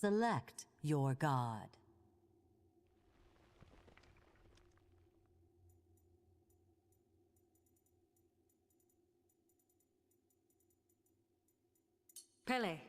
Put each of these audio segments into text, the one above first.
Select your god. Pele.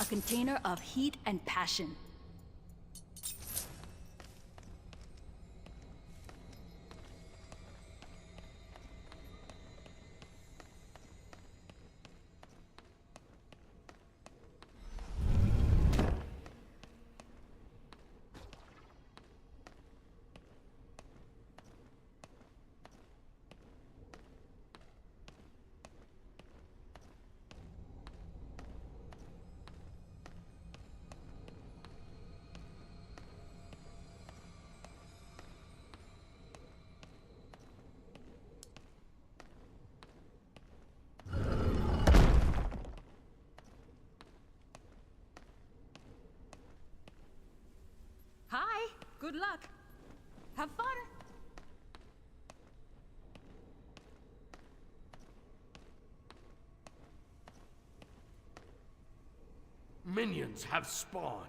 A container of heat and passion. Hi, good luck. Have fun. Minions have spawned.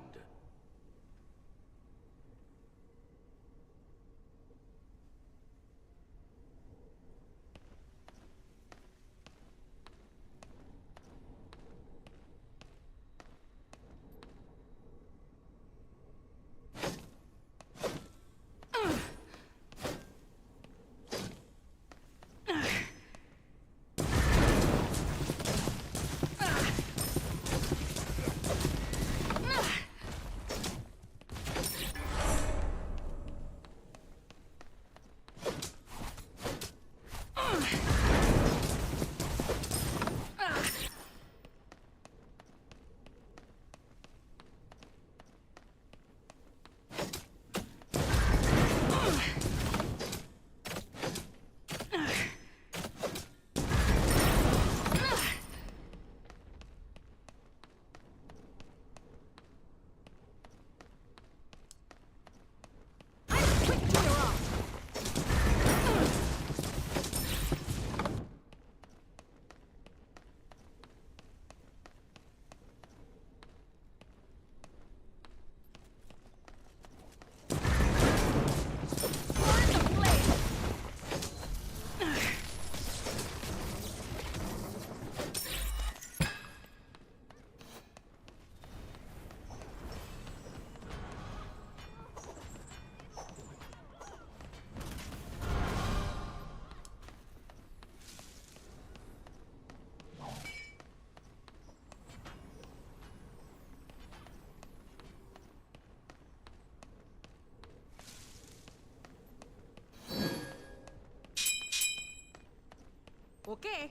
Okay.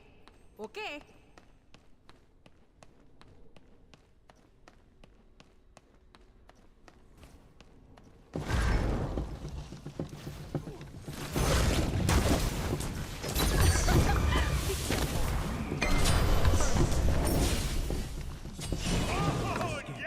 Okay. Oh, yes!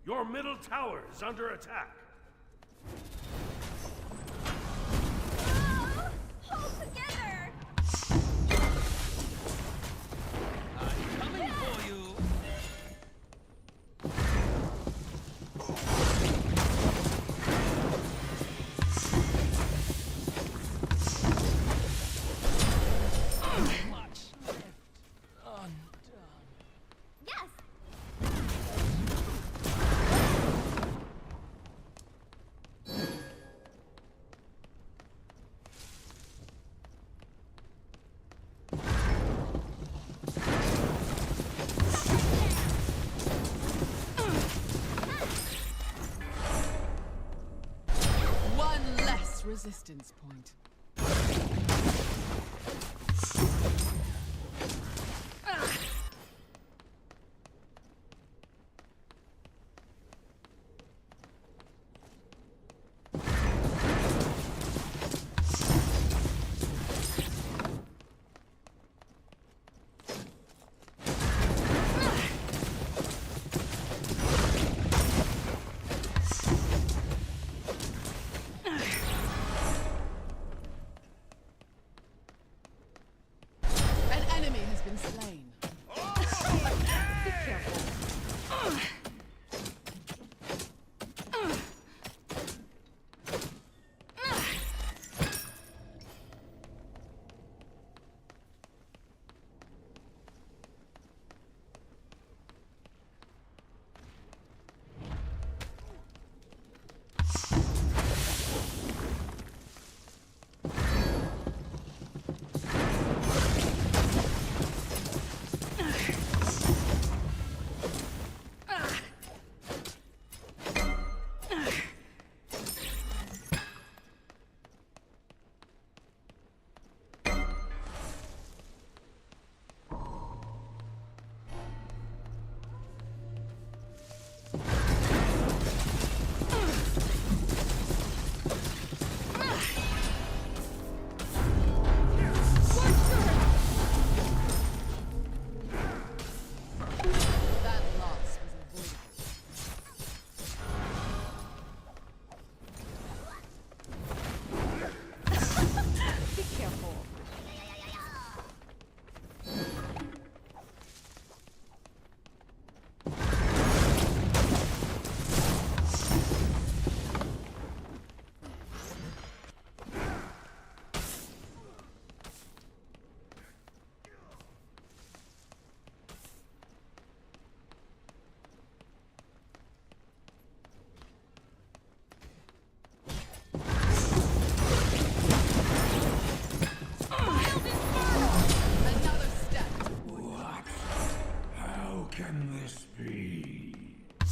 Your middle tower is under attack. Hold together! I'm coming for you! Much left undone. Yes! One less resistance point.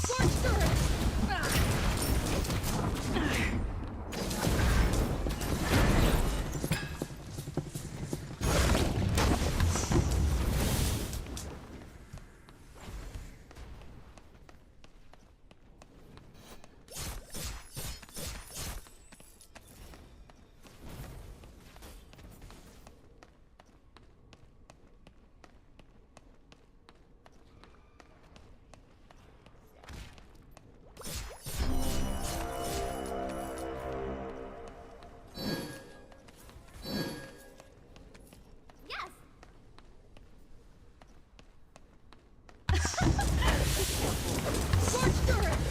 Scorched earth! Yes. Scorched earth!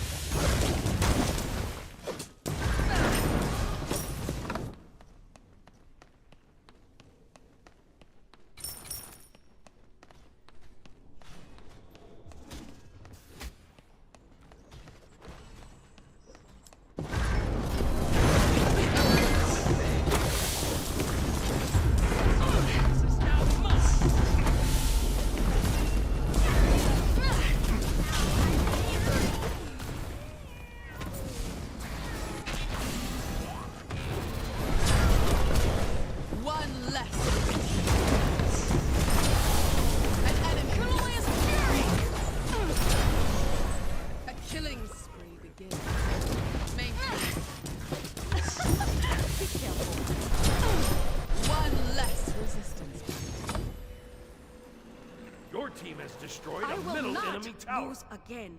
This is now mine. One less. An enemy is a killing spree begins. Maintain. Be careful. One less resistance. Your team has destroyed I a will middle not enemy tower. lose again.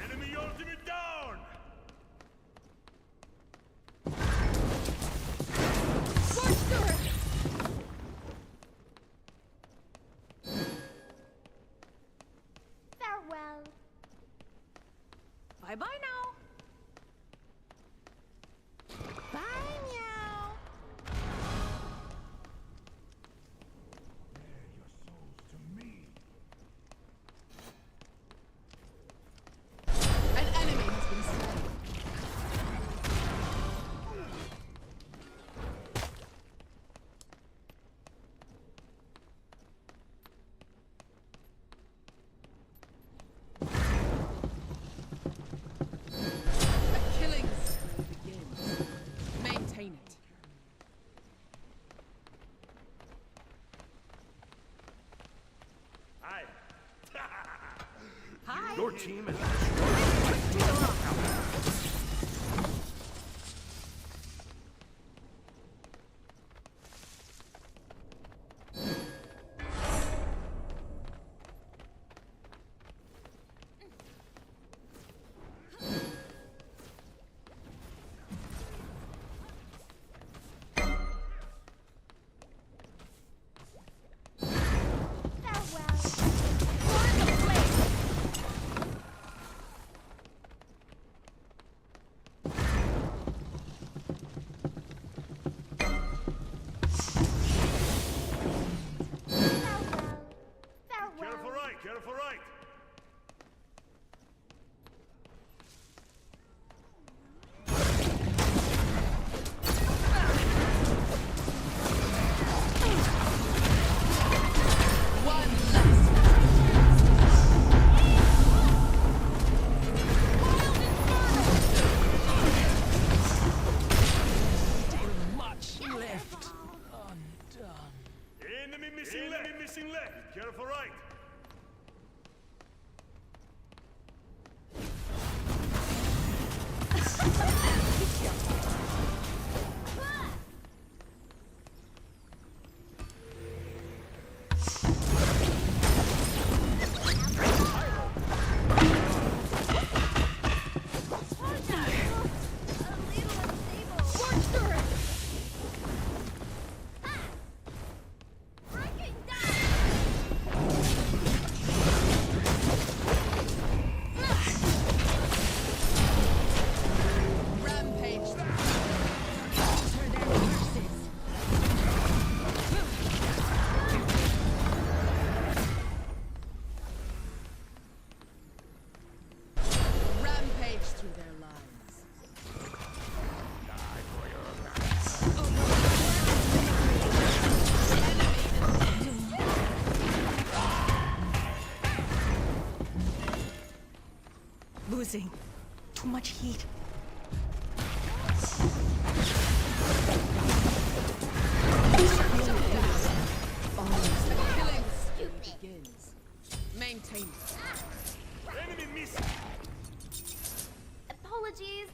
Enemy ultimate down! Scorched earth! Farewell. Bye-bye now. Bye, meow. An enemy has been slain. A killing spree begins. Maintain it. Hi. Hi. Your team has destroyed a middle tower. Farewell. Burn the flame! Scorched earth! Breaking down! Rampage. Alter their curses! Rampage through their lives. Losing. Too much heat. The killing spree begins. Maintain it. Enemy missing. Apologies!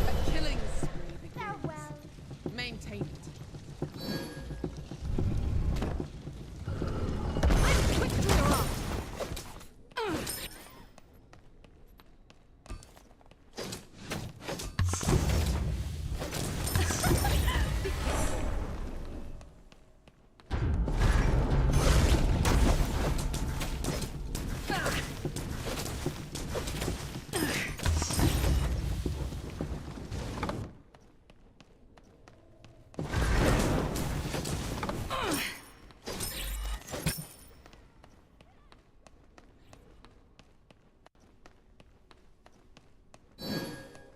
A killing spree begins. Farewell! Maintain it. I'm quick to erupt!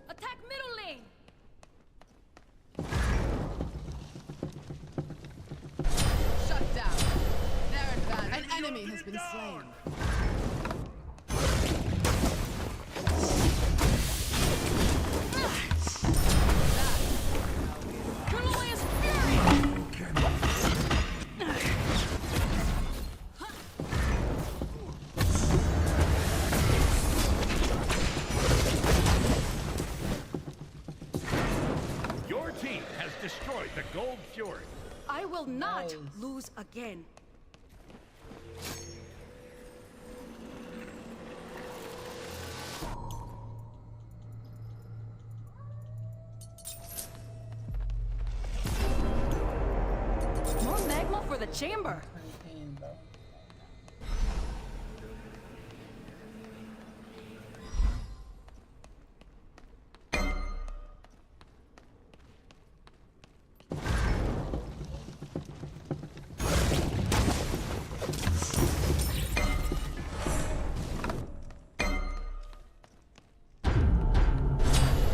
Attack middle lane! Shut down. They're advanced. An enemy has been slain. Glorious fury! Your team has destroyed the Gold Fury. I will not lose again. More magma for the chamber. Pain, bro.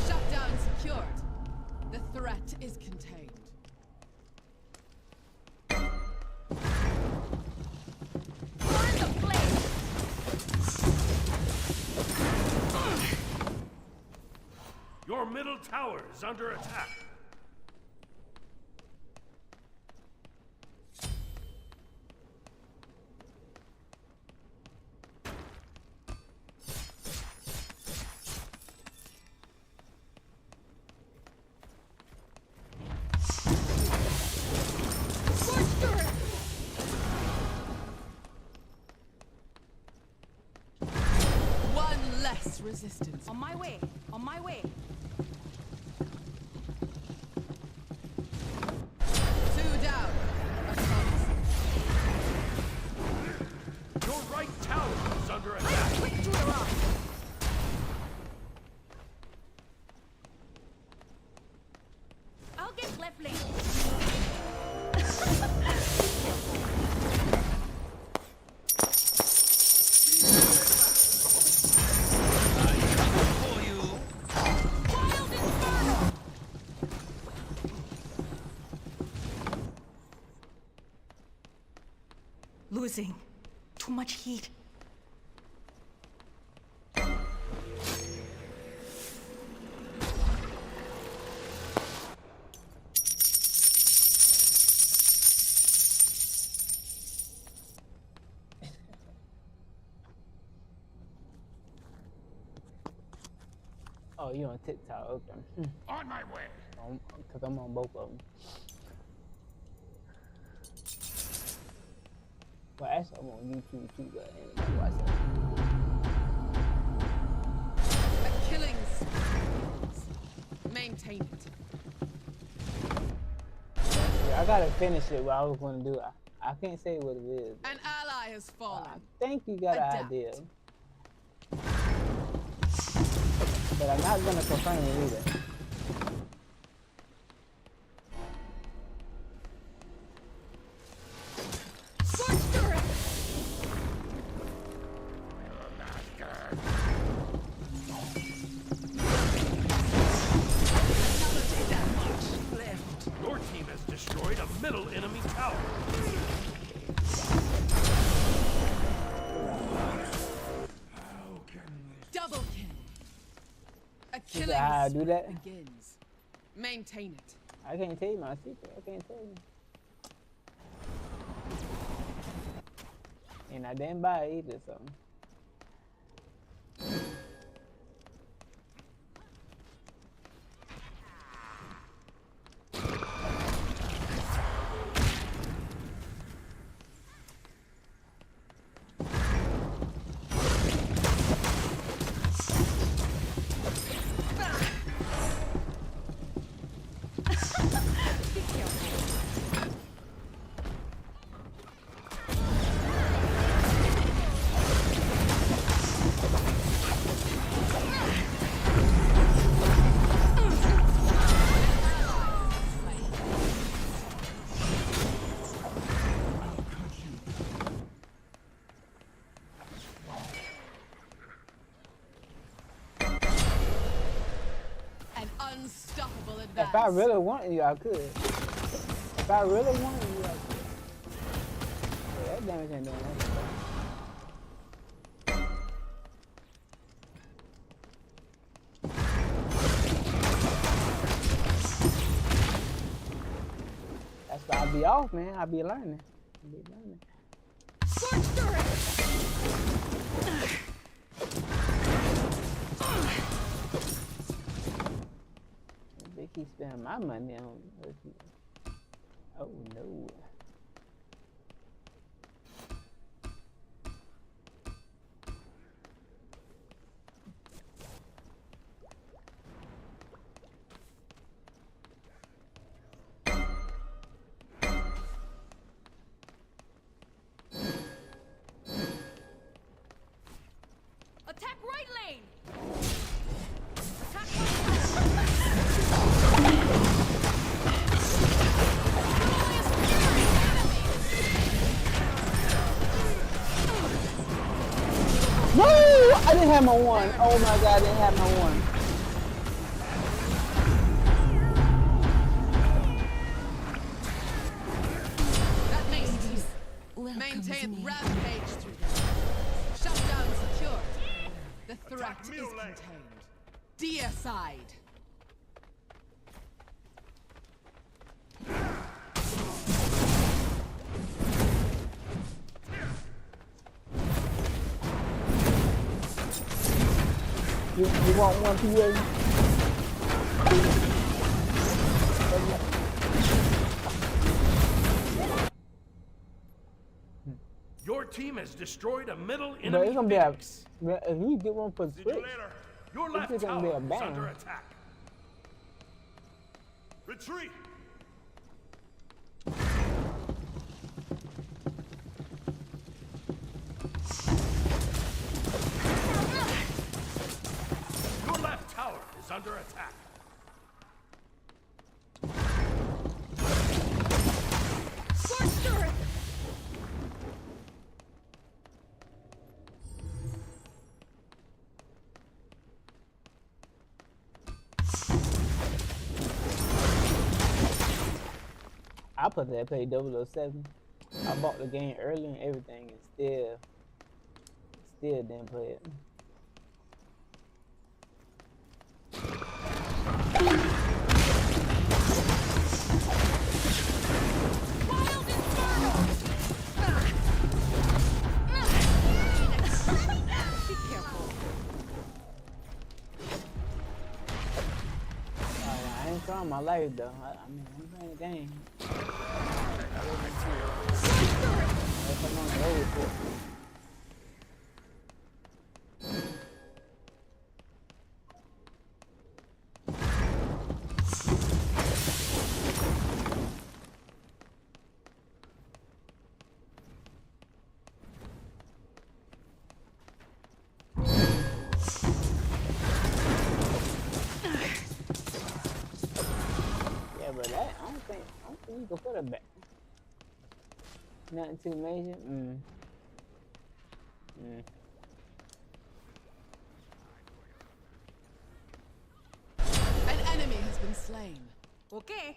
Shutdown secured. The threat is contained. Burn the flame! Your middle tower is under attack. Scorched earth! One less resistance. On my way, on my way. Two down. A promise. Your right tower is under attack. Quick to erupt! I'll get left lane. Wild Inferno! Losing. Too much heat. Oh, you on TikTok? Okay. On my way. Cause I'm on both of them. Well, actually, I'm on YouTube too, but I ain't watch that. A killing spree. Maintain it. Yeah, I gotta finish it. What I was gonna do. I can't say what it is. An ally has fallen. I think you got an Adapt. idea. But I'm not gonna confirm it either. Your team has destroyed a middle enemy tower. Double kill. A You killing see how I spree do that? begins. Maintain it. I can't tell you my secret. I can't tell you. And I didn't buy it either, so. An unstoppable advance. If I really wanted you, I could. If I really wanted you, I could. Yeah, that damage ain't doing nothing. That's why I be off, man. I be learning. They keep spending my money on. Oh no. Attack right lane. Attack No! I didn't have my one. Oh my god, I didn't have my one. That makes it. Maintain rampage through them. Shutdown secured. The threat is contained. Deicide. You want one PA? Your team has destroyed a middle But enemy it's gonna be a. base. If you get one for See you Switch, later. Your This left is gonna be a tower is banger. under attack. Retreat! Your left tower is under attack. I put that play 007. I bought the game early and everything, and still didn't play it. my life though. I mean, I'm playing the game. If I'm on the road with it. Yeah, but that I don't think you can put it back. Nothing too major. An enemy has been slain. Okay.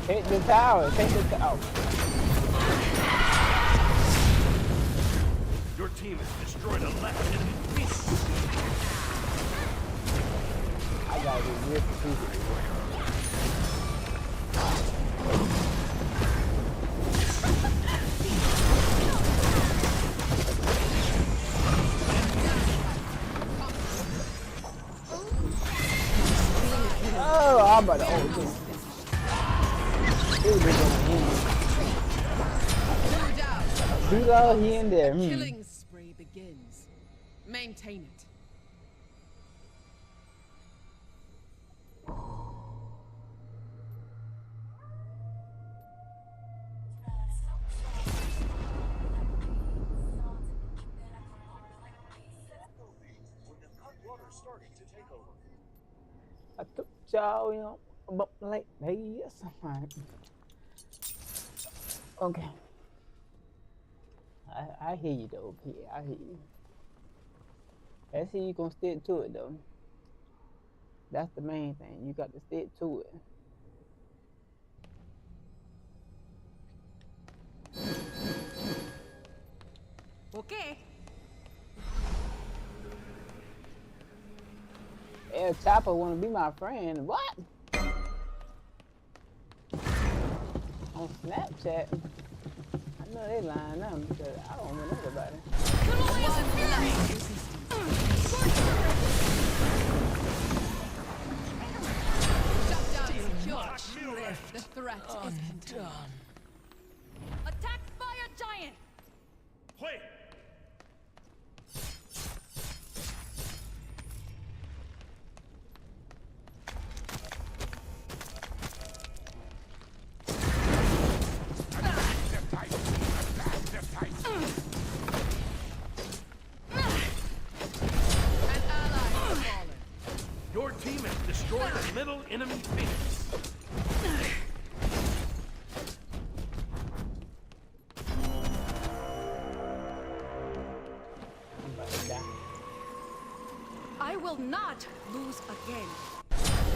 Hit the tower. Take the tower. Your team has destroyed a left enemy Phoenix. I gotta be real strategic. Oh, I'm about to Shoot out here and there. Killing spree begins. Maintain it. I took y'all, you know, about like yes, alright. Okay. I hear you though, P. I hear you. Let's see you gonna stick to it though. That's the main thing. You got to stick to it. Okay. El Chapo wanna be my friend. What? On Snapchat. I know they lying now because I don't know about it. Shut down secure. The threat is contained. Attack fire giant. Play! An ally has fallen. Your team has destroyed a middle enemy Phoenix. I'm about to die. I will not lose again.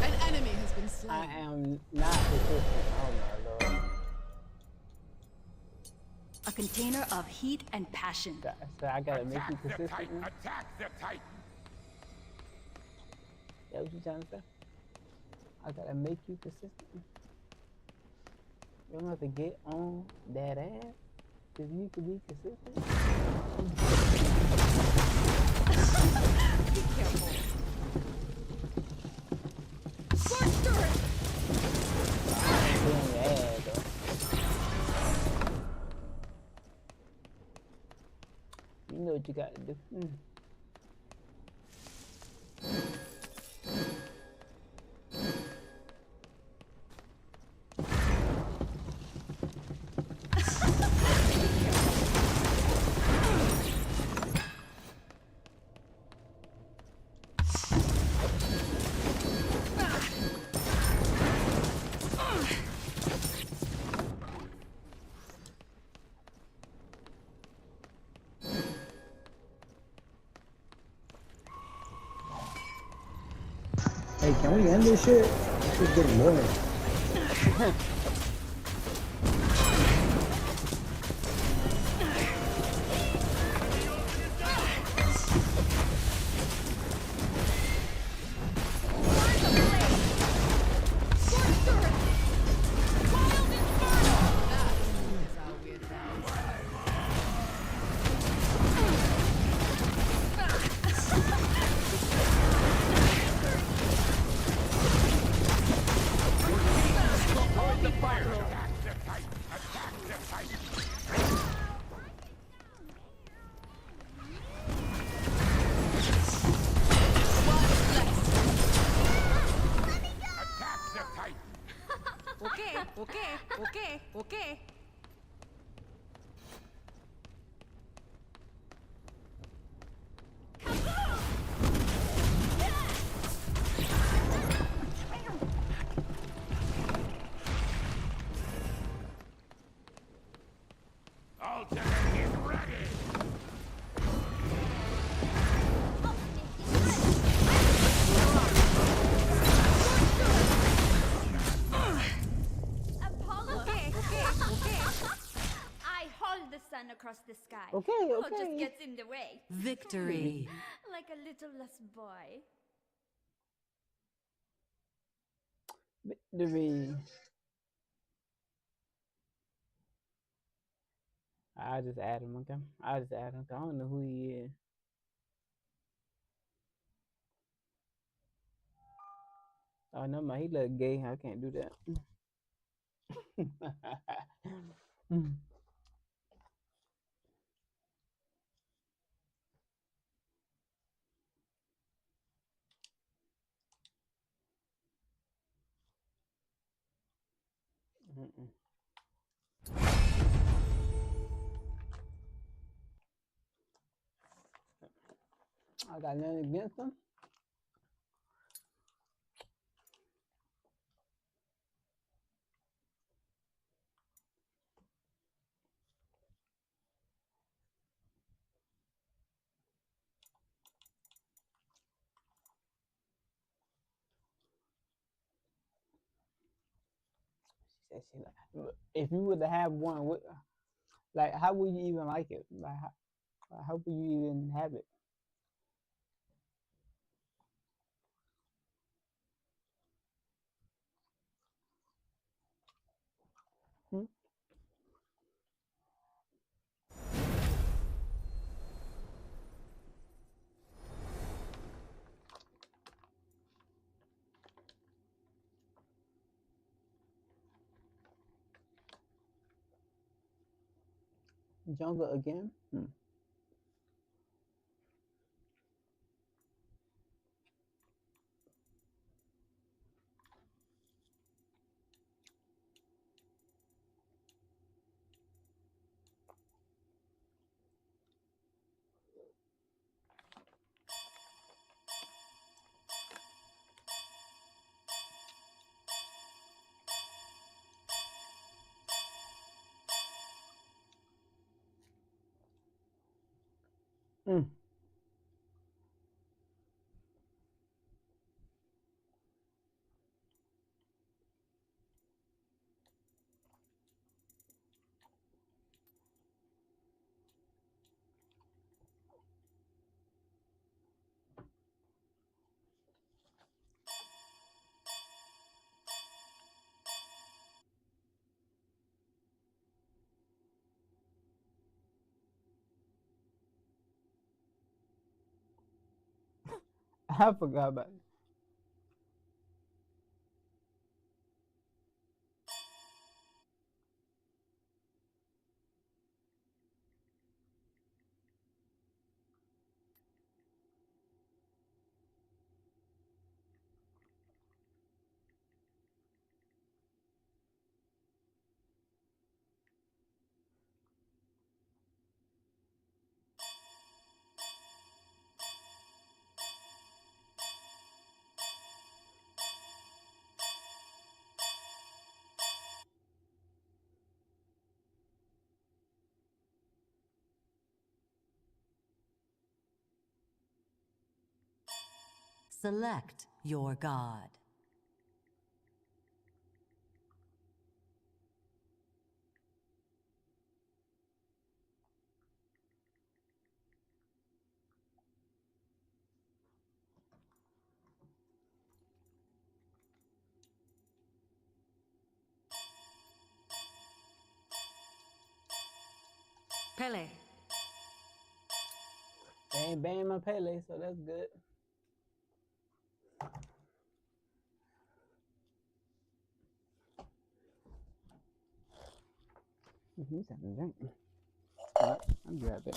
An enemy has been I slain. am not consistent. Oh my lord. A container of heat and passion. So I gotta make you consistent now? Attack the Titan! That what you trying to say? I gotta make you consistent. You don't have to get on that ass if you can be consistent. Be careful. Scorch turret. Get on your ass though. You know what you gotta do. Hey, can we end this shit? This is getting boring. Scorch turret. Wild inferno. Okay, okay. Ultimate is ready! Apollo. Okay, okay, okay. I hold the sun across the sky. Okay, Oh, okay. just gets in the way. Victory. Like a little less boy. Victory. I just add him, okay? I just add him. I don't know who he is. Oh no, my he look gay. I can't do that. Mm-mm. I got nothing against him. She said she like, if you were to have one, what, like, how would you even like it? How would you even have it? Hmm? Jungle again? Hmm. Hmm. I forgot about it. Select your god. Pele. They ain't banning my Pele, so that's good. Give me something to drink. Alright, I'll be right back.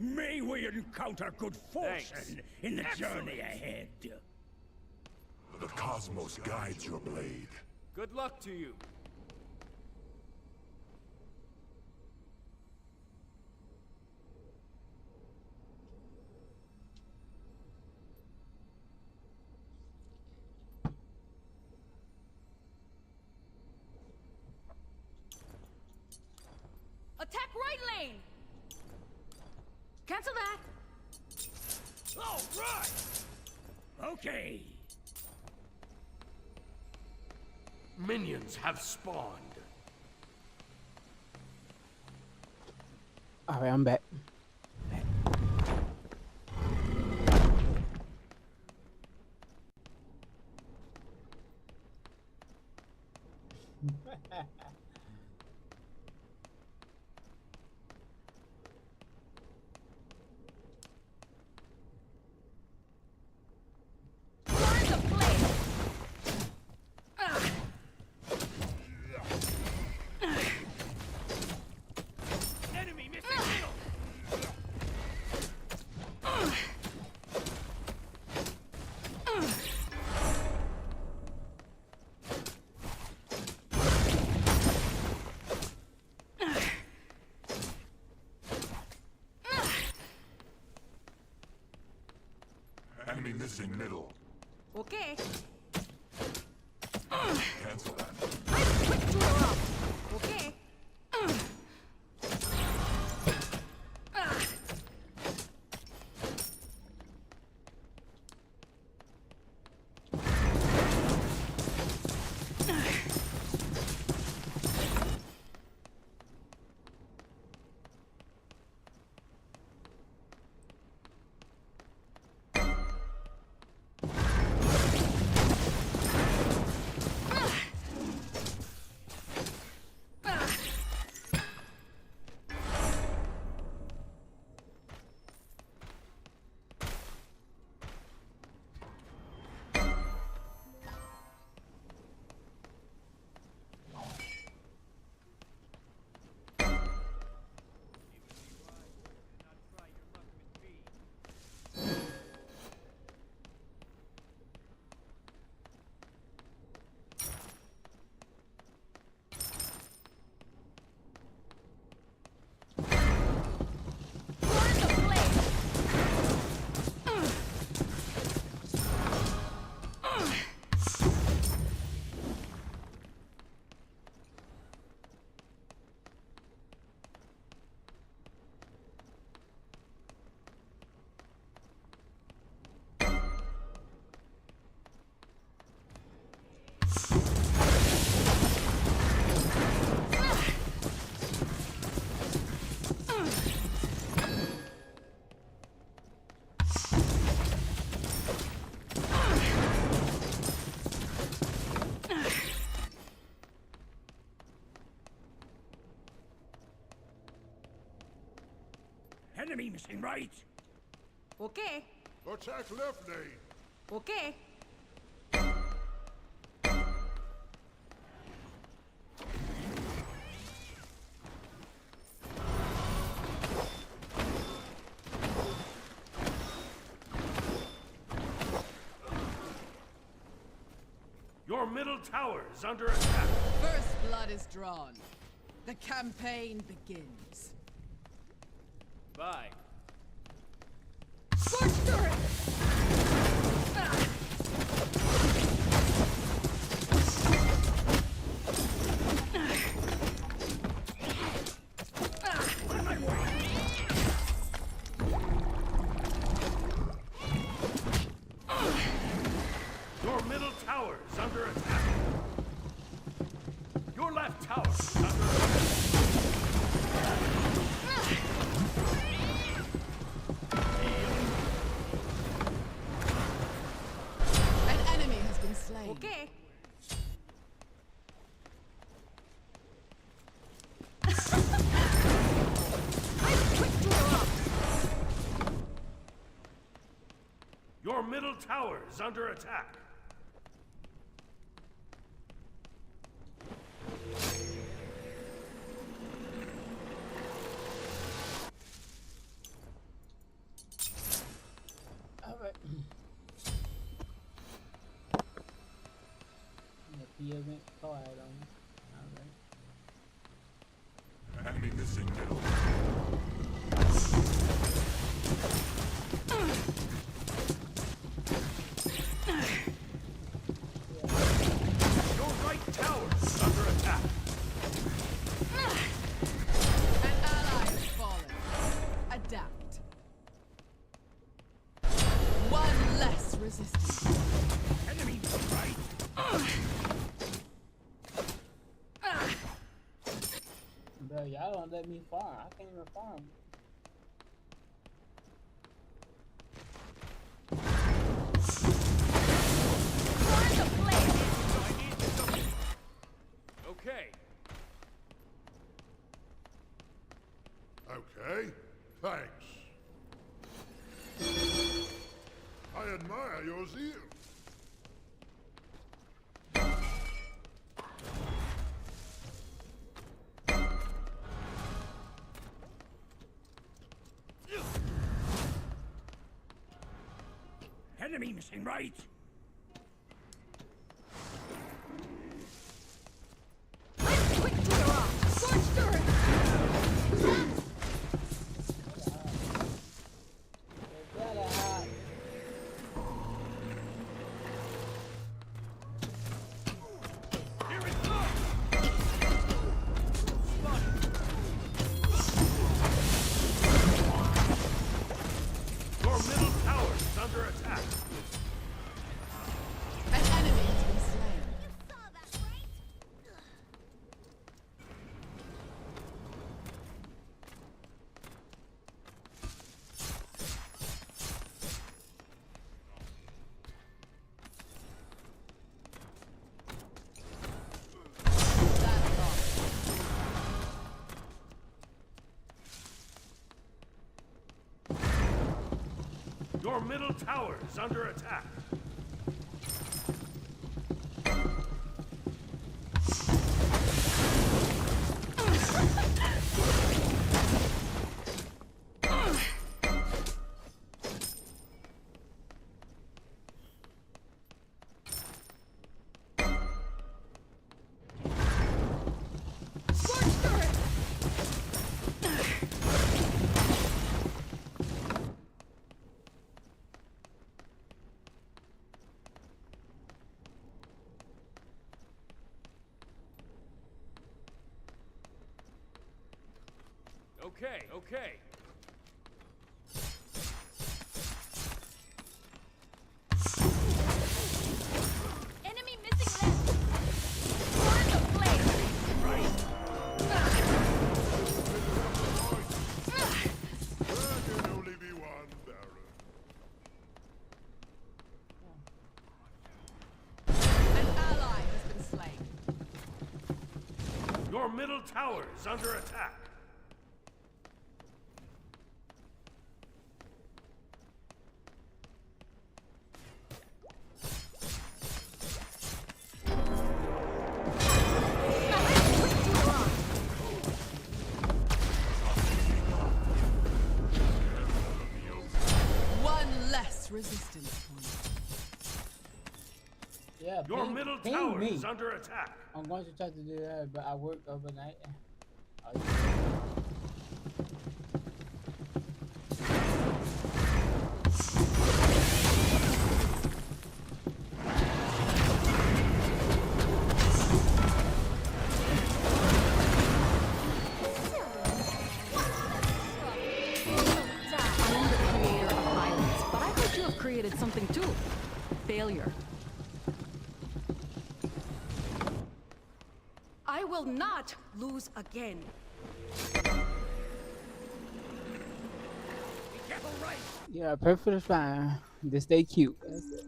May we encounter good fortune Thanks. in the Excellent. journey ahead. The cosmos guides your blade. Good luck to you. Attack right lane! Cancel that! All right! Okay. Minions have spawned. Alright, I'm back. Burn the flame! Enemy missing middle! Enemy missing middle. Okay. Cancel that. Quick to up. Okay. Burn the flame! Enemy missing right. Okay. Attack left lane. Okay. Your middle tower is under attack. First blood is drawn. The campaign begins. Bye. Scorched turret! Your middle tower is under attack. Your left tower is under attack. An enemy has been slain. Okay. Quick to up. Your middle tower is under attack. He event card on me. Alright. Enemy missing middle. Your right tower is under attack. An ally has fallen. Adapt. One less resistance. Enemy to the right. Bro, y'all don't let me farm. I can't even farm. Burn the flame. I need some. Okay. Okay, thanks. I admire your zeal. Enemy missing right. I'm quick to interrupt. Scorched earth. Here it comes. Your middle tower is under attack. An enemy has been slain. Saw that, right? That's all. Your middle tower is under attack. Scorched earth. Okay, okay. Enemy missing left. Burn the flame. There can only be one Baron. An ally has been slain. Your middle tower is under attack. One less resistance point. Yeah, Your ping- middle ping tower me. is under attack. I'm going to try to do that, but I work overnight. I am the creator of violence, but I heard you have created something too. Failure. I will not lose again. Yeah, perfect is fine. Just stay cute. That's it.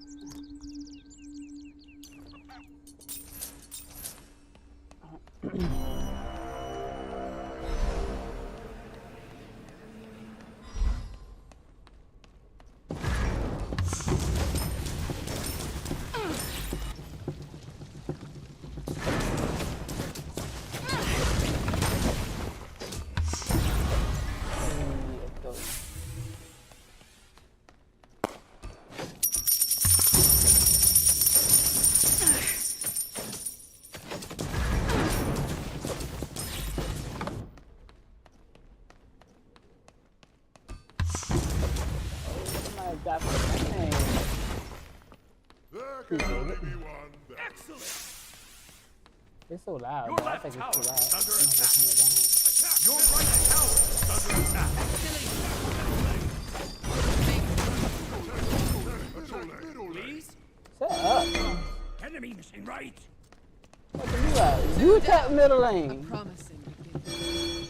I got the man. There can only be one death. Excellent! It's so loud. Your Bro. I left think tower it's too loud. is under I'm gonna attack. turn it down. Your right tower is under attack. Please? Shut up. Enemy missing right. What the you at? You attack middle A lane. promising beginning.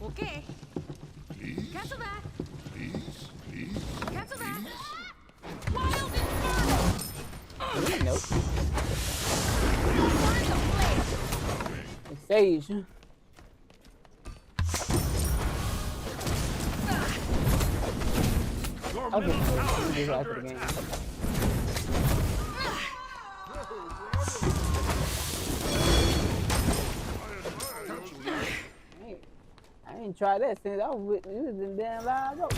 Okay. Please, Cancel that. please, please. Cancel that. Wild Inferno! Nope. It's Sage. Your I'll middle get to tower it. is After under the game. attack. I ain't tried that since I was with you. Was in damn live up.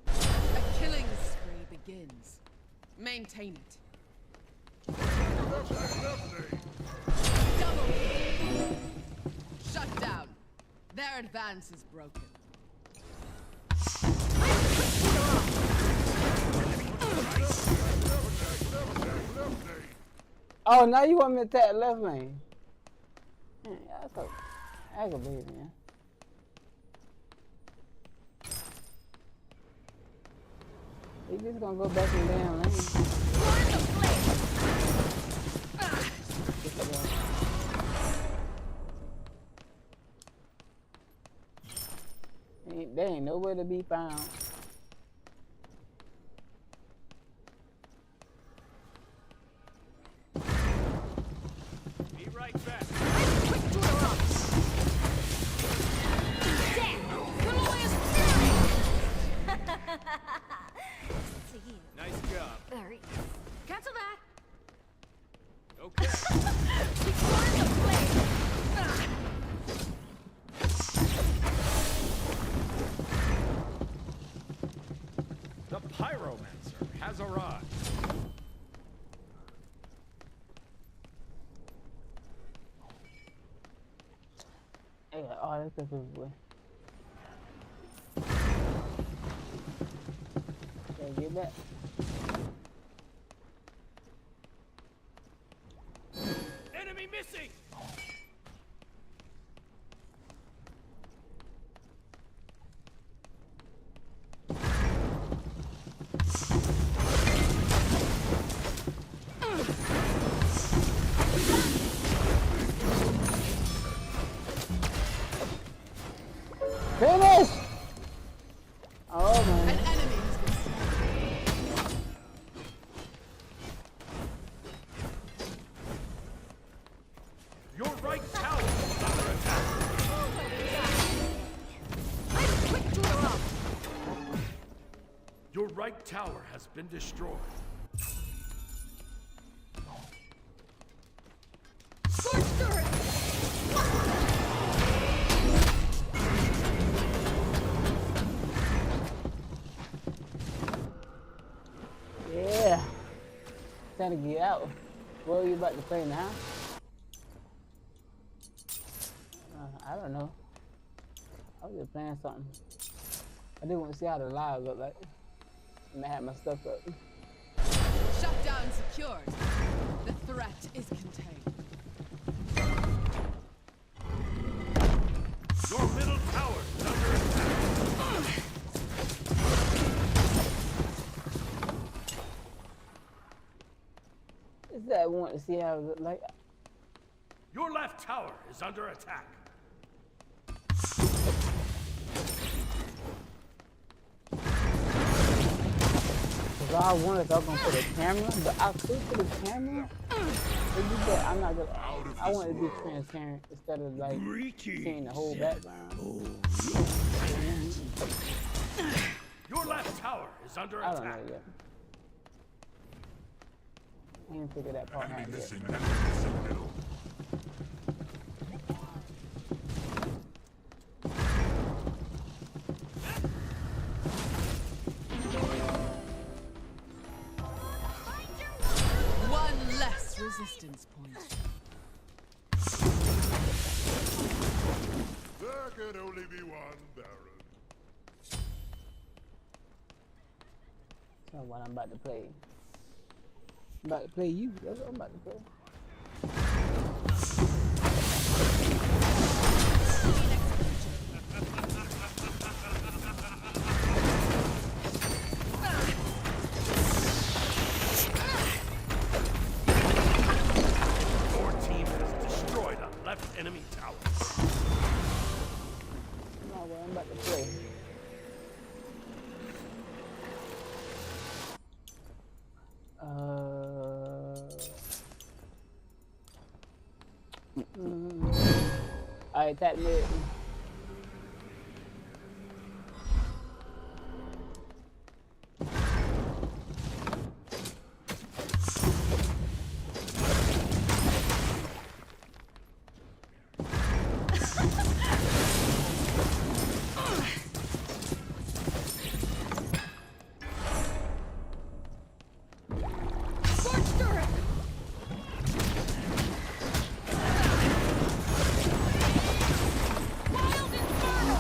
A killing spree begins. Maintain it. Double kill. Shut down. Their advance is broken. Oh, now you want me to attack left lane? Man, that's so aggravating, man. He just gonna go back in damn lane. There ain't nowhere to be found. Be right back. Quick to interrupt. Damn! Glorious fury! See, Nice job. very. Cancel that. Okay. Return the flame. The Pyromancer has arrived. Hey, oh, that's a good boy. Okay, get back. Enemy missing! Finish! Oh, man. An enemy has been slain. Your right tower is under attack. I'm quick to interrupt. Your right tower has been destroyed. Scorched earth! Yeah. Time to get out. What are you about to play now? I don't know. I was just playing something. I did want to see how the live look like. And I had my stuff up. Shutdown secured. The threat is contained. Your middle tower is under attack. Is that I want to see how it look like? Your left tower is under attack. Cause all I wanted, I was gonna put a camera, but I could put a camera. I'm not gonna. I want it to be transparent instead of like seeing the whole background. Your left tower is under I don't know attack. yet. I didn't figure that part out Enemy yet. missing, enemy missing middle. One less resistance point. There can can only be one Baron. That's what I'm about to play. I'm about to play you. That's what I'm about to play. Your team has destroyed a left enemy tower. No, what I'm about to play. Alright, that mid. Scorched turret! Wild Inferno!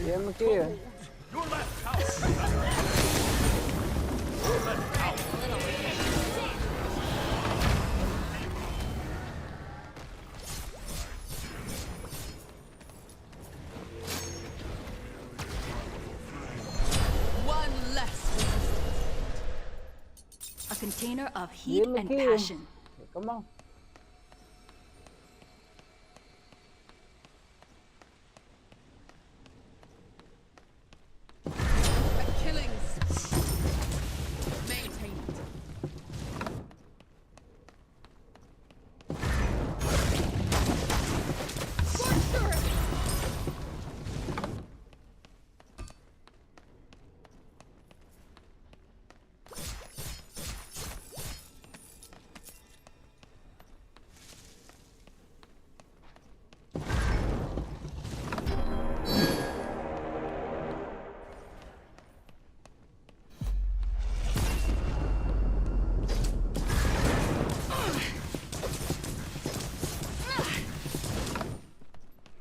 Yeah, I'm a kill. Your left tower is under attack. Your left tower. One less resistance. A container of heat Yeah, and Mikhail. passion. Come on. A killing spree. Maintain it. Scorched turret!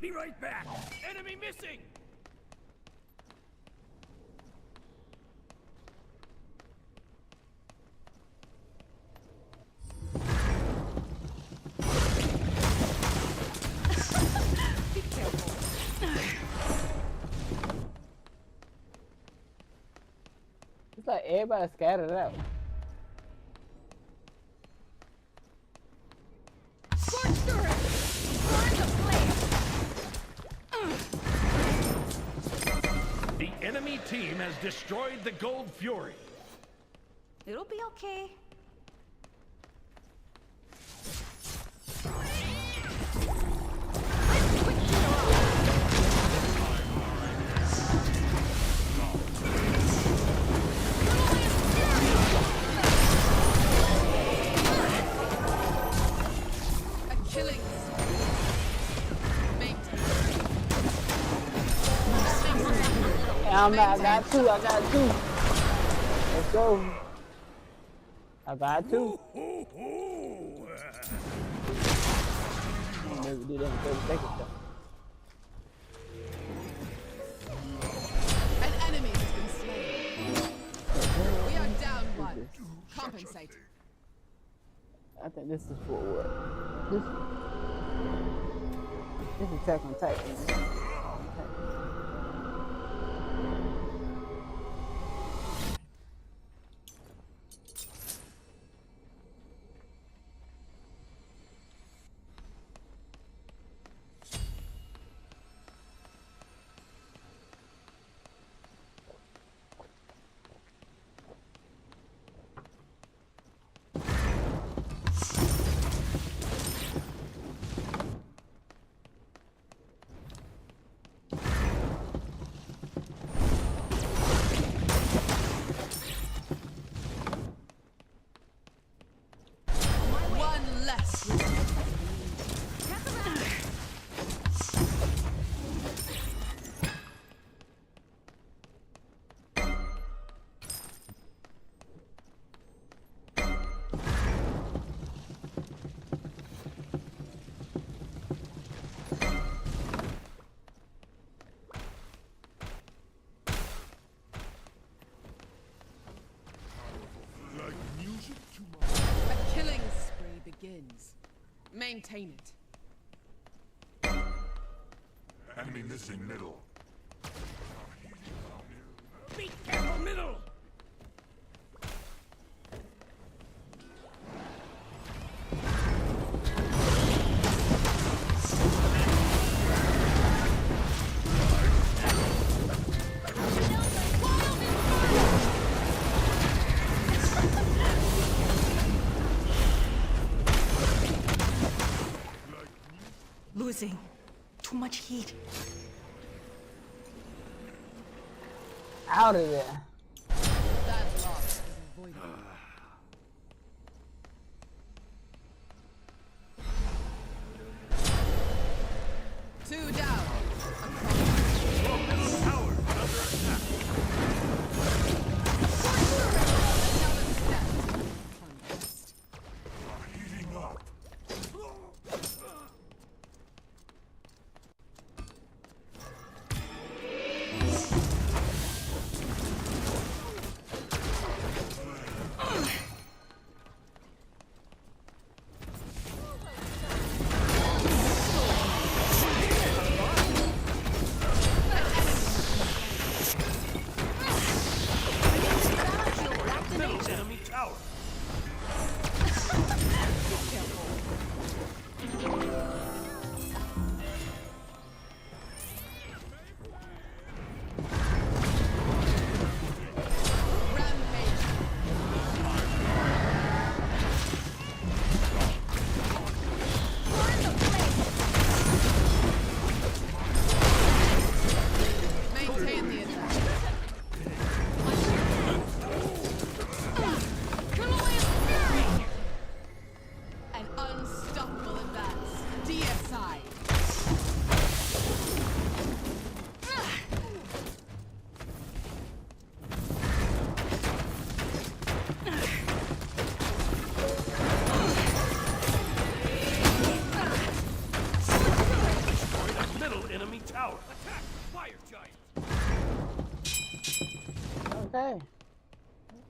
Be right back. Enemy missing. Be careful. It's like everybody scattered out. Scorched turret! Burn the flame! The enemy team has destroyed the Gold Fury. It'll be okay. A killing spree. Maintain. I got two. Let's go. I got two. Maybe do that in 30 seconds though. An enemy has been slain. We are down one. Compensate. I think this is for what? This is Attack on Titan. Maintain it. Enemy missing middle. Be careful, middle! Losing. Too much heat. Out of there. That loss is avoidable. Two down. Your middle tower is under attack. Another step. Conquest. Heating up. Middle enemy tower. Rampage. Maintain the attack. An unstoppable advance. DSI. Destroyed a middle enemy tower. Attack! Fire giant! Okay.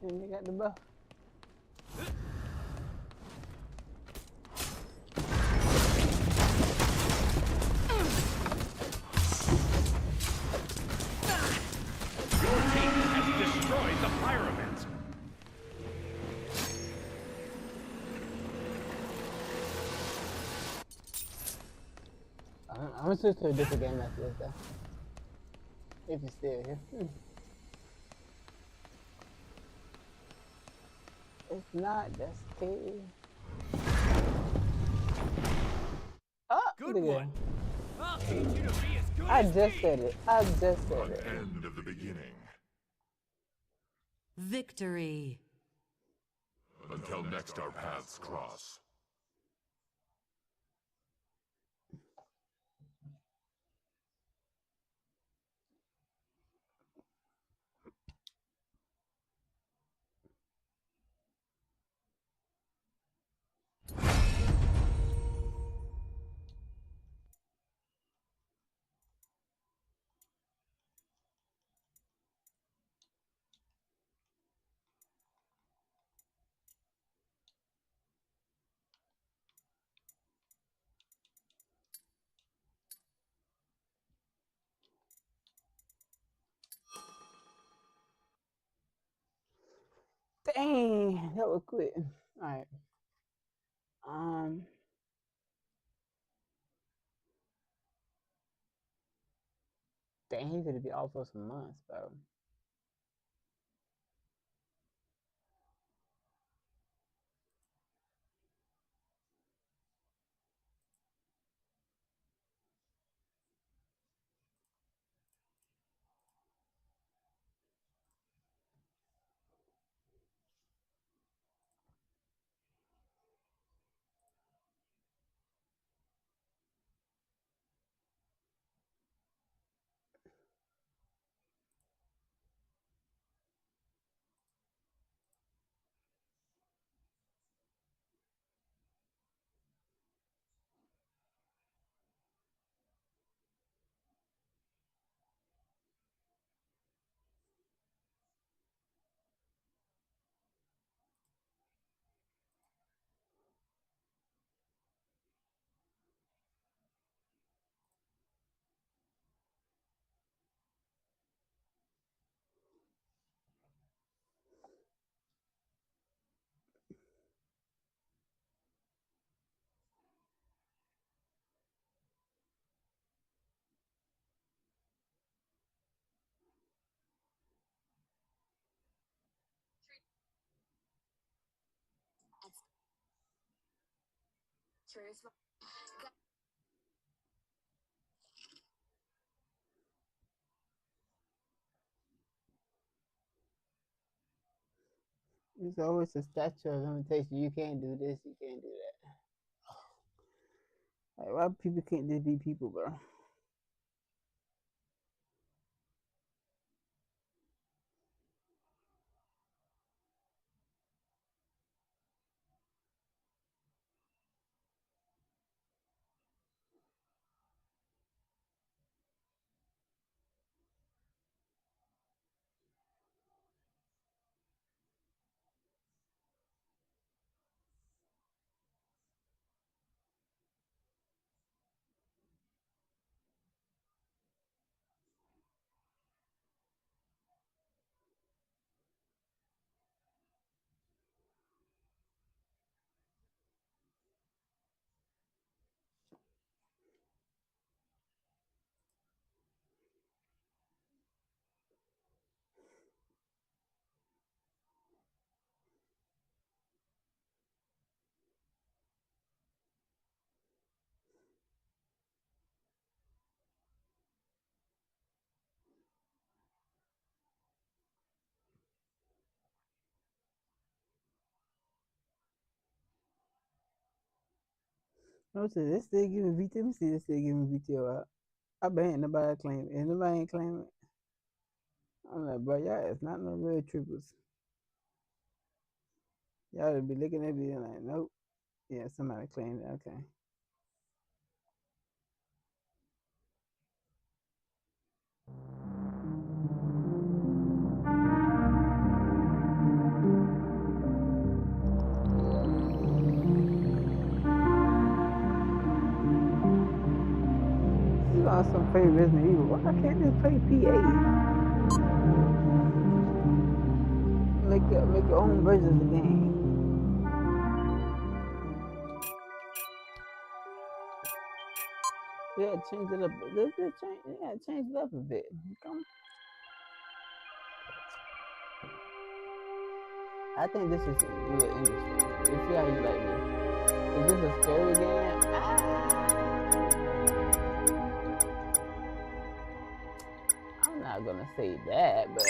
And you got the buff. Your team has destroyed the pyramids. I'm gonna switch to a different game after this though. If you're still here. If not, that's okay. Oh, Good look at one. I'll teach you to be as good that. I as just me. said it. I just said it. End of the beginning. Victory. Until next our paths cross. Dang, that was quick. Alright. Dang, he's gonna be off for some months, bro. There's always a statute of limitation. You can't do this, you can't do that. Like, why people can't just be people, bro? No, so this still giving VTO. Let me see this still giving VTO out. I bet ain't nobody claim it. If nobody ain't claim it, I'm like, bro, y'all it's not no real troopers. Y'all would be looking at me like, nope. Yeah, somebody claimed it. Okay. This is awesome. Play Resident Evil. Why can't this play PA? Make your own version of the game. Yeah, change it up. Change it up a bit. Come. I think this is real interesting. Let's see how you like this. Is this a scary game? I'm not gonna say that, but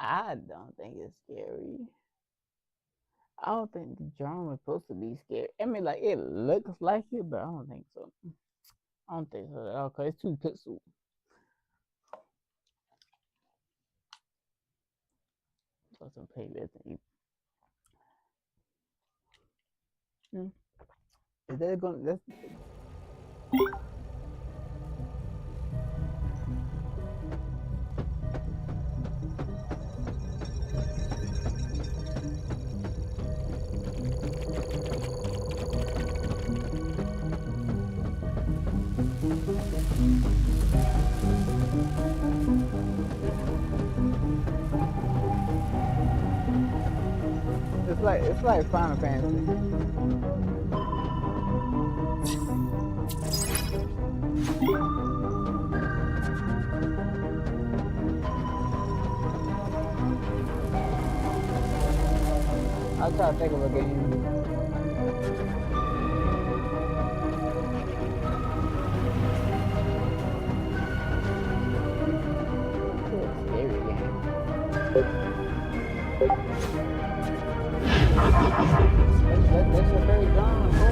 I don't think it's scary. I don't think the drone is supposed to be scary. I mean, like, it looks like it, but I don't think so. I don't think so at all, because it's too pixel. Let's play Resident Evil. Is that going to... It's like Final Fantasy. I'll try to think of a game. That's your very John, bro.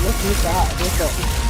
Let's use that. What's up?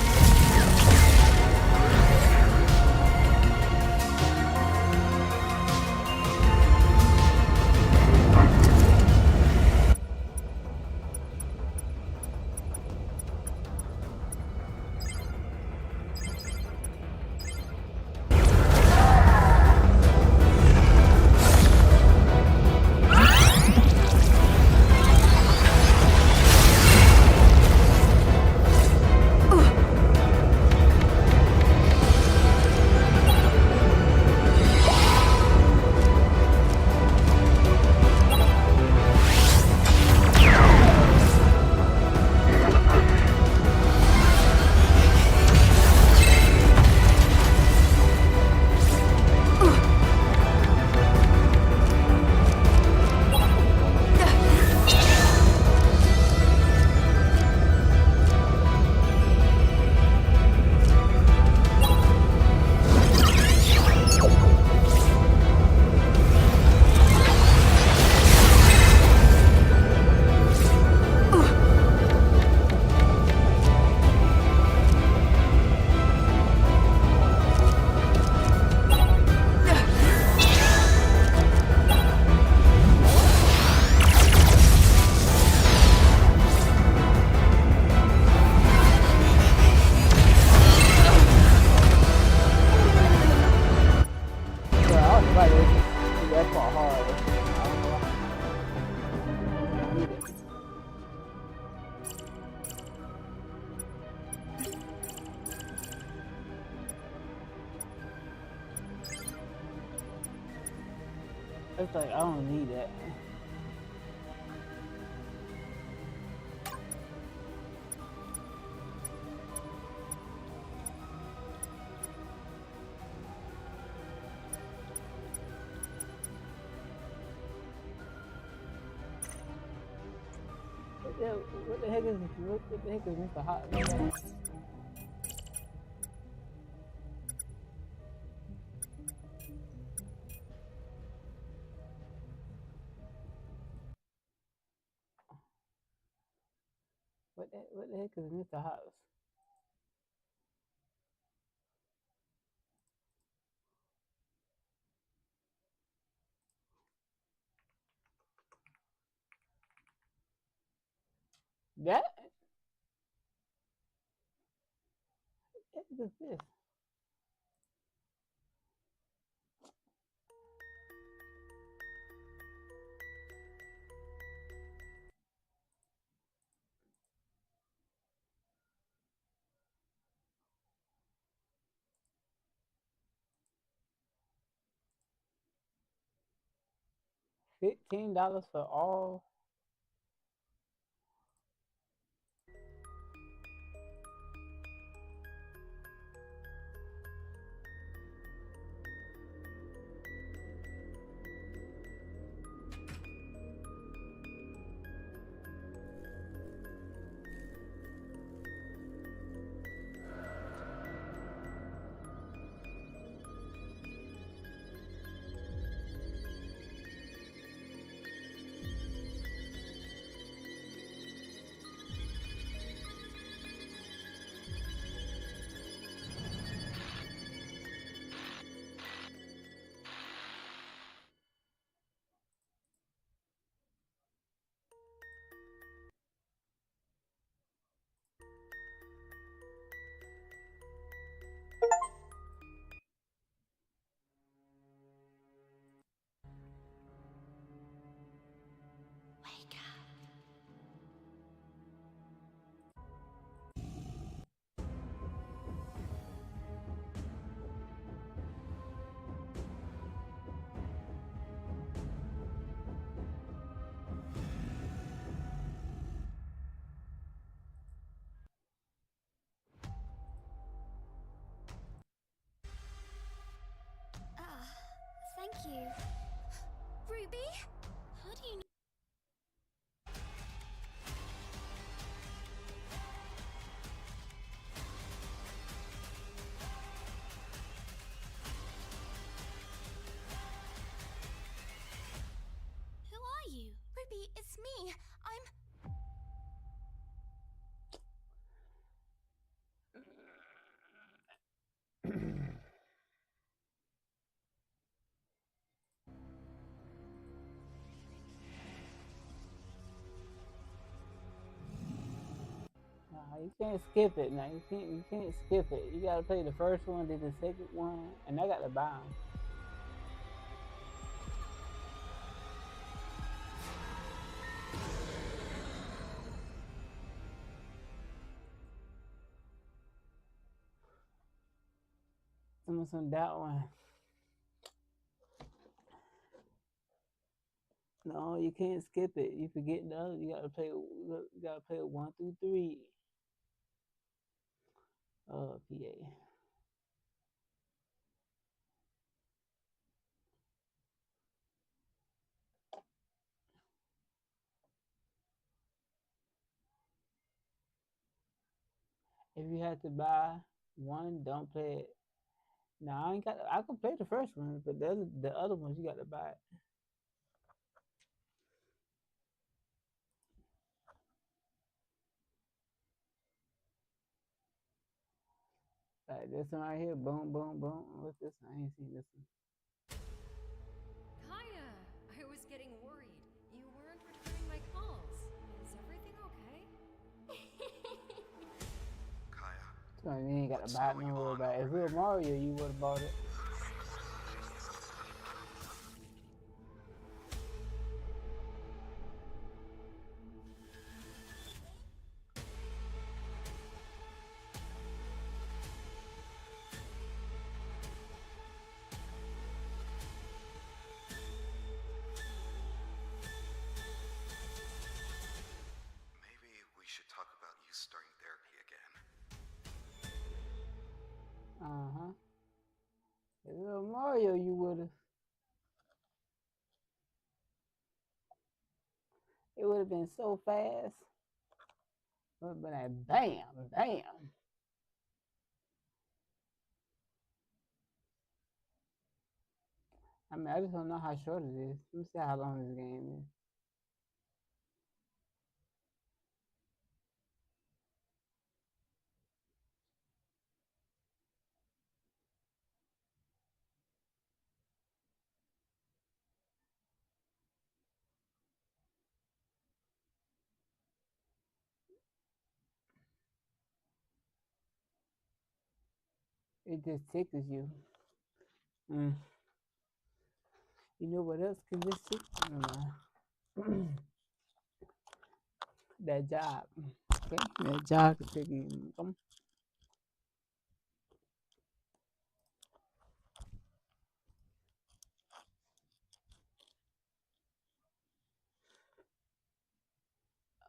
It's like, I don't need that. Yeah, what the heck is Mr. Hot? Man? What the heck is Mr. House? That? What is this? $15 for all. Thank you. Ruby? How do you know? Who are you? Ruby, it's me. I'm... Nah, you can't skip it. Now you can't skip it. You gotta play the first one, then the second one, and I got to buy 'em. Some that one. No, you can't skip it. You forget the other. You gotta play. You gotta play it 1 through 3. PA. If you had to buy one, don't play it. Now I ain't got. I can play the first one, but the other ones you got to buy it. Like this one right here, boom, boom, boom. What's this one? I ain't seen this one. Kaya, I was getting worried. You weren't returning my calls. Is everything okay? Kaya, So you ain't got to buy it, no worry about it. If it was Mario, you would have bought it. maybe we should talk about you starting therapy again. Uh-huh. If it was Mario, you would have. It would have been so fast. But like, bam, bam. I mean, I just don't know how short it is. Let me see how long this game is. It just tickles you. Mm. You know what else can just tickle? That job. Okay, that job can tickle you. Come.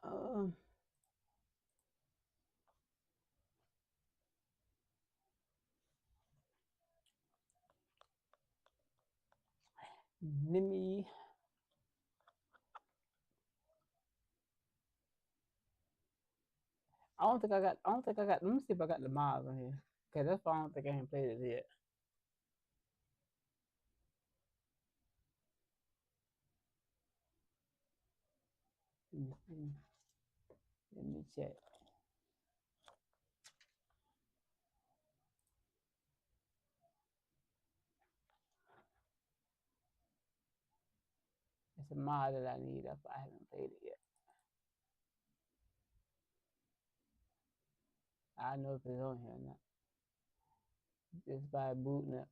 Um, let me. I don't think I got. I don't think I got. Let me see if I got the mods on here. Okay, that's why I don't think I ain't played it yet. Let me check. It's a mod that I need. That's why I haven't played it yet. I know if it's on here or not. Just by booting up.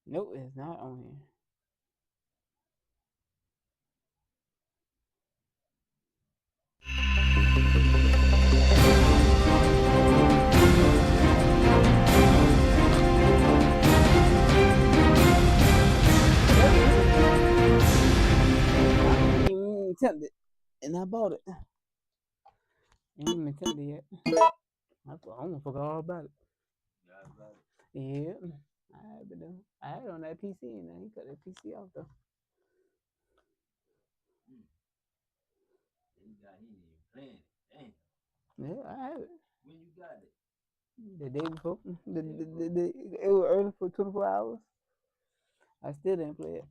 Nope, it's not on here. I ain't even tempted, and I bought it. Ain't even tempted yet. I almost forgot all about it. Yeah, I had it though. I had it on that PC, and then he cut that PC off though. Yeah, I have it. When you got it? The day before. It was early for 24 hours. I still didn't play it.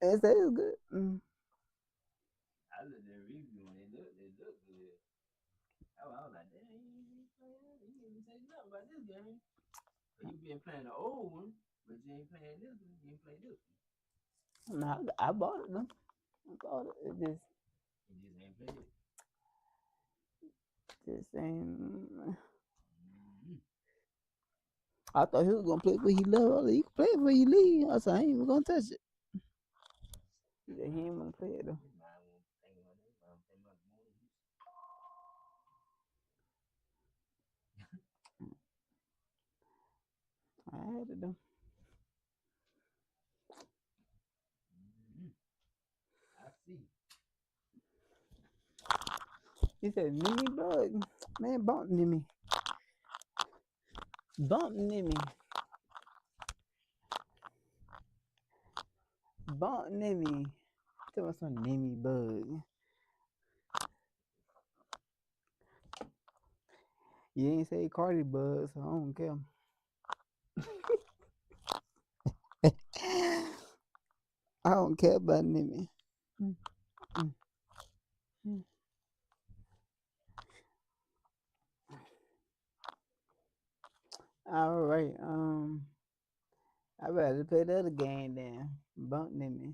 And it said it was good. I looked at the review and they look good. I was like, damn, you didn't say nothing about this game. But you been playing the old one, but you ain't playing this one. You ain't playing this one. No, I bought it though. I bought it. It just ain't played it. Just ain't. I thought he was gonna play it when he left. You can play it when you leave. I said I ain't even gonna touch it. He said he ain't gonna play it though. I had it though. I see. He said, Nimmy bug. Man, bump Nimmy. Bump Nimmy. Bump Nimmy. Tell me some Nimmy bug. You ain't say Cardi bug, so I don't care. I don't care about Nimmy. All right. I'd rather play the other game than bump Nimmy.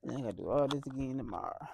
And I gotta do all this again tomorrow.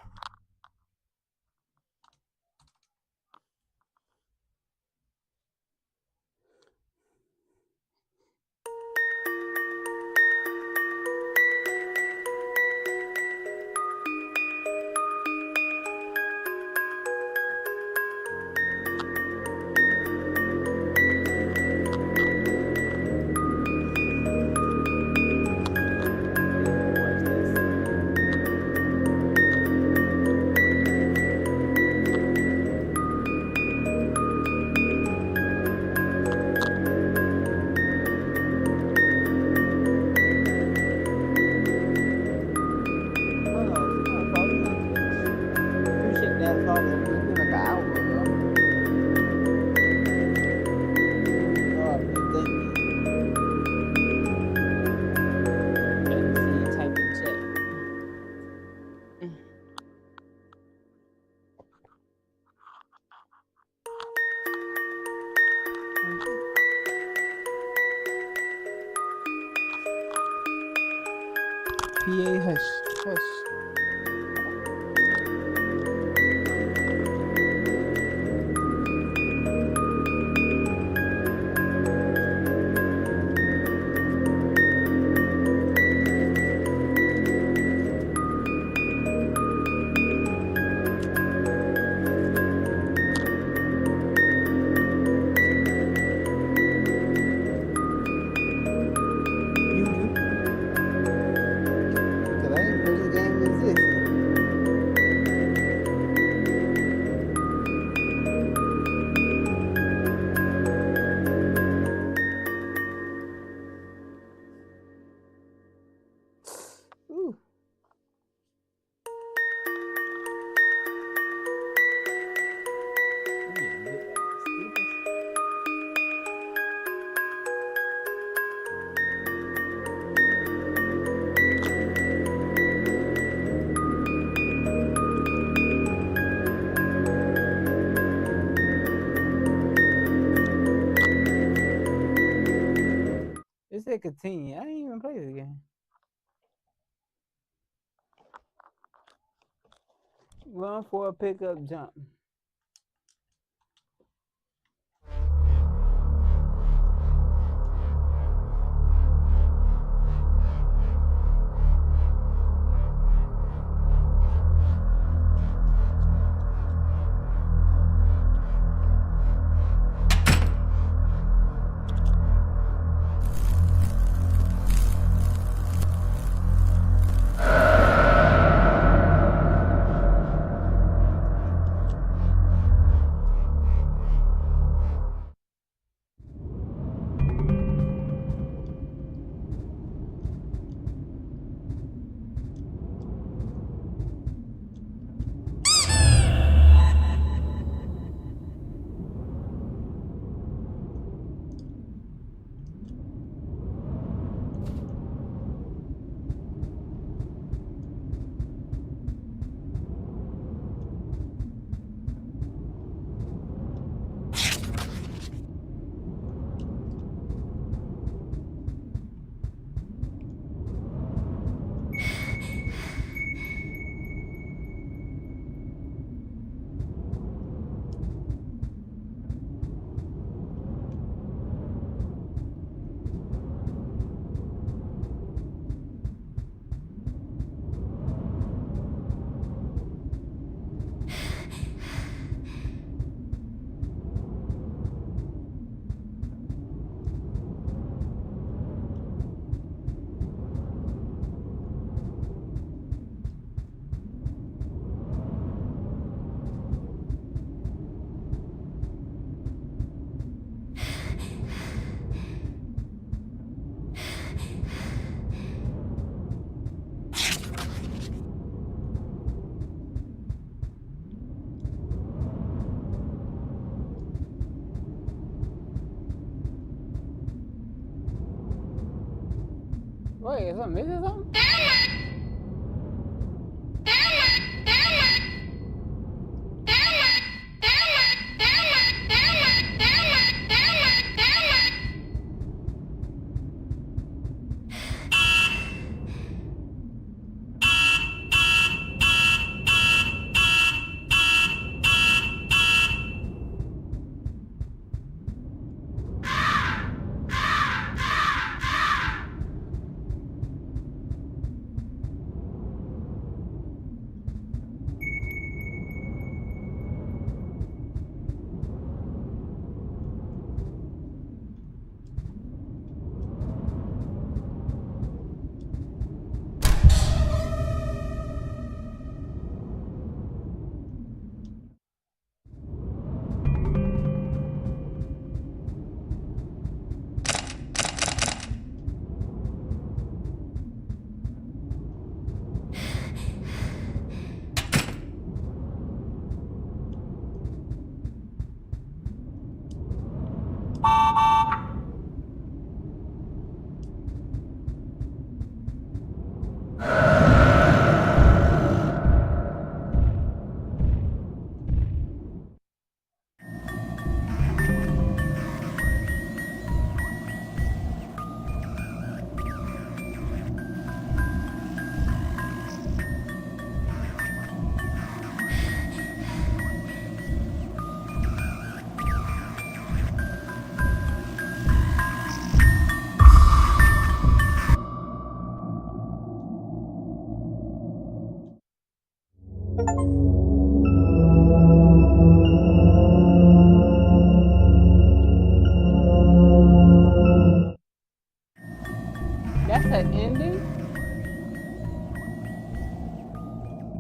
NBA, hush, hush. You do. Cause I didn't know this game existed. Ooh. I'm getting bit by mosquitoes. It said continue. I didn't even play this game. Run for a pickup jump. Wait, is I missing something?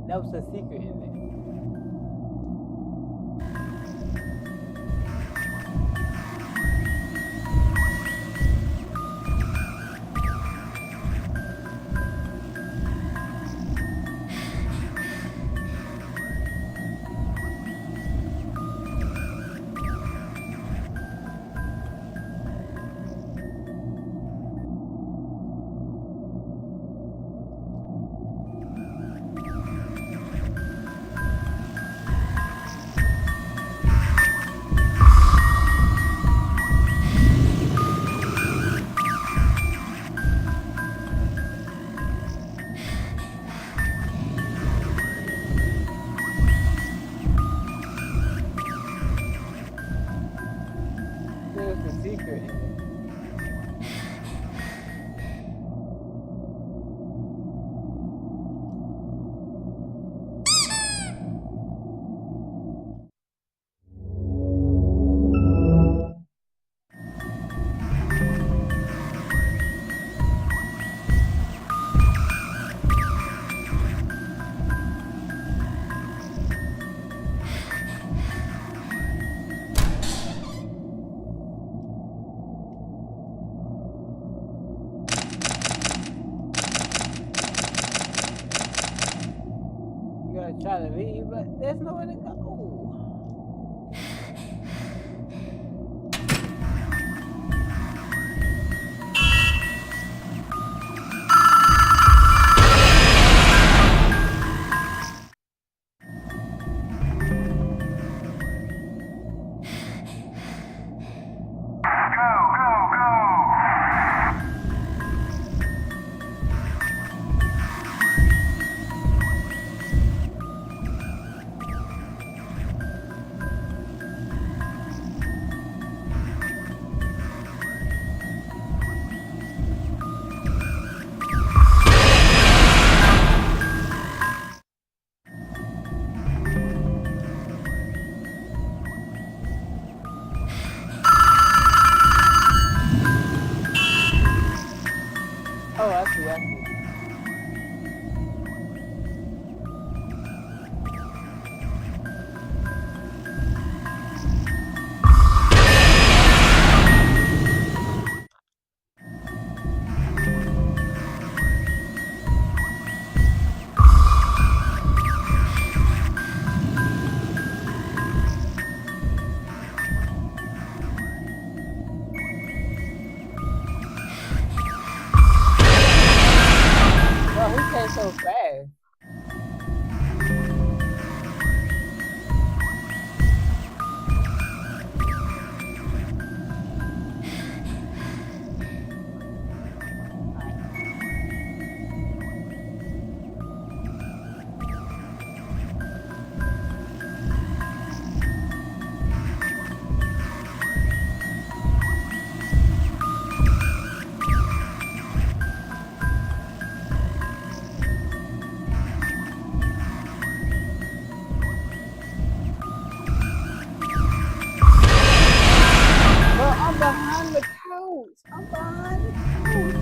That was a secret in there. There was a secret in there. You gotta try to leave, but there's nowhere to go. Oh, I see, I see. Bro, he came so fast. Bro, I'm behind the couch. I'm behind the couch.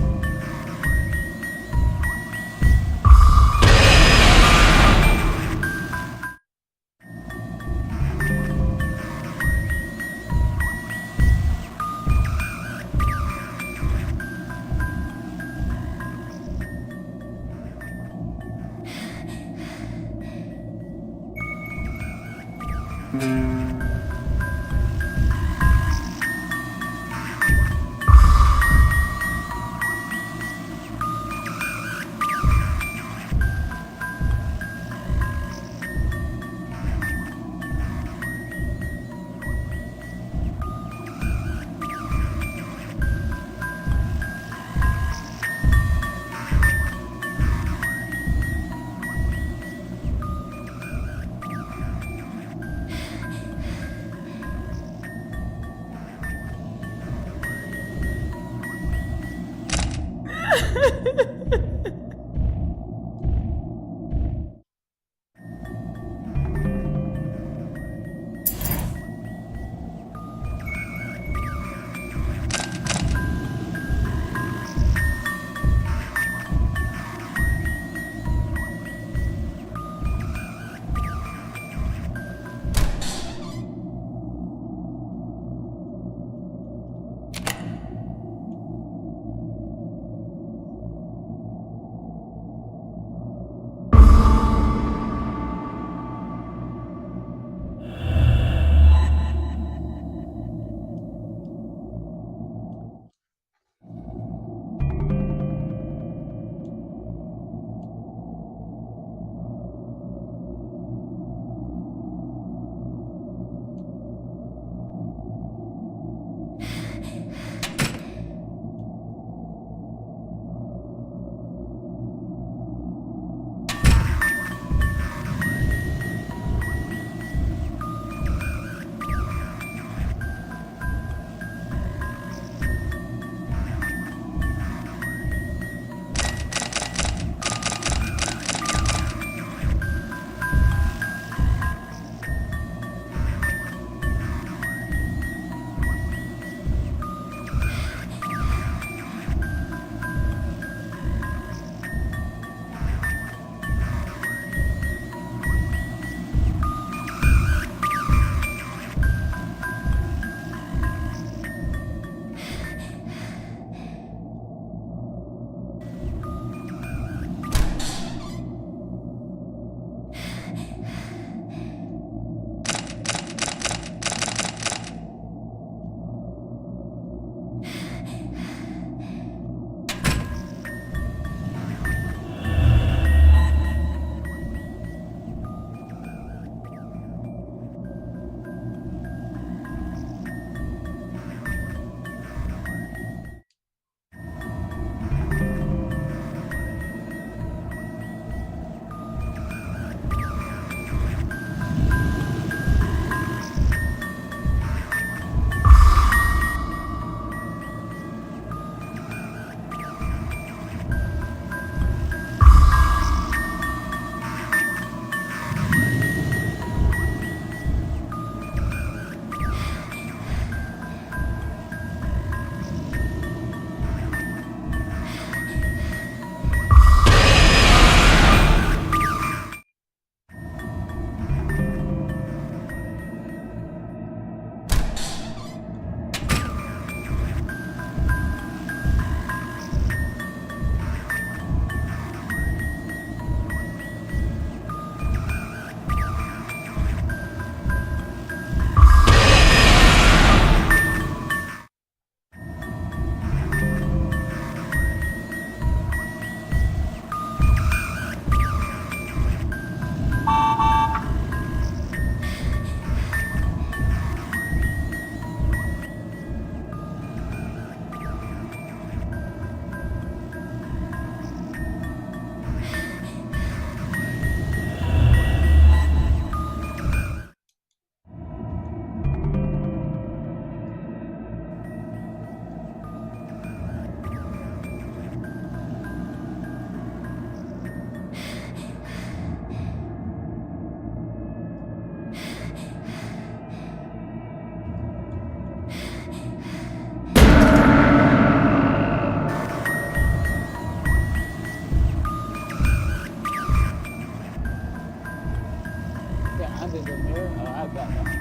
is it the mirror? Oh, I got that.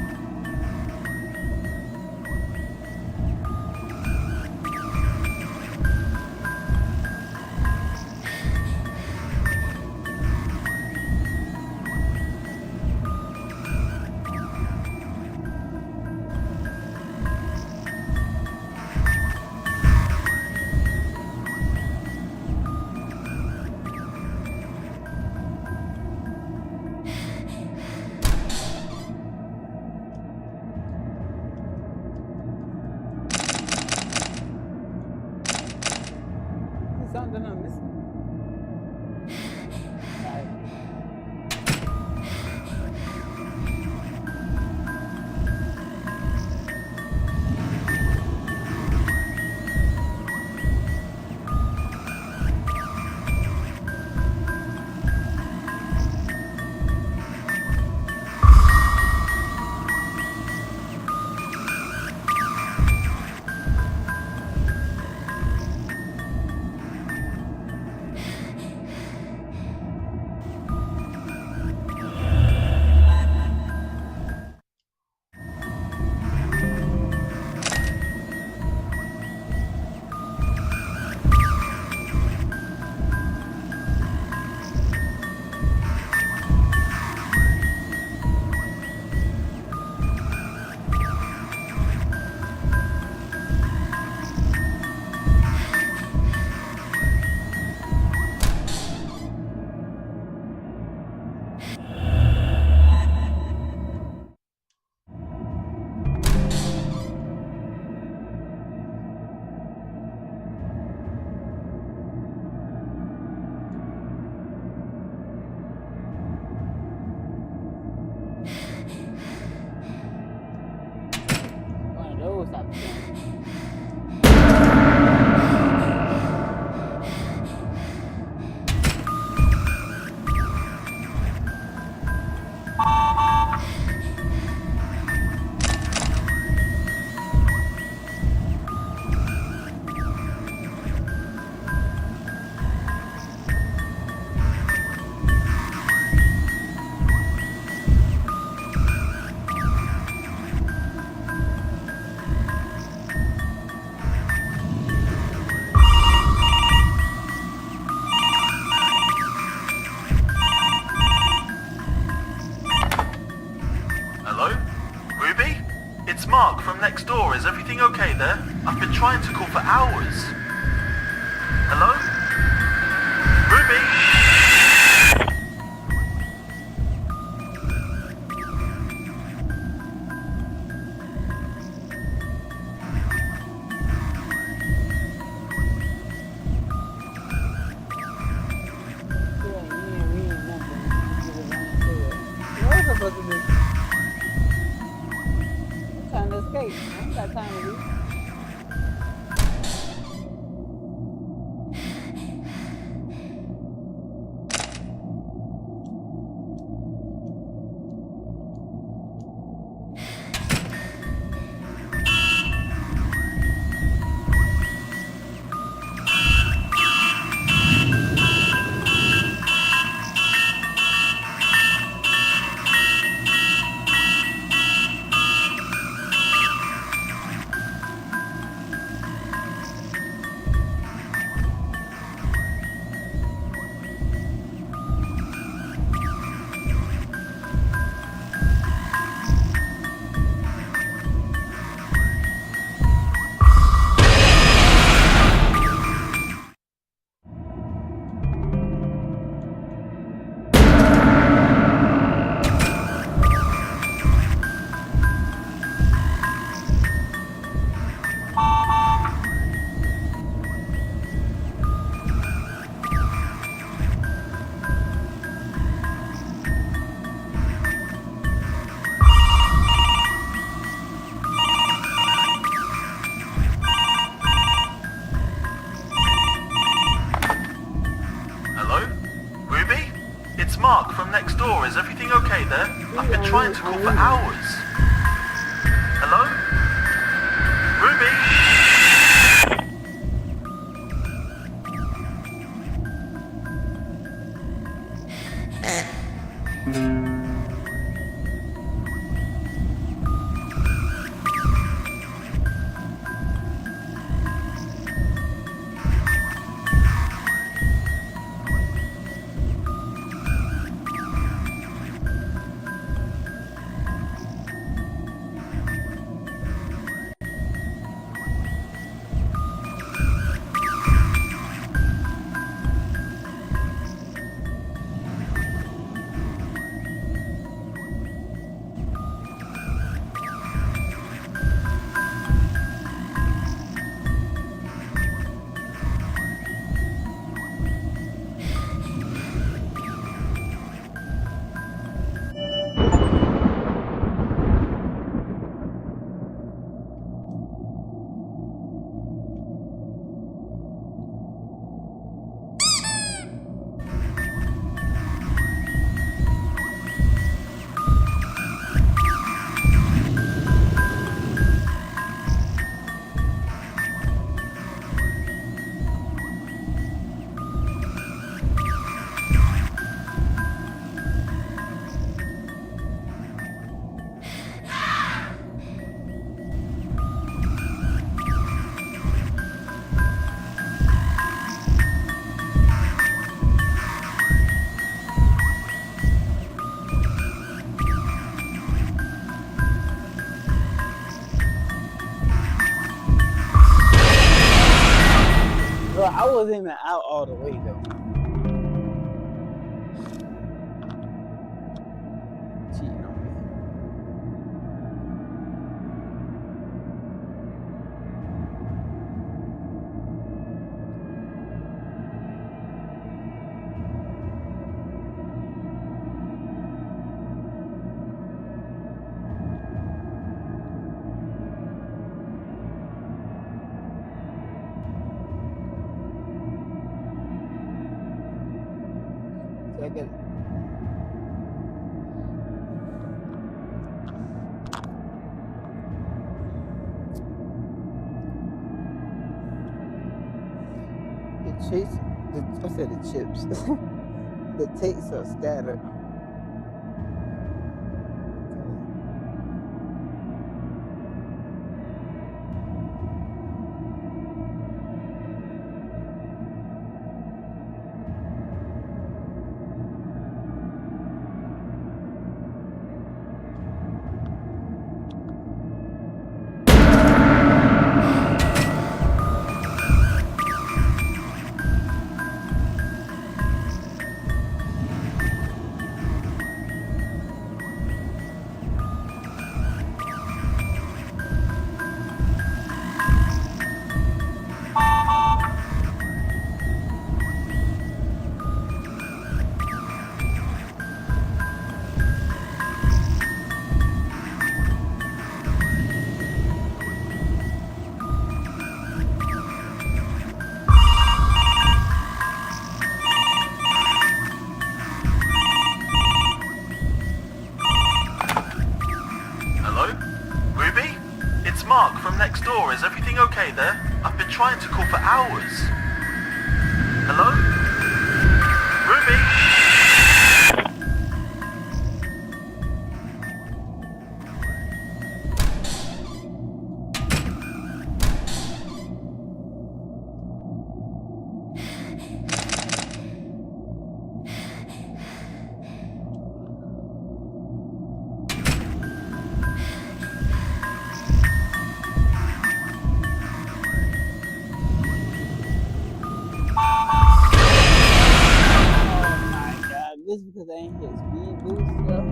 Something I'm missing. One of those type of things. Hello? Ruby? It's Mark from next door. Is everything okay there? I've been trying to call for hours. Hello? Ruby? Supposed to do. I'm trying to escape. I ain't got time to do. Mark from next door. Is everything okay there? I've been trying to call for hours. Hello? Ruby? wasn't even out all the way though. Cheating on me. So I get the chase. I said the chips. The takes are scattered. Hello? Ruby? It's Mark from next door. Is everything okay there? I've been trying to call for hours. Hello? Ruby? Just because I ain't hit speed boost stuff.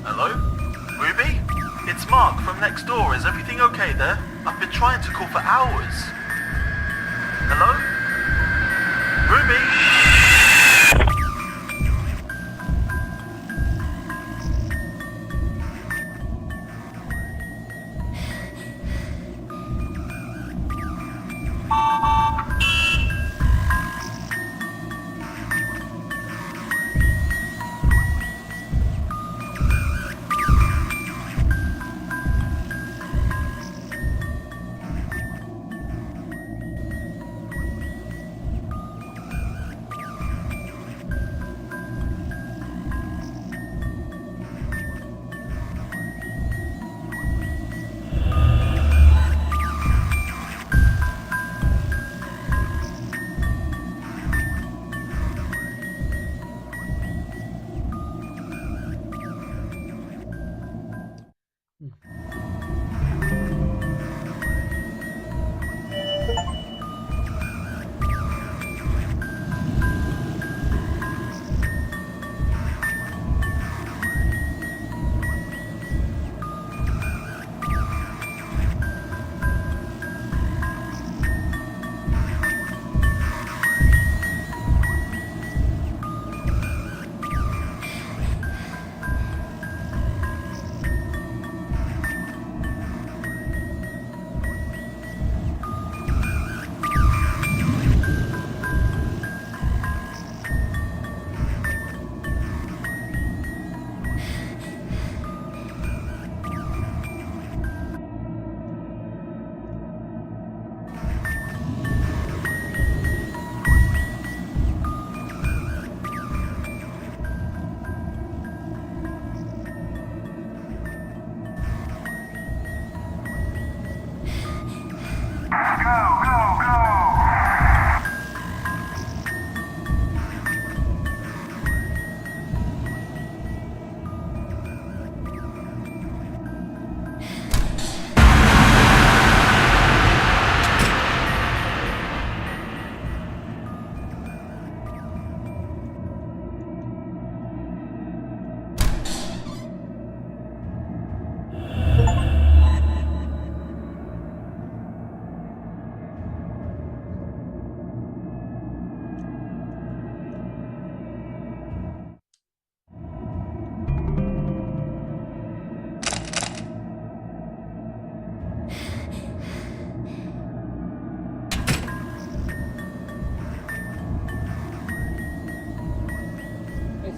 Hello? Ruby? It's Mark from next door. Is everything okay there? I've been trying to call for hours. Hello? Ruby?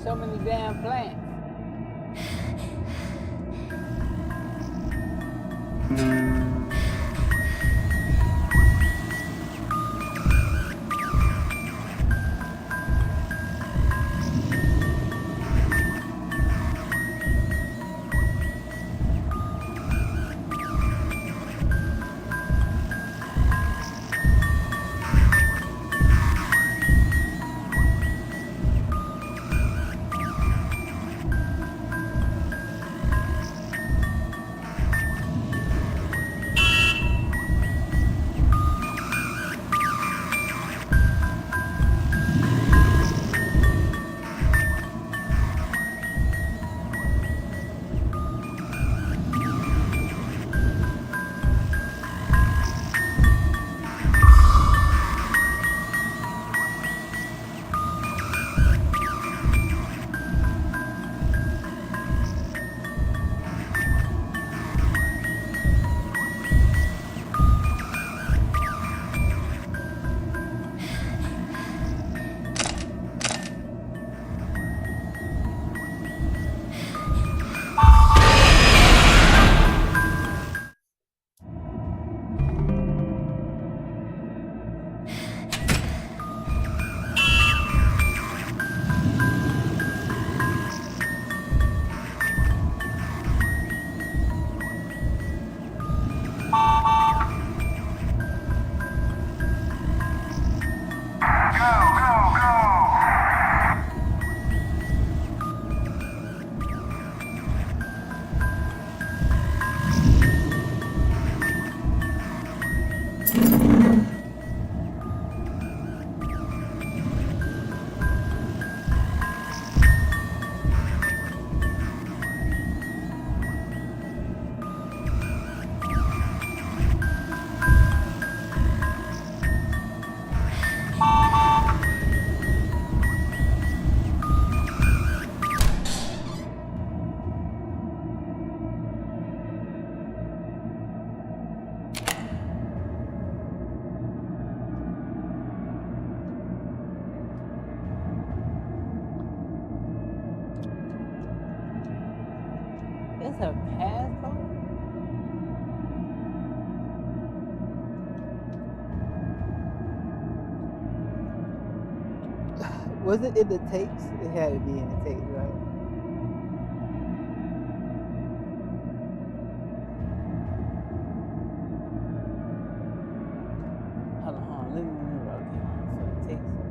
so many damn plants. It's a passcode? Was it in the tapes? It had to be in the tapes, right? Hold on, let me remember. Okay, so the tapes was.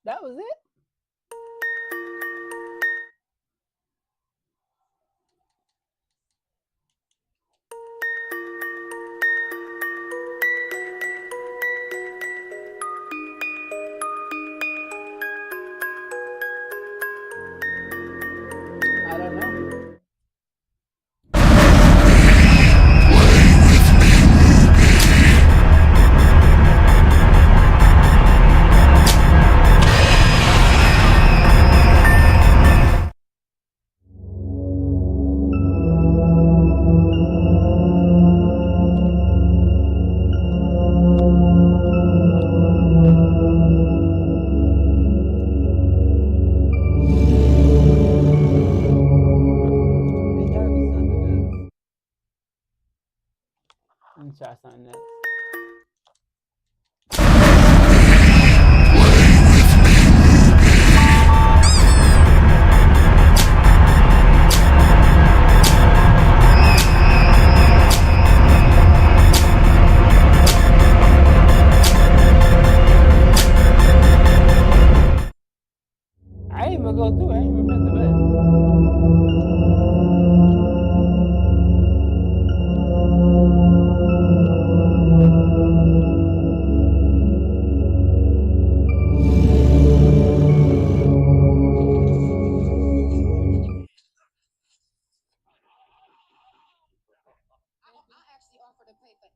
That was it? I don't know. Let me try something else. I ain't even go through. I ain't even press the button. I actually offered to pay for.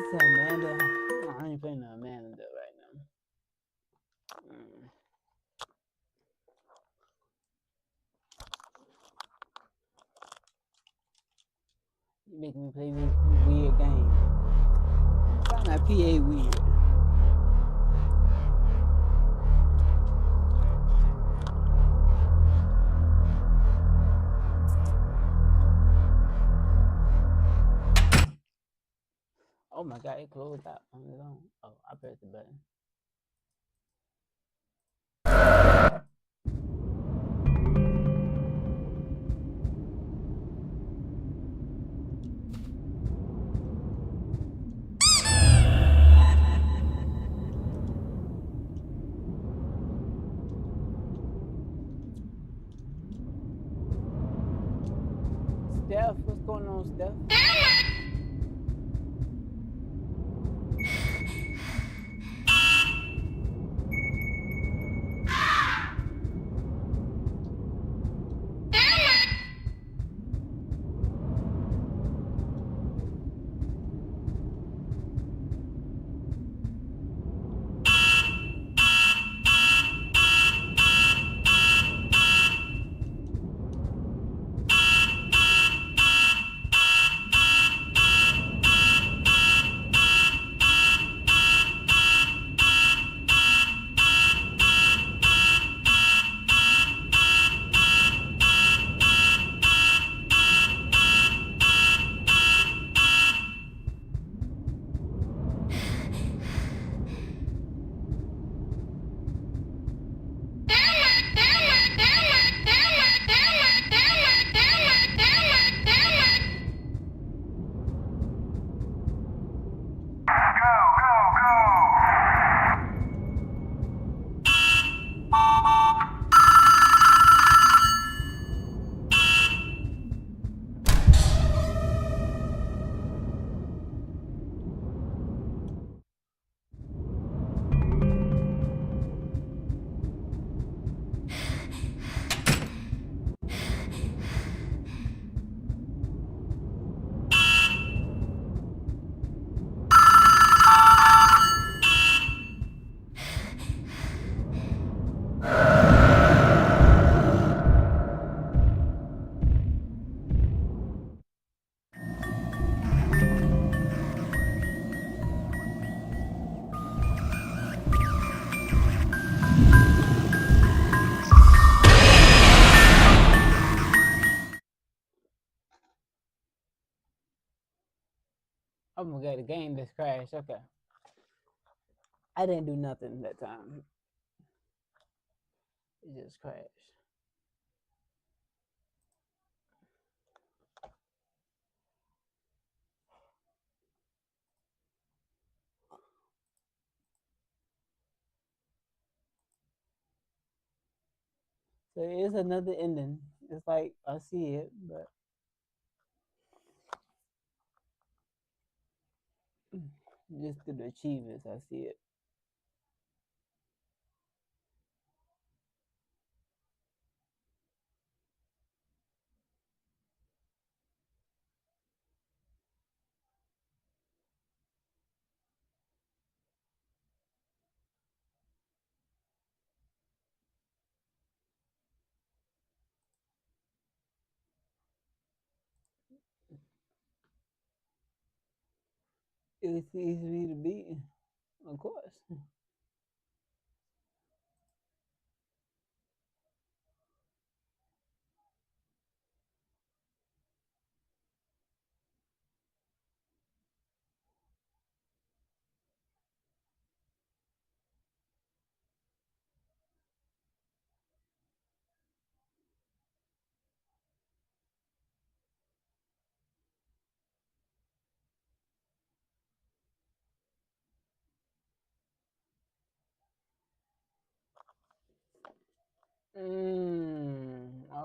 It's Amanda. I ain't playing no Amanda right now. You make me play this weird game. I find my PA weird. Oh my god, it closed out on its own. Oh, I pressed the button. Steph, what's going on, Steph? Oh my god, the game just crashed. Okay. I didn't do nothing that time. It just crashed. So it's another ending. It's like I see it, but just through the achievements, I see it. It's easy to beat, of course.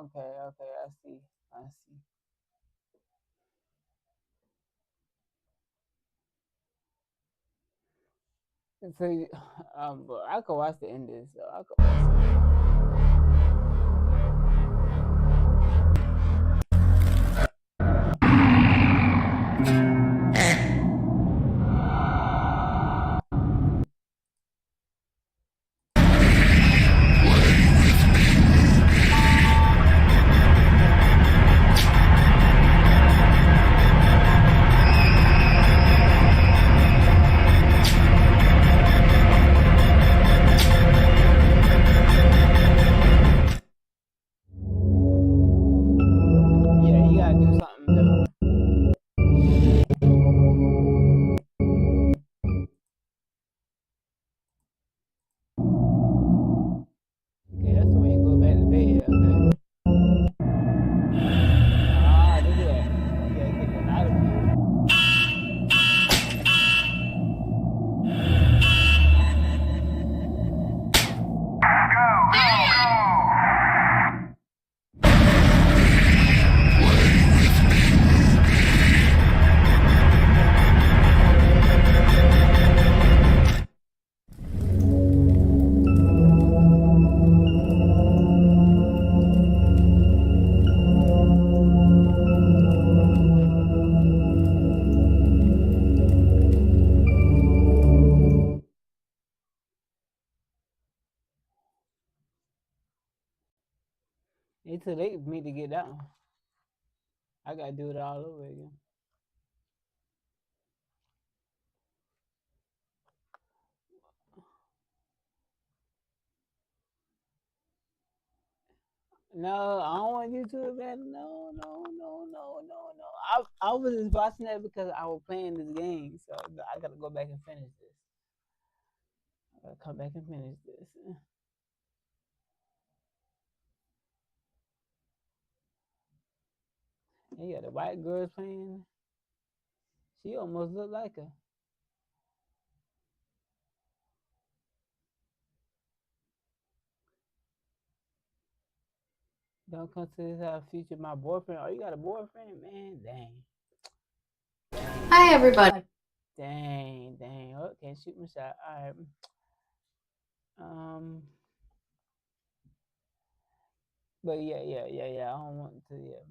Okay, okay, I see. I see. So, but I could watch the ending, so I could watch Yeah, you gotta do something though. Okay, that's when you go back to bed. Okay. Ah, look at that. You gotta get that out of here. It's too late for me to get down. I gotta do it all over again. No, I don't want you to, man. No, no, no, no, no, no. I was just watching that because I was playing this game, so I gotta go back and finish this. I gotta come back and finish this. And you got the white girls playing. She almost looked like her. Don't come to this house, future my boyfriend. Oh, you got a boyfriend, man? Dang. Hi, everybody. Dang, dang. Oh, can't shoot my shot. All right. But yeah. I don't want to. Yeah.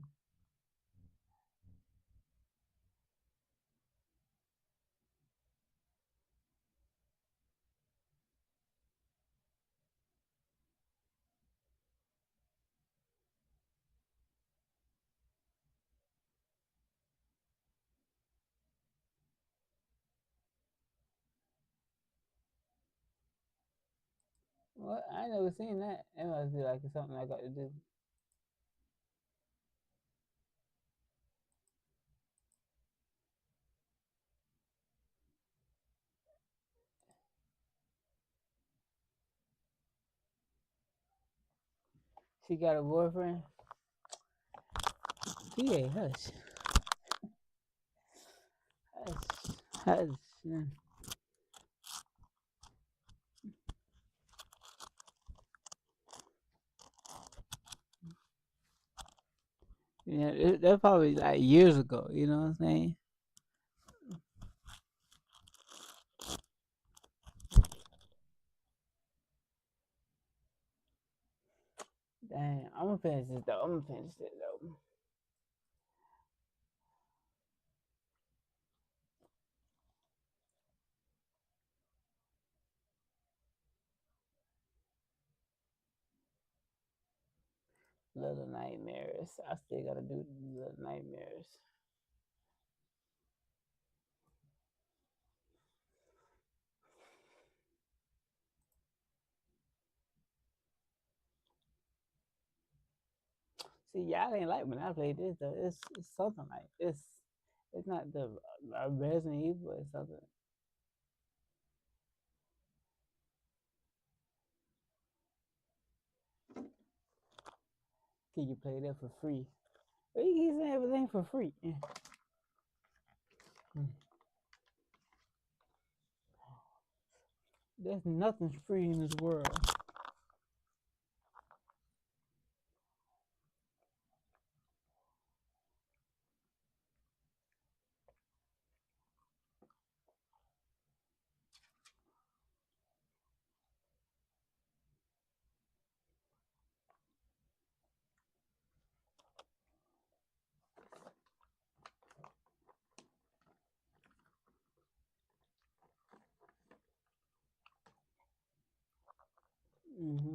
What? I ain't never seen that. It must be like something I got to do. She got a boyfriend? PA, hush. Hush. Yeah, that's probably like years ago, you know what I'm saying? Dang, I'm gonna finish this though. Little Nightmares. I still gotta do Little Nightmares. See, y'all ain't like when I played this though. It's something like this. It's not the Resident Evil. It's something. Can you play that for free? But you keep saying everything for free. There's nothing free in this world. Mm-hmm.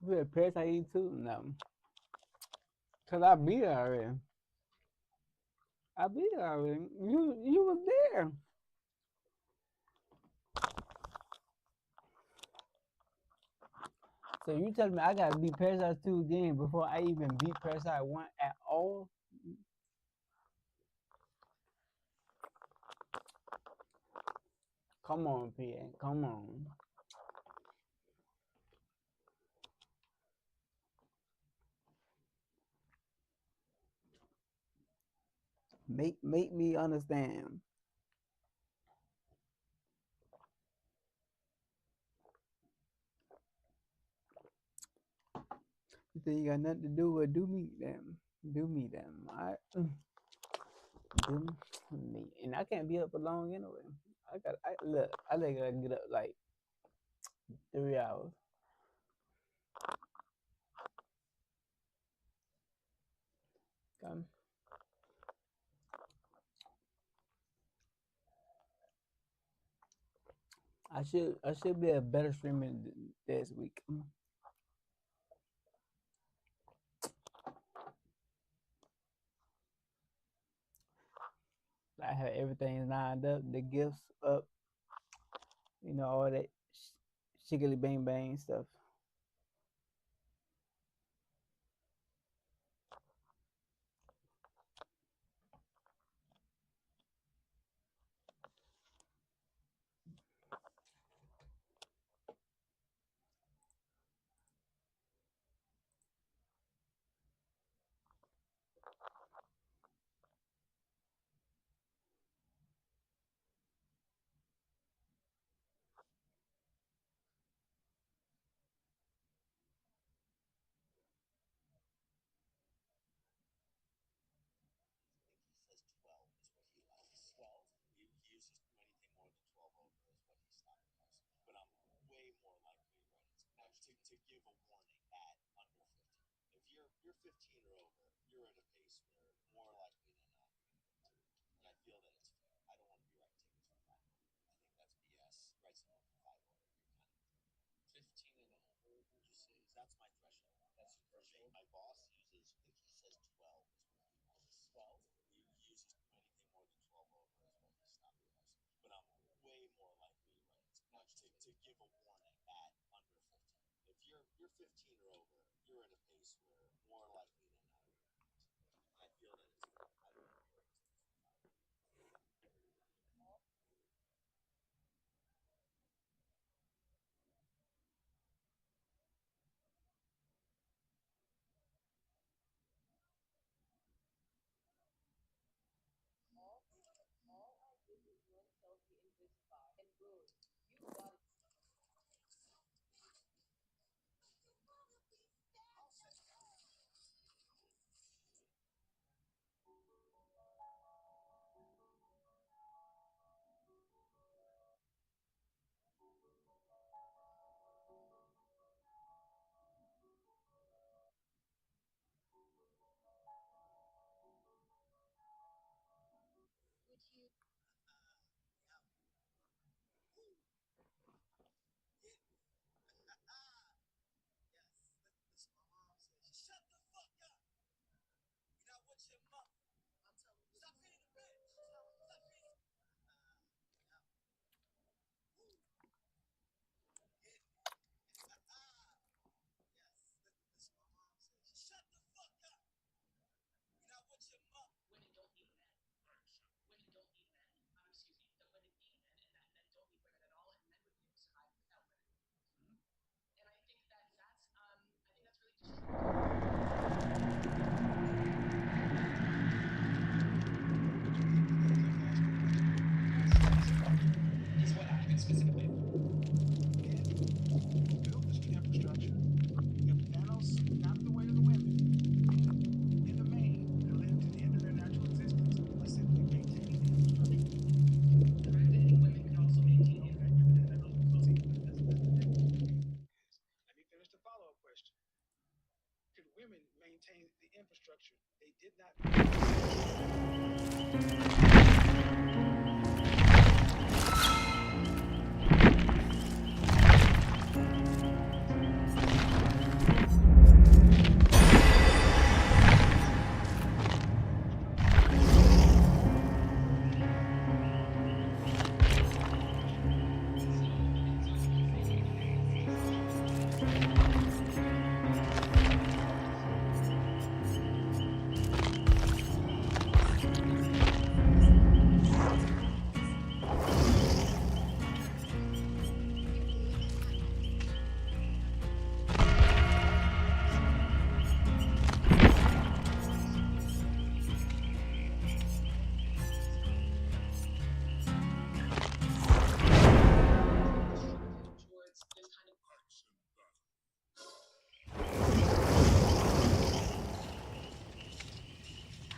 You had Parasite Eve too? No. Cause I beat it already. I beat it already. You was there. So you telling me I gotta beat Parasite 2 again before I even beat Parasite 1 at all? Come on, PA. Come on. Make me understand. You think you got nothing to do with do me then. Do me then. Alright. Do me. And I can't be up for long anyway. I think I get up like 3 hours. Come. I should be a better streamer this week. I have everything lined up, the gifts up, you know, all that shiggly bang bang stuff. maintain the infrastructure. They did not.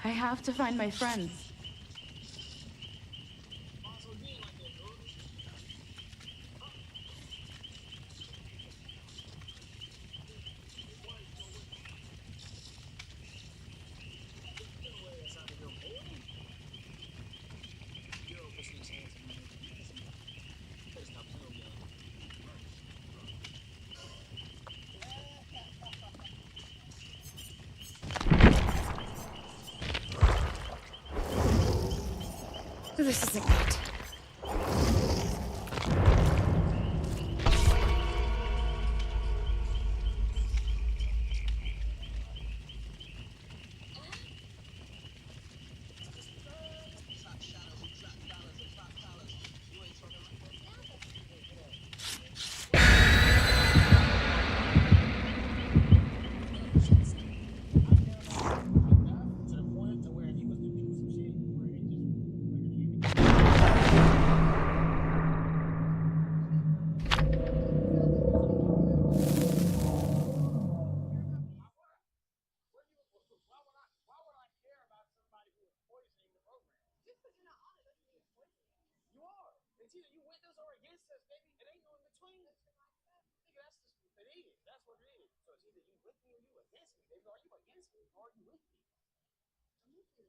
I have to find my friends. This isn't good. It's either you with us or against us, baby. It ain't no in between. Nigga, that's just it is. That's what it is. So it's either you with me or you against me, baby. Are you against me or are you with me? I'm with you.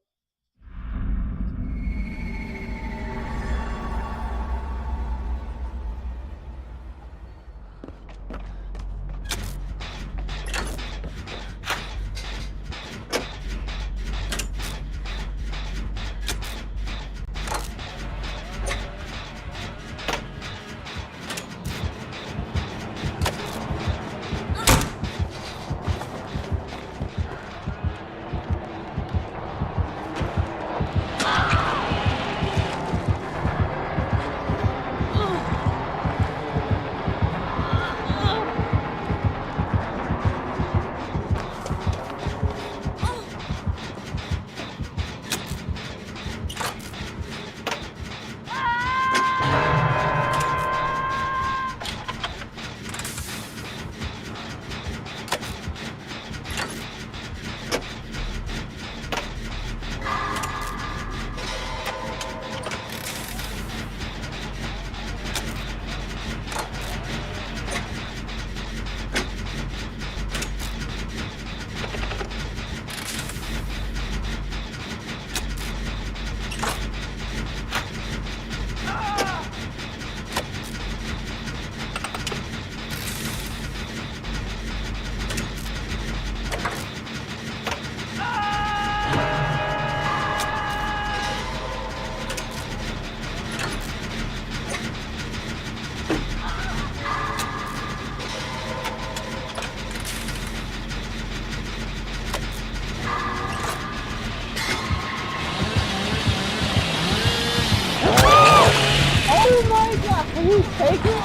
you take it?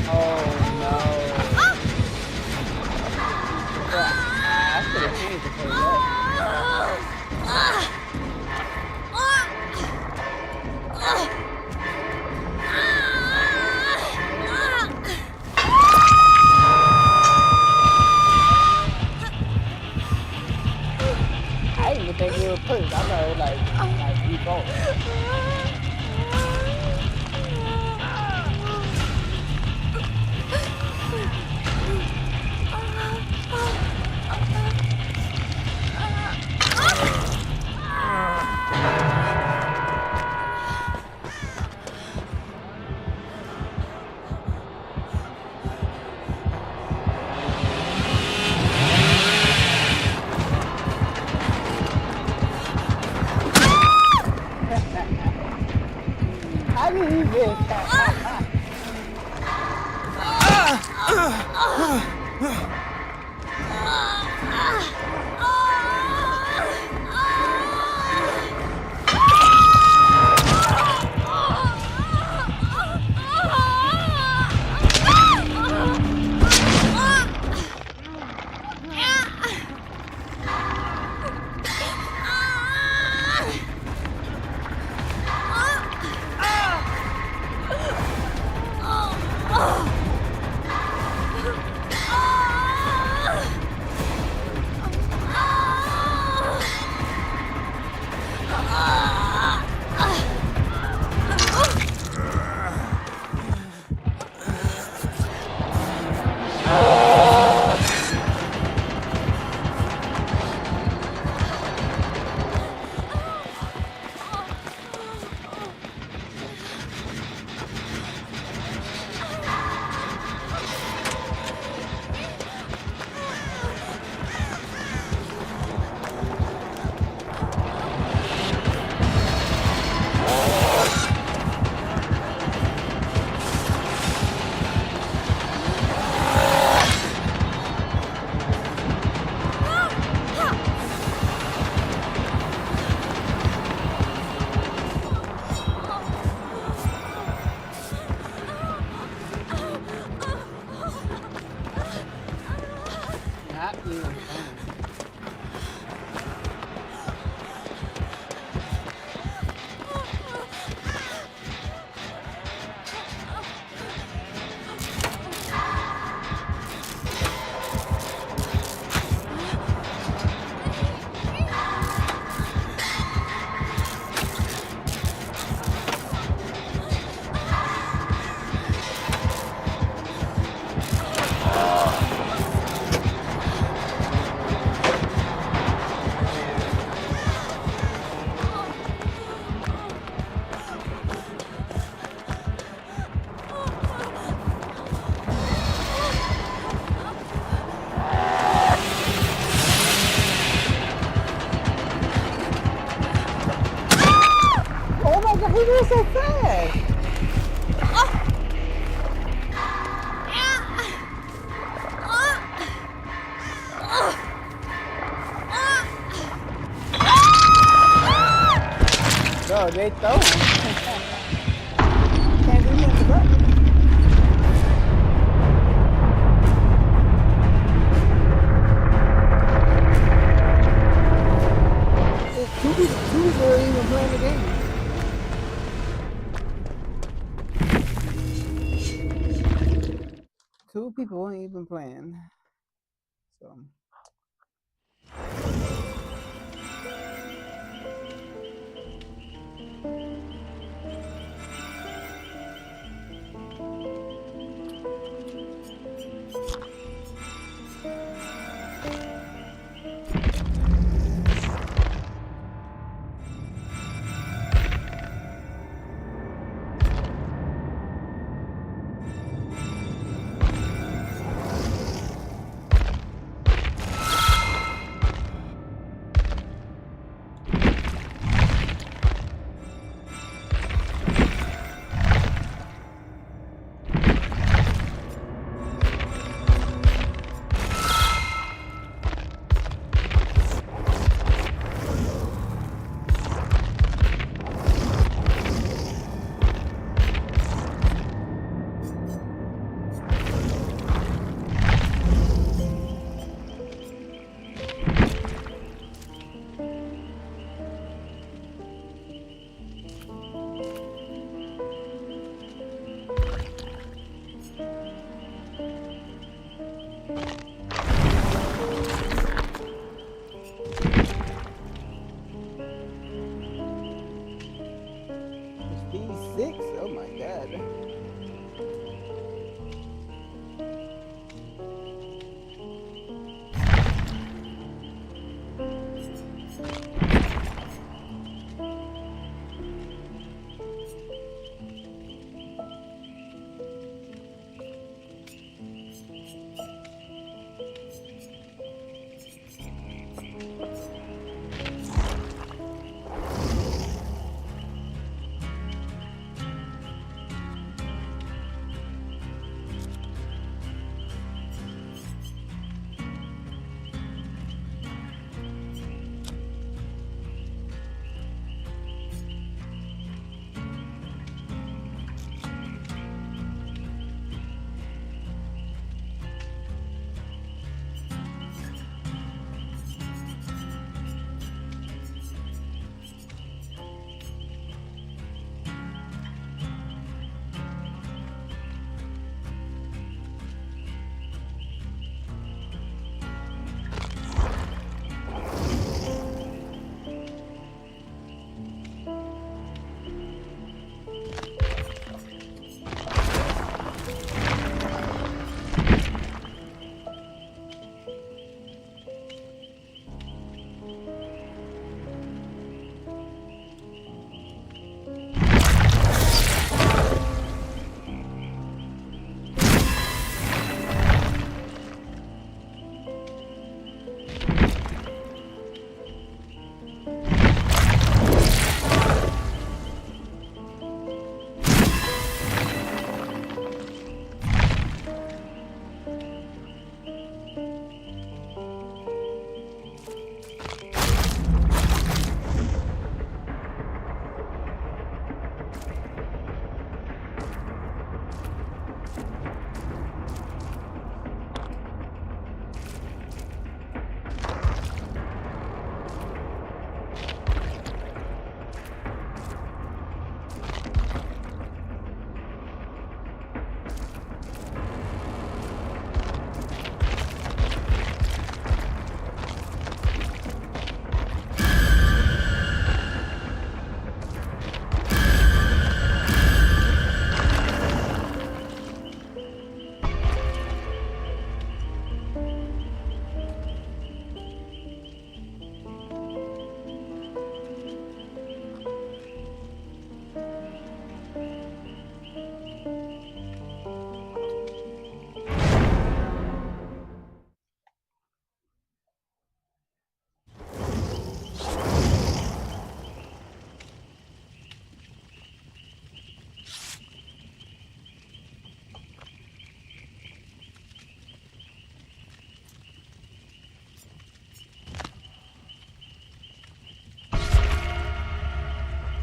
Oh no. I should have changed it for that. I didn't even think we were pushed. I thought it was like we both. How did he get that? Not even fun. Oh my god, he was so fast! Bro, they throw him. Can't do nothing about it. Two people are even playing the game. Two people weren't even playing. So. 6? Oh my god.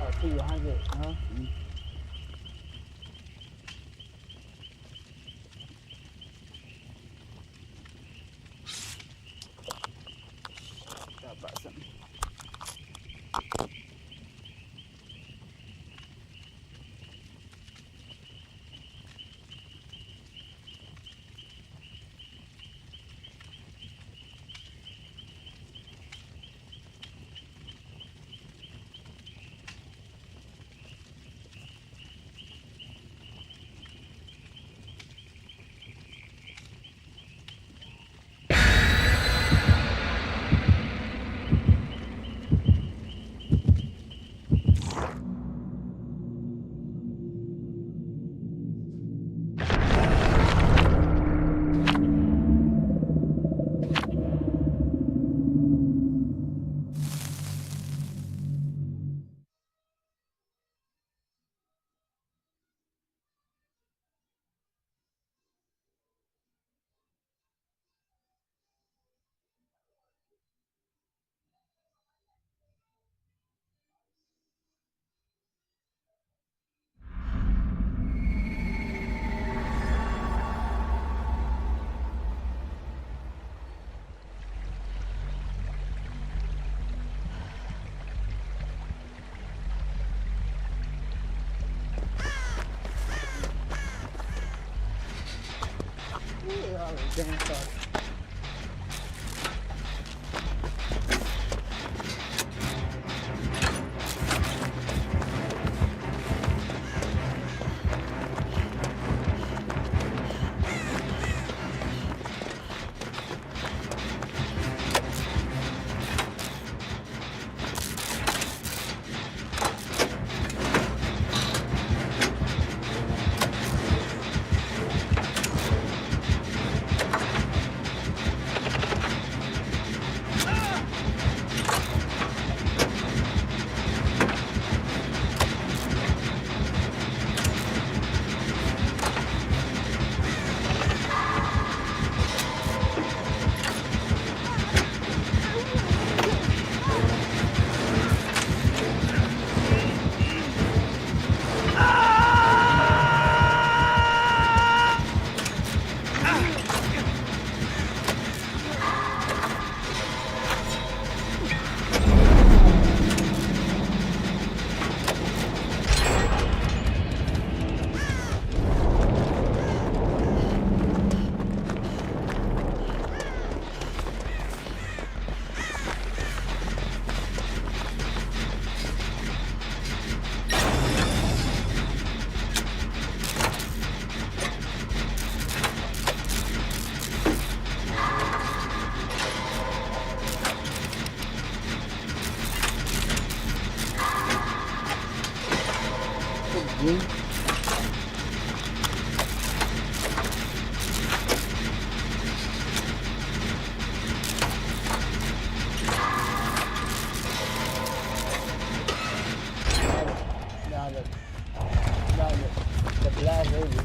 Oh, 200, huh? Forgot about something. Damn fast. Me? The black lady.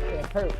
It hurt.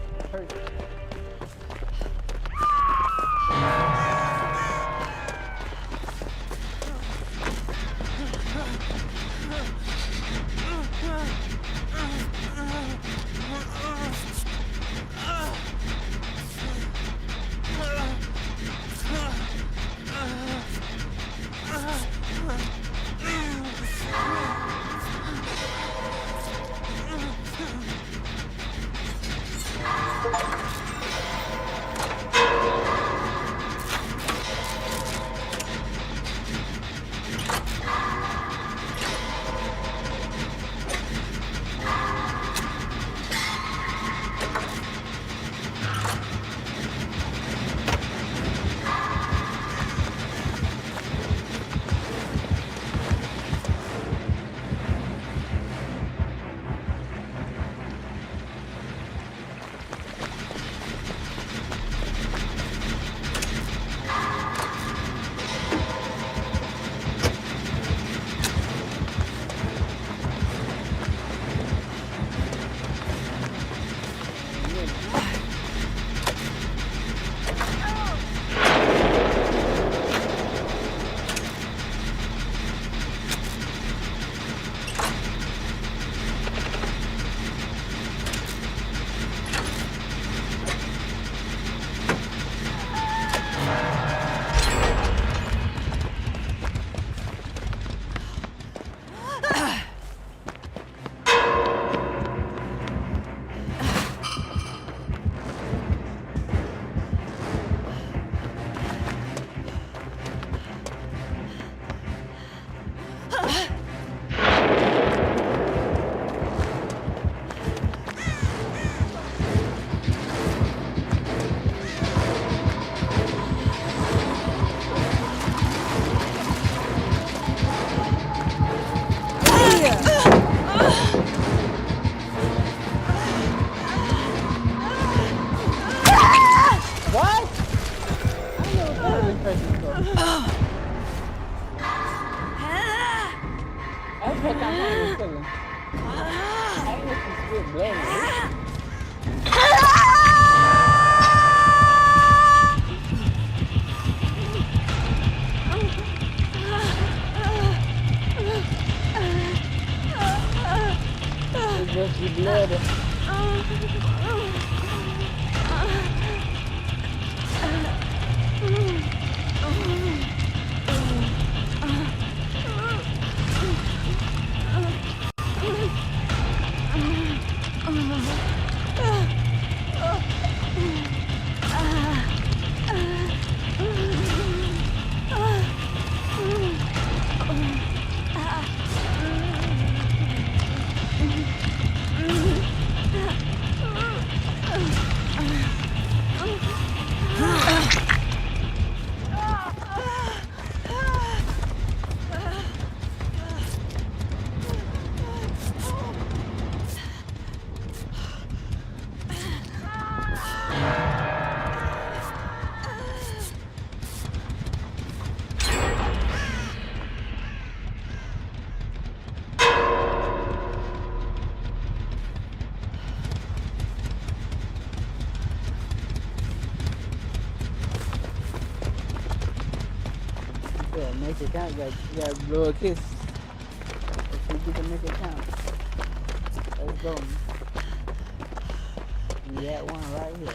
Make it count, you gotta blow a kiss. If you can make it count. Let's go. We got one right here.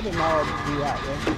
let them all be out there.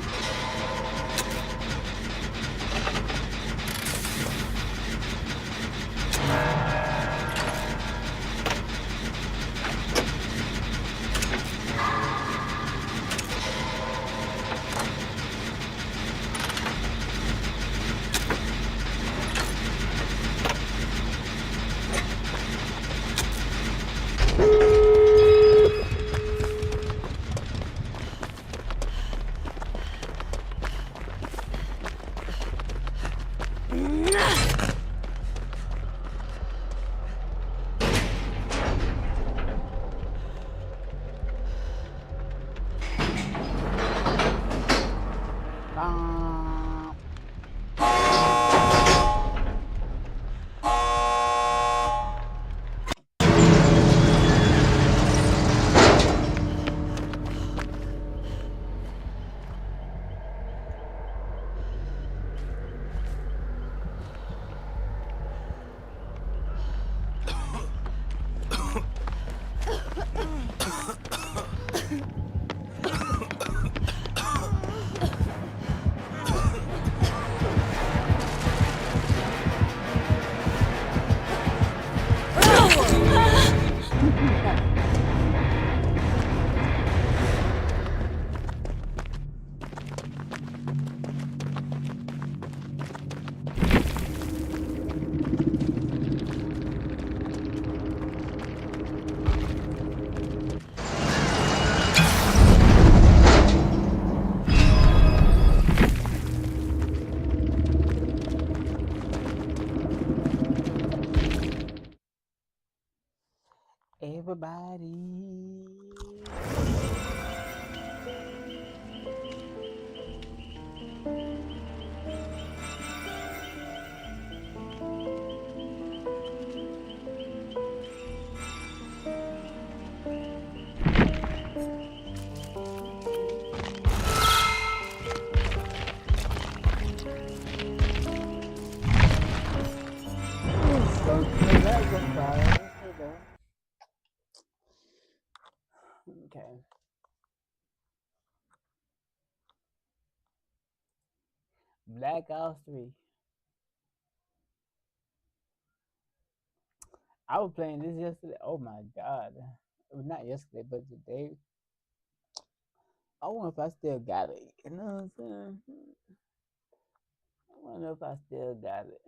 Everybody. Okay. Black Ops 3. I was playing this yesterday. Oh my god. It was not yesterday, but today. I wonder if I still got it. You know what I'm saying? I wonder if I still got it.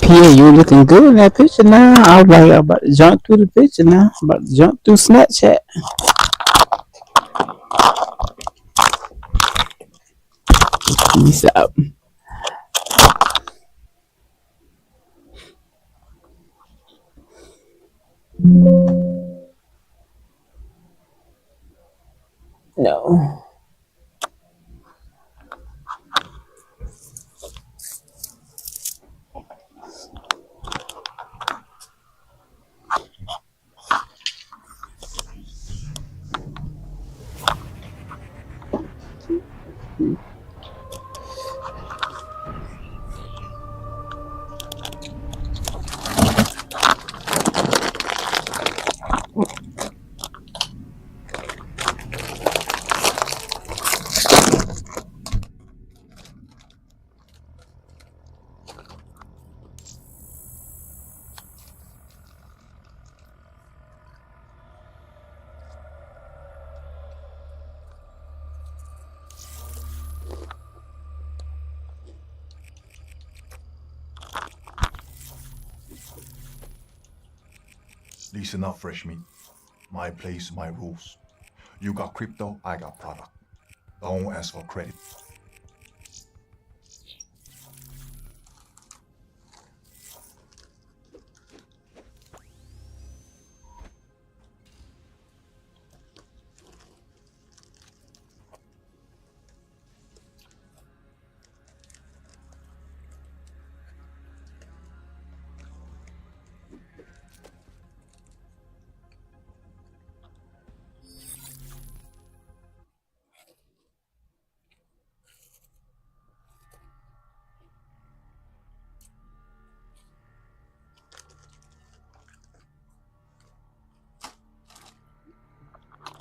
Yeah, you looking good in that picture now. I was like, I'm about to jump through the picture now. I'm about to jump through Snapchat. Peace out. No. Listen up, fresh meat. My place, my rules. You got crypto, I got product. Don't ask for credit.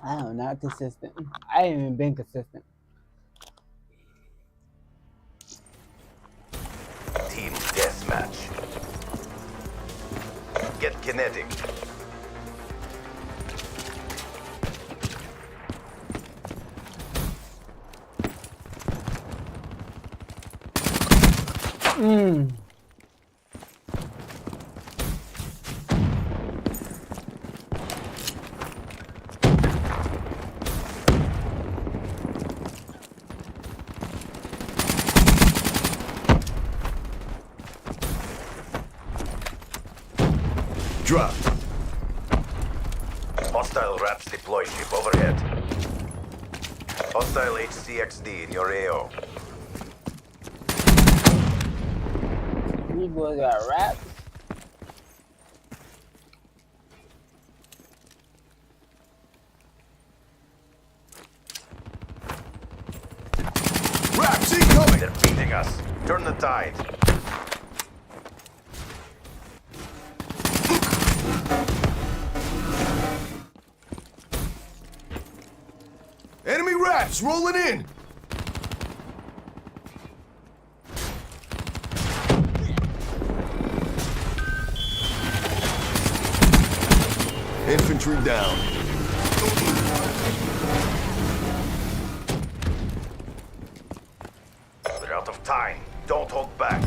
I am not consistent. I ain't even been consistent. Team deathmatch. Get kinetic. Drop. Hostile RAPS deploy ship overhead. Hostile HCXD in your AO. These boys got raps. Raps incoming! They're beating us. Turn the tide. Enemy raps rolling in! Infantry down. We're out of time. Don't hold back.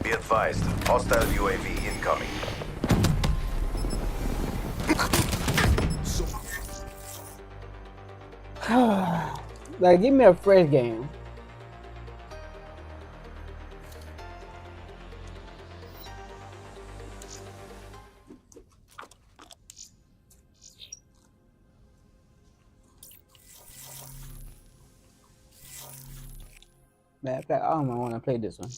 Be advised, hostile UAV incoming. Like, give me a fresh game. Matter of fact, I don't want to play this one.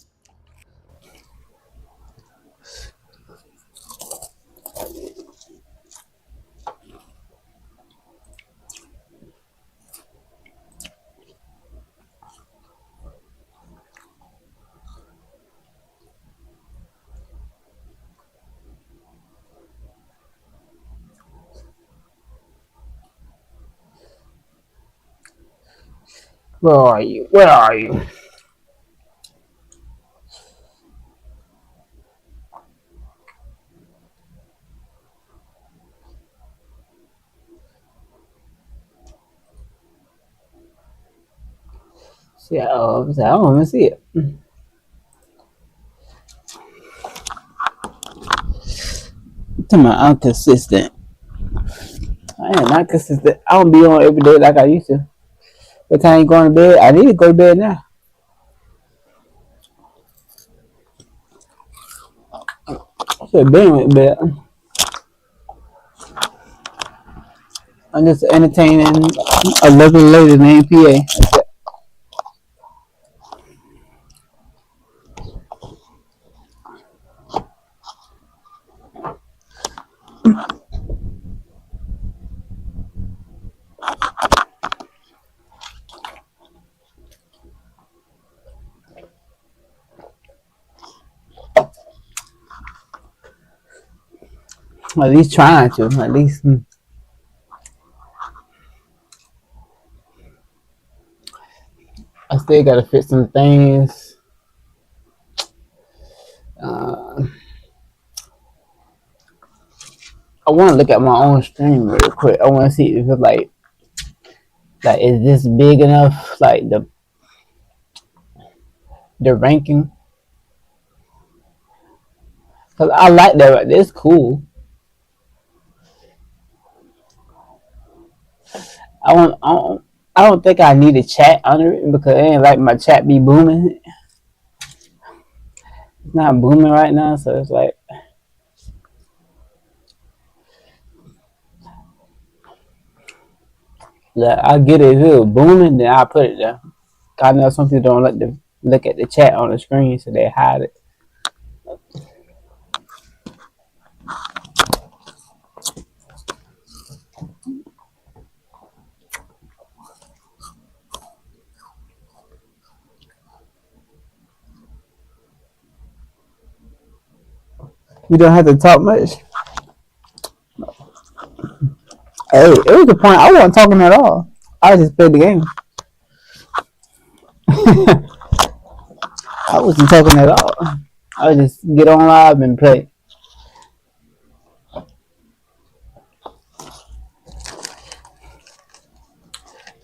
Where are you? Where are you? See, I don't even see it. Tell me I'm consistent. I am not consistent. I don't be on every day like I used to. By the time you going to bed, I need to go to bed now. I should have been went to bed. I'm just entertaining a local lady named PA. At least trying to. At least. I still gotta fix some things. I want to look at my own stream real quick. I want to see if it's like is this big enough? Like the ranking. Cause I like that. Right? It's cool. I don't think I need a chat under it because it ain't like my chat be booming. It's not booming right now, so it's like I get it. If it was booming, then I put it there. I know some people don't like to look at the chat on the screen, so they hide it. You don't have to talk much. Hey, it was the point. I wasn't talking at all. I just played the game. I wasn't talking at all. I would just get on live and play.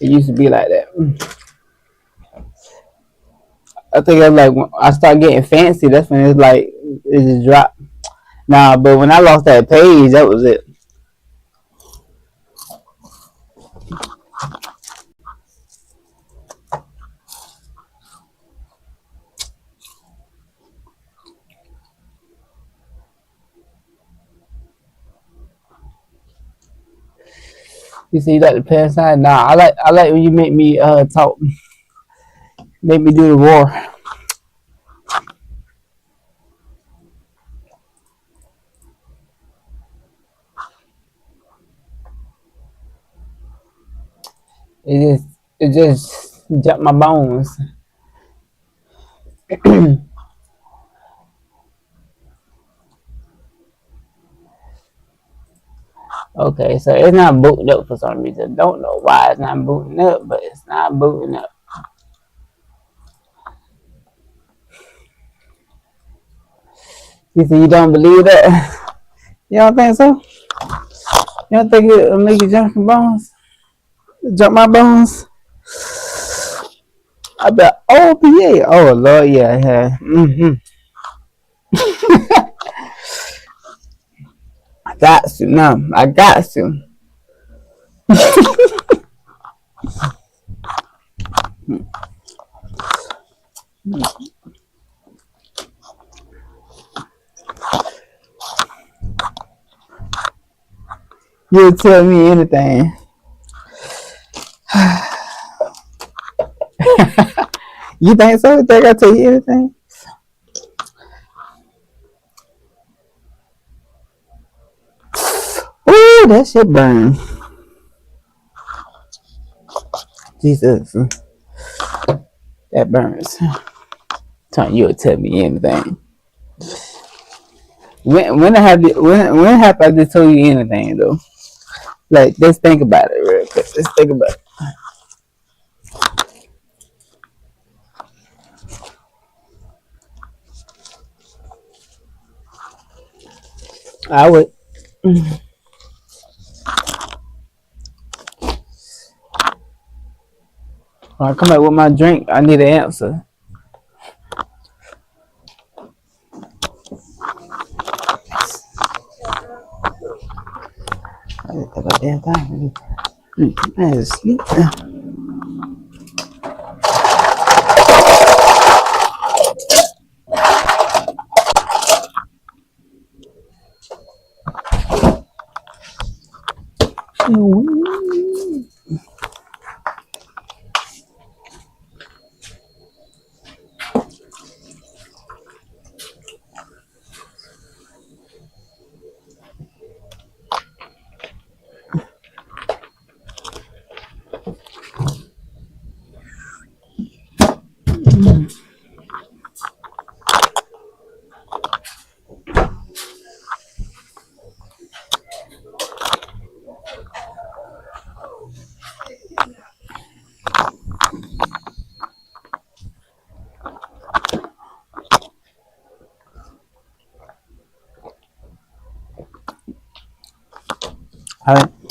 It used to be like that. I think I was like when I started getting fancy. That's when it's like it just dropped. Nah, but when I lost that page, that was it. You see, you like to play inside? Nah, I like when you make me talk, make me do the war. It just jumped my bones. Okay, so it's not booting up for some reason. Don't know why it's not booting up, but it's not booting up. You see, you don't believe that? You don't think so? You don't think it'll make you jump your bones? Jump my bones? I bet. Oh, PA. Oh, Lord, yeah. I got to now. I got to. You'll tell me anything. You think so? Think I tell you anything? Ooh, that shit burn. Jesus. That burns. Telling you'll tell me anything. When have I just told you anything though? Like, let's think about it real quick. Let's think about it. I would. When I come back with my drink, I need an answer. I got damn time. Man, sleep.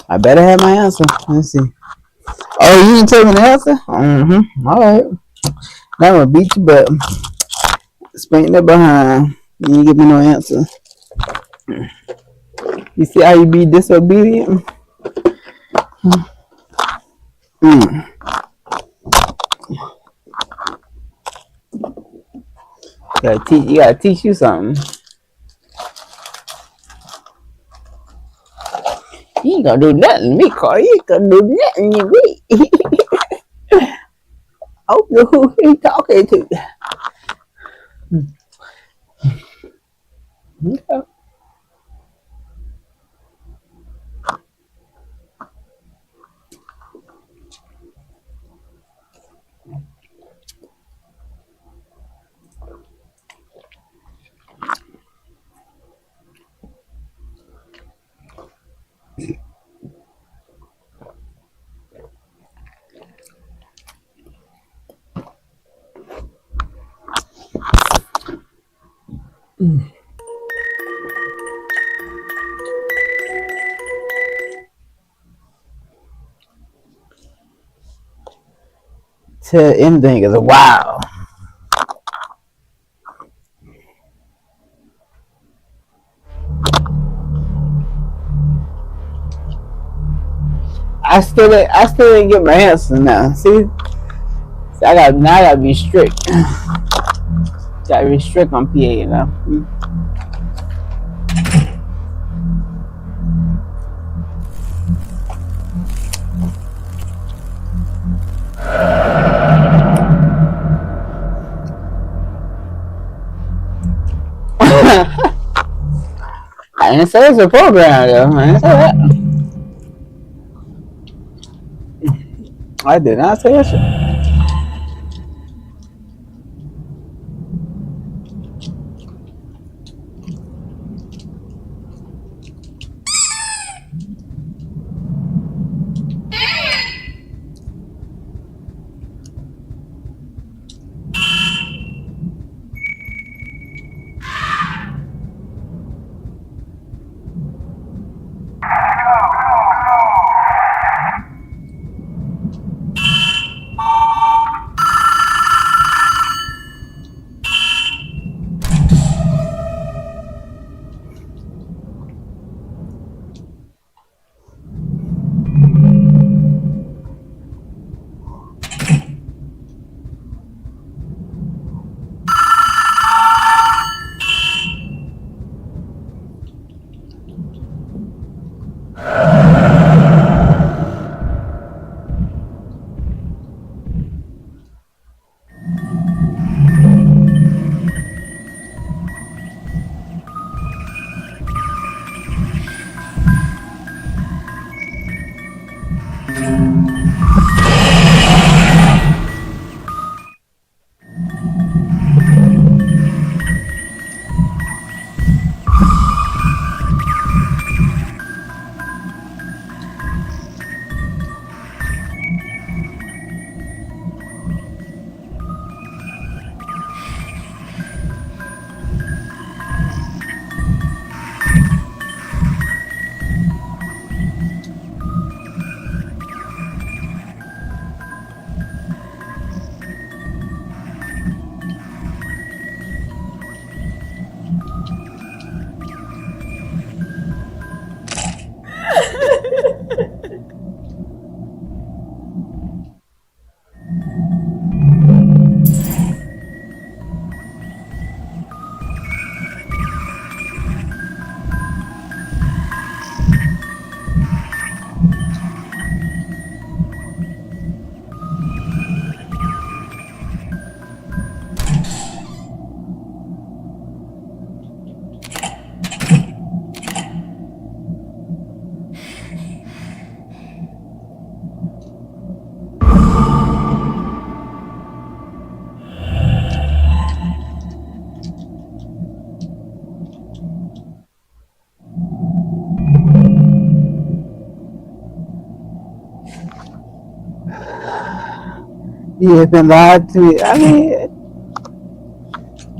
I better have my answer. Let's see. Oh, you didn't tell me the answer? Mm-hmm. All right. That one beat you, but spank that behind. You didn't give me no answer. You see how you be disobedient? You gotta teach you something. You ain't gonna do nothing to me, Carl. You ain't gonna do nothing to me. Oh, who he talking to? Okay. Tell anything is wow. I still didn't get my answer now. See, I gotta be strict. Gotta be strict on PA, you know. I didn't say it's a program though. I didn't say that. I did not say that shit. You have been lied to me. I mean,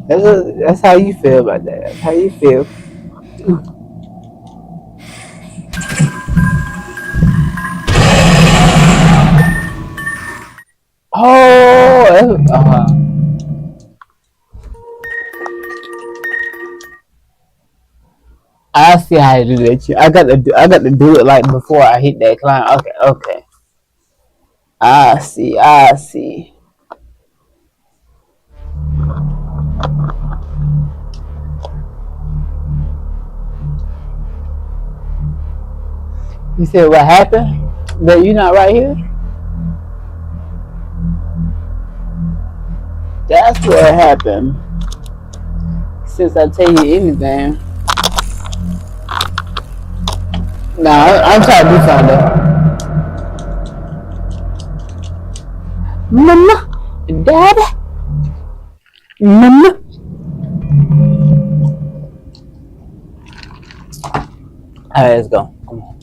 that's how you feel about that. That's how you feel. Oh, I see how to do that. I got to do it like before I hit that climb. Okay. I see. You said what happened? That you not right here? That's what happened. Since I tell you anything. Nah, I'm trying to do something though. Mama, Daddy, Mama. Alright, let's go. Come on.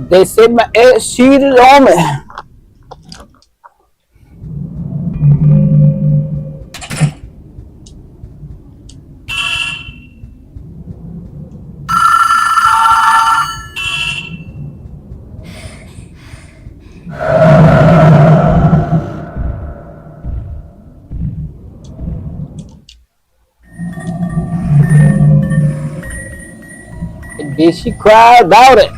They said my ex cheated on me. And then she cried about it.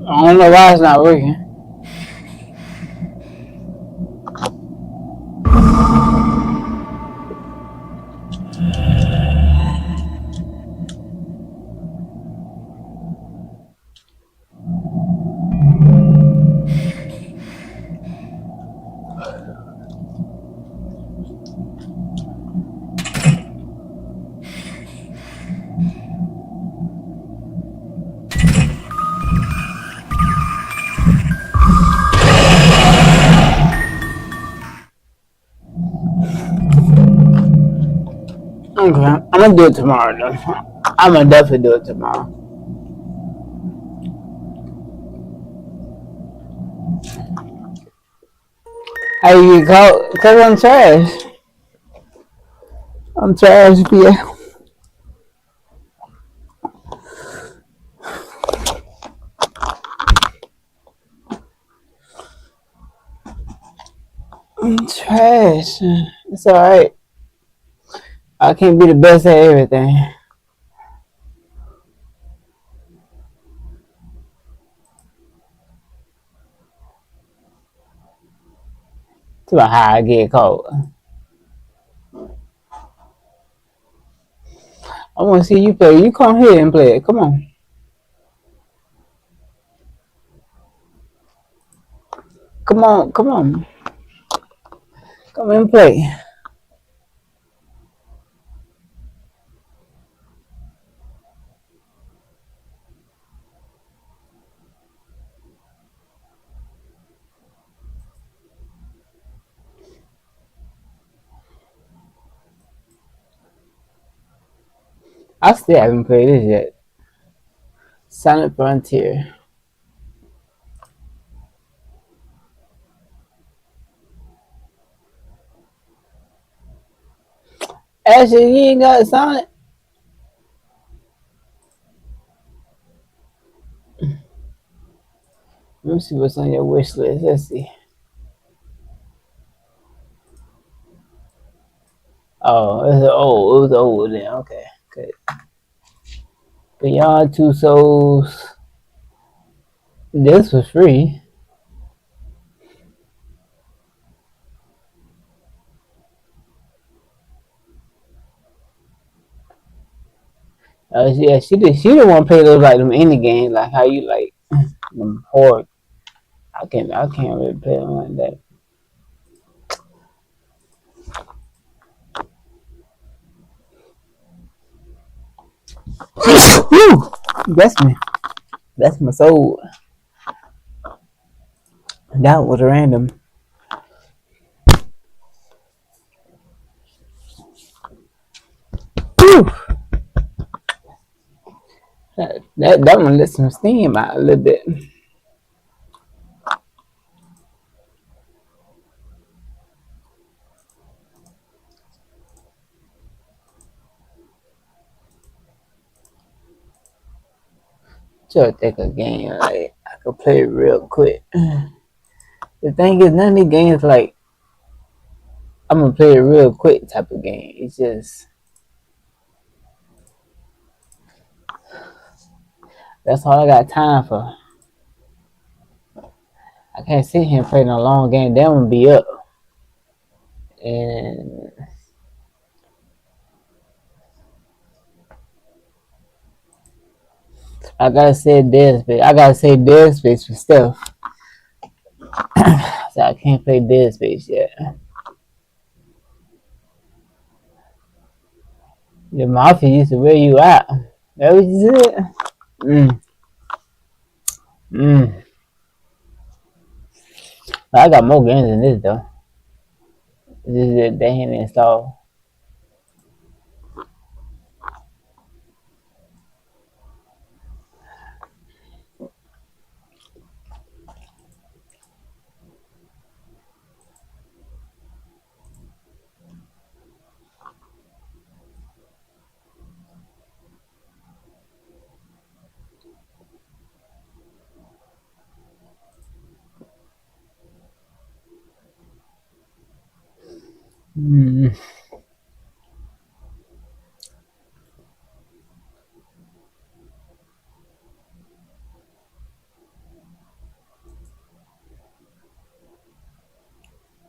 I don't know why it's not working. Okay, I'm gonna do it tomorrow though. I'm gonna definitely do it tomorrow. How you get caught? Cause I'm trash. I'm trash, yeah. I'm trash. It's alright. I can't be the best at everything. It's about how I get caught. I want to see you play. You come here and play it. Come on. Come on. Come on. Come and play. I still haven't played this yet. Silent Frontier. Actually, you ain't got Sonic. Let me see what's on your wish list. Let's see. Oh, it was old then. Okay, good. Beyond Two Souls. This was free. Yeah, she didn't want to play those like them indie games, like how you like them horror. I can't really play them like that. Woo! Bless me. Bless my soul. That was random. Whew. That one let some steam out a little bit. Just take a game like I could play it real quick. The thing is, none of these games like I'm gonna play it real quick type of game. It's just that's all I got time for. I can't sit here and play no long game. That one be up. And I gotta say Dead Space. I gotta say Dead Space for stuff. So I can't play Dead Space yet. The Mafia used to wear you out. That what you said? I got more games than this though. This is that they ain't installed.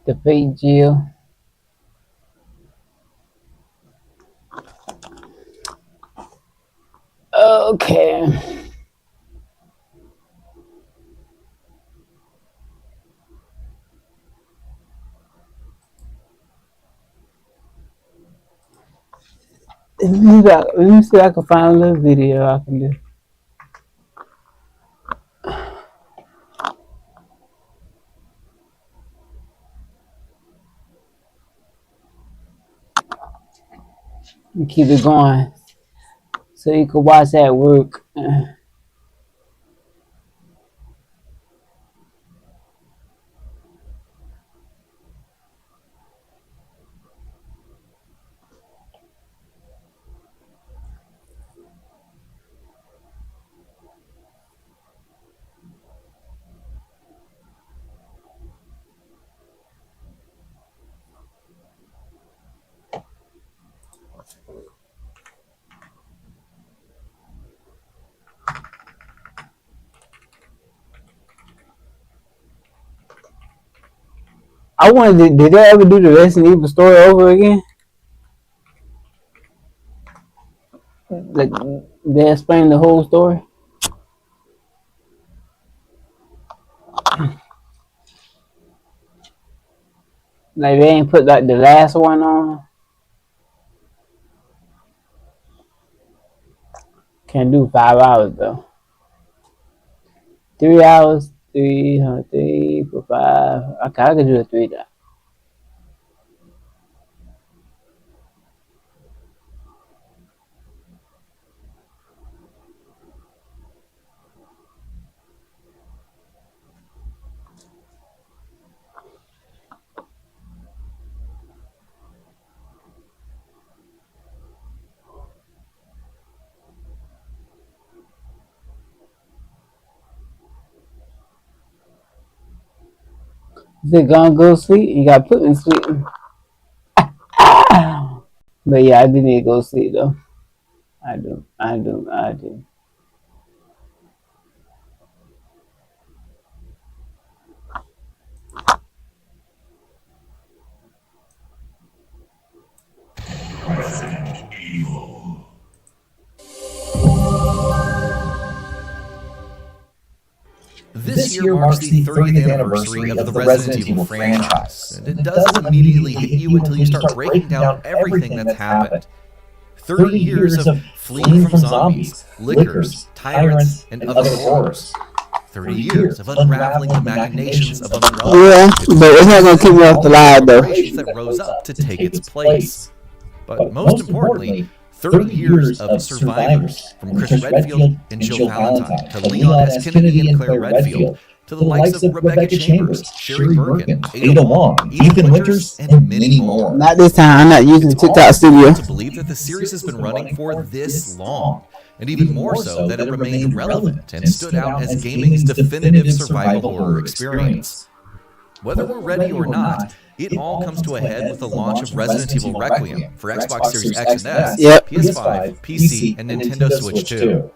The Fate Jill. Okay. Let me see if I can find a little video I can do. And keep it going so you can watch at work. I wanted. Did they ever do the Resident Evil story over again? Like they explain the whole story. Like they ain't put like the last one on. Can't do 5 hours though. 3 hours, 3 for 5. Okay, I can do it 3 times. You said go sleep. You got put in sleep. But yeah, I do need to go sleep though. I do. Resident Evil. This year marks the 30th anniversary of the Resident Evil franchise, and it doesn't immediately hit you until you start breaking down everything that's happened. 30 years of fleeing from zombies, lickers, tyrants, and other horrors. 30 years of unraveling the machinations of Umbrella. Yeah, but it's not gonna keep me off the line though. That rose up to take its place. But most importantly, 30 years of survivors, from Chris Redfield and Jill Valentine, to Leon S. Kennedy and Claire Redfield, to the likes of Rebecca Chambers, Sherry Bergen, Ada Wong, Ethan Winters, and many more. Not this time. I'm not using TikTok Studio. To believe that the series has been running for this long, and even more so that it remained relevant and stood out as gaming's definitive survival horror experience. Whether we're ready or not, it all comes to a head with the launch of Resident Evil Requiem for Xbox Series X and S, PS5, PC, and Nintendo Switch 2.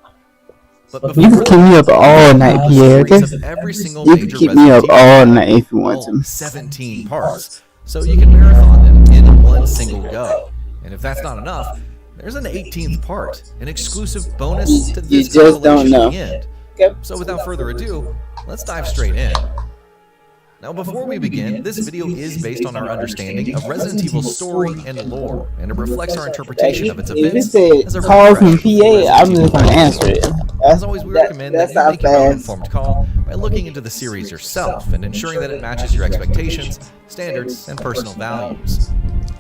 But You can keep me up all night, Pierre. Okay? You can keep me up all night if you want to. 17 parts, so you can marathon them in one single go. And if that's not enough, there's an 18th part, an exclusive bonus to this just don't know. at the end. So without further ado, let's dive straight in. Now before we begin, this video is based on our understanding of Resident Evil's story and lore, and it reflects our interpretation of its events. If it calls from PA, I'm just gonna answer it. As always, we recommend that you make a well-informed call by looking into the series yourself and ensuring that it matches your expectations, standards, and personal values.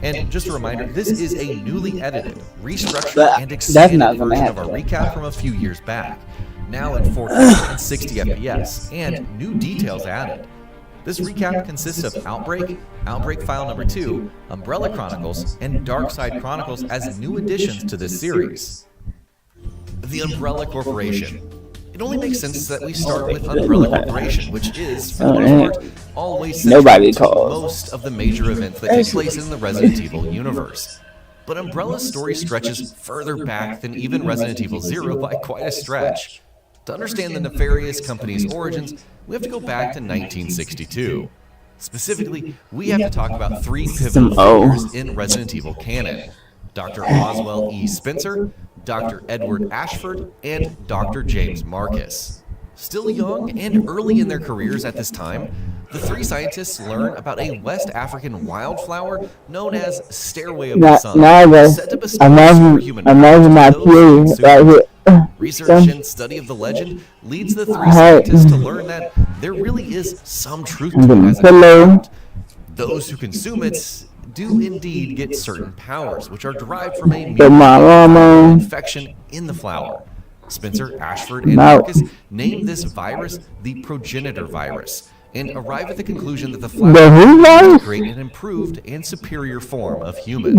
And just a reminder, this is a newly edited, restructured, and extended version of our recap from a few years back, now in 4K and 60 FPS, and new details added. This recap consists of Outbreak, Outbreak File Number 2, Umbrella Chronicles, and Darkside Chronicles as new additions to this series. The Umbrella Corporation. It only makes sense that we start with Umbrella Corporation, which is, for the most part, always central to most of the major events that take place in the Resident Evil universe. But Umbrella's story stretches further back than even Resident Evil 0 by quite a stretch. To understand the nefarious company's origins, we have to go back to 1962. Specifically, we have to talk about three pivotal figures in Resident Evil canon: Dr. Oswell E. Spencer, Dr. Edward Ashford, and Dr. James Marcus. Still young and early in their careers at this time, the three scientists learn about a West African wildflower known as Stairway of the Sun, set to bestow superhuman powers to those who Research and study of the legend leads the three scientists to learn that there really is some truth to it as a Those who consume it do indeed get certain powers, which are derived from a mutant infection in the flower. Spencer, Ashford, and Marcus named this virus the progenitor virus, and arrive at the conclusion that the flower is create an improved and superior form of humans.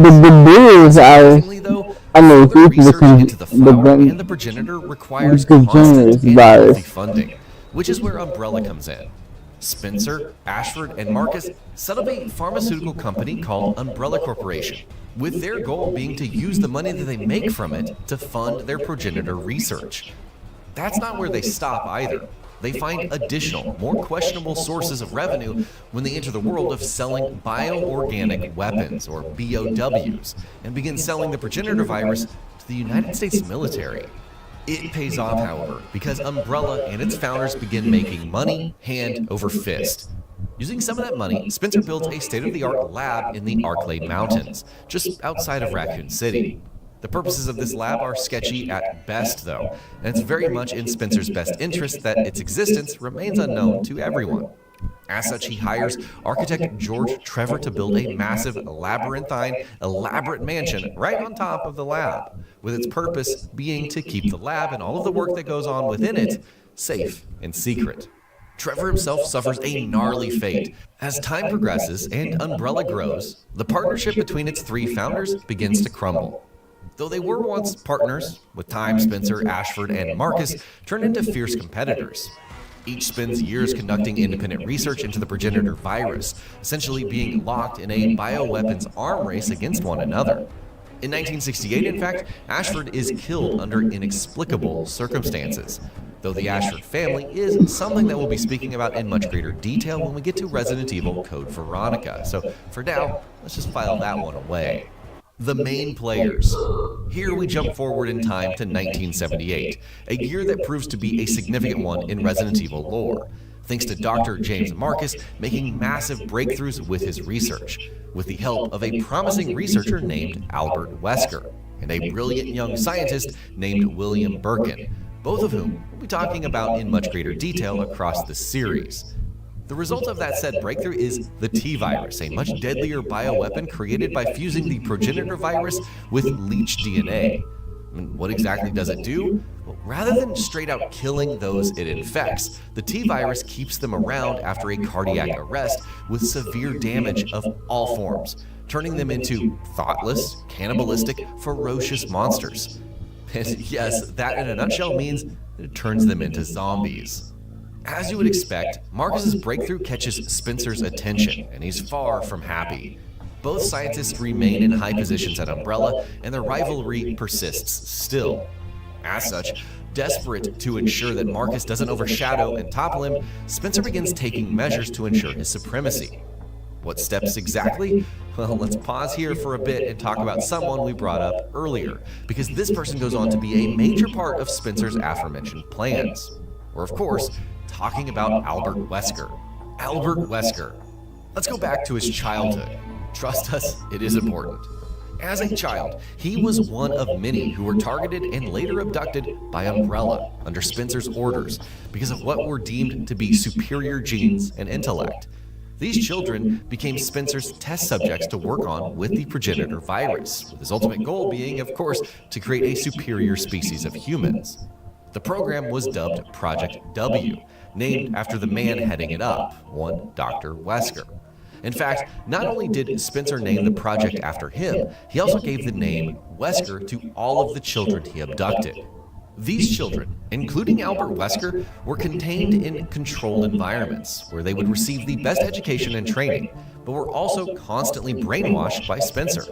Surprisingly, though, further research into the flower and the progenitor requires constant and healthy funding, which is where Umbrella comes in. Spencer, Ashford, and Marcus set up a pharmaceutical company called Umbrella Corporation, with their goal being to use the money that they make from it to fund their progenitor research. That's not where they stop either. They find additional, more questionable sources of revenue when they enter the world of selling bioorganic weapons, or BOWs, and begin selling the progenitor virus to the United States military. It pays off, however, because Umbrella and its founders begin making money hand over fist. Using some of that money, Spencer builds a state-of-the-art lab in the Arklay Mountains, just outside of Raccoon City. The purposes of this lab are sketchy at best, though, and it's very much in Spencer's best interest that its existence remains unknown to everyone. As such, he hires architect George Trevor to build a massive, labyrinthine, elaborate mansion right on top of the lab, with its purpose being to keep the lab and all of the work that goes on within it safe and secret. Trevor himself suffers a gnarly fate. As time progresses and Umbrella grows, the partnership between its three founders begins to crumble. Though they were once partners, with time Spencer, Ashford, and Marcus turned into fierce competitors. Each spends years conducting independent research into the progenitor virus, essentially being locked in a bioweapons arm race against one another. In 1968, in fact, Ashford is killed under inexplicable circumstances, though the Ashford family is something that we'll be speaking about in much greater detail when we get to Resident Evil Code Veronica. So for now, let's just file that one away. The main players. Here we jump forward in time to 1978, a year that proves to be a significant one in Resident Evil lore, thanks to Dr. James Marcus making massive breakthroughs with his research, with the help of a promising researcher named Albert Wesker, and a brilliant young scientist named William Birkin, both of whom we'll be talking about in much greater detail across the series. The result of that said breakthrough is the T-Virus, a much deadlier bioweapon created by fusing the progenitor virus with leech DNA. And what exactly does it do? Well, rather than straight out killing those it infects, the T-Virus keeps them around after a cardiac arrest with severe damage of all forms, turning them into thoughtless, cannibalistic, ferocious monsters. And yes, that in a nutshell means that it turns them into zombies. As you would expect, Marcus's breakthrough catches Spencer's attention, and he's far from happy. Both scientists remain in high positions at Umbrella, and their rivalry persists still. As such, desperate to ensure that Marcus doesn't overshadow and topple him, Spencer begins taking measures to ensure his supremacy. What steps exactly? Well, let's pause here for a bit and talk about someone we brought up earlier, because this person goes on to be a major part of Spencer's aforementioned plans. We're, of course, talking about Albert Wesker. Albert Wesker. Let's go back to his childhood. Trust us, it is important. As a child, he was one of many who were targeted and later abducted by Umbrella under Spencer's orders because of what were deemed to be superior genes and intellect. These children became Spencer's test subjects to work on with the progenitor virus, with his ultimate goal being, of course, to create a superior species of humans. The program was dubbed Project W, named after the man heading it up, one Dr. Wesker. In fact, not only did Spencer name the project after him, he also gave the name Wesker to all of the children he abducted. These children, including Albert Wesker, were contained in controlled environments where they would receive the best education and training, but were also constantly brainwashed by Spencer.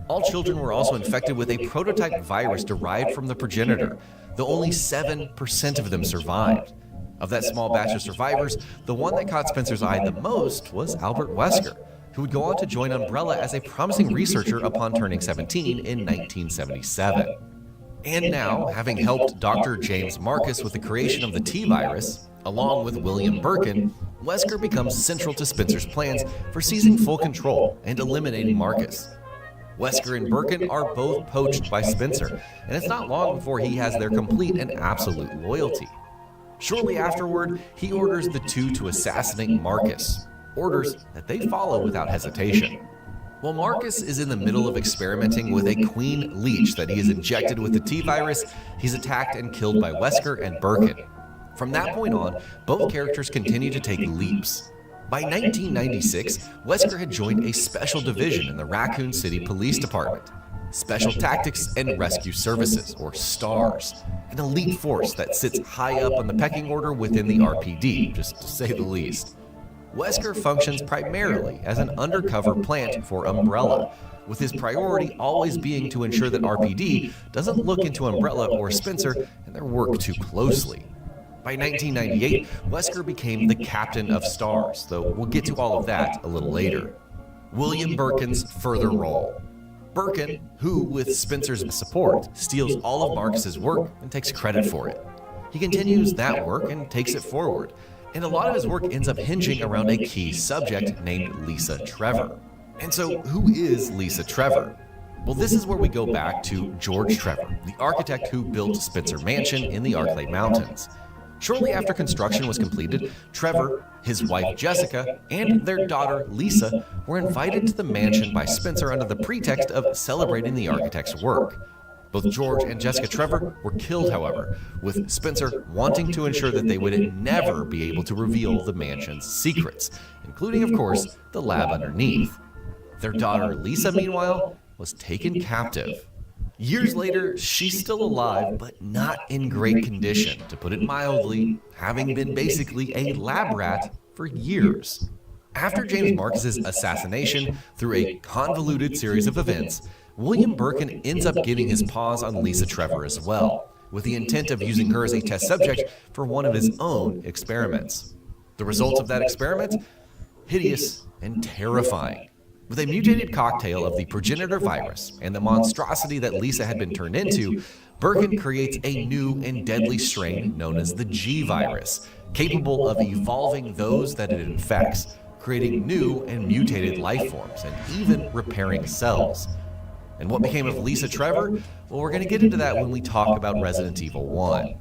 All children were also infected with a prototype virus derived from the progenitor, though only 7% of them survived. Of that small batch of survivors, the one that caught Spencer's eye the most was Albert Wesker, who would go on to join Umbrella as a promising researcher upon turning 17 in 1977. And now, having helped Dr. James Marcus with the creation of the T-Virus, along with William Birkin, Wesker becomes central to Spencer's plans for seizing full control and eliminating Marcus. Wesker and Birkin are both poached by Spencer, and it's not long before he has their complete and absolute loyalty. Shortly afterward, he orders the two to assassinate Marcus, orders that they follow without hesitation. While Marcus is in the middle of experimenting with a queen leech that he has injected with the T-Virus, he's attacked and killed by Wesker and Birkin. From that point on, both characters continue to take leaps. By 1996, Wesker had joined a special division in the Raccoon City Police Department, Special Tactics and Rescue Services, or STARS, an elite force that sits high up on the pecking order within the RPD, just to say the least. Wesker functions primarily as an undercover plant for Umbrella, with his priority always being to ensure that RPD doesn't look into Umbrella or Spencer and their work too closely. By 1998, Wesker became the captain of STARS, though we'll get to all of that a little later. William Birkin's further role. Birkin, who, with Spencer's support, steals all of Marcus's work and takes credit for it. He continues that work and takes it forward, and a lot of his work ends up hinging around a key subject named Lisa Trevor. And so, who is Lisa Trevor? Well, this is where we go back to George Trevor, the architect who built Spencer Mansion in the Arklay Mountains. Shortly after construction was completed, Trevor, his wife Jessica, and their daughter Lisa were invited to the mansion by Spencer under the pretext of celebrating the architect's work. Both George and Jessica Trevor were killed, however, with Spencer wanting to ensure that they would never be able to reveal the mansion's secrets, including, of course, the lab underneath. Their daughter Lisa, meanwhile, was taken captive. Years later, she's still alive, but not in great condition, to put it mildly, having been basically a lab rat for years. After James Marcus's assassination, through a convoluted series of events, William Birkin ends up getting his paws on Lisa Trevor as well, with the intent of using her as a test subject for one of his own experiments. The results of that experiment? Hideous and terrifying. With a mutated cocktail of the progenitor virus and the monstrosity that Lisa had been turned into, Birkin creates a new and deadly strain known as the G virus, capable of evolving those that it infects, creating new and mutated life forms, and even repairing cells. And what became of Lisa Trevor? Well, we're going to get into that when we talk about Resident Evil 1.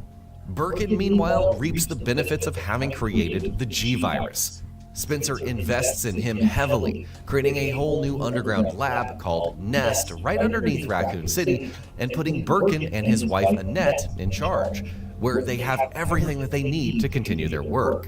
Birkin, meanwhile, reaps the benefits of having created the G virus. Spencer invests in him heavily, creating a whole new underground lab called Nest right underneath Raccoon City, and putting Birkin and his wife Annette in charge, where they have everything that they need to continue their work.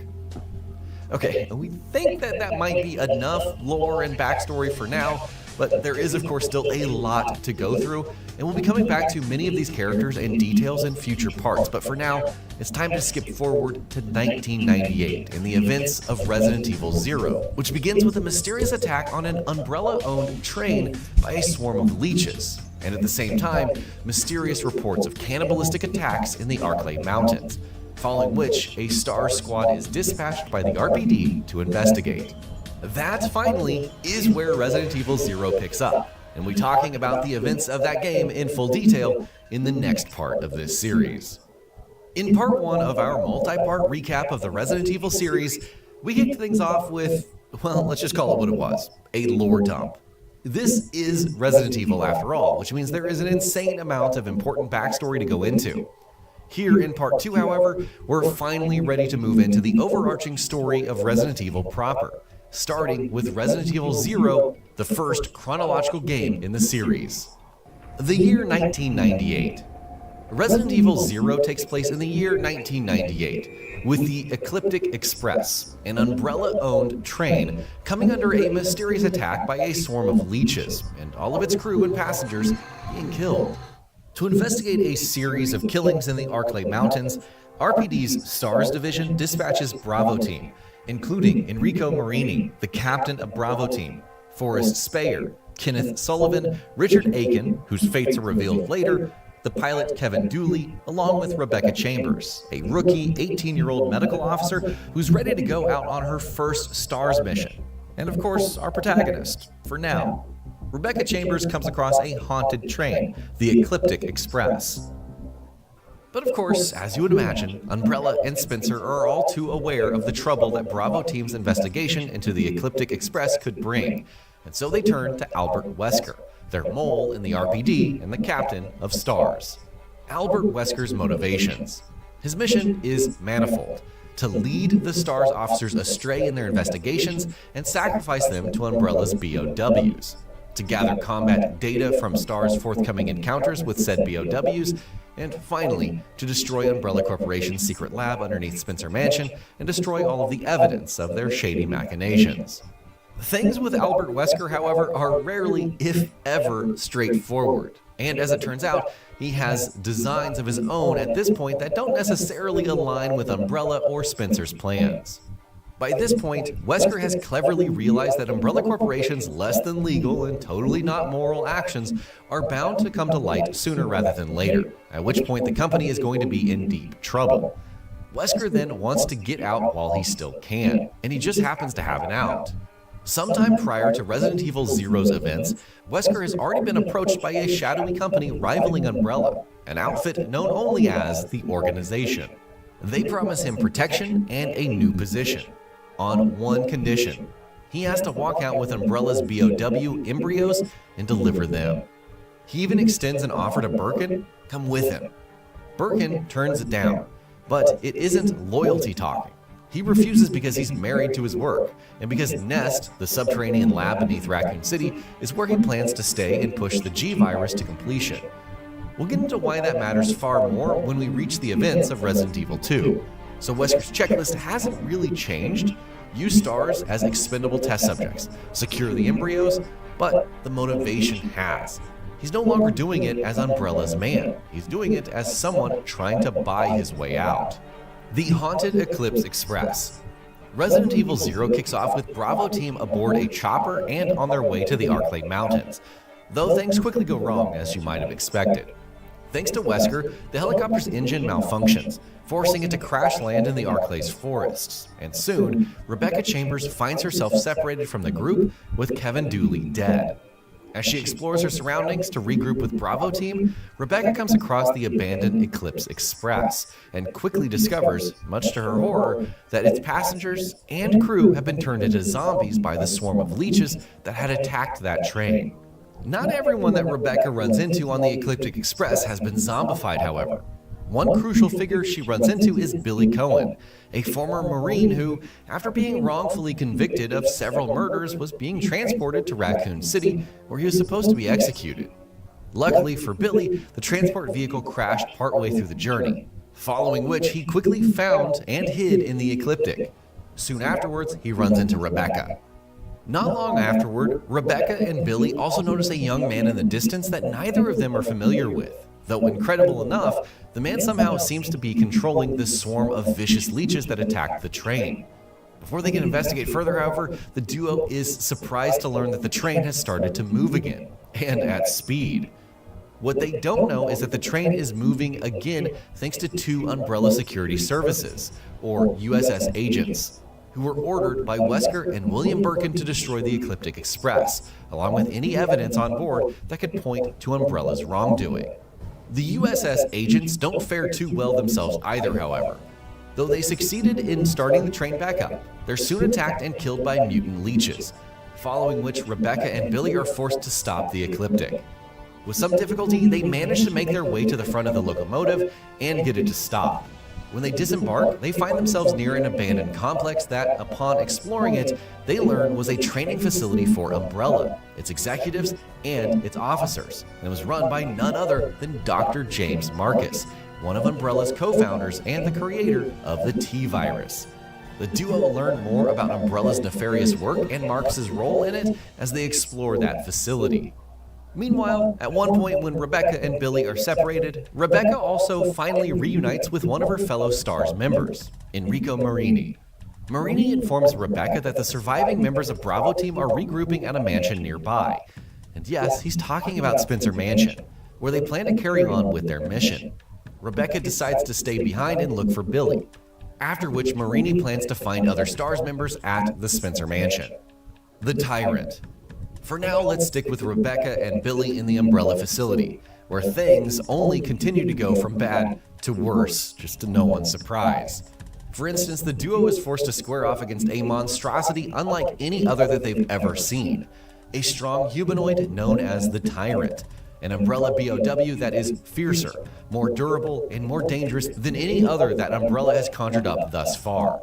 Okay, we think that might be enough lore and backstory for now, but there is of course still a lot to go through, and we'll be coming back to many of these characters and details in future parts, but for now, it's time to skip forward to 1998 and the events of Resident Evil 0, which begins with a mysterious attack on an Umbrella-owned train by a swarm of leeches, and at the same time, mysterious reports of cannibalistic attacks in the Arklay Mountains, following which a STARS squad is dispatched by the RPD to investigate. That, finally, is where Resident Evil 0 picks up, and we'll be talking about the events of that game in full detail in the next part of this series. In part 1 of our multi-part recap of the Resident Evil series, we kicked things off with, well, let's just call it what it was, a lore dump. This is Resident Evil after all, which means there is an insane amount of important backstory to go into. Here in part 2, however, we're finally ready to move into the overarching story of Resident Evil proper, starting with Resident Evil 0, the first chronological game in the series. The year 1998. Resident Evil 0 takes place in the year 1998, with the Ecliptic Express, an Umbrella-owned train, coming under a mysterious attack by a swarm of leeches, and all of its crew and passengers being killed. To investigate a series of killings in the Arklay Mountains, RPD's STARS division dispatches Bravo Team, including Enrico Marini, the captain of Bravo Team, Forrest Speyer, Kenneth Sullivan, Richard Aiken, whose fates are revealed later, the pilot Kevin Dooley, along with Rebecca Chambers, a rookie 18-year-old medical officer who's ready to go out on her first STARS mission. And of course, our protagonist, for now. Rebecca Chambers comes across a haunted train, the Ecliptic Express. But of course, as you would imagine, Umbrella and Spencer are all too aware of the trouble that Bravo Team's investigation into the Ecliptic Express could bring, and so they turn to Albert Wesker, their mole in the RPD and the captain of STARS. Albert Wesker's motivations. His mission is manifold: to lead the STARS officers astray in their investigations and sacrifice them to Umbrella's BOWs, to gather combat data from STARS' forthcoming encounters with said BOWs, and finally, to destroy Umbrella Corporation's secret lab underneath Spencer Mansion and destroy all of the evidence of their shady machinations. Things with Albert Wesker, however, are rarely, if ever, straightforward. And as it turns out, he has designs of his own at this point that don't necessarily align with Umbrella or Spencer's plans. By this point, Wesker has cleverly realized that Umbrella Corporation's less than legal and totally not moral actions are bound to come to light sooner rather than later, at which point the company is going to be in deep trouble. Wesker then wants to get out while he still can, and he just happens to have an out. Sometime prior to Resident Evil 0's events, Wesker has already been approached by a shadowy company rivaling Umbrella, an outfit known only as the Organization. They promise him protection and a new position, on one condition: he has to walk out with Umbrella's BOW embryos and deliver them. He even extends an offer to Birkin: come with him. Birkin turns it down, but it isn't loyalty talking. He refuses because he's married to his work, and because Nest, the subterranean lab beneath Raccoon City, is working plans to stay and push the G virus to completion. We'll get into why that matters far more when we reach the events of Resident Evil 2. So Wesker's checklist hasn't really changed. Use STARS as expendable test subjects, secure the embryos, but the motivation has. he's no longer doing it as Umbrella's man. He's doing it as someone trying to buy his way out. The Haunted Eclipse Express. Resident Evil 0 kicks off with Bravo team aboard a chopper and on their way to the Arklay Mountains, though things quickly go wrong as you might have expected. Thanks to Wesker, the helicopter's engine malfunctions, forcing it to crash land in the Arklay's forests, and soon, Rebecca Chambers finds herself separated from the group with Kevin Dooley dead. As she explores her surroundings to regroup with Bravo team, Rebecca comes across the abandoned Eclipse Express and quickly discovers, much to her horror, that its passengers and crew have been turned into zombies by the swarm of leeches that had attacked that train. Not everyone that Rebecca runs into on the Ecliptic Express has been zombified, however. One crucial figure she runs into is Billy Cohen, a former Marine who, after being wrongfully convicted of several murders, was being transported to Raccoon City, where he was supposed to be executed. Luckily for Billy, the transport vehicle crashed partway through the journey, following which he quickly found and hid in the Ecliptic. Soon afterwards, he runs into Rebecca. Not long afterward, Rebecca and Billy also notice a young man in the distance that neither of them are familiar with. Though incredible enough, the man somehow seems to be controlling the swarm of vicious leeches that attacked the train. Before they can investigate further, however, the duo is surprised to learn that the train has started to move again, and at speed. What they don't know is that the train is moving again thanks to two Umbrella Security Services, or USS agents, who were ordered by Wesker and William Birkin to destroy the Ecliptic Express, along with any evidence on board that could point to Umbrella's wrongdoing. The USS agents don't fare too well themselves either, however. Though they succeeded in starting the train back up, they're soon attacked and killed by mutant leeches, following which Rebecca and Billy are forced to stop the Ecliptic. With some difficulty, they manage to make their way to the front of the locomotive and get it to stop. When they disembark, they find themselves near an abandoned complex that, upon exploring it, they learn was a training facility for Umbrella, its executives, and its officers, and was run by none other than Dr. James Marcus, one of Umbrella's co-founders and the creator of the T-Virus. The duo learn more about Umbrella's nefarious work and Marcus's role in it as they explore that facility. Meanwhile, at one point when Rebecca and Billy are separated, Rebecca also finally reunites with one of her fellow STARS members, Enrico Marini. Marini informs Rebecca that the surviving members of Bravo team are regrouping at a mansion nearby. And yes, he's talking about Spencer Mansion, where they plan to carry on with their mission. Rebecca decides to stay behind and look for Billy, after which Marini plans to find other STARS members at the Spencer Mansion. The Tyrant. For now, let's stick with Rebecca and Billy in the Umbrella facility, where things only continue to go from bad to worse, just to no one's surprise. For instance, the duo is forced to square off against a monstrosity unlike any other that they've ever seen. A strong humanoid known as the Tyrant, an Umbrella BOW that is fiercer, more durable, and more dangerous than any other that Umbrella has conjured up thus far.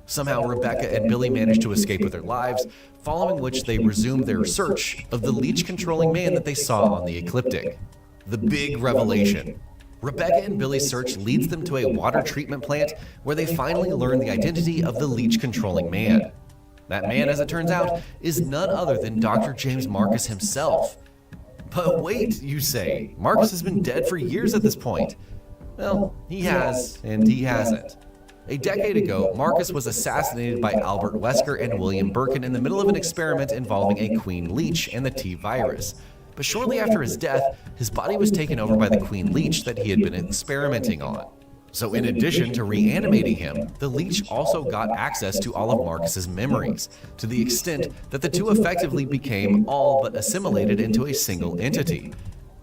Somehow, Rebecca and Billy manage to escape with their lives, following which they resume their search of the leech-controlling man that they saw on the Ecliptic. The big revelation. Rebecca and Billy's search leads them to a water treatment plant where they finally learn the identity of the leech-controlling man. That man, as it turns out, is none other than Dr. James Marcus himself. But wait, you say, Marcus has been dead for years at this point. Well, he has, and he hasn't. A decade ago, Marcus was assassinated by Albert Wesker and William Birkin in the middle of an experiment involving a Queen Leech and the T-Virus. But shortly after his death, his body was taken over by the Queen Leech that he had been experimenting on. So in addition to reanimating him, the Leech also got access to all of Marcus's memories, to the extent that the two effectively became all but assimilated into a single entity.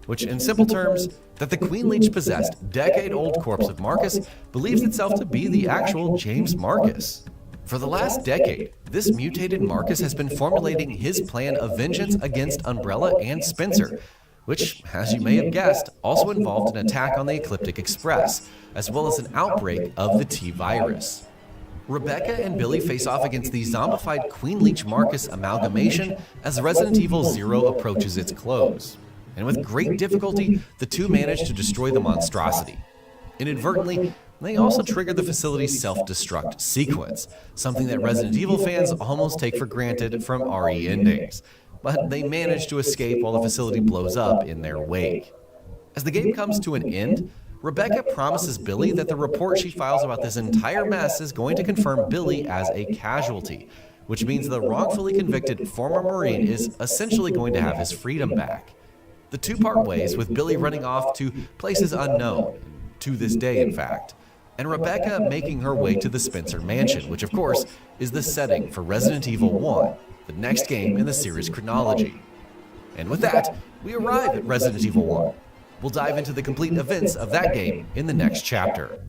Which, in simple terms, that the Queen Leech possessed decade-old corpse of Marcus believes itself to be the actual James Marcus. For the last decade, this mutated Marcus has been formulating his plan of vengeance against Umbrella and Spencer, which, as you may have guessed, also involved an attack on the Ecliptic Express, as well as an outbreak of the T-Virus. Rebecca and Billy face off against the zombified Queen Leech Marcus amalgamation as Resident Evil 0 approaches its close. And with great difficulty, the two manage to destroy the monstrosity. Inadvertently, they also trigger the facility's self-destruct sequence, something that Resident Evil fans almost take for granted from RE endings. but they manage to escape while the facility blows up in their wake. As the game comes to an end, Rebecca promises Billy that the report she files about this entire mess is going to confirm Billy as a casualty, which means the wrongfully convicted former Marine is essentially going to have his freedom back. The two part ways, with Billy running off to places unknown, to this day in fact, and Rebecca making her way to the Spencer Mansion, which of course is the setting for Resident Evil 1, the next game in the series chronology. And with that, we arrive at Resident Evil 1. We'll dive into the complete events of that game in the next chapter.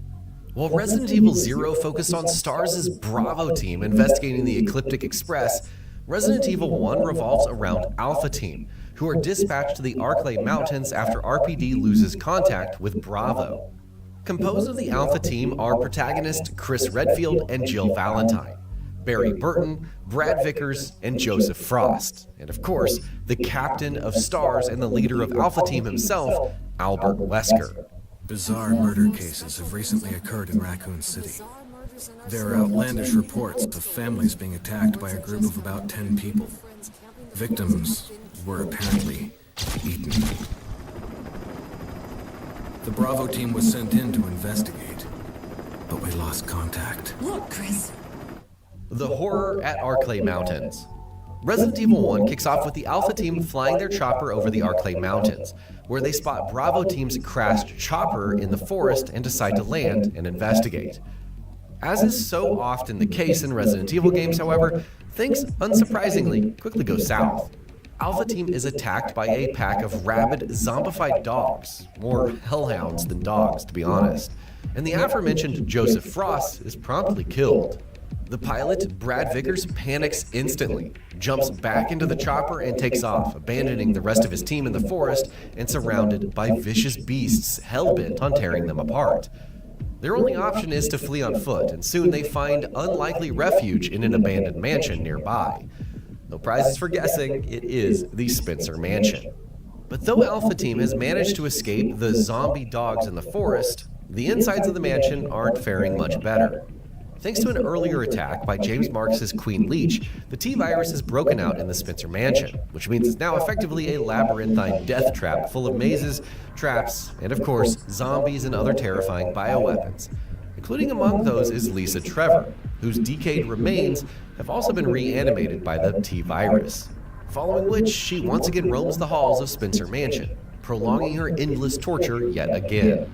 While Resident Evil 0 focused on STARS' Bravo team investigating the Ecliptic Express, Resident Evil 1 revolves around Alpha Team, who are dispatched to the Arklay Mountains after RPD loses contact with Bravo. Composed of the Alpha Team are protagonist Chris Redfield and Jill Valentine, Barry Burton, Brad Vickers, and Joseph Frost, and of course, the captain of STARS and the leader of Alpha Team himself, Albert Wesker. Bizarre murder cases have recently occurred in Raccoon City. There are outlandish reports of families being attacked by a group of about 10 people. Victims were apparently eaten. The Bravo team was sent in to investigate, but we lost contact. Look, Chris. The horror at Arklay Mountains. Resident Evil 1 kicks off with the Alpha Team flying their chopper over the Arklay Mountains, where they spot Bravo Team's crashed chopper in the forest and decide to land and investigate. As is so often the case in Resident Evil games, however, things, unsurprisingly, quickly go south. Alpha Team is attacked by a pack of rabid, zombified dogs, more hellhounds than dogs, to be honest, and the aforementioned Joseph Frost is promptly killed. The pilot, Brad Vickers, panics instantly, jumps back into the chopper and takes off, abandoning the rest of his team in the forest and surrounded by vicious beasts hell-bent on tearing them apart. Their only option is to flee on foot, and soon they find unlikely refuge in an abandoned mansion nearby. No prizes for guessing, it is the Spencer Mansion. But though Alpha Team has managed to escape the zombie dogs in the forest, the insides of the mansion aren't faring much better. Thanks to an earlier attack by James Marks' Queen Leech, the T-Virus has broken out in the Spencer Mansion, which means it's now effectively a labyrinthine death trap full of mazes, traps, and of course, zombies and other terrifying bioweapons. Including among those is Lisa Trevor, whose decayed remains have also been reanimated by the T-Virus. Following which, she once again roams the halls of Spencer Mansion, prolonging her endless torture yet again.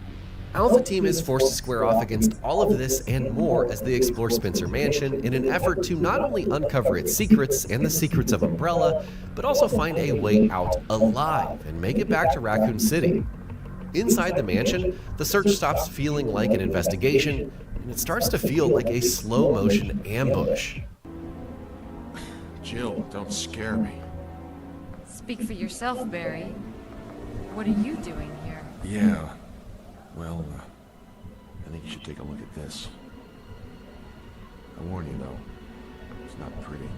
Alpha Team is forced to square off against all of this and more as they explore Spencer Mansion in an effort to not only uncover its secrets and the secrets of Umbrella, but also find a way out alive and make it back to Raccoon City. Inside the mansion, the search stops feeling like an investigation, and it starts to feel like a slow-motion ambush. Jill, don't scare me. Speak for yourself, Barry. What are you doing here? Yeah. Well, I think you should take a look at this. I warn you, though, it's not pretty.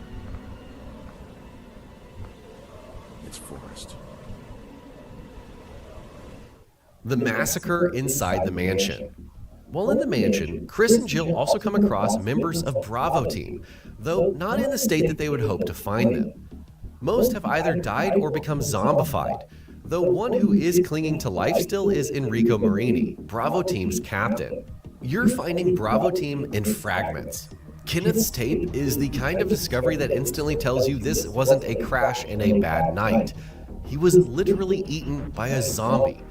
It's forest. The massacre inside the mansion. While in the mansion, Chris and Jill also come across members of Bravo Team, though not in the state that they would hope to find them. Most have either died or become zombified, though one who is clinging to life still is Enrico Marini, Bravo Team's captain. You're finding Bravo Team in fragments. Kenneth's tape is the kind of discovery that instantly tells you this wasn't a crash and a bad night. He was literally eaten by a zombie.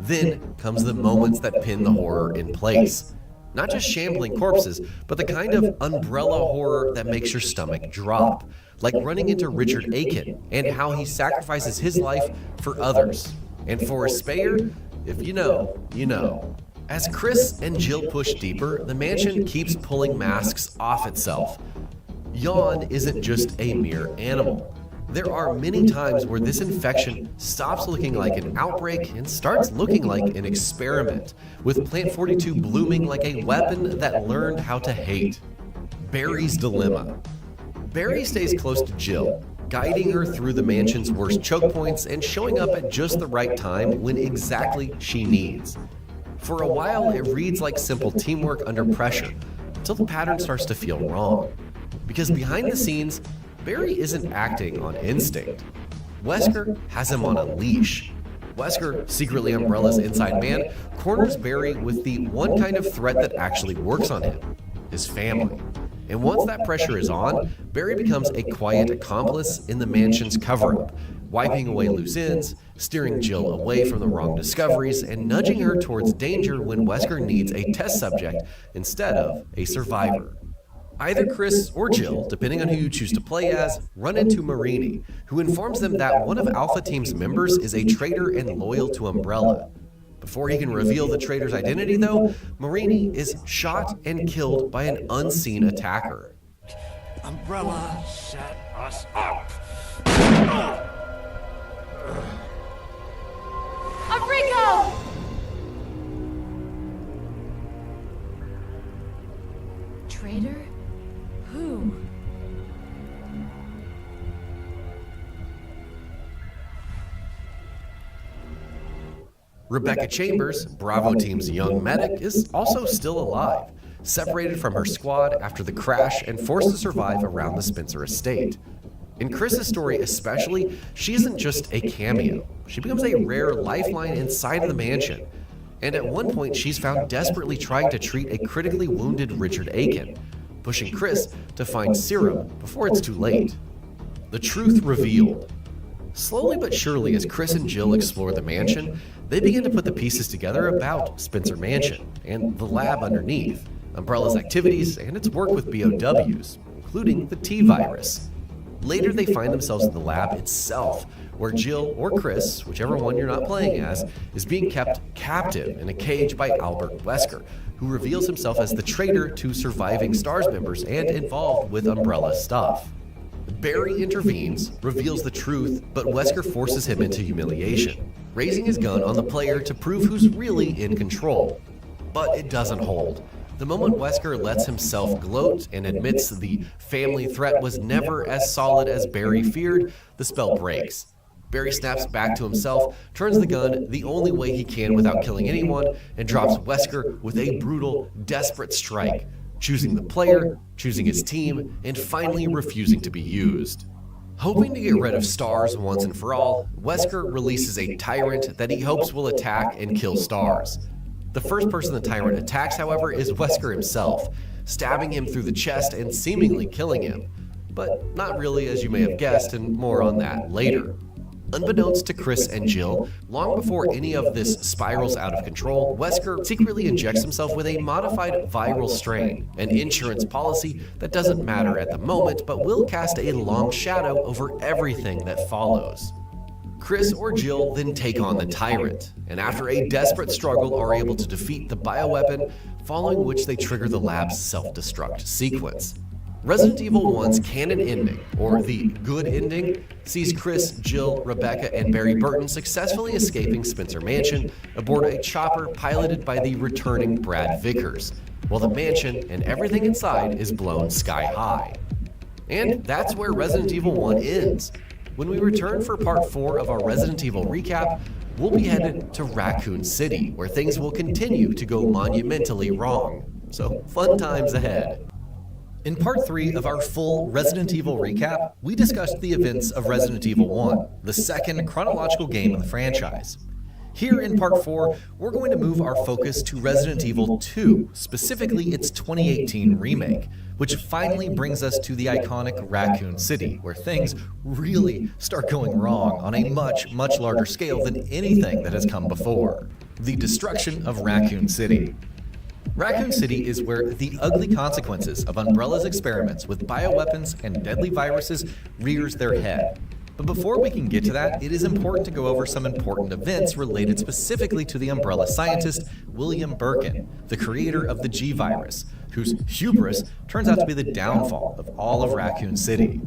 Then comes the moments that pin the horror in place. Not just shambling corpses, but the kind of Umbrella horror that makes your stomach drop, like running into Richard Aiken and how he sacrifices his life for others. And for a Speyer, if you know, you know. As Chris and Jill push deeper, the mansion keeps pulling masks off itself. Yawn isn't just a mere animal. There are many times where this infection stops looking like an outbreak and starts looking like an experiment, with Plant 42 blooming like a weapon that learned how to hate. Barry's dilemma. Barry stays close to Jill, guiding her through the mansion's worst choke points and showing up at just the right time when exactly she needs. For a while, it reads like simple teamwork under pressure, until the pattern starts to feel wrong. Because behind the scenes, Barry isn't acting on instinct. Wesker has him on a leash. Wesker, secretly Umbrella's inside man, corners Barry with the one kind of threat that actually works on him: his family. And once that pressure is on, Barry becomes a quiet accomplice in the mansion's cover-up, wiping away loose ends, steering Jill away from the wrong discoveries, and nudging her towards danger when Wesker needs a test subject instead of a survivor. Either Chris or Jill, depending on who you choose to play as, run into Marini, who informs them that one of Alpha Team's members is a traitor and loyal to Umbrella. Before he can reveal the traitor's identity, though, Marini is shot and killed by an unseen attacker. Umbrella set us up. Enrico! Traitor? Who? Rebecca Chambers, Bravo Team's young medic, is also still alive, separated from her squad after the crash and forced to survive around the Spencer estate. In Chris's story especially, she isn't just a cameo. She becomes a rare lifeline inside of the mansion. And at one point, she's found desperately trying to treat a critically wounded Richard Aiken, pushing Chris to find serum before it's too late. The truth revealed. Slowly but surely, as Chris and Jill explore the mansion, they begin to put the pieces together about Spencer Mansion and the lab underneath, Umbrella's activities, and its work with BOWs, including the T-Virus. Later, they find themselves in the lab itself, where Jill or Chris, whichever one you're not playing as, is being kept captive in a cage by Albert Wesker, who reveals himself as the traitor to surviving STARS members and involved with Umbrella stuff. Barry intervenes, reveals the truth, but Wesker forces him into humiliation, raising his gun on the player to prove who's really in control. But it doesn't hold. The moment Wesker lets himself gloat and admits the family threat was never as solid as Barry feared, the spell breaks. Barry snaps back to himself, turns the gun the only way he can without killing anyone, and drops Wesker with a brutal, desperate strike, choosing the player, choosing his team, and finally refusing to be used. Hoping to get rid of STARS once and for all, Wesker releases a tyrant that he hopes will attack and kill STARS. The first person the tyrant attacks, however, is Wesker himself, stabbing him through the chest and seemingly killing him. But not really, as you may have guessed, and more on that later. Unbeknownst to Chris and Jill, long before any of this spirals out of control, Wesker secretly injects himself with a modified viral strain, an insurance policy that doesn't matter at the moment but will cast a long shadow over everything that follows. Chris or Jill then take on the tyrant, and after a desperate struggle are able to defeat the bioweapon, following which they trigger the lab's self-destruct sequence. Resident Evil 1's canon ending, or the good ending, sees Chris, Jill, Rebecca, and Barry Burton successfully escaping Spencer Mansion aboard a chopper piloted by the returning Brad Vickers, while the mansion and everything inside is blown sky high. And that's where Resident Evil 1 ends. When we return for part 4 of our Resident Evil recap, we'll be headed to Raccoon City, where things will continue to go monumentally wrong. So, fun times ahead. In part 3 of our full Resident Evil recap, we discussed the events of Resident Evil 1, the second chronological game of the franchise. Here in part 4, we're going to move our focus to Resident Evil 2, specifically its 2018 remake, which finally brings us to the iconic Raccoon City, where things really start going wrong on a much, much larger scale than anything that has come before. The destruction of Raccoon City. Raccoon City is where the ugly consequences of Umbrella's experiments with bioweapons and deadly viruses rears their head. But before we can get to that, it is important to go over some important events related specifically to the Umbrella scientist William Birkin, the creator of the G-Virus, whose hubris turns out to be the downfall of all of Raccoon City.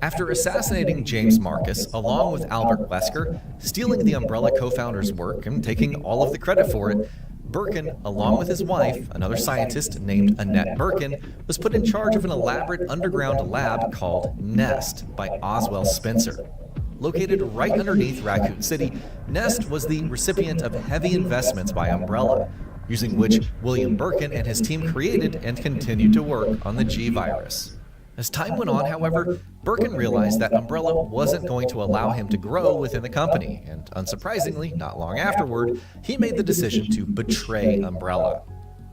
After assassinating James Marcus along with Albert Wesker, stealing the Umbrella co-founder's work and taking all of the credit for it, Birkin, along with his wife, another scientist named Annette Birkin, was put in charge of an elaborate underground lab called NEST by Oswell Spencer. Located right underneath Raccoon City, NEST was the recipient of heavy investments by Umbrella, using which William Birkin and his team created and continued to work on the G-Virus. As time went on, however, Birkin realized that Umbrella wasn't going to allow him to grow within the company, and unsurprisingly, not long afterward, he made the decision to betray Umbrella.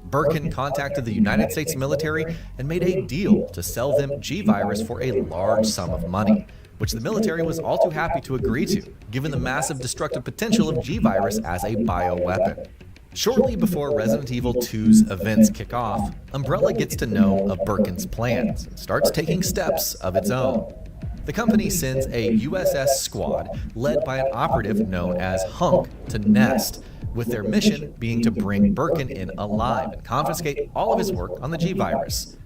Birkin contacted the United States military and made a deal to sell them G-Virus for a large sum of money, which the military was all too happy to agree to, given the massive destructive potential of G-Virus as a bioweapon. Shortly before Resident Evil 2's events kick off, Umbrella gets to know of Birkin's plans and starts taking steps of its own. The company sends a USS squad led by an operative known as Hunk to Nest, with their mission being to bring Birkin in alive and confiscate all of his work on the G-Virus.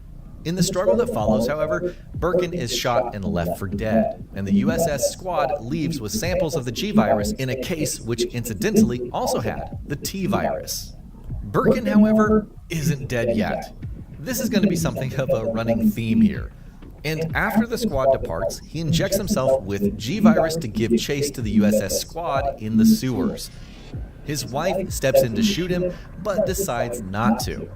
In the struggle that follows, however, Birkin is shot and left for dead, and the USS squad leaves with samples of the G-Virus in a case which incidentally also had the T-Virus. Birkin, however, isn't dead yet. This is going to be something of a running theme here. And after the squad departs, he injects himself with G-Virus to give chase to the USS squad in the sewers. His wife steps in to shoot him, but decides not to.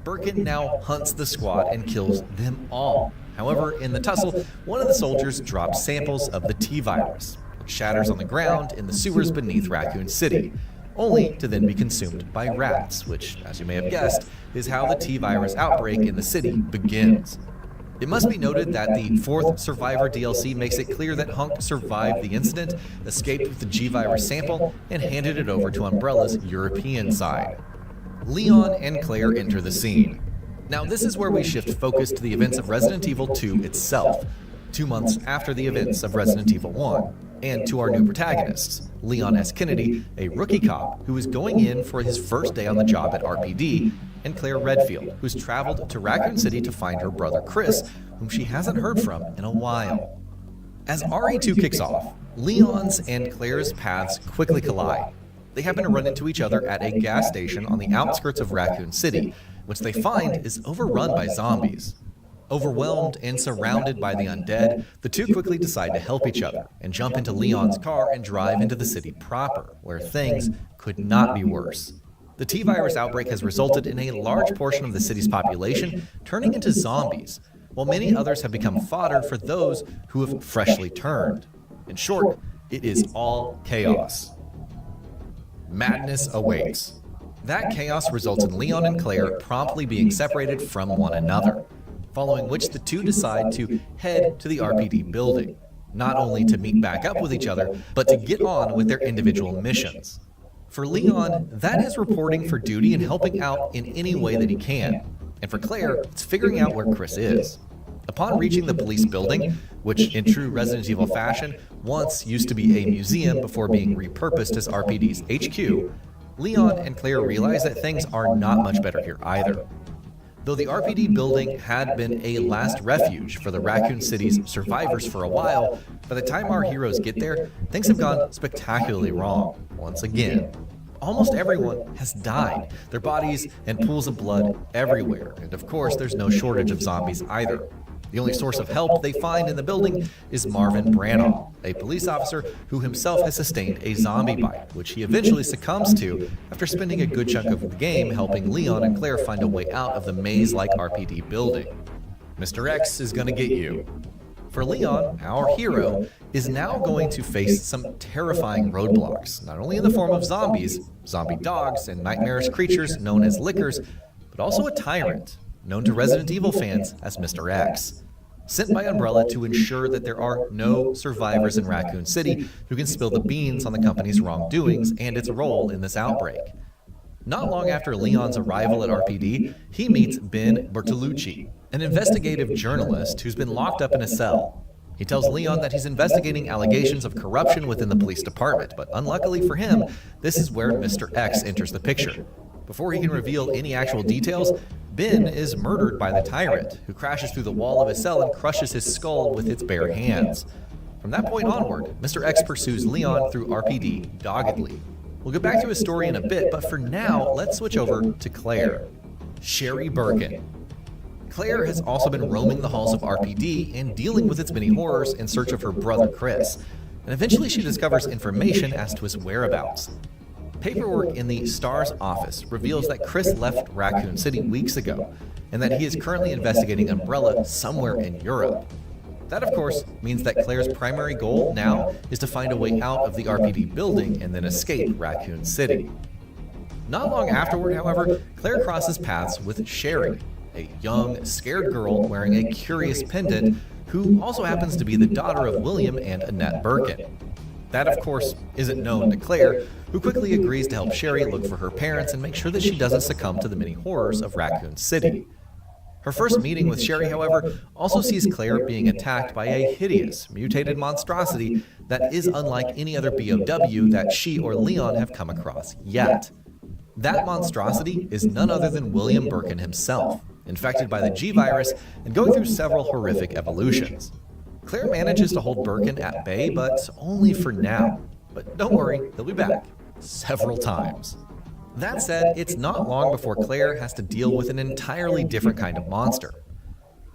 Birkin now hunts the squad and kills them all. However, in the tussle, one of the soldiers drops samples of the T-Virus, which shatters on the ground in the sewers beneath Raccoon City, only to then be consumed by rats, which, as you may have guessed, is how the T-Virus outbreak in the city begins. It must be noted that the 4th Survivor DLC makes it clear that Hunk survived the incident, escaped with the G-Virus sample, and handed it over to Umbrella's European side. Leon and Claire enter the scene. Now this is where we shift focus to the events of Resident Evil 2 itself, 2 months after the events of Resident Evil 1, and to our new protagonists, Leon S. Kennedy, a rookie cop who is going in for his first day on the job at RPD, and Claire Redfield, who's traveled to Raccoon City to find her brother Chris, whom she hasn't heard from in a while. As RE2 kicks off, Leon's and Claire's paths quickly collide. They happen to run into each other at a gas station on the outskirts of Raccoon City, which they find is overrun by zombies. Overwhelmed and surrounded by the undead, the two quickly decide to help each other and jump into Leon's car and drive into the city proper, where things could not be worse. The T-Virus outbreak has resulted in a large portion of the city's population turning into zombies, while many others have become fodder for those who have freshly turned. In short, it is all chaos. Madness awaits. That chaos results in Leon and Claire promptly being separated from one another, following which the two decide to head to the RPD building, not only to meet back up with each other, but to get on with their individual missions. For Leon, that is reporting for duty and helping out in any way that he can, and for Claire, it's figuring out where Chris is. Upon reaching the police building, which in true Resident Evil fashion once used to be a museum before being repurposed as RPD's HQ, Leon and Claire realize that things are not much better here either. Though the RPD building had been a last refuge for the Raccoon City's survivors for a while, by the time our heroes get there, things have gone spectacularly wrong once again. Almost everyone has died, their bodies and pools of blood everywhere, and of course there's no shortage of zombies either. The only source of help they find in the building is Marvin Branagh, a police officer who himself has sustained a zombie bite, which he eventually succumbs to after spending a good chunk of the game helping Leon and Claire find a way out of the maze-like RPD building. Mr. X is gonna get you. For Leon, our hero, is now going to face some terrifying roadblocks, not only in the form of zombies, zombie dogs, and nightmarish creatures known as lickers, but also a tyrant, known to Resident Evil fans as Mr. X, sent by Umbrella to ensure that there are no survivors in Raccoon City who can spill the beans on the company's wrongdoings and its role in this outbreak. Not long after Leon's arrival at RPD, he meets Ben Bertolucci, an investigative journalist who's been locked up in a cell. He tells Leon that he's investigating allegations of corruption within the police department, but unluckily for him, this is where Mr. X enters the picture. Before he can reveal any actual details, Ben is murdered by the tyrant, who crashes through the wall of his cell and crushes his skull with its bare hands. From that point onward, Mr. X pursues Leon through RPD doggedly. We'll get back to his story in a bit, but for now, let's switch over to Claire. Sherry Birkin. Claire has also been roaming the halls of RPD and dealing with its many horrors in search of her brother Chris, and eventually she discovers information as to his whereabouts. Paperwork in the STARS office reveals that Chris left Raccoon City weeks ago, and that he is currently investigating Umbrella somewhere in Europe. That, of course, means that Claire's primary goal now is to find a way out of the RPD building and then escape Raccoon City. Not long afterward, however, Claire crosses paths with Sherry, a young, scared girl wearing a curious pendant who also happens to be the daughter of William and Annette Birkin. That, of course, isn't known to Claire, who quickly agrees to help Sherry look for her parents and make sure that she doesn't succumb to the many horrors of Raccoon City. Her first meeting with Sherry, however, also sees Claire being attacked by a hideous, mutated monstrosity that is unlike any other BOW that she or Leon have come across yet. That monstrosity is none other than William Birkin himself, infected by the G-Virus and going through several horrific evolutions. Claire manages to hold Birkin at bay, but only for now. But don't worry, he'll be back several times. That said, it's not long before Claire has to deal with an entirely different kind of monster.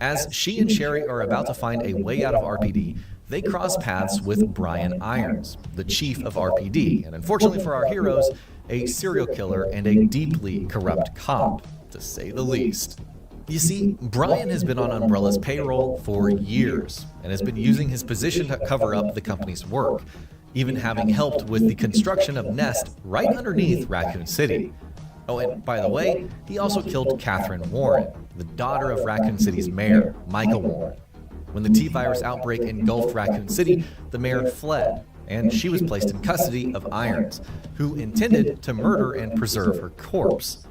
As she and Sherry are about to find a way out of RPD, they cross paths with Brian Irons, the chief of RPD, and unfortunately for our heroes, a serial killer and a deeply corrupt cop, to say the least. You see, Brian has been on Umbrella's payroll for years and has been using his position to cover up the company's work, even having helped with the construction of Nest right underneath Raccoon City. Oh, and by the way, he also killed Catherine Warren, the daughter of Raccoon City's mayor, Michael Warren. When the T-Virus outbreak engulfed Raccoon City, the mayor fled, and she was placed in custody of Irons, who intended to murder and preserve her corpse.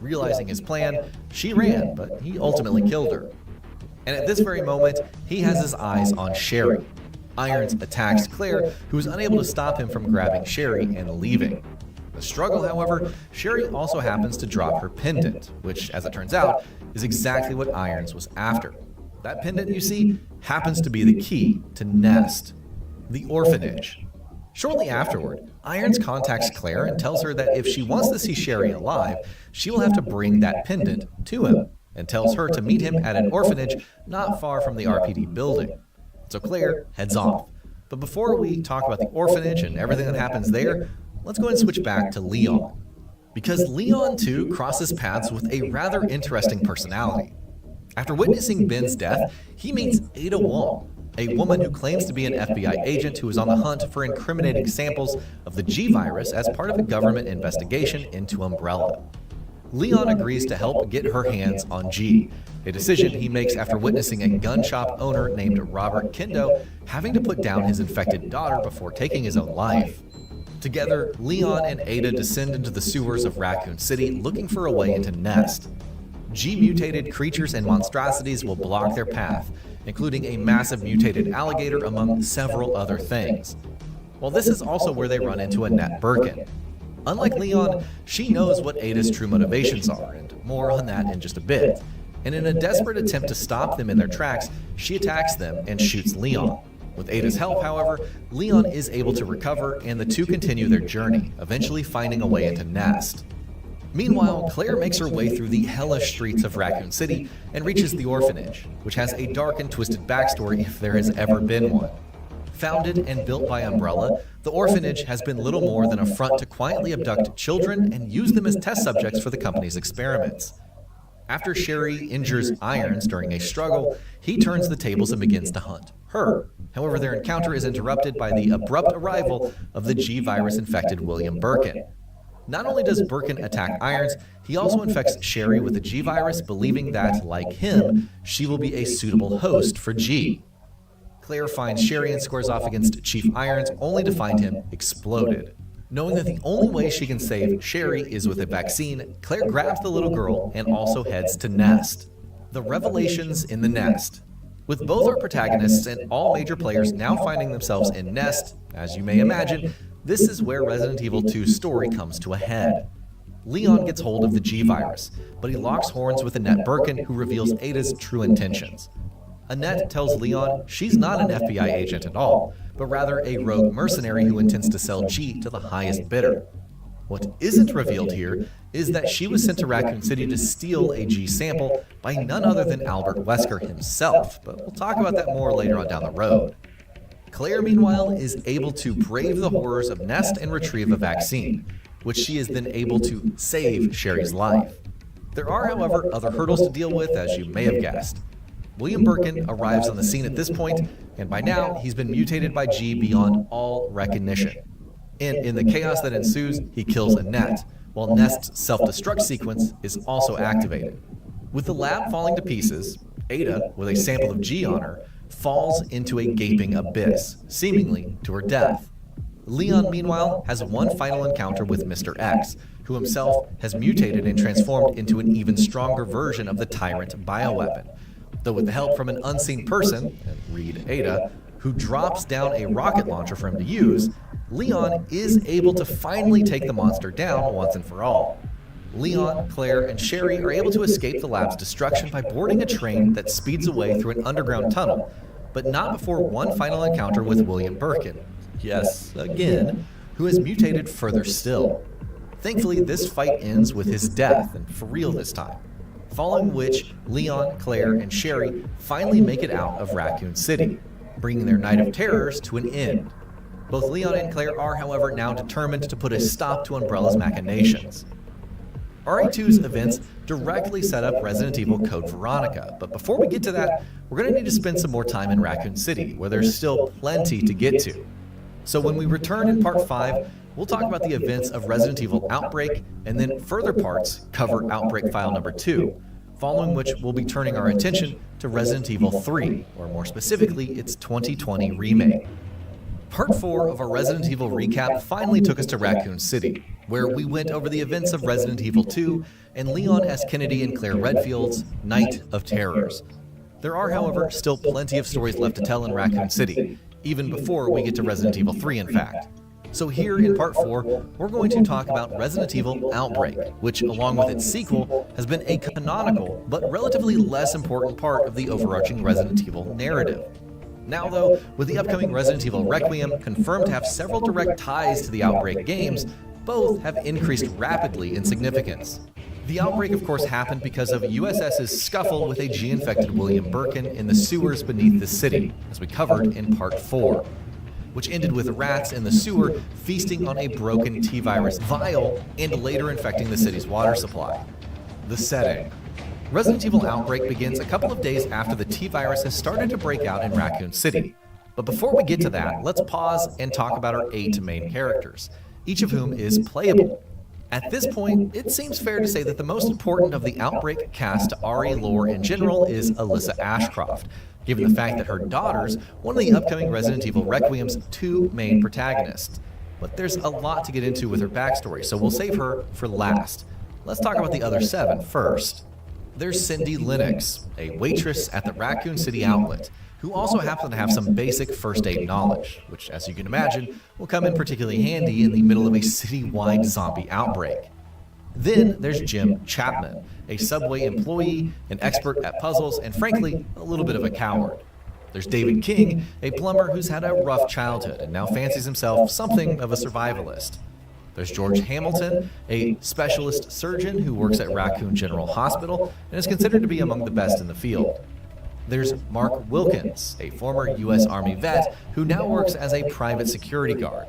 Realizing his plan, she ran, but he ultimately killed her. And at this very moment, he has his eyes on Sherry. Irons attacks Claire, who is unable to stop him from grabbing Sherry and leaving. The struggle, however, Sherry also happens to drop her pendant, which, as it turns out, is exactly what Irons was after. That pendant, you see, happens to be the key to Nest, the orphanage. Shortly afterward, Irons contacts Claire and tells her that if she wants to see Sherry alive, she will have to bring that pendant to him, and tells her to meet him at an orphanage not far from the RPD building. So Claire heads off. But before we talk about the orphanage and everything that happens there, let's go ahead and switch back to Leon. Because Leon, too, crosses paths with a rather interesting personality. After witnessing Ben's death, he meets Ada Wong, a woman who claims to be an FBI agent who is on the hunt for incriminating samples of the G-Virus as part of a government investigation into Umbrella. Leon agrees to help get her hands on G, a decision he makes after witnessing a gun shop owner named Robert Kendo having to put down his infected daughter before taking his own life. Together, Leon and Ada descend into the sewers of Raccoon City looking for a way into Nest. G-mutated creatures and monstrosities will block their path, including a massive mutated alligator among several other things. Well, this is also where they run into Annette Birkin. Unlike Leon, she knows what Ada's true motivations are, and more on that in just a bit. And in a desperate attempt to stop them in their tracks, she attacks them and shoots Leon. With Ada's help, however, Leon is able to recover, and the two continue their journey, eventually finding a way into Nest. Meanwhile, Claire makes her way through the hellish streets of Raccoon City and reaches the orphanage, which has a dark and twisted backstory if there has ever been one. Founded and built by Umbrella, the orphanage has been little more than a front to quietly abduct children and use them as test subjects for the company's experiments. After Sherry injures Irons during a struggle, he turns the tables and begins to hunt her. However, their encounter is interrupted by the abrupt arrival of the G-Virus infected William Birkin. Not only does Birkin attack Irons, he also infects Sherry with the G-Virus, believing that, like him, she will be a suitable host for G. Claire finds Sherry and squares off against Chief Irons, only to find him exploded. Knowing that the only way she can save Sherry is with a vaccine, Claire grabs the little girl and also heads to Nest. The revelations in the Nest. With both our protagonists and all major players now finding themselves in Nest, as you may imagine, this is where Resident Evil 2's story comes to a head. Leon gets hold of the G-Virus, but he locks horns with Annette Birkin, who reveals Ada's true intentions. Annette tells Leon she's not an FBI agent at all, but rather a rogue mercenary who intends to sell G to the highest bidder. What isn't revealed here is that she was sent to Raccoon City to steal a G sample by none other than Albert Wesker himself, but we'll talk about that more later on down the road. Claire, meanwhile, is able to brave the horrors of Nest and retrieve a vaccine, which she is then able to save Sherry's life. There are, however, other hurdles to deal with, as you may have guessed. William Birkin arrives on the scene at this point, and by now, he's been mutated by G beyond all recognition. And in the chaos that ensues, he kills Annette, while Nest's self-destruct sequence is also activated. With the lab falling to pieces, Ada, with a sample of G on her, falls into a gaping abyss, seemingly to her death. Leon, meanwhile, has one final encounter with Mr. X, who himself has mutated and transformed into an even stronger version of the Tyrant bioweapon. Though with the help from an unseen person, read Ada, who drops down a rocket launcher for him to use, Leon is able to finally take the monster down once and for all. Leon, Claire, and Sherry are able to escape the lab's destruction by boarding a train that speeds away through an underground tunnel, but not before one final encounter with William Birkin. Yes, again, who has mutated further still. Thankfully, this fight ends with his death, and for real this time, following which Leon, Claire, and Sherry finally make it out of Raccoon City, bringing their night of terrors to an end. Both Leon and Claire are, however, now determined to put a stop to Umbrella's machinations. RE2's events directly set up Resident Evil Code Veronica, but before we get to that, we're going to need to spend some more time in Raccoon City, where there's still plenty to get to. So when we return in Part 5, we'll talk about the events of Resident Evil Outbreak, and then further parts cover Outbreak File Number 2, following which we'll be turning our attention to Resident Evil 3, or more specifically, its 2020 remake. Part 4 of our Resident Evil recap finally took us to Raccoon City, where we went over the events of Resident Evil 2 and Leon S. Kennedy and Claire Redfield's Night of Terrors. There are, however, still plenty of stories left to tell in Raccoon City, even before we get to Resident Evil 3, in fact. So here in Part 4, we're going to talk about Resident Evil Outbreak, which, along with its sequel, has been a canonical but relatively less important part of the overarching Resident Evil narrative. Now though, with the upcoming Resident Evil Requiem confirmed to have several direct ties to the Outbreak games, both have increased rapidly in significance. The outbreak, of course, happened because of USS's scuffle with a G-infected William Birkin in the sewers beneath the city, as we covered in Part 4, which ended with rats in the sewer feasting on a broken T-virus vial and later infecting the city's water supply. The setting. Resident Evil Outbreak begins a couple of days after the T-virus has started to break out in Raccoon City. But before we get to that, let's pause and talk about our 8 main characters, each of whom is playable. At this point, it seems fair to say that the most important of the Outbreak cast to RE lore in general is Alyssa Ashcroft, given the fact that her daughter's one of the upcoming Resident Evil Requiem's 2 main protagonists. But there's a lot to get into with her backstory, so we'll save her for last. Let's talk about the other 7 first. There's Cindy Lennox, a waitress at the Raccoon City outlet, who also happens to have some basic first aid knowledge, which, as you can imagine, will come in particularly handy in the middle of a city-wide zombie outbreak. Then there's Jim Chapman, a Subway employee, an expert at puzzles, and frankly, a little bit of a coward. There's David King, a plumber who's had a rough childhood and now fancies himself something of a survivalist. There's George Hamilton, a specialist surgeon who works at Raccoon General Hospital and is considered to be among the best in the field. There's Mark Wilkins, a former U.S. Army vet who now works as a private security guard.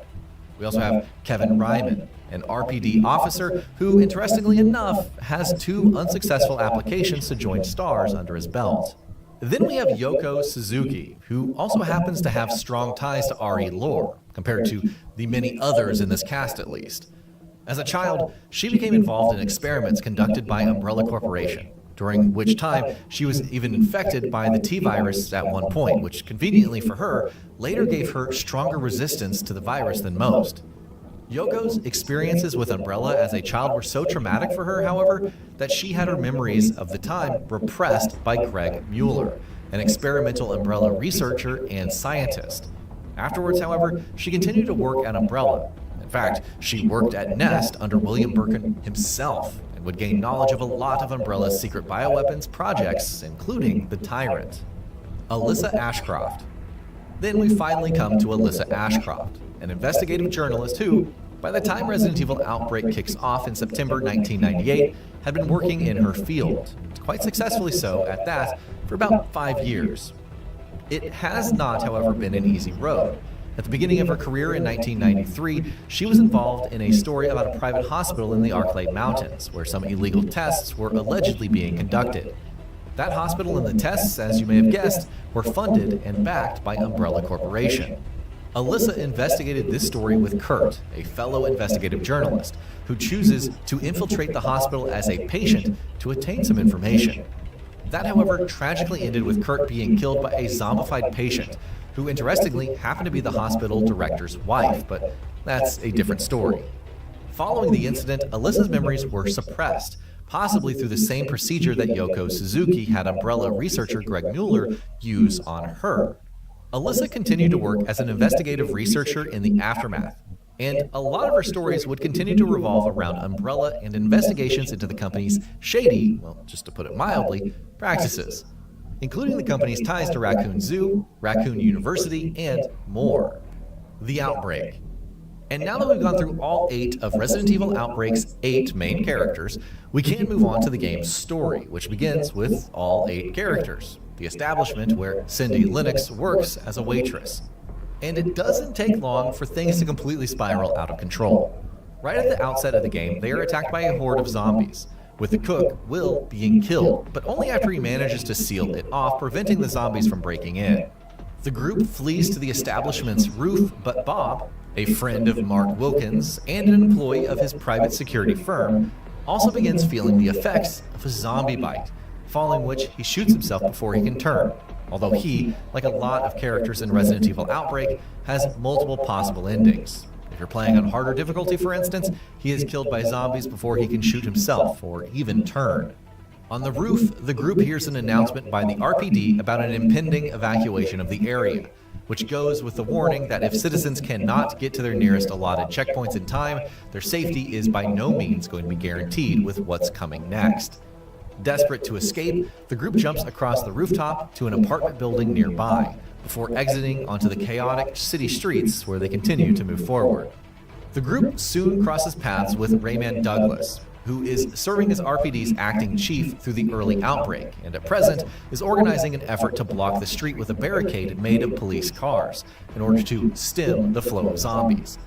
We also have Kevin Ryman, an RPD officer who, interestingly enough, has 2 unsuccessful applications to join STARS under his belt. Then we have Yoko Suzuki, who also happens to have strong ties to RE lore, compared to the many others in this cast at least. As a child, she became involved in experiments conducted by Umbrella Corporation, during which time she was even infected by the T-virus at one point, which conveniently for her, later gave her stronger resistance to the virus than most. Yoko's experiences with Umbrella as a child were so traumatic for her, however, that she had her memories of the time repressed by Greg Mueller, an experimental Umbrella researcher and scientist. Afterwards, however, she continued to work at Umbrella. In fact, she worked at Nest under William Birkin himself and would gain knowledge of a lot of Umbrella's secret bioweapons projects, including the Tyrant. Alyssa Ashcroft. Then we finally come to Alyssa Ashcroft, an investigative journalist who, by the time Resident Evil Outbreak kicks off in September 1998, had been working in her field, quite successfully so at that, for about 5 years. It has not, however, been an easy road, At the beginning of her career in 1993, she was involved in a story about a private hospital in the Arklay Mountains, where some illegal tests were allegedly being conducted. That hospital and the tests, as you may have guessed, were funded and backed by Umbrella Corporation. Alyssa investigated this story with Kurt, a fellow investigative journalist, who chooses to infiltrate the hospital as a patient to attain some information. That, however, tragically ended with Kurt being killed by a zombified patient, who interestingly happened to be the hospital director's wife, but that's a different story. Following the incident, Alyssa's memories were suppressed, possibly through the same procedure that Yoko Suzuki had Umbrella researcher Greg Mueller use on her. Alyssa continued to work as an investigative researcher in the aftermath, and a lot of her stories would continue to revolve around Umbrella and investigations into the company's shady, well, just to put it mildly, practices, including the company's ties to Raccoon Zoo, Raccoon University, and more. The Outbreak. And now that we've gone through all 8 of Resident Evil Outbreak's 8 main characters, we can move on to the game's story, which begins with all 8 characters, the establishment where Cindy Lennox works as a waitress. And it doesn't take long for things to completely spiral out of control. Right at the outset of the game, they are attacked by a horde of zombies, with the cook, Will, being killed, but only after he manages to seal it off, preventing the zombies from breaking in. The group flees to the establishment's roof, but Bob, a friend of Mark Wilkins and an employee of his private security firm, also begins feeling the effects of a zombie bite, following which he shoots himself before he can turn, although he, like a lot of characters in Resident Evil Outbreak, has multiple possible endings. If you're playing on harder difficulty, for instance, he is killed by zombies before he can shoot himself or even turn. On the roof, the group hears an announcement by the RPD about an impending evacuation of the area, which goes with the warning that if citizens cannot get to their nearest allotted checkpoints in time, their safety is by no means going to be guaranteed with what's coming next. Desperate to escape, the group jumps across the rooftop to an apartment building nearby, before exiting onto the chaotic city streets where they continue to move forward. The group soon crosses paths with Rayman Douglas, who is serving as RPD's acting chief through the early outbreak, and at present is organizing an effort to block the street with a barricade made of police cars in order to stem the flow of zombies.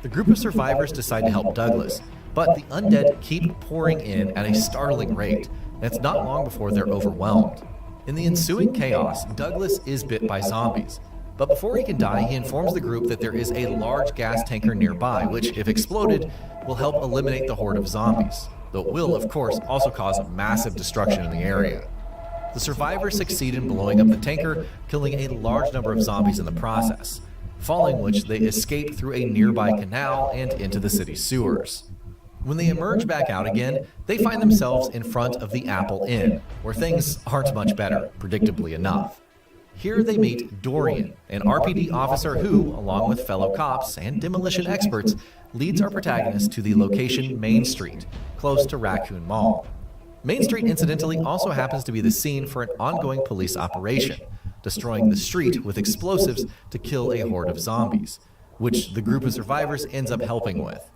The group of survivors decide to help Douglas, but the undead keep pouring in at a startling rate, and it's not long before they're overwhelmed. In the ensuing chaos, Douglas is bit by zombies, but before he can die, he informs the group that there is a large gas tanker nearby, which, if exploded, will help eliminate the horde of zombies, though it will, of course, also cause massive destruction in the area. The survivors succeed in blowing up the tanker, killing a large number of zombies in the process, following which they escape through a nearby canal and into the city's sewers. When they emerge back out again, they find themselves in front of the Apple Inn, where things aren't much better, predictably enough. Here they meet Dorian, an RPD officer who, along with fellow cops and demolition experts, leads our protagonist to the location Main Street, close to Raccoon Mall. Main Street, incidentally, also happens to be the scene for an ongoing police operation, destroying the street with explosives to kill a horde of zombies, which the group of survivors ends up helping with.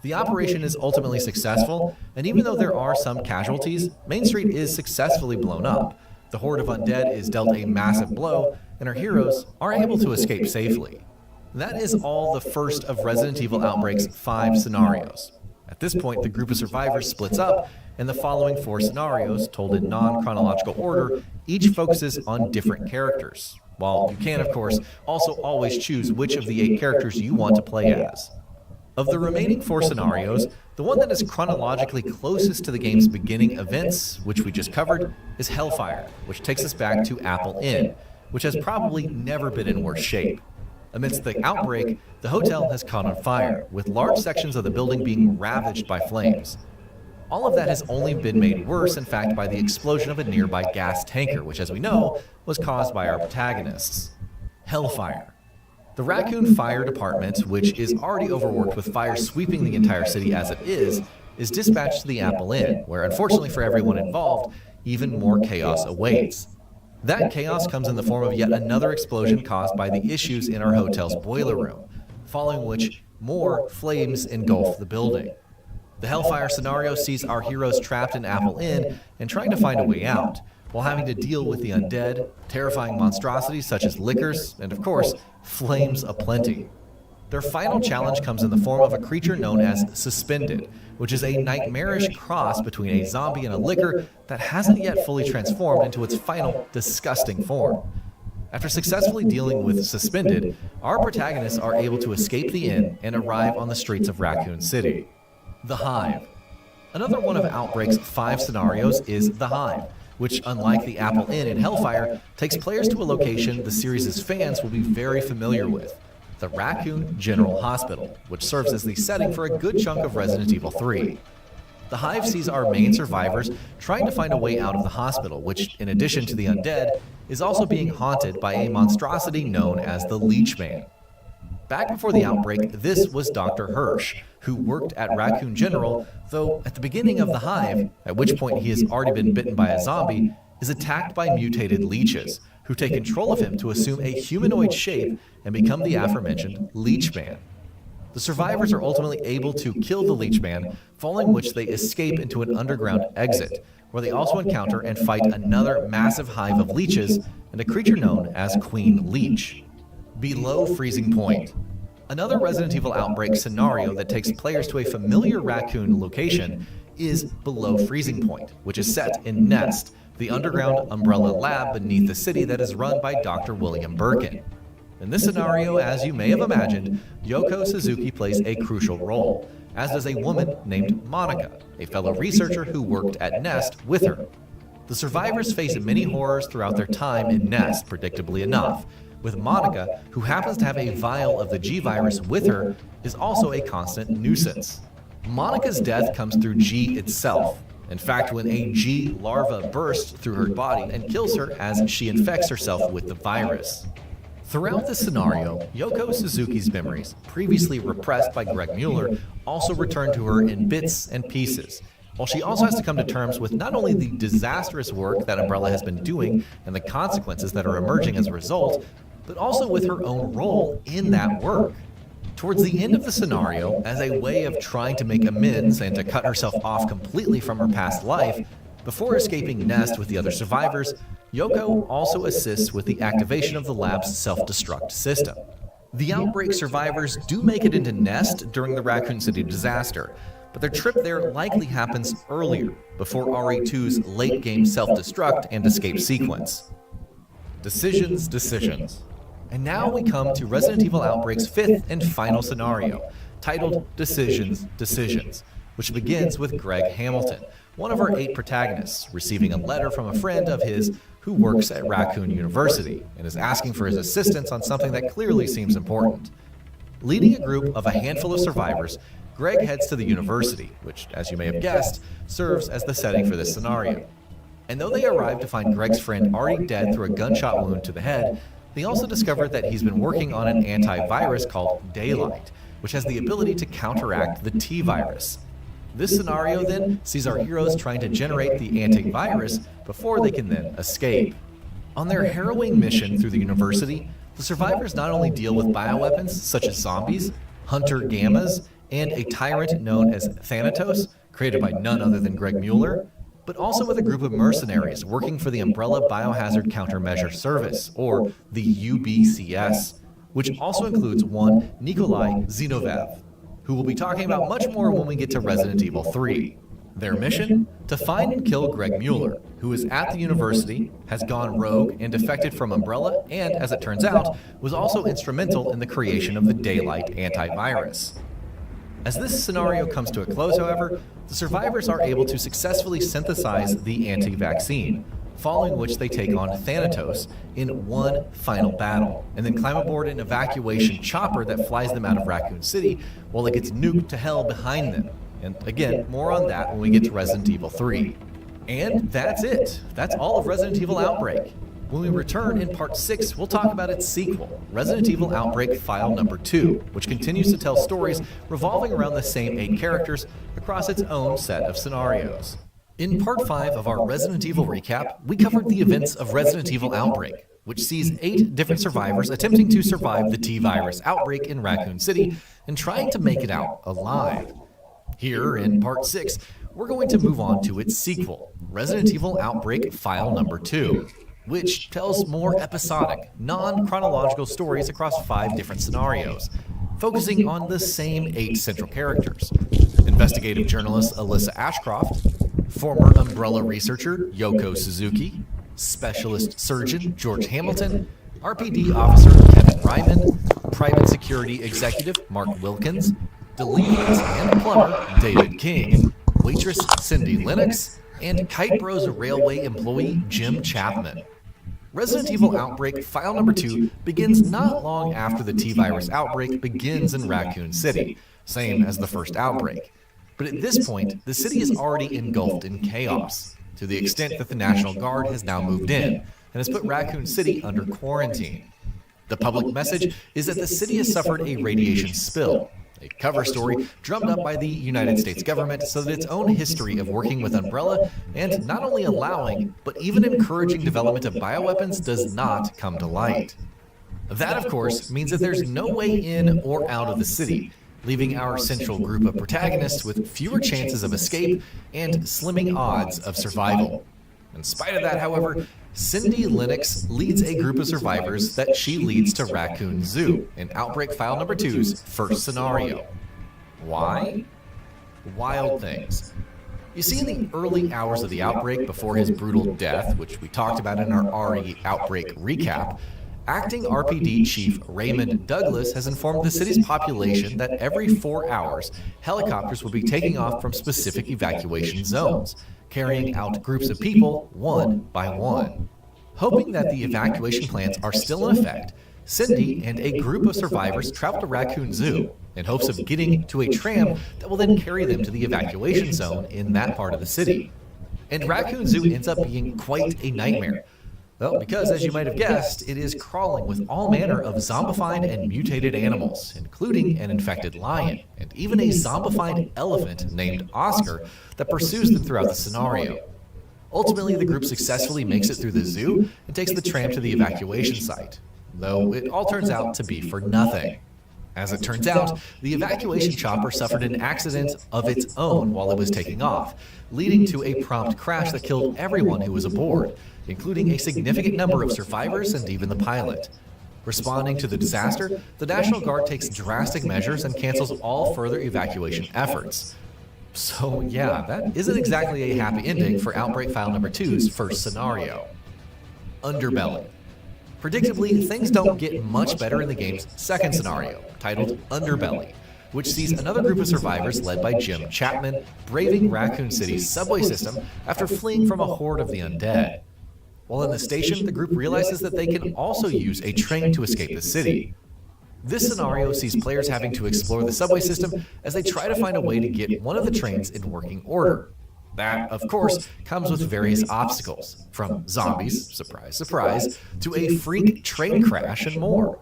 The operation is ultimately successful, and even though there are some casualties, Main Street is successfully blown up. The horde of undead is dealt a massive blow, and our heroes are able to escape safely. That is all the first of Resident Evil Outbreak's 5 scenarios. At this point, the group of survivors splits up, and the following 4 scenarios, told in non-chronological order, each focuses on different characters, while you can, of course, also always choose which of the 8 characters you want to play as. Of the remaining 4 scenarios, the one that is chronologically closest to the game's beginning events, which we just covered, is Hellfire, which takes us back to Apple Inn, which has probably never been in worse shape. Amidst the outbreak, the hotel has caught on fire, with large sections of the building being ravaged by flames. All of that has only been made worse, in fact, by the explosion of a nearby gas tanker, which, as we know, was caused by our protagonists. Hellfire. The Raccoon Fire Department, which is already overworked with fire sweeping the entire city as it is dispatched to the Apple Inn, where, unfortunately for everyone involved, even more chaos awaits. That chaos comes in the form of yet another explosion caused by the issues in our hotel's boiler room, following which more flames engulf the building. The Hellfire scenario sees our heroes trapped in Apple Inn and trying to find a way out, while having to deal with the undead, terrifying monstrosities such as lickers, and of course, flames aplenty. Their final challenge comes in the form of a creature known as Suspended, which is a nightmarish cross between a zombie and a licker that hasn't yet fully transformed into its final disgusting form. After successfully dealing with Suspended, our protagonists are able to escape the inn and arrive on the streets of Raccoon City. The Hive. Another one of Outbreak's 5 scenarios is The Hive, which, unlike the Apple Inn in Hellfire, takes players to a location the series' fans will be very familiar with, the Raccoon General Hospital, which serves as the setting for a good chunk of Resident Evil 3. The Hive sees our main survivors trying to find a way out of the hospital, which, in addition to the undead, is also being haunted by a monstrosity known as the Leech Man. Back before the outbreak, this was Dr. Hirsch, who worked at Raccoon General, though at the beginning of The Hive, at which point he has already been bitten by a zombie, is attacked by mutated leeches, who take control of him to assume a humanoid shape and become the aforementioned Leech Man. The survivors are ultimately able to kill the Leech Man, following which they escape into an underground exit, where they also encounter and fight another massive hive of leeches and a creature known as Queen Leech. Below Freezing Point. Another Resident Evil Outbreak scenario that takes players to a familiar Raccoon location is Below Freezing Point, which is set in Nest, the underground Umbrella lab beneath the city that is run by Dr. William Birkin. In this scenario, as you may have imagined, Yoko Suzuki plays a crucial role, as does a woman named Monica, a fellow researcher who worked at Nest with her. The survivors face many horrors throughout their time in Nest, predictably enough, with Monica, who happens to have a vial of the G-Virus with her, is also a constant nuisance. Monica's death comes through G itself. In fact, when a G larva bursts through her body and kills her as she infects herself with the virus. Throughout this scenario, Yoko Suzuki's memories, previously repressed by Greg Mueller, also return to her in bits and pieces, while she also has to come to terms with not only the disastrous work that Umbrella has been doing and the consequences that are emerging as a result, but also with her own role in that work. Towards the end of the scenario, as a way of trying to make amends and to cut herself off completely from her past life, before escaping Nest with the other survivors, Yoko also assists with the activation of the lab's self-destruct system. The Outbreak survivors do make it into Nest during the Raccoon City disaster, but their trip there likely happens earlier, before RE2's late-game self-destruct and escape sequence. Decisions. And now we come to Resident Evil Outbreak's 5th and final scenario, titled Decisions, which begins with Greg Hamilton, one of our 8 protagonists, receiving a letter from a friend of his who works at Raccoon University and is asking for his assistance on something that clearly seems important. Leading a group of a handful of survivors, Greg heads to the university, which, as you may have guessed, serves as the setting for this scenario. And though they arrive to find Greg's friend already dead through a gunshot wound to the head, they also discover that he's been working on an antivirus called Daylight, which has the ability to counteract the T-virus. This scenario then sees our heroes trying to generate the antivirus before they can then escape. On their harrowing mission through the university, the survivors not only deal with bioweapons such as zombies, hunter gammas, and a tyrant known as Thanatos, created by none other than Greg Mueller, but also with a group of mercenaries working for the Umbrella Biohazard Countermeasure Service, or the UBCS, which also includes one Nikolai Zinovev, who we'll be talking about much more when we get to Resident Evil 3. Their mission? To find and kill Greg Mueller, who is at the university, has gone rogue and defected from Umbrella, and, as it turns out, was also instrumental in the creation of the Daylight antivirus. As this scenario comes to a close, however, the survivors are able to successfully synthesize the anti-vaccine, following which they take on Thanatos in one final battle, and then climb aboard an evacuation chopper that flies them out of Raccoon City while it gets nuked to hell behind them. And again, more on that when we get to Resident Evil 3. And that's it. That's all of Resident Evil Outbreak. When we return in Part 6, we'll talk about its sequel, Resident Evil Outbreak File Number 2, which continues to tell stories revolving around the same 8 characters across its own set of scenarios. In Part 5 of our Resident Evil recap, we covered the events of Resident Evil Outbreak, which sees 8 different survivors attempting to survive the T-virus outbreak in Raccoon City and trying to make it out alive. Here, in Part 6, we're going to move on to its sequel, Resident Evil Outbreak File Number 2, which tells more episodic, non-chronological stories across 5 different scenarios, focusing on the same 8 central characters. Investigative journalist Alyssa Ashcroft, former Umbrella researcher Yoko Suzuki, specialist surgeon George Hamilton, RPD officer Kevin Ryman, private security executive Mark Wilkins, delinquent and plumber David King, waitress Cindy Lennox, and Kite Bros Railway employee Jim Chapman. Resident Evil Outbreak File Number 2 begins not long after the T-Virus outbreak begins in Raccoon City, same as the first outbreak. But at this point, the city is already engulfed in chaos, to the extent that the National Guard has now moved in and has put Raccoon City under quarantine. The public message is that the city has suffered a radiation spill, a cover story drummed up by the United States government so that its own history of working with Umbrella and not only allowing, but even encouraging development of bioweapons does not come to light. That, of course, means that there's no way in or out of the city, leaving our central group of protagonists with fewer chances of escape and slimming odds of survival. In spite of that, however, Cindy Lennox leads a group of survivors that she leads to Raccoon Zoo in Outbreak File Number 2's first scenario. Why? Wild things. You see, in the early hours of the outbreak before his brutal death, which we talked about in our RE Outbreak recap, acting RPD Chief Raymond Douglas has informed the city's population that every 4 hours, helicopters will be taking off from specific evacuation zones, carrying out groups of people one by one. Hoping that the evacuation plans are still in effect, Cindy and a group of survivors travel to Raccoon Zoo in hopes of getting to a tram that will then carry them to the evacuation zone in that part of the city. And Raccoon Zoo ends up being quite a nightmare. Well, because, as you might have guessed, it is crawling with all manner of zombified and mutated animals, including an infected lion, and even a zombified elephant named Oscar that pursues them throughout the scenario. Ultimately, the group successfully makes it through the zoo and takes the tram to the evacuation site, though it all turns out to be for nothing. As it turns out, the evacuation chopper suffered an accident of its own while it was taking off, leading to a prompt crash that killed everyone who was aboard, including a significant number of survivors and even the pilot. Responding to the disaster, the National Guard takes drastic measures and cancels all further evacuation efforts. So yeah, that isn't exactly a happy ending for Outbreak File Number 2's first scenario. Underbelly. Predictably, things don't get much better in the game's second scenario, titled Underbelly, which sees another group of survivors led by Jim Chapman braving Raccoon City's subway system after fleeing from a horde of the undead. While in the station, the group realizes that they can also use a train to escape the city. This scenario sees players having to explore the subway system as they try to find a way to get one of the trains in working order. That, of course, comes with various obstacles, from zombies, surprise, surprise, to a freak train crash and more.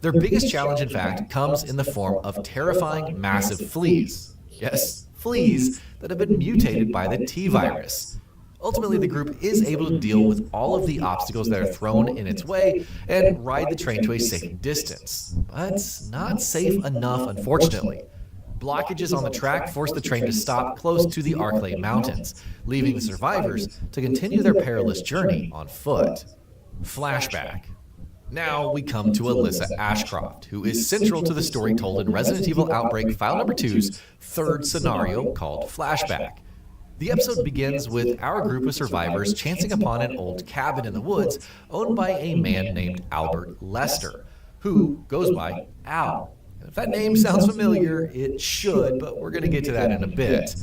Their biggest challenge, in fact, comes in the form of terrifying massive fleas. Yes, fleas that have been mutated by the T-Virus. Ultimately, the group is able to deal with all of the obstacles that are thrown in its way and ride the train to a safe distance. But not safe enough, unfortunately. Blockages on the track force the train to stop close to the Arklay Mountains, leaving the survivors to continue their perilous journey on foot. Flashback. Now we come to Alyssa Ashcroft, who is central to the story told in Resident Evil Outbreak File Number 2's third scenario called Flashback. The episode begins with our group of survivors chancing upon an old cabin in the woods owned by a man named Albert Lester, who goes by Al. If that name sounds familiar, it should, but we're going to get to that in a bit.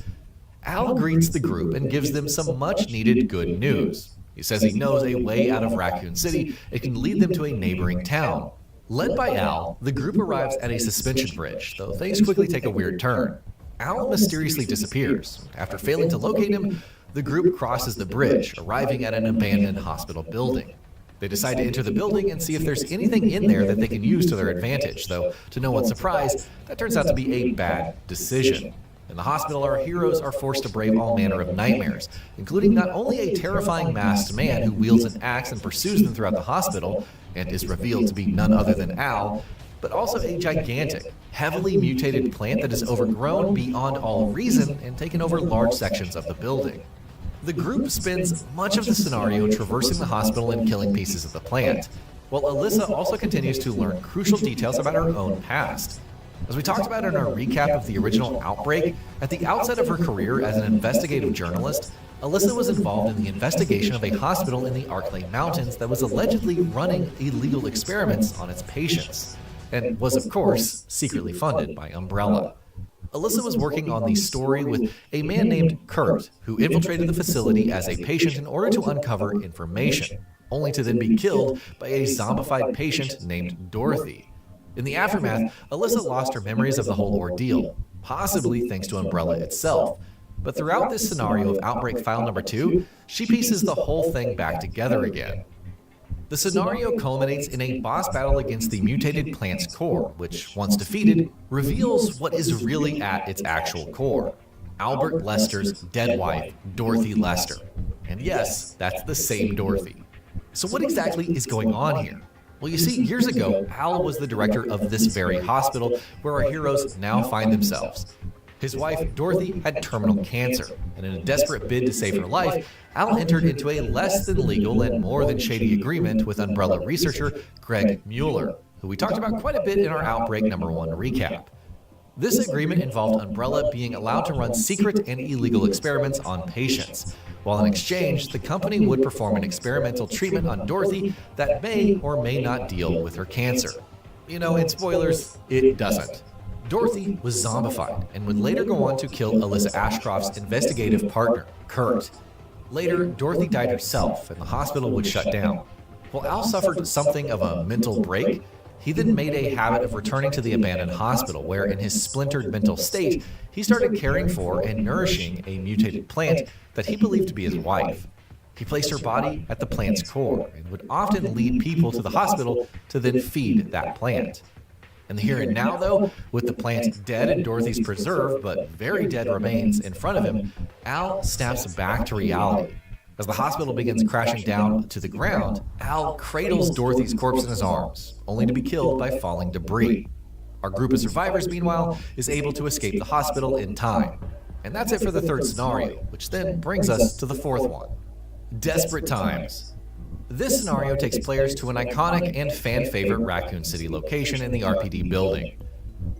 Al greets the group and gives them some much-needed good news. He says he knows a way out of Raccoon City and can lead them to a neighboring town. Led by Al, the group arrives at a suspension bridge, though things quickly take a weird turn. Al mysteriously disappears. After failing to locate him, the group crosses the bridge, arriving at an abandoned hospital building. They decide to enter the building and see if there's anything in there that they can use to their advantage, though, to no one's surprise, that turns out to be a bad decision. In the hospital, our heroes are forced to brave all manner of nightmares, including not only a terrifying masked man who wields an axe and pursues them throughout the hospital, and is revealed to be none other than Al, but also a gigantic, heavily mutated plant that has overgrown beyond all reason and taken over large sections of the building. The group spends much of the scenario traversing the hospital and killing pieces of the plant, while Alyssa also continues to learn crucial details about her own past. As we talked about in our recap of the original Outbreak, at the outset of her career as an investigative journalist, Alyssa was involved in the investigation of a hospital in the Arklay Mountains that was allegedly running illegal experiments on its patients, and was, of course, secretly funded by Umbrella. Alyssa was working on the story with a man named Kurt, who infiltrated the facility as a patient in order to uncover information, only to then be killed by a zombified patient named Dorothy. In the aftermath, Alyssa lost her memories of the whole ordeal, possibly thanks to Umbrella itself. But throughout this scenario of Outbreak File Number 2, she pieces the whole thing back together again. The scenario culminates in a boss battle against the mutated plant's core, which, once defeated, reveals what is really at its actual core: Albert Lester's dead wife, Dorothy Lester. And yes, that's the same Dorothy. So what exactly is going on here? Well, you see, years ago, Al was the director of this very hospital where our heroes now find themselves. His wife, Dorothy, had terminal cancer, and in a desperate bid to save her life, Al entered into a less than legal and more than shady agreement with Umbrella researcher Greg Mueller, who we talked about quite a bit in our Outbreak Number 1 recap. This agreement involved Umbrella being allowed to run secret and illegal experiments on patients, while in exchange, the company would perform an experimental treatment on Dorothy that may or may not deal with her cancer. You know, in spoilers, it doesn't. Dorothy was zombified and would later go on to kill Alyssa Ashcroft's investigative partner, Kurt. Later, Dorothy died herself and the hospital would shut down. While Al suffered something of a mental break, he then made a habit of returning to the abandoned hospital where, in his splintered mental state, he started caring for and nourishing a mutated plant that he believed to be his wife. He placed her body at the plant's core and would often lead people to the hospital to then feed that plant. In the here and now, though, with the plant dead and Dorothy's preserved but very dead remains in front of him, Al snaps back to reality. As the hospital begins crashing down to the ground, Al cradles Dorothy's corpse in his arms, only to be killed by falling debris. Our group of survivors, meanwhile, is able to escape the hospital in time. And that's it for the third scenario, which then brings us to the fourth one. Desperate Times. This scenario takes players to an iconic and fan-favorite Raccoon City location in the RPD building.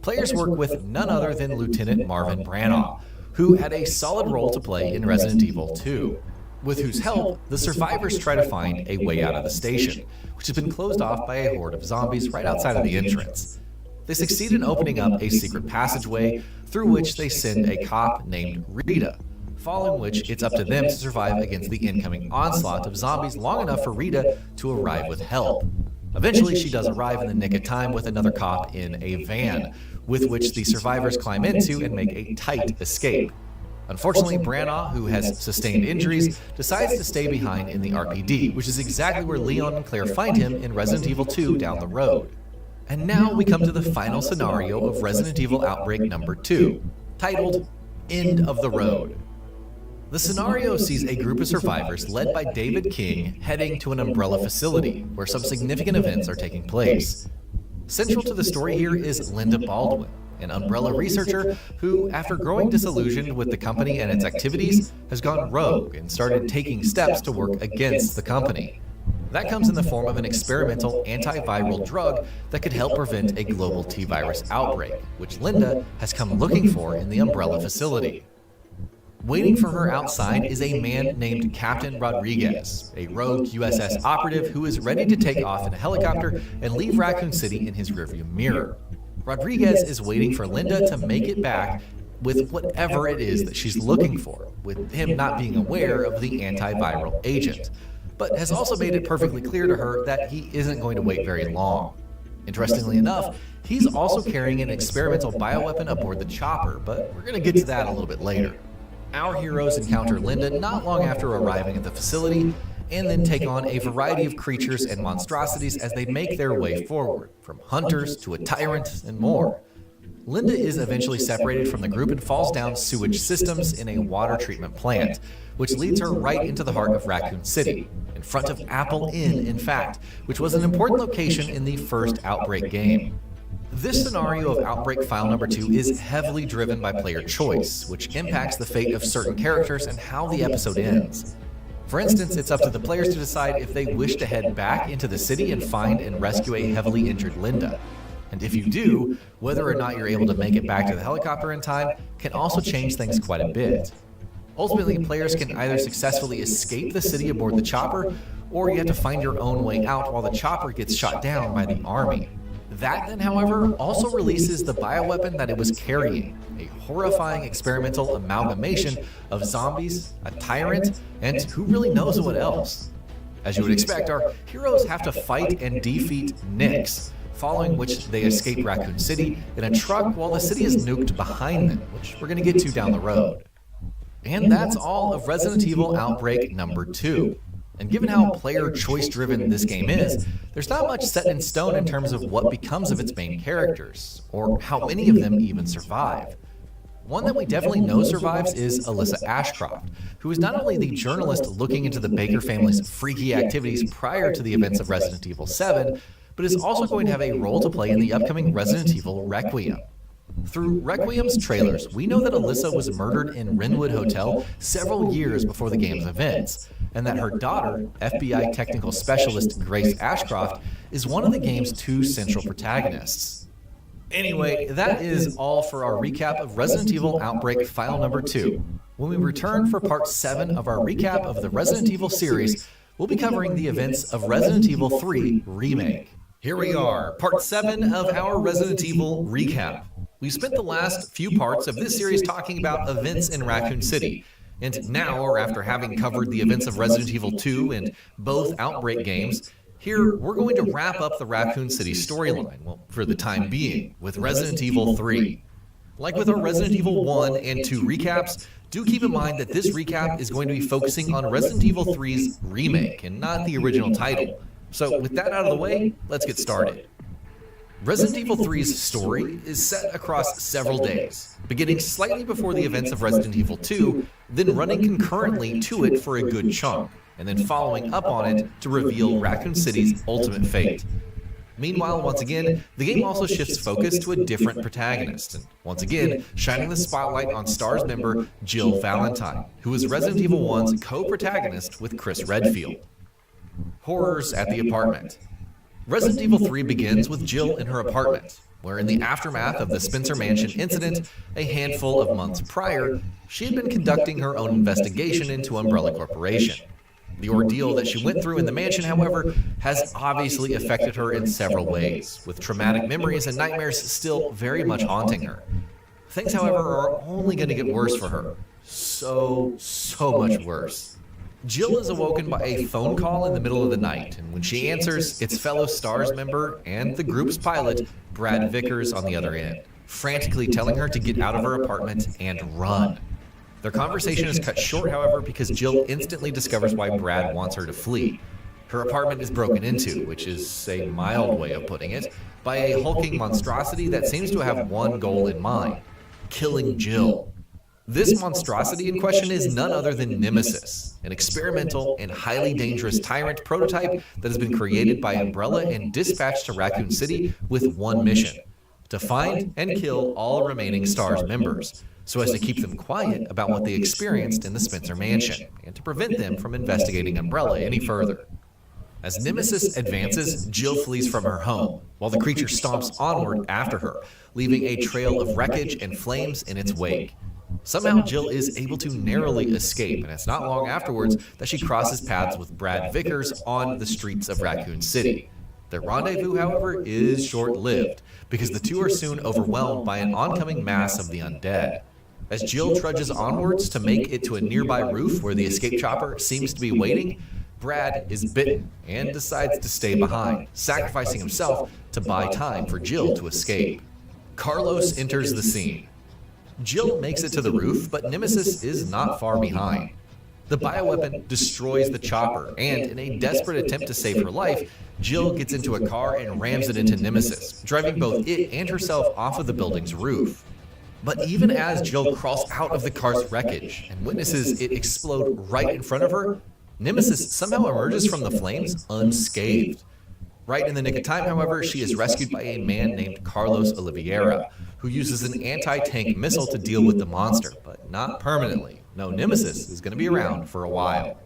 Players work with none other than Lieutenant Marvin Branagh, who had a solid role to play in Resident Evil 2, with whose help the survivors try to find a way out of the station, which has been closed off by a horde of zombies right outside of the entrance. They succeed in opening up a secret passageway through which they send a cop named Rita, following which it's up to them to survive against the incoming onslaught of zombies long enough for Rita to arrive with help. Eventually, she does arrive in the nick of time with another cop in a van, with which the survivors climb into and make a tight escape. Unfortunately, Branagh, who has sustained injuries, decides to stay behind in the RPD, which is exactly where Leon and Claire find him in Resident Evil 2 down the road. And now we come to the final scenario of Resident Evil Outbreak Number 2, titled End of the Road. The scenario sees a group of survivors led by David King heading to an Umbrella facility where some significant events are taking place. Central to the story here is Linda Baldwin, an Umbrella researcher who, after growing disillusioned with the company and its activities, has gone rogue and started taking steps to work against the company. That comes in the form of an experimental antiviral drug that could help prevent a global T-virus outbreak, which Linda has come looking for in the Umbrella facility. Waiting for her outside is a man named Captain Rodriguez, a rogue USS operative who is ready to take off in a helicopter and leave Raccoon City in his rearview mirror. Rodriguez is waiting for Linda to make it back with whatever it is that she's looking for, with him not being aware of the antiviral agent, but has also made it perfectly clear to her that he isn't going to wait very long. Interestingly enough, he's also carrying an experimental bioweapon aboard the chopper, but we're going to get to that a little bit later. Our heroes encounter Linda not long after arriving at the facility, and then take on a variety of creatures and monstrosities as they make their way forward, from hunters to a tyrant and more. Linda is eventually separated from the group and falls down sewage systems in a water treatment plant, which leads her right into the heart of Raccoon City, in front of Apple Inn, in fact, which was an important location in the first Outbreak game. This scenario of Outbreak File Number 2 is heavily driven by player choice, which impacts the fate of certain characters and how the episode ends. For instance, it's up to the players to decide if they wish to head back into the city and find and rescue a heavily injured Linda. And if you do, whether or not you're able to make it back to the helicopter in time can also change things quite a bit. Ultimately, players can either successfully escape the city aboard the chopper, or you have to find your own way out while the chopper gets shot down by the army. That then, however, also releases the bioweapon that it was carrying, a horrifying experimental amalgamation of zombies, a tyrant, and who really knows what else. As you would expect, our heroes have to fight and defeat Nyx, following which they escape Raccoon City in a truck while the city is nuked behind them, which we're going to get to down the road. And that's all of Resident Evil Outbreak Number 2. And given how player choice driven this game is, there's not much set in stone in terms of what becomes of its main characters, or how many of them even survive. One that we definitely know survives is Alyssa Ashcroft, who is not only the journalist looking into the Baker family's freaky activities prior to the events of Resident Evil 7, but is also going to have a role to play in the upcoming Resident Evil Requiem. Through Requiem's trailers, we know that Alyssa was murdered in Wynwood Hotel several years before the game's events, and that her daughter, FBI technical specialist Grace Ashcroft, is one of the game's two central protagonists. Anyway, that is all for our recap of Resident Evil Outbreak File Number 2. When we return for Part 7 of our recap of the Resident Evil series, we'll be covering the events of Resident Evil 3 Remake. Here we are, Part 7 of our Resident Evil recap. We've spent the last few parts of this series talking about events in Raccoon City, and now, or after having covered the events of Resident Evil 2 and both Outbreak games, here we're going to wrap up the Raccoon City storyline, well, for the time being, with Resident Evil 3. Like with our Resident Evil 1 and 2 recaps, do keep in mind that this recap is going to be focusing on Resident Evil 3's remake and not the original title. So with that out of the way, let's get started. Resident Evil 3's story is set across several days, beginning slightly before the events of Resident Evil 2, then running concurrently to it for a good chunk, and then following up on it to reveal Raccoon City's ultimate fate. Meanwhile, once again, the game also shifts focus to a different protagonist, and once again, shining the spotlight on STAR's member Jill Valentine, who is Resident Evil 1's co-protagonist with Chris Redfield. Horrors at the apartment. Resident Evil 3 begins with Jill in her apartment, where in the aftermath of the Spencer Mansion incident, a handful of months prior, she had been conducting her own investigation into Umbrella Corporation. The ordeal that she went through in the mansion, however, has obviously affected her in several ways, with traumatic memories and nightmares still very much haunting her. Things, however, are only going to get worse for her. So much worse. Jill is awoken by a phone call in the middle of the night, and when she answers, it's fellow STARS member and the group's pilot, Brad Vickers, on the other end, frantically telling her to get out of her apartment and run. Their conversation is cut short, however, because Jill instantly discovers why Brad wants her to flee. Her apartment is broken into, which is a mild way of putting it, by a hulking monstrosity that seems to have one goal in mind: killing Jill. This monstrosity in question is none other than Nemesis, an experimental and highly dangerous tyrant prototype that has been created by Umbrella and dispatched to Raccoon City with one mission: to find and kill all remaining STARS members, so as to keep them quiet about what they experienced in the Spencer Mansion, and to prevent them from investigating Umbrella any further. As Nemesis advances, Jill flees from her home, while the creature stomps onward after her, leaving a trail of wreckage and flames in its wake. Somehow Jill is able to narrowly escape, and it's not long afterwards that she crosses paths with Brad Vickers on the streets of Raccoon City. Their rendezvous, however, is short-lived, because the two are soon overwhelmed by an oncoming mass of the undead. As Jill trudges onwards to make it to a nearby roof where the escape chopper seems to be waiting, Brad is bitten and decides to stay behind, sacrificing himself to buy time for Jill to escape. Carlos enters the scene. Jill makes it to the roof, but Nemesis is not far behind. The bioweapon destroys the chopper, and in a desperate attempt to save her life, Jill gets into a car and rams it into Nemesis, driving both it and herself off of the building's roof. But even as Jill crawls out of the car's wreckage and witnesses it explode right in front of her, Nemesis somehow emerges from the flames unscathed. Right in the nick of time, however, she is rescued by a man named Carlos Oliveira, who uses an anti-tank missile to deal with the monster, but not permanently. No, Nemesis is going to be around for a while.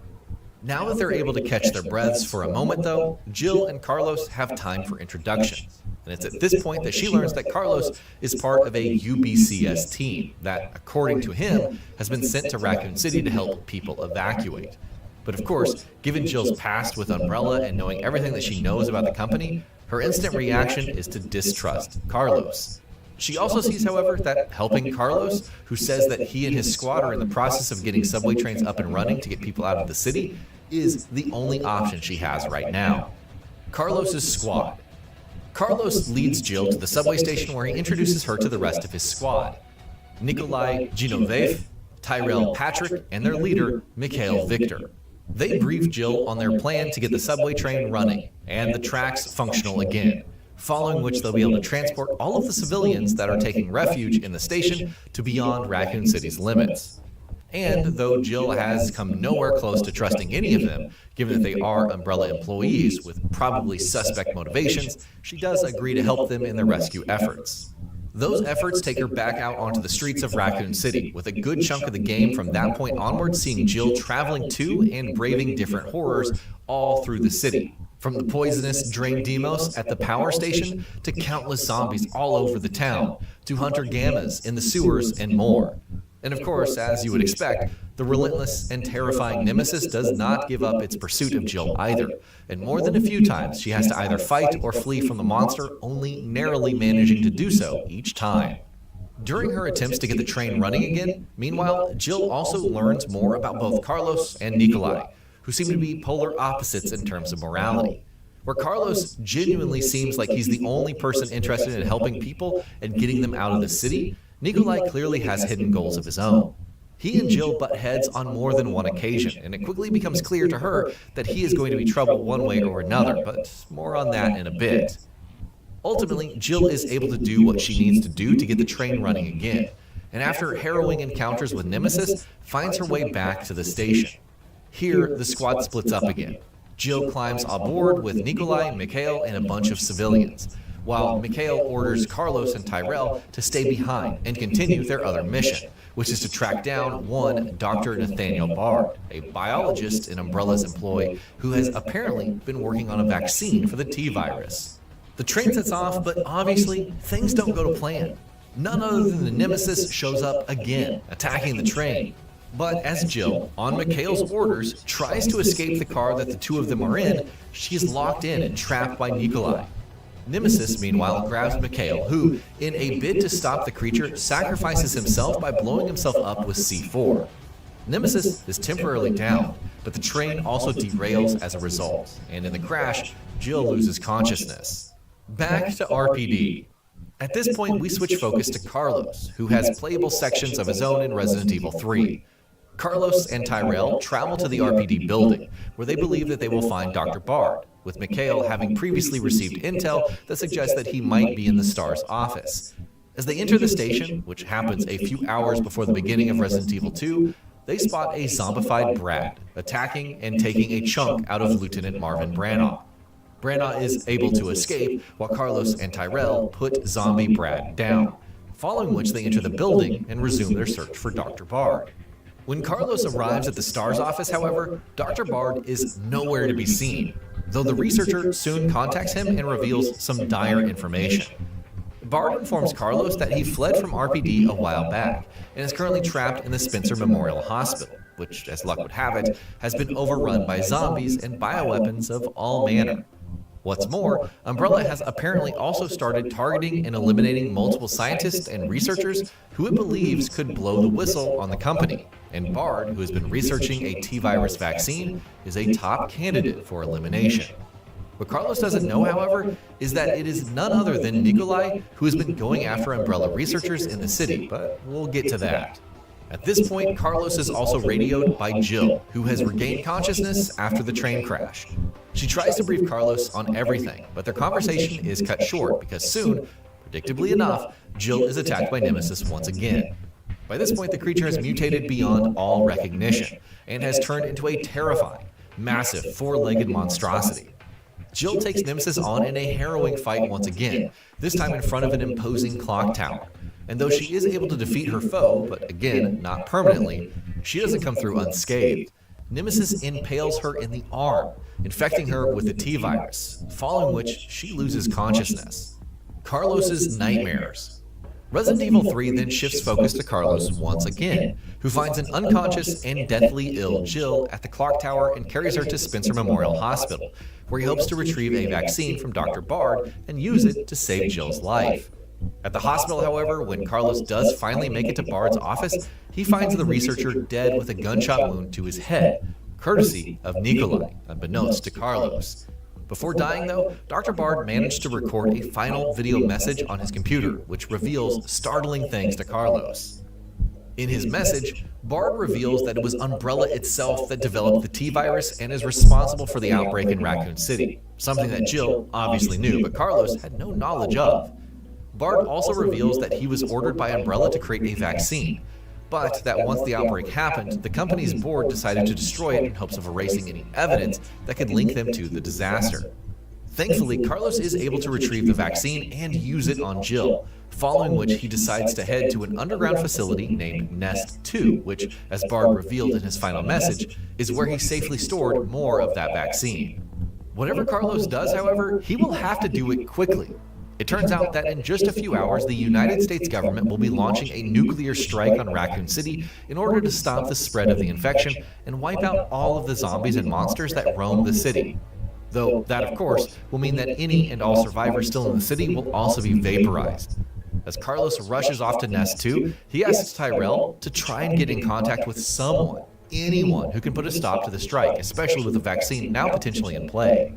Now that they're able to catch their breaths for a moment, though, Jill and Carlos have time for introductions. And it's at this point that she learns that Carlos is part of a UBCS team that, according to him, has been sent to Raccoon City to help people evacuate. But of course, given Jill's past with Umbrella and knowing everything that she knows about the company, her instant reaction is to distrust Carlos. She also sees, however, that helping Carlos, who says that he and his squad are in the process of getting subway trains up and running to get people out of the city, is the only option she has right now. Carlos's squad. Carlos leads Jill to the subway station where he introduces her to the rest of his squad. Nikolai Genovese, Tyrell Patrick, and their leader, Mikhail Victor. They brief Jill on their plan to get the subway train running and the tracks functional again, following which they'll be able to transport all of the civilians that are taking refuge in the station to beyond Raccoon City's limits. And though Jill has come nowhere close to trusting any of them, given that they are Umbrella employees with probably suspect motivations, she does agree to help them in their rescue efforts. Those efforts take her back out onto the streets of Raccoon City, with a good chunk of the game from that point onward seeing Jill traveling to and braving different horrors all through the city. From the poisonous Drain Demos at the power station, to countless zombies all over the town, to Hunter Gammas in the sewers, and more. And of course, as you would expect, the relentless and terrifying Nemesis does not give up its pursuit of Jill either, and more than a few times she has to either fight or flee from the monster, only narrowly managing to do so each time. During her attempts to get the train running again, meanwhile, Jill also learns more about both Carlos and Nikolai, who seem to be polar opposites in terms of morality. Where Carlos genuinely seems like he's the only person interested in helping people and getting them out of the city, Nikolai clearly has hidden goals of his own. He and Jill butt heads on more than one occasion, and it quickly becomes clear to her that he is going to be trouble one way or another, but more on that in a bit. Ultimately, Jill is able to do what she needs to do to get the train running again, and after harrowing encounters with Nemesis, finds her way back to the station. Here, the squad splits up again. Jill climbs aboard with Nikolai, Mikhail, and a bunch of civilians, while Mikhail orders Carlos and Tyrell to stay behind and continue their other mission, which is to track down one Dr. Nathaniel Bard, a biologist in Umbrella's employ who has apparently been working on a vaccine for the T-virus. The train sets off, but obviously, things don't go to plan. None other than the Nemesis shows up again, attacking the train. But as Jill, on Mikhail's orders, tries to escape the car that the two of them are in, she is locked in and trapped by Nikolai. Nemesis, meanwhile, grabs Mikhail, who, in a bid to stop the creature, sacrifices himself by blowing himself up with C4. Nemesis is temporarily down, but the train also derails as a result, and in the crash, Jill loses consciousness. Back to RPD. At this point, we switch focus to Carlos, who has playable sections of his own in Resident Evil 3. Carlos and Tyrell travel to the RPD building, where they believe that they will find Dr. Bard, with Mikhail having previously received intel that suggests that he might be in the STAR's office. As they enter the station, which happens a few hours before the beginning of Resident Evil 2, they spot a zombified Brad, attacking and taking a chunk out of Lieutenant Marvin Branagh. Branagh is able to escape, while Carlos and Tyrell put zombie Brad down, following which they enter the building and resume their search for Dr. Bard. When Carlos arrives at the STAR's office, however, Dr. Bard is nowhere to be seen, though the researcher soon contacts him and reveals some dire information. Bard informs Carlos that he fled from RPD a while back and is currently trapped in the Spencer Memorial Hospital, which, as luck would have it, has been overrun by zombies and bioweapons of all manner. What's more, Umbrella has apparently also started targeting and eliminating multiple scientists and researchers who it believes could blow the whistle on the company, and Bard, who has been researching a T-virus vaccine, is a top candidate for elimination. What Carlos doesn't know, however, is that it is none other than Nikolai who has been going after Umbrella researchers in the city, but we'll get to that. At this point, Carlos is also radioed by Jill, who has regained consciousness after the train crash. She tries to brief Carlos on everything, but their conversation is cut short because soon, predictably enough, Jill is attacked by Nemesis once again. By this point, the creature has mutated beyond all recognition and has turned into a terrifying, massive, four-legged monstrosity. Jill takes Nemesis on in a harrowing fight once again, this time in front of an imposing clock tower. And though she is able to defeat her foe, but again, not permanently, she doesn't come through unscathed. Nemesis impales her in the arm, infecting her with the T-virus, following which she loses consciousness. Carlos's nightmares. Resident Evil 3 then shifts focus to Carlos once again, who finds an unconscious and deathly ill Jill at the clock tower and carries her to Spencer Memorial Hospital, where he hopes to retrieve a vaccine from Dr. Bard and use it to save Jill's life. At the hospital, however, when Carlos does finally make it to Bard's office, he finds the researcher dead with a gunshot wound to his head, courtesy of Nikolai, unbeknownst to Carlos. Before dying, though, Dr. Bard managed to record a final video message on his computer, which reveals startling things to Carlos. In his message, Bard reveals that it was Umbrella itself that developed the T-virus and is responsible for the outbreak in Raccoon City, something that Jill obviously knew, but Carlos had no knowledge of. Bard also reveals that he was ordered by Umbrella to create a vaccine, but that once the outbreak happened, the company's board decided to destroy it in hopes of erasing any evidence that could link them to the disaster. Thankfully, Carlos is able to retrieve the vaccine and use it on Jill, following which he decides to head to an underground facility named Nest 2, which, as Bard revealed in his final message, is where he safely stored more of that vaccine. Whatever Carlos does, however, he will have to do it quickly. It turns out that in just a few hours, the United States government will be launching a nuclear strike on Raccoon City in order to stop the spread of the infection and wipe out all of the zombies and monsters that roam the city. Though that, of course, will mean that any and all survivors still in the city will also be vaporized. As Carlos rushes off to Nest 2, he asks Tyrell to try and get in contact with someone, anyone who can put a stop to the strike, especially with the vaccine now potentially in play.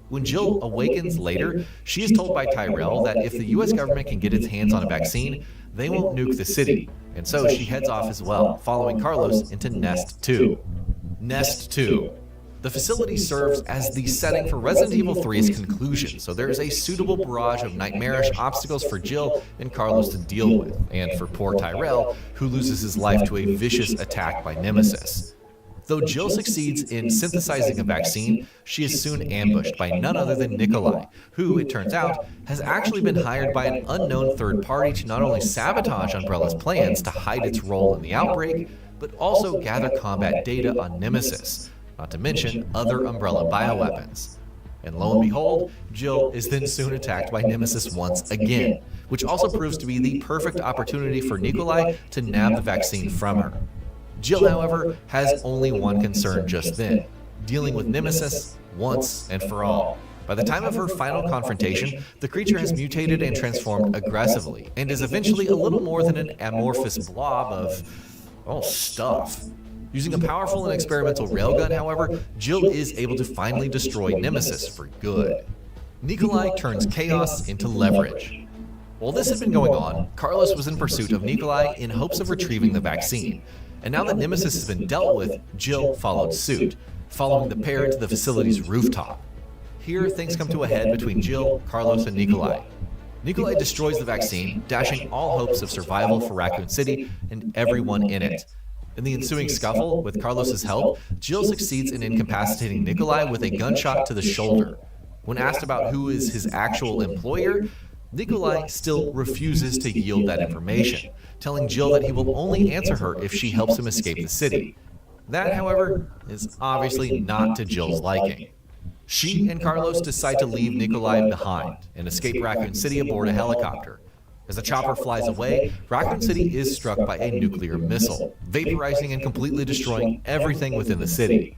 When Jill awakens later, she is told by Tyrell that if the US government can get its hands on a vaccine, they won't nuke the city, and so she heads off as well, following Carlos into Nest 2. Nest 2. The facility serves as the setting for Resident Evil 3's conclusion, so there is a suitable barrage of nightmarish obstacles for Jill and Carlos to deal with, and for poor Tyrell, who loses his life to a vicious attack by Nemesis. Though Jill succeeds in synthesizing a vaccine, she is soon ambushed by none other than Nikolai, who, it turns out, has actually been hired by an unknown third party to not only sabotage Umbrella's plans to hide its role in the outbreak, but also gather combat data on Nemesis, not to mention other Umbrella bioweapons. And lo and behold, Jill is then soon attacked by Nemesis once again, which also proves to be the perfect opportunity for Nikolai to nab the vaccine from her. Jill, however, has only one concern just then, dealing with Nemesis once and for all. By the time of her final confrontation, the creature has mutated and transformed aggressively, and is eventually a little more than an amorphous blob of, stuff. Using a powerful and experimental railgun, however, Jill is able to finally destroy Nemesis for good. Nikolai turns chaos into leverage. While this had been going on, Carlos was in pursuit of Nikolai in hopes of retrieving the vaccine. And now that Nemesis has been dealt with, Jill followed suit, following the pair to the facility's rooftop. Here, things come to a head between Jill, Carlos, and Nikolai. Nikolai destroys the vaccine, dashing all hopes of survival for Raccoon City and everyone in it. In the ensuing scuffle, with Carlos's help, Jill succeeds in incapacitating Nikolai with a gunshot to the shoulder. When asked about who is his actual employer, Nikolai still refuses to yield that information, telling Jill that he will only answer her if she helps him escape the city. That, however, is obviously not to Jill's liking. She and Carlos decide to leave Nikolai behind and escape Raccoon City aboard a helicopter. As the chopper flies away, Raccoon City is struck by a nuclear missile, vaporizing and completely destroying everything within the city.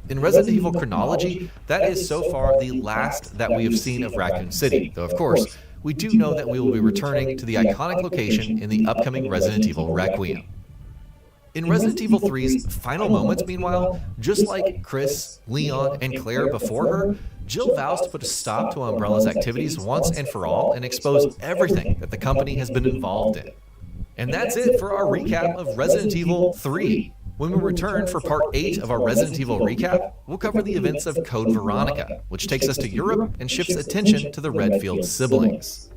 In Resident Evil chronology, that is so far the last that we have seen of Raccoon City, though of course, we do know that we will be returning to the iconic location in the upcoming Resident Evil Requiem. In Resident Evil 3's final moments, meanwhile, just like Chris, Leon, and Claire before her, Jill vows to put a stop to Umbrella's activities once and for all and expose everything that the company has been involved in. And that's it for our recap of Resident Evil 3. When we return for part 8 of our Resident Evil recap, we'll cover the events of Code Veronica, which takes us to Europe and shifts attention to the Redfield siblings.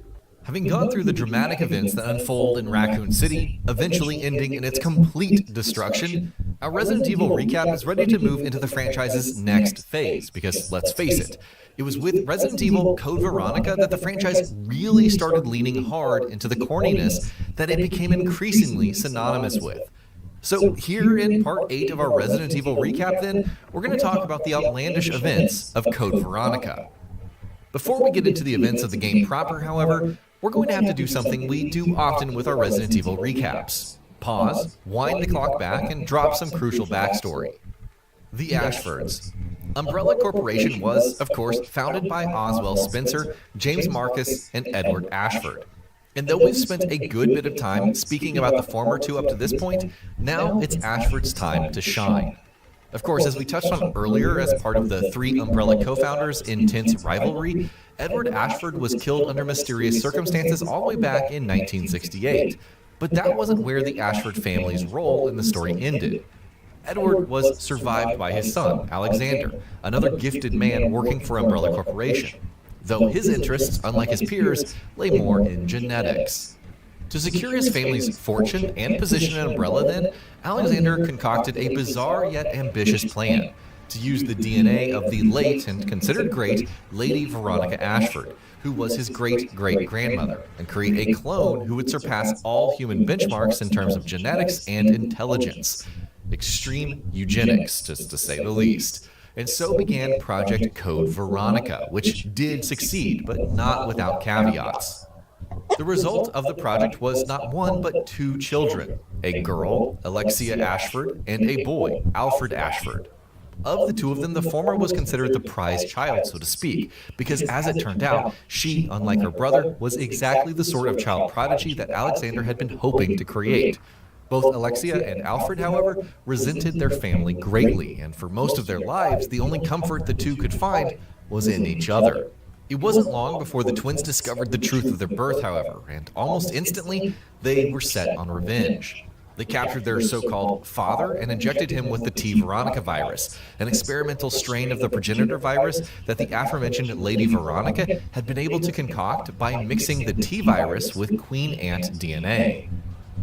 Having gone through the dramatic events that unfold in Raccoon City, eventually ending in its complete destruction, Our Resident Evil recap is ready to move into the franchise's next phase, because let's face it, it was with Resident Evil Code Veronica that the franchise really started leaning hard into the corniness that it became increasingly synonymous with. So here in Part 8 of our Resident Evil recap then, we're going to talk about the outlandish events of Code Veronica. Before we get into the events of the game proper, however, we're going to have to do something we do often with our Resident Evil recaps. Pause, wind the clock back, and drop some crucial backstory. The Ashfords. Umbrella Corporation was, of course, founded by Oswell Spencer, James Marcus, and Edward Ashford. And though we've spent a good bit of time speaking about the former two up to this point, now it's Ashford's time to shine. Of course, as we touched on earlier as part of the three Umbrella co-founders' intense rivalry, Edward Ashford was killed under mysterious circumstances all the way back in 1968. But that wasn't where the Ashford family's role in the story ended. Edward was survived by his son, Alexander, another gifted man working for Umbrella Corporation, though his interests, unlike his peers, lay more in genetics. To secure his family's fortune and position in Umbrella then, Alexander concocted a bizarre yet ambitious plan to use the DNA of the late and considered great Lady Veronica Ashford, who was his great-great-grandmother, and create a clone who would surpass all human benchmarks in terms of genetics and intelligence. Extreme eugenics, just to say the least. And so began Project Code Veronica, which did succeed, but not without caveats. The result of the project was not one, but two children, a girl, Alexia Ashford, and a boy, Alfred Ashford. Of the two of them, the former was considered the prize child, so to speak, because as it turned out, she, unlike her brother, was exactly the sort of child prodigy that Alexander had been hoping to create. Both Alexia and Alfred, however, resented their family greatly, and for most of their lives, the only comfort the two could find was in each other. It wasn't long before the twins discovered the truth of their birth, however, and almost instantly, they were set on revenge. They captured their so-called father and injected him with the T. Veronica virus, an experimental strain of the progenitor virus that the aforementioned Lady Veronica had been able to concoct by mixing the T virus with Queen Ant DNA.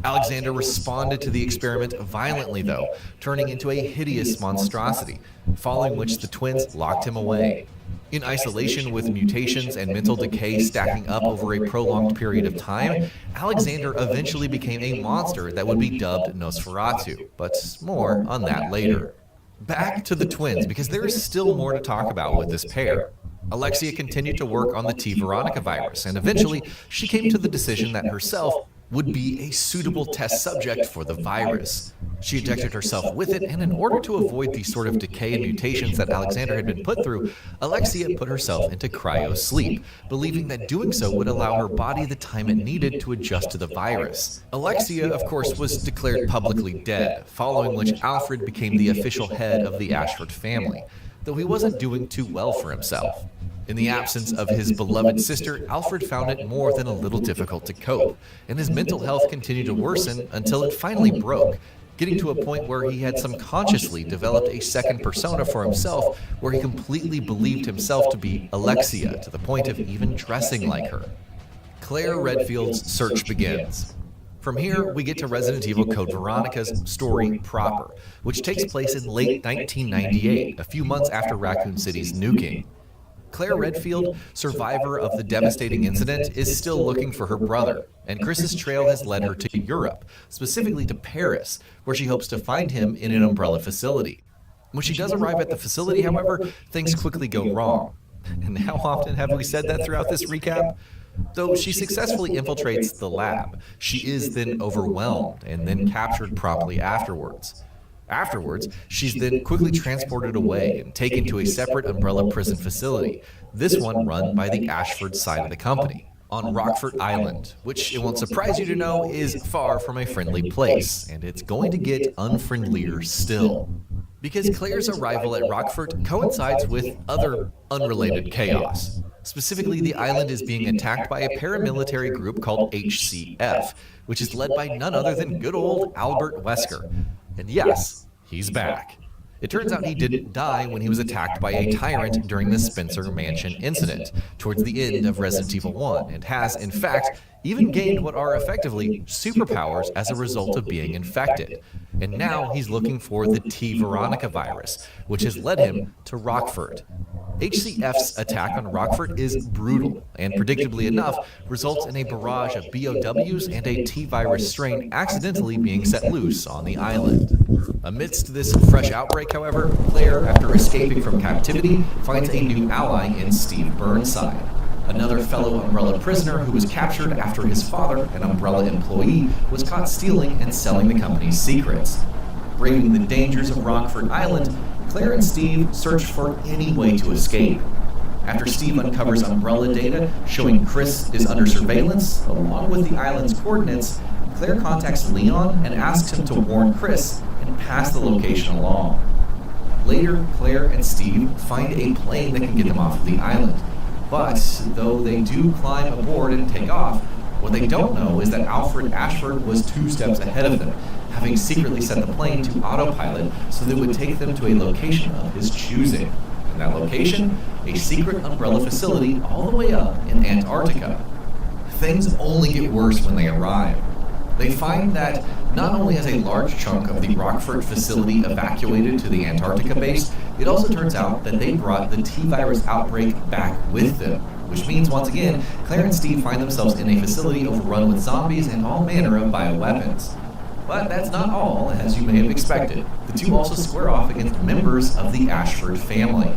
Alexander responded to the experiment violently, though, turning into a hideous monstrosity, following which the twins locked him away. In isolation with mutations and mental decay stacking up over a prolonged period of time, Alexander eventually became a monster that would be dubbed Nosferatu, but more on that later. Back to the twins, because there is still more to talk about with this pair. Alexia continued to work on the T. Veronica virus, and eventually she came to the decision that herself would be a suitable test subject for the virus. She injected herself with it, and in order to avoid the sort of decay and mutations that Alexander had been put through, Alexia put herself into cryo-sleep, believing that doing so would allow her body the time it needed to adjust to the virus. Alexia, of course, was declared publicly dead, following which Alfred became the official head of the Ashford family, though he wasn't doing too well for himself. In the absence of his beloved sister, Alfred found it more than a little difficult to cope, and his mental health continued to worsen until it finally broke, getting to a point where he had subconsciously developed a second persona for himself, where he completely believed himself to be Alexia, to the point of even dressing like her. Claire Redfield's search begins. From here, we get to Resident Evil Code Veronica's story proper, which takes place in late 1998, a few months after Raccoon City's nuking. Claire Redfield, survivor of the devastating incident, is still looking for her brother, and Chris's trail has led her to Europe, specifically to Paris, where she hopes to find him in an Umbrella facility. When she does arrive at the facility, however, things quickly go wrong. And how often have we said that throughout this recap? Though she successfully infiltrates the lab, she is then overwhelmed and then captured promptly afterwards. Afterwards, she's then quickly transported away and taken to a separate Umbrella prison facility, this one run by the Ashford side of the company, on Rockfort Island, which, it won't surprise you to know, is far from a friendly place, and it's going to get unfriendlier still. Because Claire's arrival at Rockfort coincides with other unrelated chaos. Specifically, the island is being attacked by a paramilitary group called HCF, which is led by none other than good old Albert Wesker. And yes, he's back. It turns out he didn't die when he was attacked by a tyrant during the Spencer Mansion incident, towards the end of Resident Evil 1, and has, in fact, even gained what are effectively superpowers as a result of being infected. And now he's looking for the T. Veronica virus, which has led him to Rockford. HCF's attack on Rockford is brutal, and predictably enough, results in a barrage of BOWs and a T-virus strain accidentally being set loose on the island. Amidst this fresh outbreak, however, Claire, after escaping from captivity, finds a new ally in Steve Burnside, another fellow Umbrella prisoner who was captured after his father, an Umbrella employee, was caught stealing and selling the company's secrets. Braving the dangers of Rockford Island, Claire and Steve search for any way to escape. After Steve uncovers Umbrella data showing Chris is under surveillance, along with the island's coordinates, Claire contacts Leon and asks him to warn Chris and pass the location along. Later, Claire and Steve find a plane that can get them off of the island. But, though they do climb aboard and take off, what they don't know is that Alfred Ashford was 2 steps ahead of them, having secretly set the plane to autopilot so that it would take them to a location of his choosing. And that location, a secret Umbrella facility all the way up in Antarctica. Things only get worse when they arrive. They find that not only has a large chunk of the Rockford facility evacuated to the Antarctica base, it also turns out that they brought the T-virus outbreak back with them. Which means, once again, Claire and Steve find themselves in a facility overrun with zombies and all manner of bioweapons. But that's not all, as you may have expected. The two also square off against members of the Ashford family.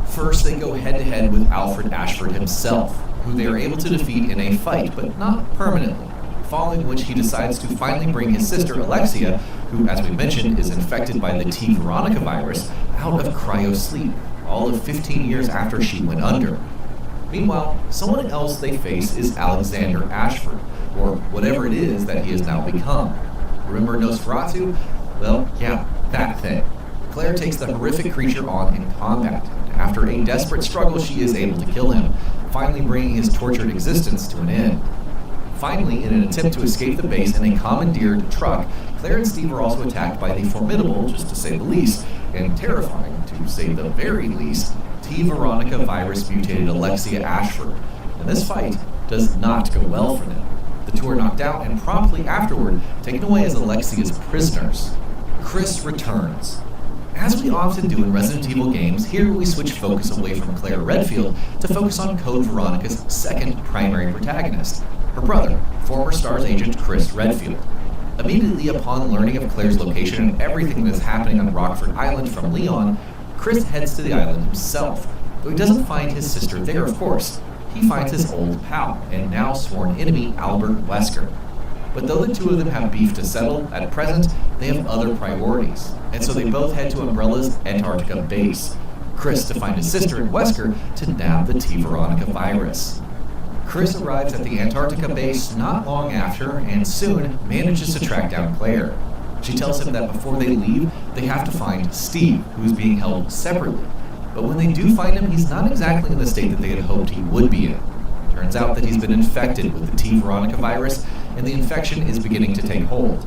First, they go head-to-head with Alfred Ashford himself, who they are able to defeat in a fight, but not permanently, following which he decides to finally bring his sister Alexia, who, as we mentioned, is infected by the T. Veronica virus, out of cryosleep, all of 15 years after she went under. Meanwhile, someone else they face is Alexander Ashford, or whatever it is that he has now become. Remember Nosferatu? Well, yeah, that thing. Claire takes the horrific creature on in combat. After a desperate struggle, she is able to kill him, finally bringing his tortured existence to an end. Finally, in an attempt to escape the base in a commandeered truck, Claire and Steve are also attacked by the formidable, just to say the least, and terrifying, to say the very least, T. Veronica virus mutated Alexia Ashford. And this fight does not go well for them. The two are knocked out and promptly afterward taken away as Alexia's prisoners. Chris returns. As we often do in Resident Evil games, here we switch focus away from Claire Redfield to focus on Code Veronica's second primary protagonist, her brother, former STARS agent Chris Redfield. Immediately upon learning of Claire's location and everything that's happening on Rockford Island from Leon, Chris heads to the island himself, though he doesn't find his sister there, of course. He finds his old pal, and now sworn enemy Albert Wesker. But though the two of them have beef to settle, at present, they have other priorities, and so they both head to Umbrella's Antarctica base. Chris to find his sister, and Wesker to nab the T. Veronica virus. Chris arrives at the Antarctica base not long after, and soon manages to track down Claire. She tells him that before they leave, they have to find Steve, who is being held separately. But when they do find him, he's not exactly in the state that they had hoped he would be in. Turns out that he's been infected with the T. Veronica virus, and the infection is beginning to take hold.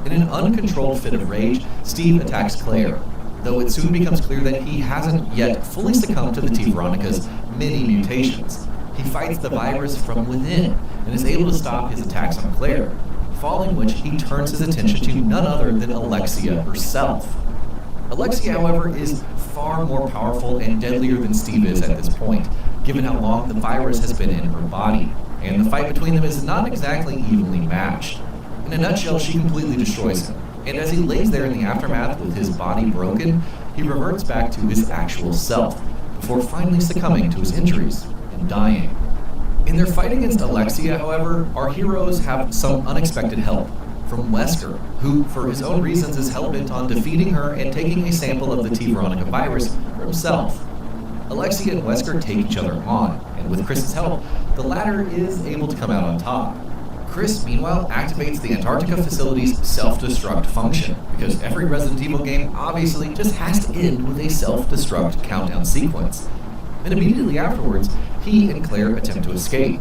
In an uncontrolled fit of rage, Steve attacks Claire, though it soon becomes clear that he hasn't yet fully succumbed to the T. Veronica's many mutations. He fights the virus from within, and is able to stop his attacks on Claire, following which he turns his attention to none other than Alexia herself. Alexia, however, is far more powerful and deadlier than Steve is at this point, given how long the virus has been in her body, and the fight between them is not exactly evenly matched. In a nutshell, she completely destroys him, and as he lays there in the aftermath with his body broken, he reverts back to his actual self, before finally succumbing to his injuries and dying. In their fight against Alexia, however, our heroes have some unexpected help from Wesker, who, for his own reasons, is hell-bent on defeating her and taking a sample of the T. Veronica virus for himself. Alexia and Wesker take each other on, and with Chris's help, the latter is able to come out on top. Chris, meanwhile, activates the Antarctica facility's self-destruct function, because every Resident Evil game obviously just has to end with a self-destruct countdown sequence. And immediately afterwards, he and Claire attempt to escape.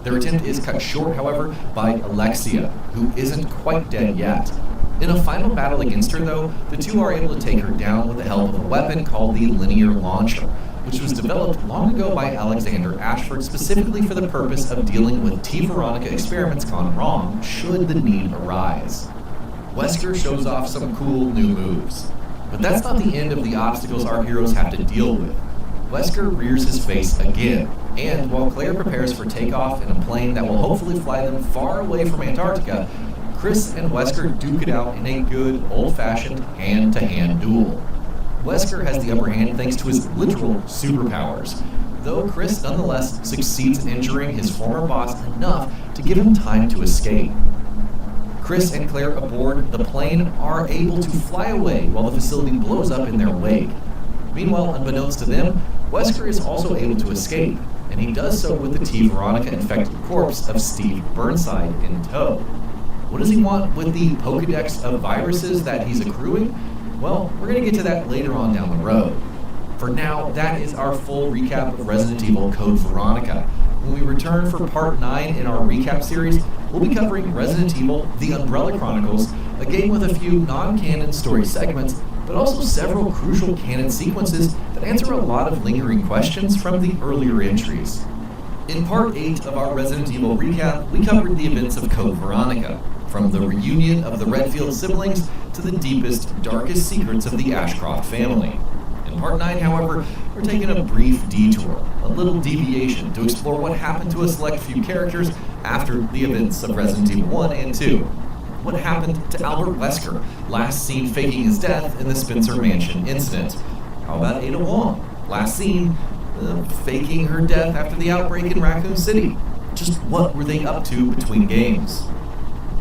Their attempt is cut short, however, by Alexia, who isn't quite dead yet. In a final battle against her, though, the two are able to take her down with the help of a weapon called the Linear Launcher, which which was developed long ago by Alexander Ashford specifically for the purpose of dealing with T. Veronica experiments gone wrong should the need arise. Wesker shows off some cool new moves, but that's not the end of the obstacles our heroes have to deal with. Wesker rears his face again, and while Claire prepares for takeoff in a plane that will hopefully fly them far away from Antarctica, Chris and Wesker duke it out in a good, old-fashioned hand-to-hand duel. Wesker has the upper hand thanks to his literal superpowers, though Chris nonetheless succeeds in injuring his former boss enough to give him time to escape. Chris and Claire aboard the plane are able to fly away while the facility blows up in their wake. Meanwhile, unbeknownst to them, Wesker is also able to escape, and he does so with the T. Veronica infected corpse of Steve Burnside in tow. What does he want with the Pokedex of viruses that he's accruing? Well, we're going to get to that later on down the road. For now, that is our full recap of Resident Evil Code Veronica. When we return for part 9 in our recap series, we'll be covering Resident Evil The Umbrella Chronicles, a game with a few non-canon story segments, but also several crucial canon sequences that answer a lot of lingering questions from the earlier entries. In part 8 of our Resident Evil recap, we covered the events of Code Veronica, from the reunion of the Redfield siblings to the deepest, darkest secrets of the Ashcroft family. In part 9, however, we're taking a brief detour, a little deviation to explore what happened to a select few characters after the events of Resident Evil 1 and 2. What happened to Albert Wesker, last seen faking his death in the Spencer Mansion incident? How about Ada Wong, last seen faking her death after the outbreak in Raccoon City? Just what were they up to between games?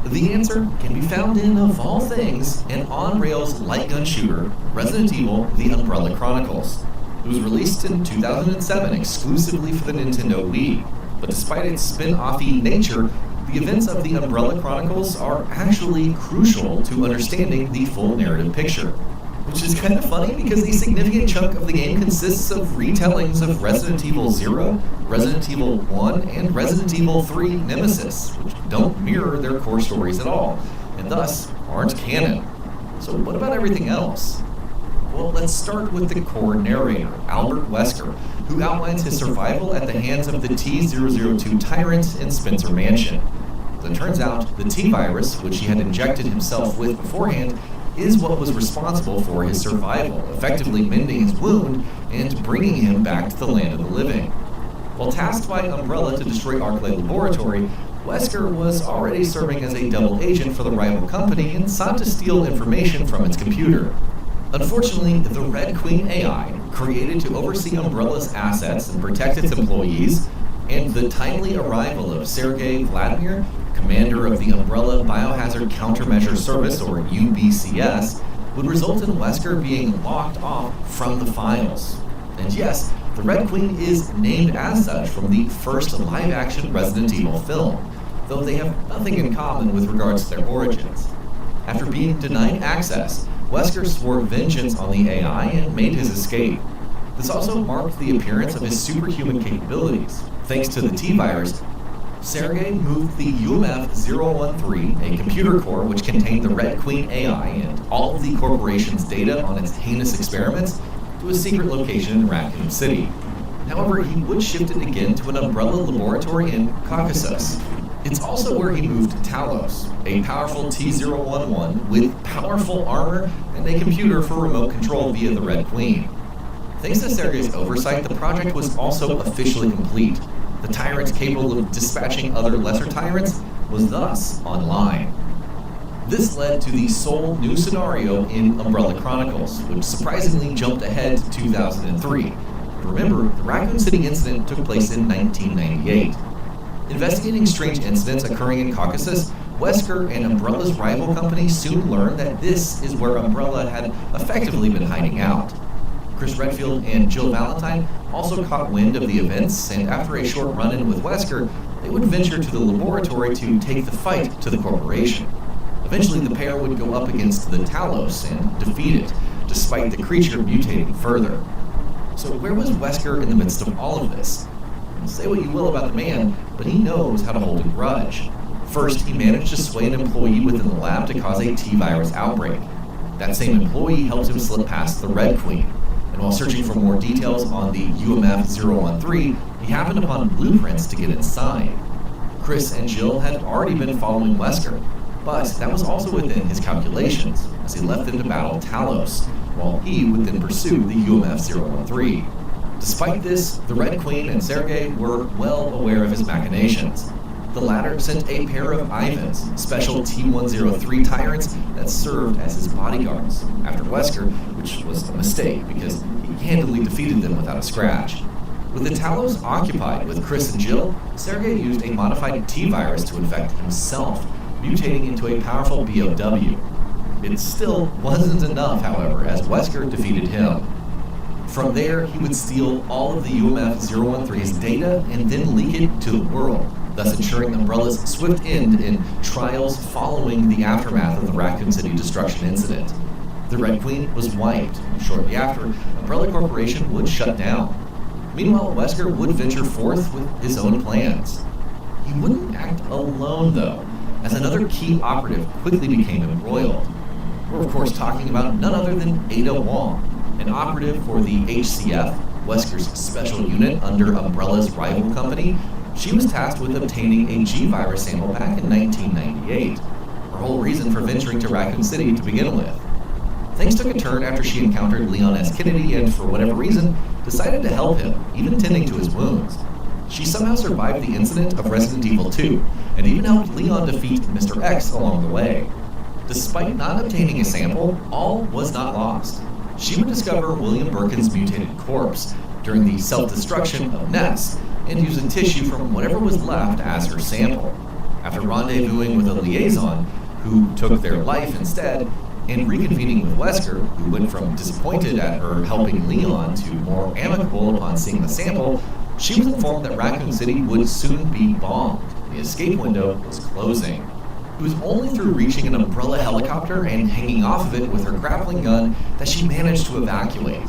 The answer can be found in, of all things, an on-rails light gun shooter, Resident Evil The Umbrella Chronicles. It was released in 2007 exclusively for the Nintendo Wii, but despite its spin-offy nature, the events of The Umbrella Chronicles are actually crucial to understanding the full narrative picture. Which is kind of funny because a significant chunk of the game consists of retellings of Resident Evil 0, Resident Evil 1, and Resident Evil 3 Nemesis, which don't mirror their core stories at all, and thus aren't canon. So what about everything else? Well, let's start with the core narrator, Albert Wesker, who outlines his survival at the hands of the T-002 tyrant in Spencer Mansion. As it turns out, the T-virus, which he had injected himself with beforehand, is what was responsible for his survival, effectively mending his wound and bringing him back to the land of the living. While tasked by Umbrella to destroy Arclight Laboratory, Wesker was already serving as a double agent for the rival company and sought to steal information from its computer. Unfortunately, the Red Queen AI, created to oversee Umbrella's assets and protect its employees, and the timely arrival of Sergei Vladimir, commander of the Umbrella Biohazard Countermeasure Service, or UBCS, would result in Wesker being locked off from the files. And yes, the Red Queen is named as such from the first live-action Resident Evil film, though they have nothing in common with regards to their origins. After being denied access, Wesker swore vengeance on the AI and made his escape. This also marked the appearance of his superhuman capabilities. Thanks to the T-virus, Sergei moved the UMF-013, a computer core which contained the Red Queen AI and all of the corporation's data on its heinous experiments, to a secret location in Raccoon City. However, he would shift it again to an Umbrella laboratory in Caucasus. It's also where he moved Talos, a powerful T-011 with powerful armor and a computer for remote control via the Red Queen. Thanks to Sergei's oversight, the project was also officially complete. The tyrant capable of dispatching other lesser tyrants was thus online. This led to the sole new scenario in Umbrella Chronicles, which surprisingly jumped ahead to 2003. Remember, the Raccoon City incident took place in 1998. Investigating strange incidents occurring in Caucasus, Wesker and Umbrella's rival company soon learned that this is where Umbrella had effectively been hiding out. Chris Redfield and Jill Valentine also caught wind of the events, and after a short run-in with Wesker, they would venture to the laboratory to take the fight to the corporation. Eventually, the pair would go up against the Talos and defeat it, despite the creature mutating further. So where was Wesker in the midst of all of this? Say what you will about the man, but he knows how to hold a grudge. First, he managed to sway an employee within the lab to cause a T-virus outbreak. That same employee helped him slip past the Red Queen. and while searching for more details on the UMF-013, he happened upon blueprints to get inside. Chris and Jill had already been following Wesker, but that was also within his calculations, as he left them to battle Talos, while he would then pursue the UMF-013. Despite this, the Red Queen and Sergei were well aware of his machinations. The latter sent a pair of Ivans, special T-103 tyrants that served as his bodyguards, after Wesker, which was a mistake because he handily defeated them without a scratch. With the Talos occupied with Chris and Jill, Sergei used a modified T-virus to infect himself, mutating into a powerful BOW. It still wasn't enough, however, as Wesker defeated him. From there, he would steal all of the UMF-013's data and then leak it to the world, thus ensuring Umbrella's swift end in trials following the aftermath of the Raccoon City destruction incident. The Red Queen was wiped. Shortly after, Umbrella Corporation would shut down. Meanwhile, Wesker would venture forth with his own plans. He wouldn't act alone, though, as another key operative quickly became embroiled. We're of course talking about none other than Ada Wong, an operative for the HCF, Wesker's special unit under Umbrella's rival company. She was tasked with obtaining a G-virus sample back in 1998, her whole reason for venturing to Raccoon City to begin with. Things took a turn after she encountered Leon S. Kennedy and, for whatever reason, decided to help him, even tending to his wounds. She somehow survived the incident of Resident Evil 2, and even helped Leon defeat Mr. X along the way. Despite not obtaining a sample, all was not lost. She would discover William Birkin's mutated corpse during the self-destruction of Ness, and use a tissue from whatever was left as her sample. After rendezvousing with a liaison, who took their life instead, and reconvening with Wesker, who went from disappointed at her helping Leon to more amicable upon seeing the sample, she was informed that Raccoon City would soon be bombed. The escape window was closing. It was only through reaching an Umbrella helicopter and hanging off of it with her grappling gun that she managed to evacuate.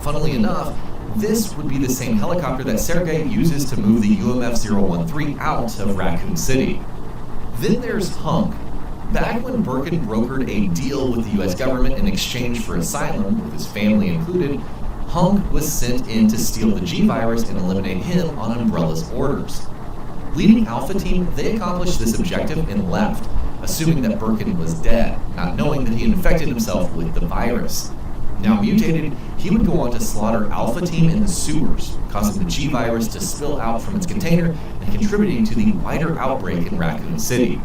Funnily enough, this would be the same helicopter that Sergei uses to move the UMF-013 out of Raccoon City. Then there's Hunk. Back when Birkin brokered a deal with the US government in exchange for asylum, with his family included, Hunk was sent in to steal the G-virus and eliminate him on Umbrella's orders. Leading Alpha Team, they accomplished this objective and left, assuming that Birkin was dead, not knowing that he infected himself with the virus. Now mutated, he would go on to slaughter Alpha Team in the sewers, causing the G-virus to spill out from its container and contributing to the wider outbreak in Raccoon City.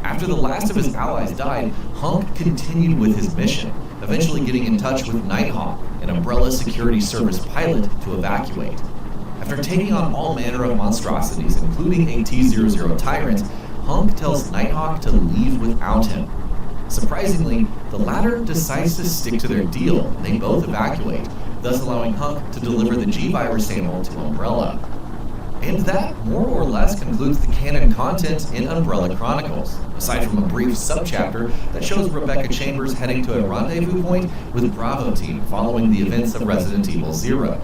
After the last of his allies died, Hunk continued with his mission, eventually getting in touch with Nighthawk, an Umbrella Security Service pilot, to evacuate. After taking on all manner of monstrosities, including a T-00 Tyrant, Hunk tells Nighthawk to leave without him. Surprisingly, the latter decides to stick to their deal, and they both evacuate, thus allowing Hunk to deliver the G-virus sample to Umbrella. And that, more or less, concludes the canon content in Umbrella Chronicles, aside from a brief subchapter that shows Rebecca Chambers heading to a rendezvous point with Bravo Team following the events of Resident Evil 0.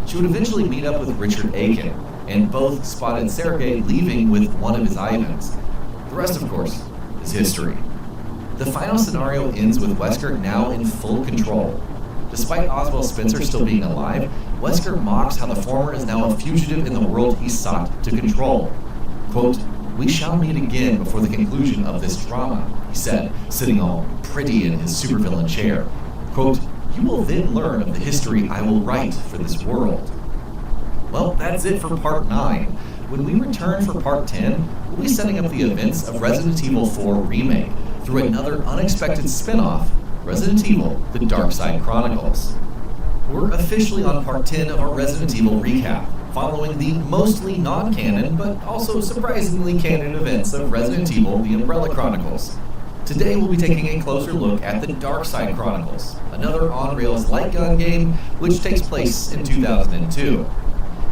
She would eventually meet up with Richard Aiken, and both spotted Sergei leaving with one of his Ivans. The rest, of course, is history. The final scenario ends with Wesker now in full control. Despite Oswald Spencer still being alive, Wesker mocks how the former is now a fugitive in the world he sought to control. Quote, "We shall meet again before the conclusion of this drama," he said, sitting all pretty in his supervillain chair. Quote, "You will then learn of the history I will write for this world." Well, that's it for Part 9. When we return for Part 10, we'll be setting up the events of Resident Evil 4 Remake through another unexpected spin-off, Resident Evil: The Dark Side Chronicles. We're officially on Part 10 of our Resident Evil recap, following the mostly non-canon, but also surprisingly canon events of Resident Evil: The Umbrella Chronicles. Today we'll be taking a closer look at The Dark Side Chronicles, another on-rails light gun game which takes place in 2002.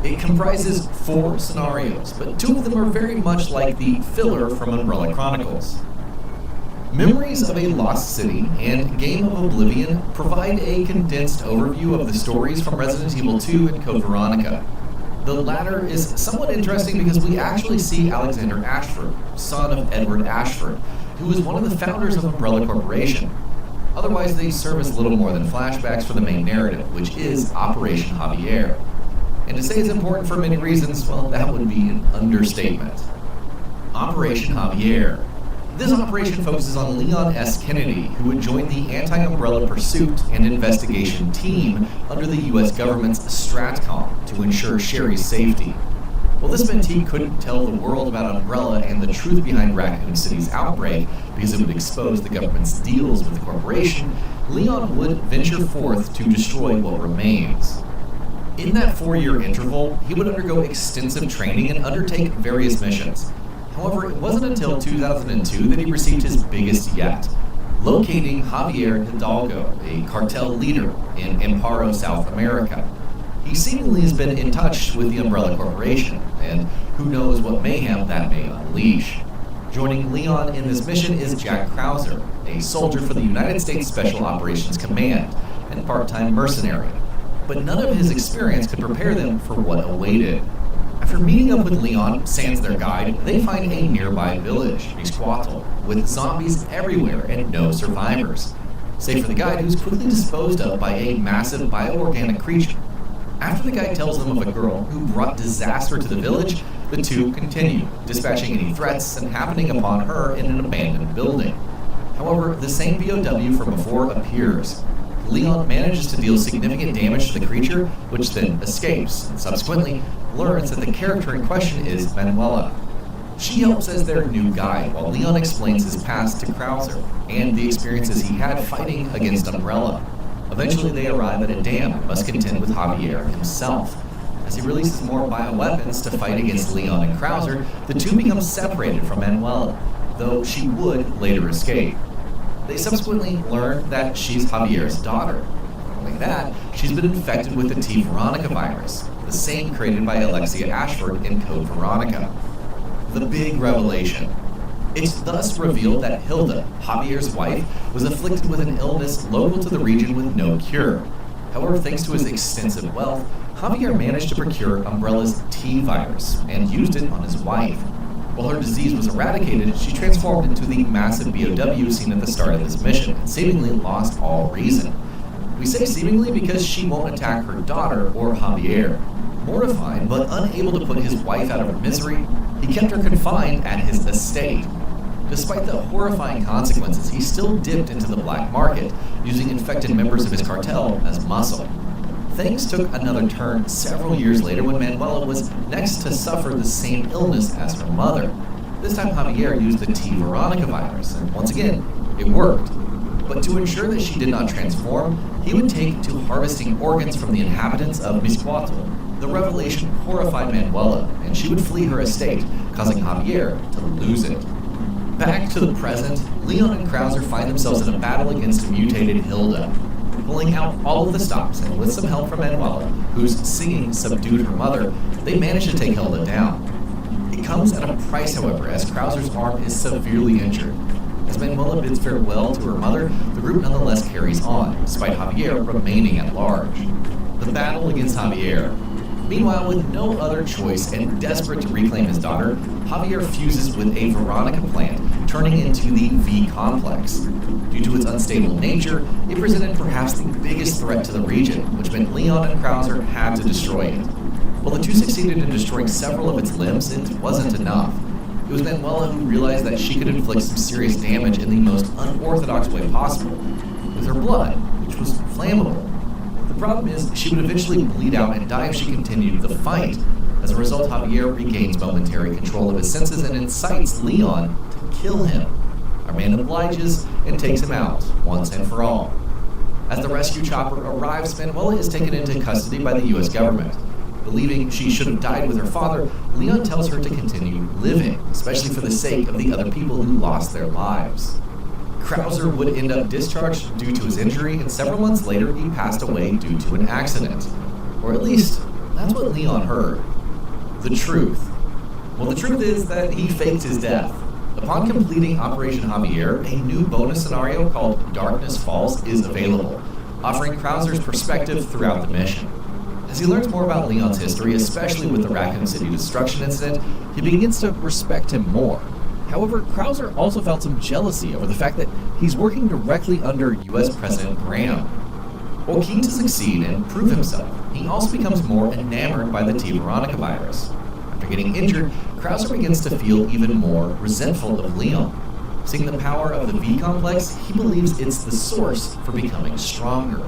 It comprises 4 scenarios, but 2 of them are very much like the filler from Umbrella Chronicles. Memories of a Lost City and Game of Oblivion provide a condensed overview of the stories from Resident Evil 2 and Code Veronica. The latter is somewhat interesting because we actually see Alexander Ashford, son of Edward Ashford, who was one of the founders of Umbrella Corporation. Otherwise, they serve as little more than flashbacks for the main narrative, which is Operation Javier. And to say it's important for many reasons, well, that would be an understatement. Operation Javier. This operation focuses on Leon S. Kennedy, who would join the anti-umbrella pursuit and investigation team under the U.S. government's STRATCOM to ensure Sherry's safety. Well, this meant he couldn't tell the world about Umbrella and the truth behind Raccoon City's outbreak because it would expose the government's deals with the corporation. Leon would venture forth to destroy what remains. In that 4-year interval, he would undergo extensive training and undertake various missions. However, it wasn't until 2002 that he received his biggest yet, locating Javier Hidalgo, a cartel leader in Amparo, South America. He seemingly has been in touch with the Umbrella Corporation, and who knows what mayhem that may unleash. Joining Leon in this mission is Jack Krauser, a soldier for the United States Special Operations Command and part-time mercenary. But none of his experience could prepare them for what awaited. After meeting up with Leon, sans their guide, they find a nearby village, Miscuatl, with zombies everywhere and no survivors, save for the guide who's quickly disposed of by a massive bioorganic creature. After the guide tells them of a girl who brought disaster to the village, the two continue, dispatching any threats and happening upon her in an abandoned building. However, the same BOW from before appears. Leon manages to deal significant damage to the creature, which then escapes, and subsequently learns that the character in question is Manuela. She helps as their new guide, while Leon explains his past to Krauser and the experiences he had fighting against Umbrella. Eventually, they arrive at a dam and must contend with Javier himself. As he releases more bioweapons to fight against Leon and Krauser, the two become separated from Manuela, though she would later escape. They subsequently learn that she's Javier's daughter. Not only that, she's been infected with the T. Veronica virus, the same created by Alexia Ashford in Code Veronica. The big revelation. It's thus revealed that Hilda, Javier's wife, was afflicted with an illness local to the region with no cure. However, thanks to his extensive wealth, Javier managed to procure Umbrella's T virus and used it on his wife. While her disease was eradicated, she transformed into the massive BOW seen at the start of this mission and seemingly lost all reason. We say seemingly because she won't attack her daughter or Javier. Mortified but unable to put his wife out of her misery, he kept her confined at his estate. Despite the horrifying consequences, he still dipped into the black market, using infected members of his cartel as muscle. Things took another turn several years later when Manuela was next to suffer the same illness as her mother. This time Javier used the T. Veronica virus, and once again, it worked. But to ensure that she did not transform, he would take to harvesting organs from the inhabitants of Miscuatl. The revelation horrified Manuela, and she would flee her estate, causing Javier to lose it. Back to the present, Leon and Krauser find themselves in a battle against a mutated Hilda. Pulling out all of the stops, and with some help from Manuela, whose singing subdued her mother, they manage to take Hilda down. It comes at a price, however, as Krauser's arm is severely injured. As Manuela bids farewell to her mother, the group nonetheless carries on, despite Javier remaining at large. The battle against Javier. Meanwhile, with no other choice and desperate to reclaim his daughter, Javier fuses with a Veronica plant, turning into the V-Complex. Due to its unstable nature, it presented perhaps the biggest threat to the region, which meant Leon and Krauser had to destroy it. While the two succeeded in destroying several of its limbs, it wasn't enough. It was Manuela who realized that she could inflict some serious damage in the most unorthodox way possible, with her blood, which was flammable. The problem is, she would eventually bleed out and die if she continued the fight. As a result, Javier regains momentary control of his senses and incites Leon to kill him. Our man obliges and takes him out, once and for all. As the rescue chopper arrives, Manuela is taken into custody by the U.S. government. Believing she should have died with her father, Leon tells her to continue living, especially for the sake of the other people who lost their lives. Krauser would end up discharged due to his injury, and several months later he passed away due to an accident. Or at least, that's what Leon heard. The truth. Well, the truth is that he faked his death. Upon completing Operation Javier, a new bonus scenario called Darkness Falls is available, offering Krauser's perspective throughout the mission. As he learns more about Leon's history, especially with the Raccoon City destruction incident, he begins to respect him more. However, Krauser also felt some jealousy over the fact that he's working directly under US President Graham. While keen to succeed and prove himself, he also becomes more enamored by the T. Veronica virus. After getting injured, Krauser begins to feel even more resentful of Leon. Seeing the power of the V-complex, he believes it's the source for becoming stronger.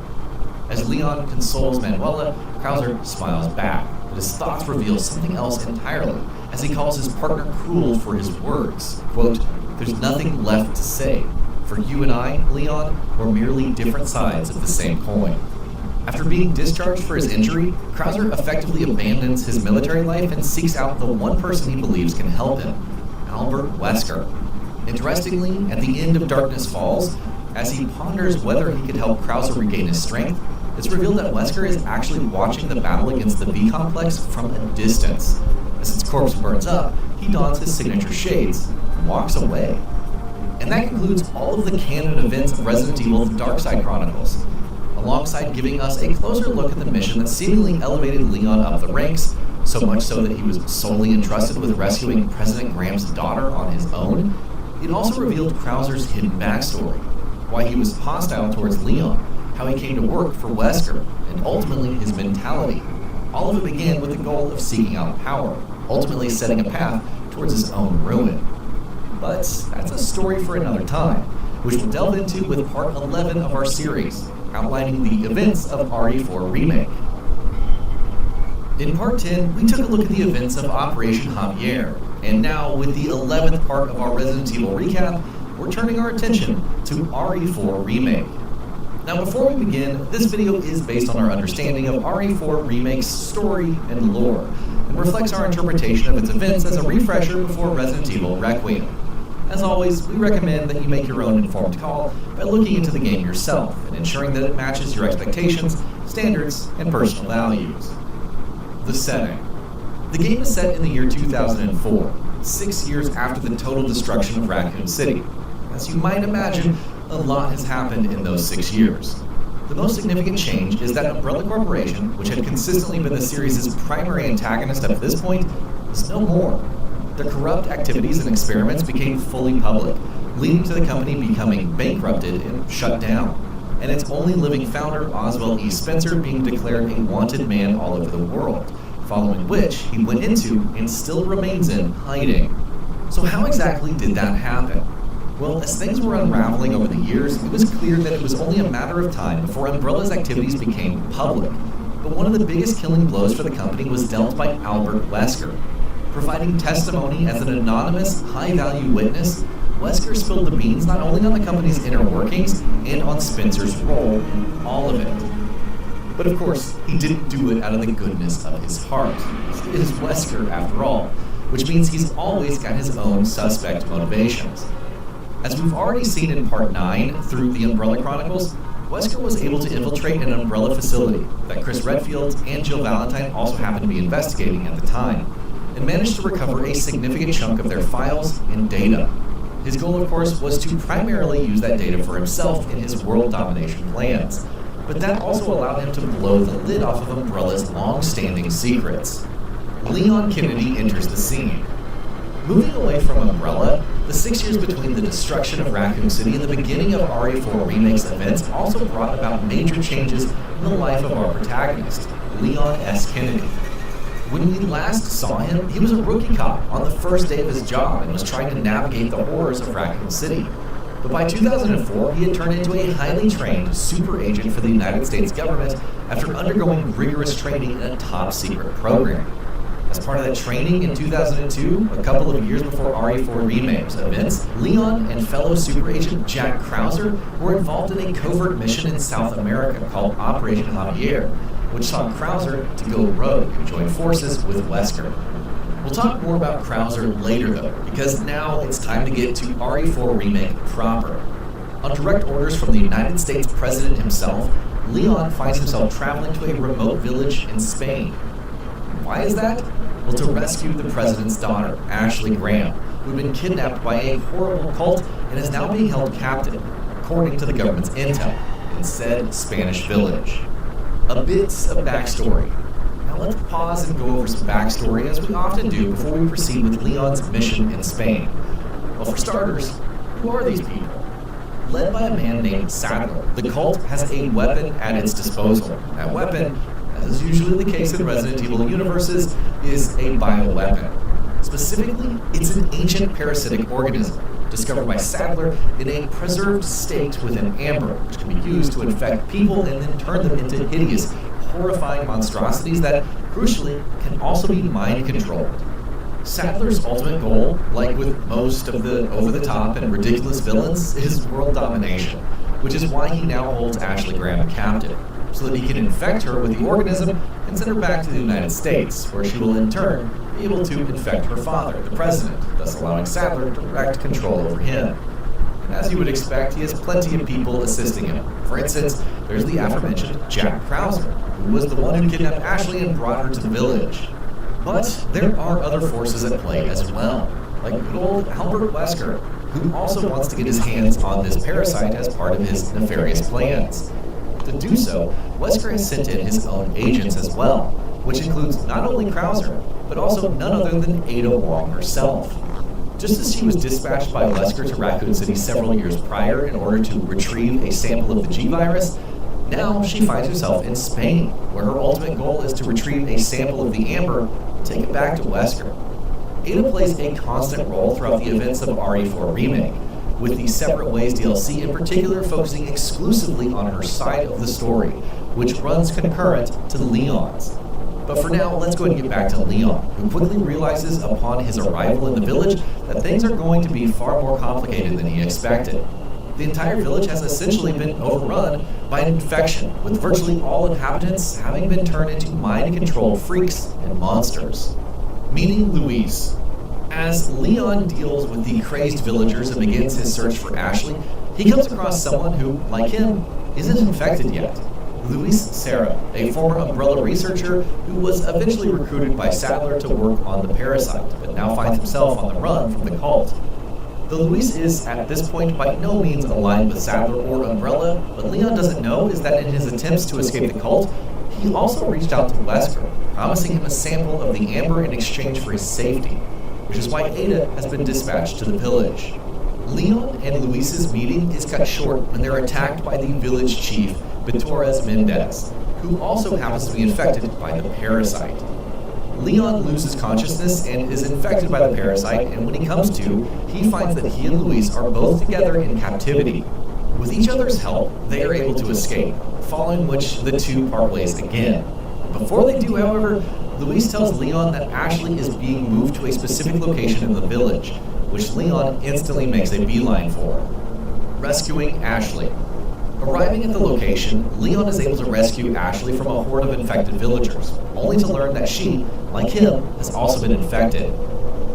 As Leon consoles Manuela, Krauser smiles back, but his thoughts reveal something else entirely, as he calls his partner cruel for his words. Quote, "There's nothing left to say. For you and I, Leon, we're merely different sides of the same coin." After being discharged for his injury, Krauser effectively abandons his military life and seeks out the one person he believes can help him, Albert Wesker. Interestingly, at the end of Darkness Falls, as he ponders whether he could help Krauser regain his strength, it's revealed that Wesker is actually watching the battle against the V-complex from a distance. As its corpse burns up, he dons his signature shades and walks away. And that concludes all of the canon events of Resident Evil The Darkside Chronicles, alongside giving us a closer look at the mission that seemingly elevated Leon up the ranks, so much so that he was solely entrusted with rescuing President Graham's daughter on his own. It also revealed Krauser's hidden backstory, why he was hostile towards Leon, how he came to work for Wesker, and ultimately his mentality. All of it began with the goal of seeking out power, ultimately setting a path towards his own ruin. But that's a story for another time, which we'll delve into with part 11 of our series, outlining the events of RE4 Remake. In part 10, we took a look at the events of Operation Javier, and now with the 11th part of our Resident Evil recap, we're turning our attention to RE4 Remake. Now before we begin, this video is based on our understanding of RE4 Remake's story and lore, and reflects our interpretation of its events as a refresher before Resident Evil Requiem. As always, we recommend that you make your own informed call by looking into the game yourself and ensuring that it matches your expectations, standards, and personal values. The setting. The game is set in the year 2004, 6 years after the total destruction of Raccoon City. As you might imagine, a lot has happened in those 6 years. The most significant change is that Umbrella Corporation, which had consistently been the series' primary antagonist up to this point, is no more. Their corrupt activities and experiments became fully public, leading to the company becoming bankrupted and shut down, and its only living founder, Oswald E. Spencer, being declared a wanted man all over the world, following which he went into, and still remains in, hiding. So how exactly did that happen? Well, as things were unraveling over the years, it was clear that it was only a matter of time before Umbrella's activities became public. But one of the biggest killing blows for the company was dealt by Albert Wesker. Providing testimony as an anonymous, high-value witness, Wesker spilled the beans not only on the company's inner workings, and on Spencer's role in all of it. But of course, he didn't do it out of the goodness of his heart. It is Wesker, after all, which means he's always got his own suspect motivations. As we've already seen in Part 9 through the Umbrella Chronicles, Wesker was able to infiltrate an Umbrella facility that Chris Redfield and Jill Valentine also happened to be investigating at the time, and managed to recover a significant chunk of their files and data. His goal, of course, was to primarily use that data for himself in his world domination plans, but that also allowed him to blow the lid off of Umbrella's long-standing secrets. Leon Kennedy enters the scene. Moving away from Umbrella, the 6 years between the destruction of Raccoon City and the beginning of RE4 Remake's events also brought about major changes in the life of our protagonist, Leon S. Kennedy. When we last saw him, he was a rookie cop on the first day of his job and was trying to navigate the horrors of Raccoon City. But by 2004, he had turned into a highly trained super agent for the United States government after undergoing rigorous training in a top-secret program. As part of that training in 2002, a couple of years before RE4 Remake's events, Leon and fellow super agent Jack Krauser were involved in a covert mission in South America called Operation Javier, which saw Krauser to go rogue and join forces with Wesker. We'll talk more about Krauser later though, because now it's time to get to RE4 Remake proper. On direct orders from the United States President himself, Leon finds himself traveling to a remote village in Spain. Why is that? Well, to rescue the president's daughter, Ashley Graham, who'd been kidnapped by a horrible cult and is now being held captive, according to the government's intel, in said Spanish village. A bit of backstory. Now let's pause and go over some backstory as we often do before we proceed with Leon's mission in Spain. Well, for starters, who are these people? Led by a man named Sadler, the cult has a weapon at its disposal. That weapon, as is usually the case in Resident Evil universes, is a bioweapon. Specifically, it's an ancient parasitic organism discovered by Sadler in a preserved state within amber, which can be used to infect people and then turn them into hideous, horrifying monstrosities that, crucially, can also be mind-controlled. Sadler's ultimate goal, like with most of the over-the-top and ridiculous villains, is world domination, which is why he now holds Ashley Graham captive, so that he can infect her with the organism and send her back to the United States, where she will in turn be able to infect her father, the president, thus allowing Sadler direct control over him. And as you would expect, he has plenty of people assisting him. For instance, there's the aforementioned Jack Krauser, who was the one who kidnapped Ashley and brought her to the village. But there are other forces at play as well, like good old Albert Wesker, who also wants to get his hands on this parasite as part of his nefarious plans. To do so, Wesker has sent in his own agents as well, which includes not only Krauser, but also none other than Ada Wong herself. Just as she was dispatched by Wesker to Raccoon City several years prior in order to retrieve a sample of the G-Virus, now she finds herself in Spain, where her ultimate goal is to retrieve a sample of the amber and take it back to Wesker. Ada plays a constant role throughout the events of RE4 Remake, with the Separate Ways DLC in particular focusing exclusively on her side of the story, which runs concurrent to Leon's. But for now, let's go ahead and get back to Leon, who quickly realizes upon his arrival in the village that things are going to be far more complicated than he expected. The entire village has essentially been overrun by an infection, with virtually all inhabitants having been turned into mind-controlled freaks and monsters. Meeting Luis. As Leon deals with the crazed villagers and begins his search for Ashley, he comes across someone who, like him, isn't infected yet. Luis Serra, a former Umbrella researcher who was eventually recruited by Sadler to work on the parasite, but now finds himself on the run from the cult. Though Luis is, at this point, by no means aligned with Sadler or Umbrella, what Leon doesn't know is that in his attempts to escape the cult, he also reached out to Wesker, promising him a sample of the amber in exchange for his safety, which is why Ada has been dispatched to the village. Leon and Luis's meeting is cut short when they're attacked by the village chief, Vitores Mendez, who also happens to be infected by the parasite. Leon loses consciousness and is infected by the parasite, and when he comes to, he finds that he and Luis are both together in captivity. With each other's help, they are able to escape, following which the two part ways again. Before they do, however, Luis tells Leon that Ashley is being moved to a specific location in the village, which Leon instantly makes a beeline for. Rescuing Ashley. Arriving at the location, Leon is able to rescue Ashley from a horde of infected villagers, only to learn that she, like him, has also been infected.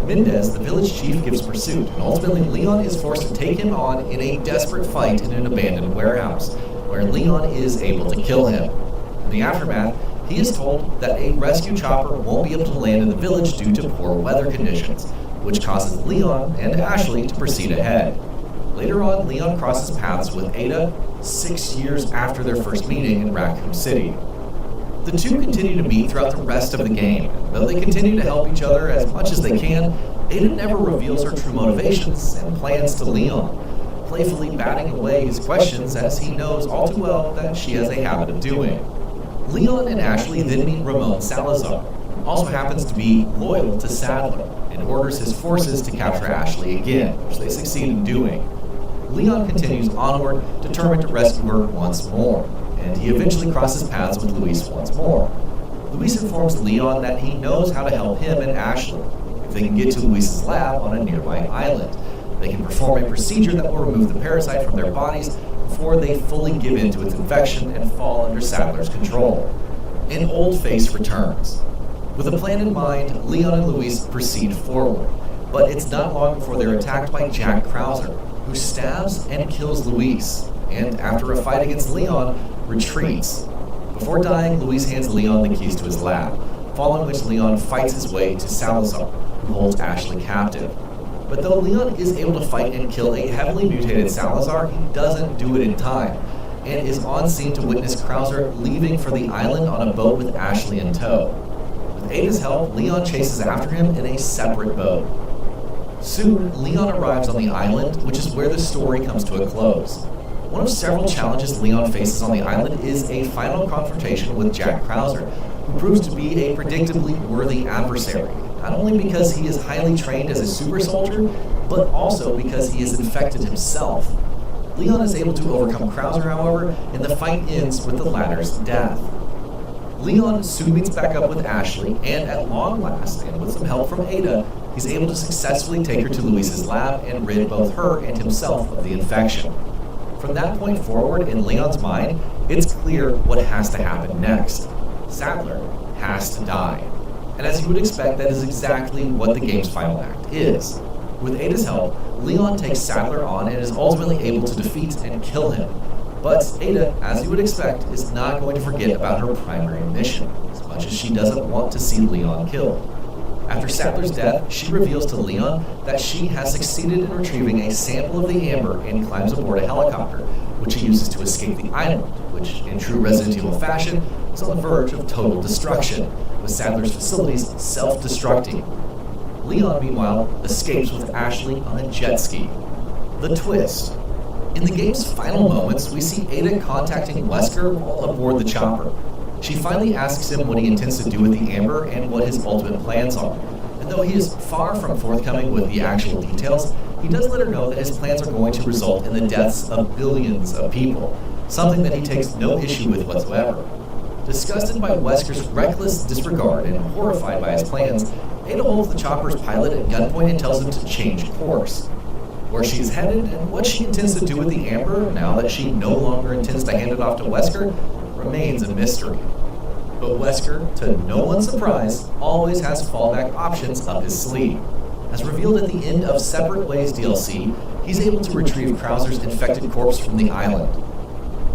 Mendez, the village chief, gives pursuit, and ultimately Leon is forced to take him on in a desperate fight in an abandoned warehouse, where Leon is able to kill him. In the aftermath, he is told that a rescue chopper won't be able to land in the village due to poor weather conditions, which causes Leon and Ashley to proceed ahead. Later on, Leon crosses paths with Ada 6 years after their first meeting in Raccoon City. The two continue to meet throughout the rest of the game. Though they continue to help each other as much as they can, Ada never reveals her true motivations and plans to Leon, playfully batting away his questions as he knows all too well that she has a habit of doing. Leon and Ashley then meet Ramon Salazar, who also happens to be loyal to Sadler, and orders his forces to capture Ashley again, which they succeed in doing. Leon continues onward, determined to rescue her once more, and he eventually crosses paths with Luis once more. Luis informs Leon that he knows how to help him and Ashley. If they can get to Luis's lab on a nearby island, they can perform a procedure that will remove the parasite from their bodies before they fully give in to its infection and fall under Sadler's control. An old face returns. With a plan in mind, Leon and Luis proceed forward, but it's not long before they're attacked by Jack Krauser, who stabs and kills Luis, and after a fight against Leon, retreats. Before dying, Luis hands Leon the keys to his lab, following which Leon fights his way to Salazar, who holds Ashley captive. But though Leon is able to fight and kill a heavily mutated Salazar, he doesn't do it in time, and is on scene to witness Krauser leaving for the island on a boat with Ashley in tow. With Ada's help, Leon chases after him in a separate boat. Soon, Leon arrives on the island, which is where the story comes to a close. One of several challenges Leon faces on the island is a final confrontation with Jack Krauser, who proves to be a predictably worthy adversary, not only because he is highly trained as a super soldier, but also because he is infected himself. Leon is able to overcome Krauser, however, and the fight ends with the latter's death. Leon soon meets back up with Ashley, and at long last, and with some help from Ada, he's able to successfully take her to Luis's lab and rid both her and himself of the infection. From that point forward, in Leon's mind, it's clear what has to happen next. Sattler has to die. And as you would expect, that is exactly what the game's final act is. With Ada's help, Leon takes Sattler on and is ultimately able to defeat and kill him. But Ada, as you would expect, is not going to forget about her primary mission, as much as she doesn't want to see Leon killed. After Sattler's death, she reveals to Leon that she has succeeded in retrieving a sample of the amber and climbs aboard a helicopter, which she uses to escape the island, which, in true Resident Evil fashion, is on the verge of total destruction, with Sattler's facilities self-destructing. Leon, meanwhile, escapes with Ashley on a jet ski. The twist. In the game's final moments, we see Ada contacting Wesker while aboard the chopper. She finally asks him what he intends to do with the amber and what his ultimate plans are. And though he is far from forthcoming with the actual details, he does let her know that his plans are going to result in the deaths of billions of people, something that he takes no issue with whatsoever. Disgusted by Wesker's reckless disregard and horrified by his plans, Ada holds the chopper's pilot at gunpoint and tells him to change course. Where she's headed and what she intends to do with the amber, now that she no longer intends to hand it off to Wesker, remains a mystery. But Wesker, to no one's surprise, always has fallback options up his sleeve. As revealed at the end of Separate Ways DLC, he's able to retrieve Krauser's infected corpse from the island.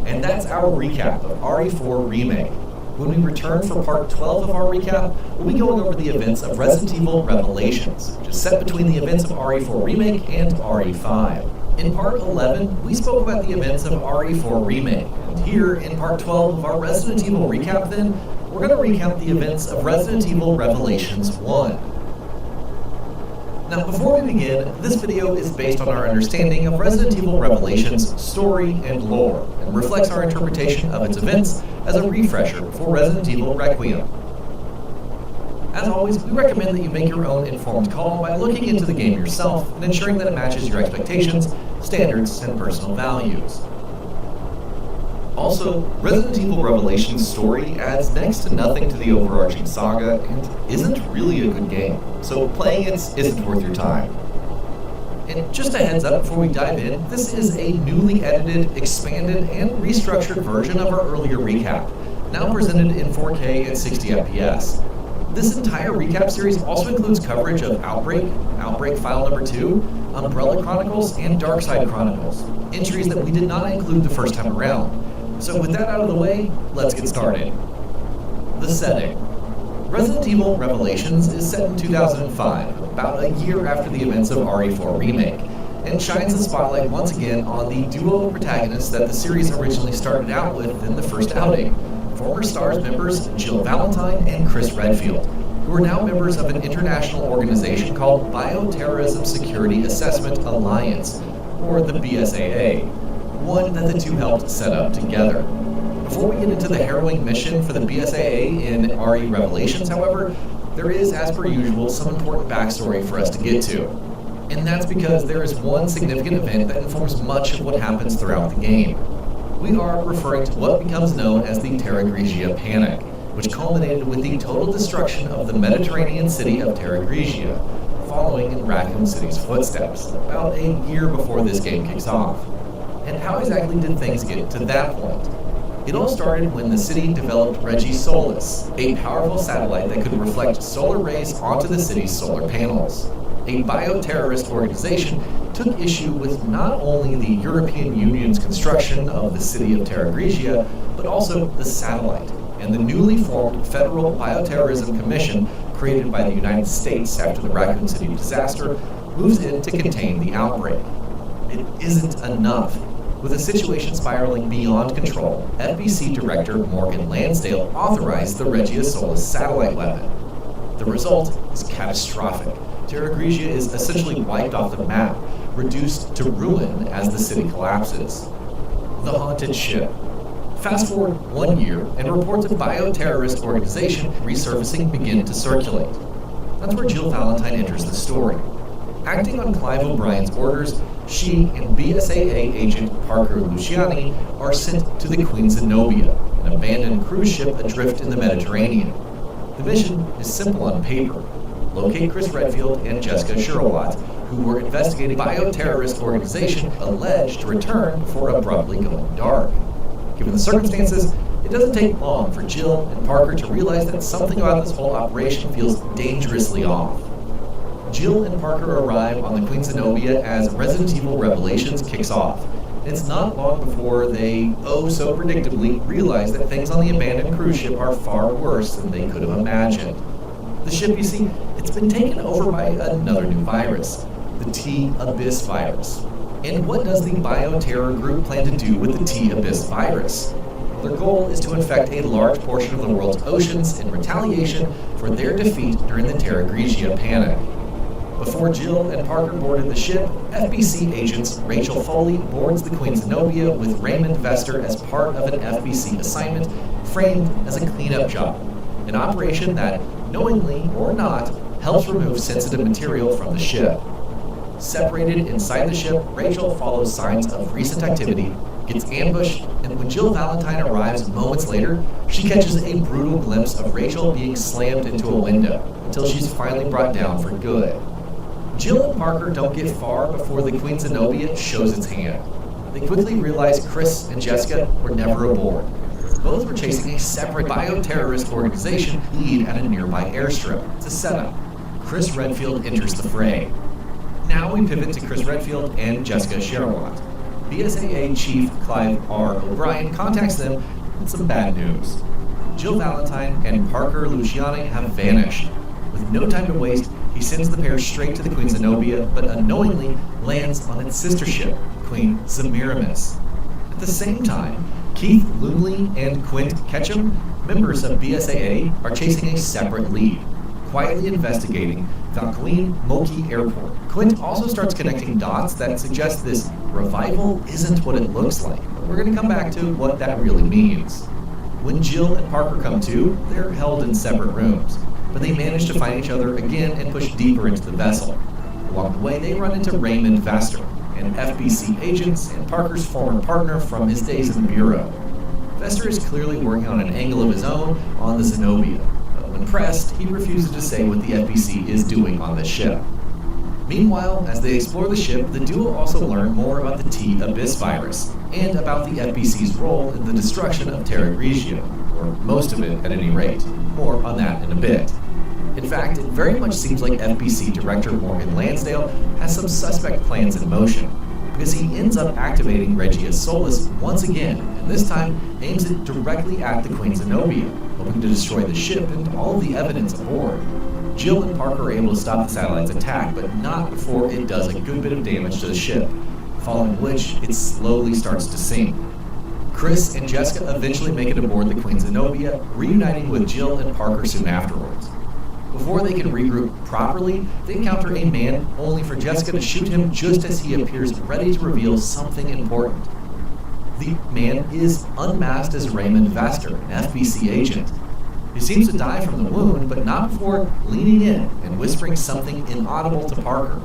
And that's our recap of RE4 Remake. When we return for part 12 of our recap, we'll be going over the events of Resident Evil Revelations, which is set between the events of RE4 Remake and RE5. In part 11, we spoke about the events of RE4 Remake, and here in part 12 of our Resident Evil recap then, we're going to recount the events of Resident Evil Revelations 1. Now, before we begin, this video is based on our understanding of Resident Evil Revelations' story and lore, and reflects our interpretation of its events as a refresher for Resident Evil Requiem. As always, we recommend that you make your own informed call by looking into the game yourself and ensuring that it matches your expectations, standards, and personal values. Also, Resident Evil Revelations' story adds next to nothing to the overarching saga and isn't really a good game, so playing it isn't worth your time. And just a heads up before we dive in, this is a newly edited, expanded, and restructured version of our earlier recap, now presented in 4K at 60 FPS. This entire recap series also includes coverage of Outbreak, Outbreak File Number 2, Umbrella Chronicles, and Darkside Chronicles, entries that we did not include the first time around. So with that out of the way, let's get started. The setting. Resident Evil Revelations is set in 2005, about a year after the events of RE4 Remake, and shines the spotlight once again on the duo of protagonists that the series originally started out with in the first outing, former STARS members Jill Valentine and Chris Redfield, who are now members of an international organization called Bioterrorism Security Assessment Alliance, or the BSAA, one that the two helped set up together. Before we get into the harrowing mission for the BSAA in RE Revelations, however, there is, as per usual, some important backstory for us to get to. And that's because there is one significant event that informs much of what happens throughout the game. We are referring to what becomes known as the Terra Grigia Panic, which culminated with the total destruction of the Mediterranean city of Terra Grigia, following in Raccoon City's footsteps, about a year before this game kicks off. And how exactly did things get to that point? It all started when the city developed Regisolis, a powerful satellite that could reflect solar rays onto the city's solar panels. A bioterrorist organization took issue with not only the European Union's construction of the city of Terra Grigia, but also the satellite, and the newly formed Federal Bioterrorism Commission, created by the United States after the Raccoon City disaster, moves in to contain the outbreak. It isn't enough. With the situation spiraling beyond control, FBC Director Morgan Lansdale authorized the Regisolis satellite weapon. The result is catastrophic, Terra Grigia is essentially wiped off the map, reduced to ruin as the city collapses. The haunted ship. Fast forward 1 year, and reports of bioterrorist organization resurfacing begin to circulate. That's where Jill Valentine enters the story. Acting on Clive O'Brien's orders, she and BSAA agent Parker Luciani are sent to the Queen Zenobia, an abandoned cruise ship adrift in the Mediterranean. The mission is simple on paper. Locate Chris Redfield and Jessica Sherwood, who were investigating bioterrorist organization alleged to return before abruptly going dark. Given the circumstances, it doesn't take long for Jill and Parker to realize that something about this whole operation feels dangerously off. Jill and Parker arrive on the Queen Zenobia as Resident Evil Revelations kicks off. It's not long before they, oh so predictably, realize that things on the abandoned cruise ship are far worse than they could have imagined. The ship, you see, it's been taken over by another new virus, the T-Abyss virus. And what does the bioterror group plan to do with the T-Abyss virus? Their goal is to infect a large portion of the world's oceans in retaliation for their defeat during the Terra Grigia panic. Before Jill and Parker boarded the ship, FBC agents Rachel Foley boards the Queen Zenobia with Raymond Vester as part of an FBC assignment framed as a cleanup job, an operation that, knowingly or not, helps remove sensitive material from the ship. Separated inside the ship, Rachel follows signs of recent activity, gets ambushed, and when Jill Valentine arrives moments later, she catches a brutal glimpse of Rachel being slammed into a window until she's finally brought down for good. Jill and Parker don't get far before the Queen Zenobia shows its hand. They quickly realize Chris and Jessica were never aboard. Both were chasing a separate bioterrorist organization lead at a nearby airstrip. It's a setup. Chris Redfield enters the fray. Now we pivot to Chris Redfield and Jessica Sherwood. BSAA Chief Clive R. O'Brien contacts them with some bad news. Jill Valentine and Parker Luciani have vanished. With no time to waste, he sends the pair straight to the Queen Zenobia, but unknowingly lands on its sister ship, Queen Semiramis. At the same time, Keith Lumley and Quint Ketchum, members of BSAA, are chasing a separate lead, quietly investigating Valkoene Moki Airport. Quint also starts connecting dots that suggest this revival isn't what it looks like, but we're going to come back to what that really means. When Jill and Parker come to, they're held in separate rooms, but they manage to find each other again and push deeper into the vessel. Along the way, they run into Raymond Vester, an FBC agent and Parker's former partner from his days in the Bureau. Vester is clearly working on an angle of his own on the Zenobia. When pressed, he refuses to say what the FBC is doing on the ship. Meanwhile, as they explore the ship, the duo also learn more about the T-Abyss virus, and about the FBC's role in the destruction of Terra Grigia, or most of it at any rate. More on that in a bit. In fact, it very much seems like FBC Director Morgan Lansdale has some suspect plans in motion, because he ends up activating Regia Solis once again, and this time aims it directly at the Queen Zenobia, hoping to destroy the ship and all of the evidence aboard. Jill and Parker are able to stop the satellite's attack, but not before it does a good bit of damage to the ship, following which it slowly starts to sink. Chris and Jessica eventually make it aboard the Queen Zenobia, reuniting with Jill and Parker soon afterwards. Before they can regroup properly, they encounter a man only for Jessica to shoot him just as he appears ready to reveal something important. The man is unmasked as Raymond Vester, an FBC agent. He seems to die from the wound, but not before leaning in and whispering something inaudible to Parker.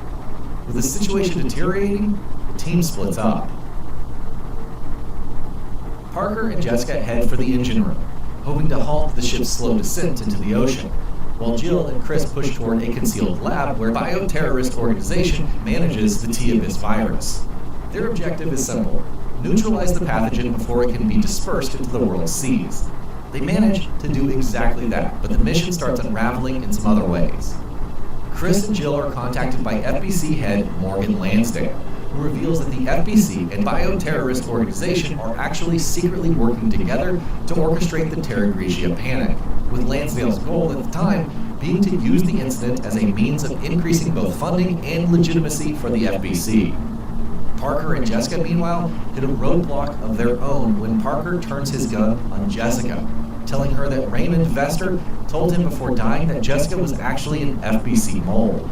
With the situation deteriorating, the team splits up. Parker and Jessica head for the engine room, hoping to halt the ship's slow descent into the ocean, while Jill and Chris push toward a concealed lab where a bioterrorist organization manages the T-Abyss virus. Their objective is simple: neutralize the pathogen before it can be dispersed into the world's seas. They manage to do exactly that, but the mission starts unraveling in some other ways. Chris and Jill are contacted by FBC head Morgan Lansdale, who reveals that the FBC and bioterrorist organization are actually secretly working together to orchestrate the Terra Grigia panic, with Lansdale's goal at the time being to use the incident as a means of increasing both funding and legitimacy for the FBC. Parker and Jessica, meanwhile, hit a roadblock of their own when Parker turns his gun on Jessica, telling her that Raymond Vester told him before dying that Jessica was actually an FBC mole.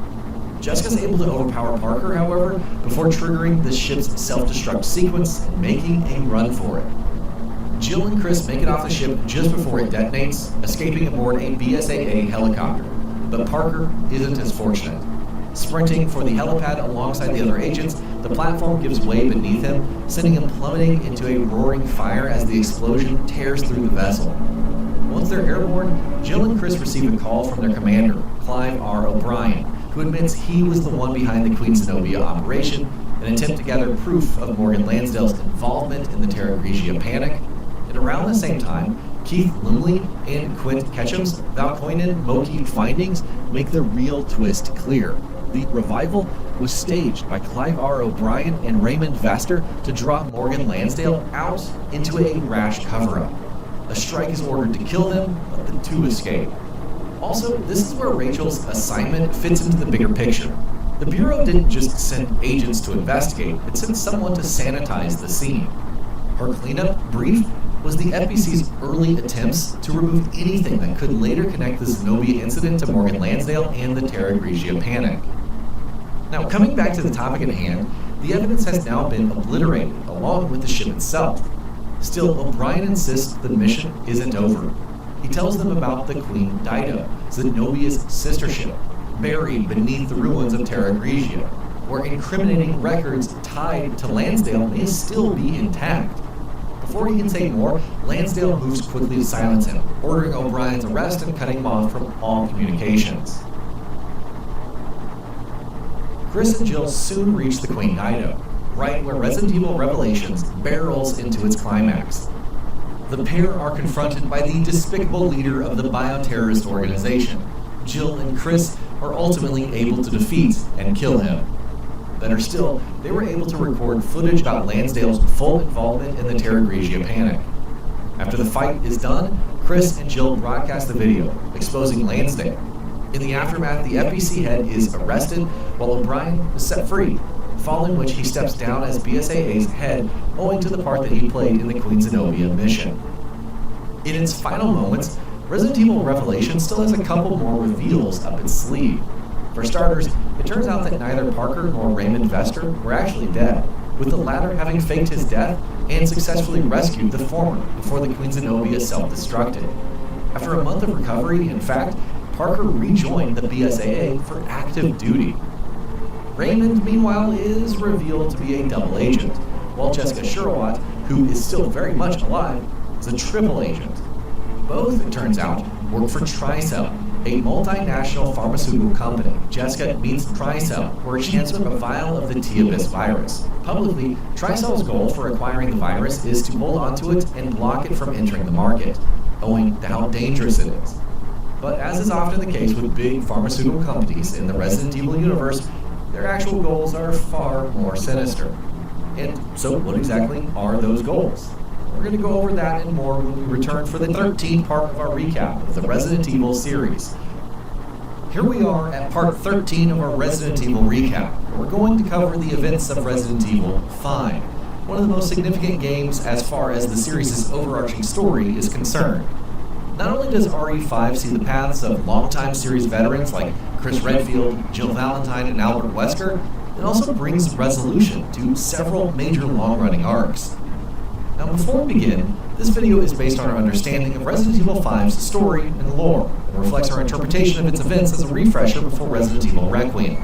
Jessica's able to overpower Parker, however, before triggering the ship's self-destruct sequence and making a run for it. Jill and Chris make it off the ship just before it detonates, escaping aboard a BSAA helicopter. But Parker isn't as fortunate. Sprinting for the helipad alongside the other agents, the platform gives way beneath him, sending him plummeting into a roaring fire as the explosion tears through the vessel. Once they're airborne, Jill and Chris receive a call from their commander, Clive R. O'Brien, who admits he was the one behind the Queen Zenobia operation, an attempt to gather proof of Morgan Lansdale's involvement in the Terra Grigia panic. And around the same time, Keith Lumley and Quint Ketchum's Valkoinen Moki findings make the real twist clear. The revival was staged by Clive R. O'Brien and Raymond Vaster to draw Morgan Lansdale out into a rash cover-up. A strike is ordered to kill them, but the two escape. Also, this is where Rachel's assignment fits into the bigger picture. The Bureau didn't just send agents to investigate, it sent someone to sanitize the scene. Her cleanup brief was the FBC's early attempts to remove anything that could later connect the Zenobia incident to Morgan Lansdale and the Terra Grigia panic. Now, coming back to the topic at hand, the evidence has now been obliterated, along with the ship itself. Still, O'Brien insists the mission isn't over. He tells them about the Queen Dido, Zenobia's sister ship, buried beneath the ruins of Terra Grigia, where incriminating records tied to Lansdale may still be intact. Before he can say more, Lansdale moves quickly to silence him, ordering O'Brien's arrest and cutting him off from all communications. Chris and Jill soon reach the Queen Dido, right where Resident Evil Revelations barrels into its climax. The pair are confronted by the despicable leader of the bioterrorist organization. Jill and Chris are ultimately able to defeat and kill him. Better still, they were able to record footage about Lansdale's full involvement in the Terra Grigia panic. After the fight is done, Chris and Jill broadcast the video, exposing Lansdale. In the aftermath, the FBC head is arrested, while O'Brien is set free, following which he steps down as BSAA's head owing to the part that he played in the Queen Zenobia mission. In its final moments, Resident Evil Revelations still has a couple more reveals up its sleeve. For starters, it turns out that neither Parker nor Raymond Vester were actually dead, with the latter having faked his death and successfully rescued the former before the Queen Zenobia self-destructed. After a month of recovery, in fact, Parker rejoined the BSAA for active duty. Raymond, meanwhile, is revealed to be a double agent, while Jessica Sherwood, who is still very much alive, is a triple agent. Both, it turns out, work for Tricell, a multinational pharmaceutical company. Jessica meets Tricell, where she hands him a vial of the T-Abyss virus. Publicly, Tricell's goal for acquiring the virus is to hold onto it and block it from entering the market, owing to how dangerous it is. But as is often the case with big pharmaceutical companies in the Resident Evil universe, their actual goals are far more sinister. And so what exactly are those goals? We're going to go over that and more when we return for the 13th part of our recap of the Resident Evil series. Here we are at part 13 of our Resident Evil recap. We're going to cover the events of Resident Evil 5, one of the most significant games as far as the series' overarching story is concerned. Not only does RE5 see the paths of longtime series veterans like Chris Redfield, Jill Valentine, and Albert Wesker, it also brings resolution to several major long-running arcs. Now before we begin, this video is based on our understanding of Resident Evil 5's story and lore, and reflects our interpretation of its events as a refresher before Resident Evil Requiem.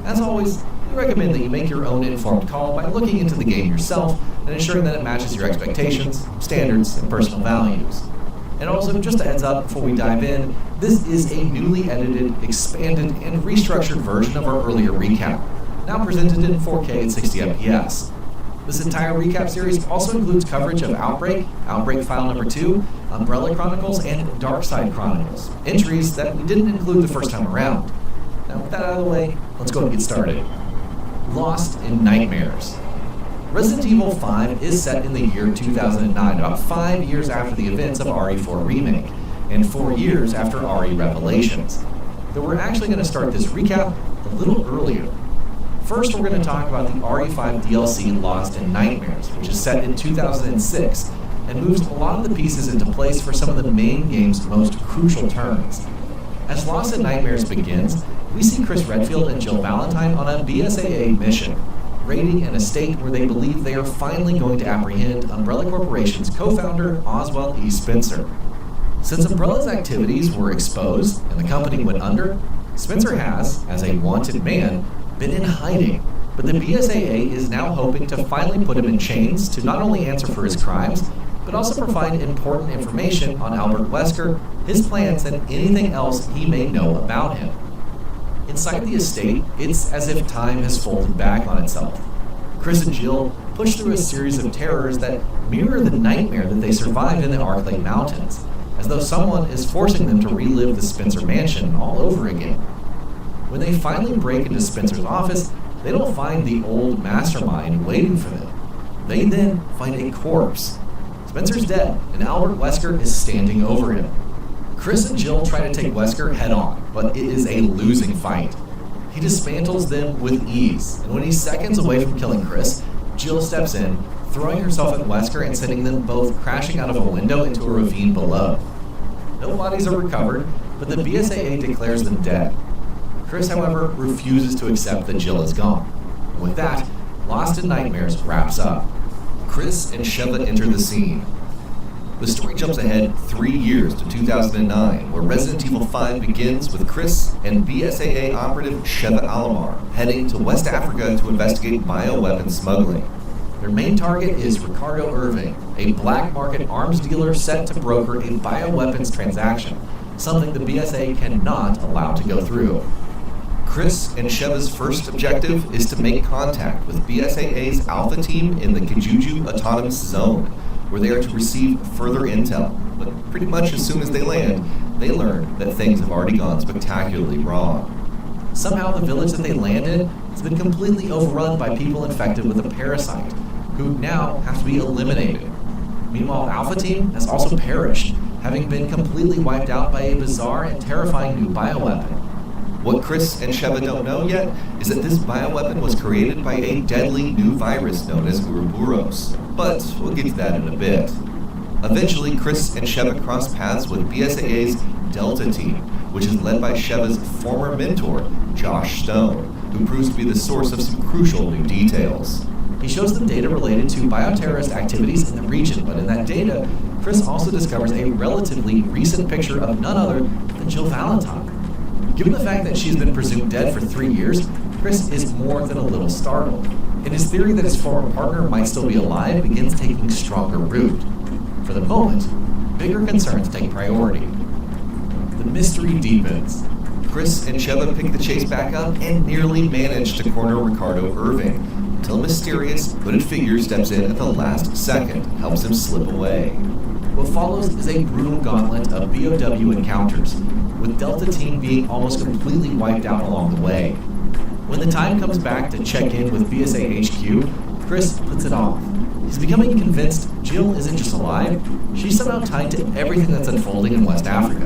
As always, we recommend that you make your own informed call by looking into the game yourself and ensuring that it matches your expectations, standards, and personal values. And also, just a heads up before we dive in, this is a newly edited, expanded, and restructured version of our earlier recap, now presented in 4K at 60 FPS. This entire recap series also includes coverage of Outbreak, Outbreak File Number 2, Umbrella Chronicles, and Darkside Chronicles, entries that we didn't include the first time around. Now with that out of the way, let's go and get started. Lost in Nightmares. Resident Evil 5 is set in the year 2009, about 5 years after the events of RE4 Remake, and 4 years after RE Revelations. Though we're actually going to start this recap a little earlier. First, we're going to talk about the RE5 DLC Lost in Nightmares, which is set in 2006, and moves a lot of the pieces into place for some of the main game's most crucial turns. As Lost in Nightmares begins, we see Chris Redfield and Jill Valentine on a BSAA mission, raiding an estate where they believe they are finally going to apprehend Umbrella Corporation's co-founder, Oswald E. Spencer. Since Umbrella's activities were exposed and the company went under, Spencer has, as a wanted man, been in hiding, but the BSAA is now hoping to finally put him in chains to not only answer for his crimes, but also provide important information on Albert Wesker, his plans, and anything else he may know about him. Inside the estate, it's as if time has folded back on itself. Chris and Jill push through a series of terrors that mirror the nightmare that they survived in the Arklay Mountains, as though someone is forcing them to relive the Spencer mansion all over again. When they finally break into Spencer's office, they don't find the old mastermind waiting for them. They then find a corpse. Spencer's dead, and Albert Wesker is standing over him. Chris and Jill try to take Wesker head on, but it is a losing fight. He dismantles them with ease, and when he's seconds away from killing Chris, Jill steps in, throwing herself at Wesker and sending them both crashing out of a window into a ravine below. No bodies are recovered, but the BSAA declares them dead. Chris, however, refuses to accept that Jill is gone. And with that, Lost in Nightmares wraps up. Chris and Sheva enter the scene. The story jumps ahead 3 years to 2009, where Resident Evil 5 begins with Chris and BSAA operative Sheva Alomar heading to West Africa to investigate bioweapon smuggling. Their main target is Ricardo Irving, a black market arms dealer set to broker a bioweapons transaction, something the BSAA cannot allow to go through. Chris and Sheva's first objective is to make contact with BSAA's Alpha team in the Kijuju Autonomous Zone, where they are to receive further intel. But pretty much as soon as they land, they learn that things have already gone spectacularly wrong. Somehow the village that they land in has been completely overrun by people infected with a parasite, who now have to be eliminated. Meanwhile, Alpha Team has also perished, having been completely wiped out by a bizarre and terrifying new bioweapon. What Chris and Sheva don't know yet is that this bioweapon was created by a deadly new virus known as Ouroboros, but we'll get to that in a bit. Eventually, Chris and Sheva cross paths with BSAA's Delta Team, which is led by Sheva's former mentor, Josh Stone, who proves to be the source of some crucial new details. He shows them data related to bioterrorist activities in the region, but in that data, Chris also discovers a relatively recent picture of none other than Jill Valentine. Given the fact that she's been presumed dead for 3 years, Chris is more than a little startled, and his theory that his former partner might still be alive begins taking stronger root. For the moment, bigger concerns take priority. The mystery deepens. Chris and Sheva pick the chase back up and nearly manage to corner Ricardo Irving, until a mysterious, hooded figure steps in at the last second and helps him slip away. What follows is a brutal gauntlet of BOW encounters, with Delta Team being almost completely wiped out along the way. When the time comes back to check in with BSA HQ, Chris puts it off. He's becoming convinced Jill isn't just alive, she's somehow tied to everything that's unfolding in West Africa.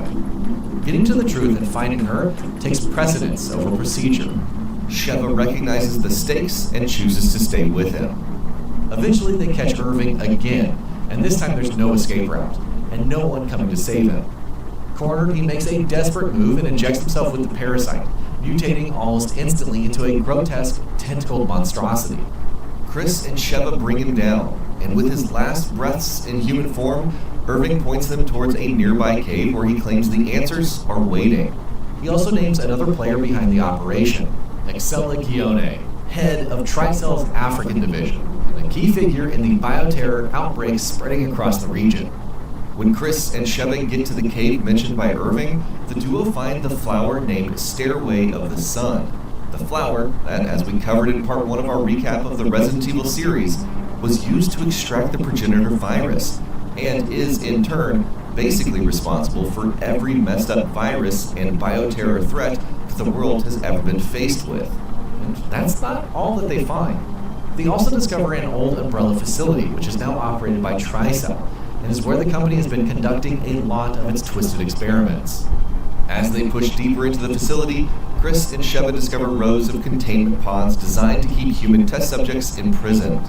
Getting to the truth and finding her takes precedence over procedure. Sheva recognizes the stakes and chooses to stay with him. Eventually they catch Irving again, and this time there's no escape route, and no one coming to save him. Cornered, he makes a desperate move and injects himself with the parasite, mutating almost instantly into a grotesque, tentacled monstrosity. Chris and Sheva bring him down, and with his last breaths in human form, Irving points them towards a nearby cave where he claims the answers are waiting. He also names another player behind the operation, Excella Gione, head of Tricell's African division, and a key figure in the bioterror outbreaks spreading across the region. When Chris and Sheva get to the cave mentioned by Irving, the duo find the flower named Stairway of the Sun. The flower, that, as we covered in part 1 of our recap of the Resident Evil series, was used to extract the progenitor virus, and is, in turn, basically responsible for every messed up virus and bioterror threat that the world has ever been faced with. And that's not all that they find. They also discover an old Umbrella facility, which is now operated by Tricell, and is where the company has been conducting a lot of its twisted experiments. As they push deeper into the facility, Chris and Sheva discover rows of containment pods designed to keep human test subjects imprisoned.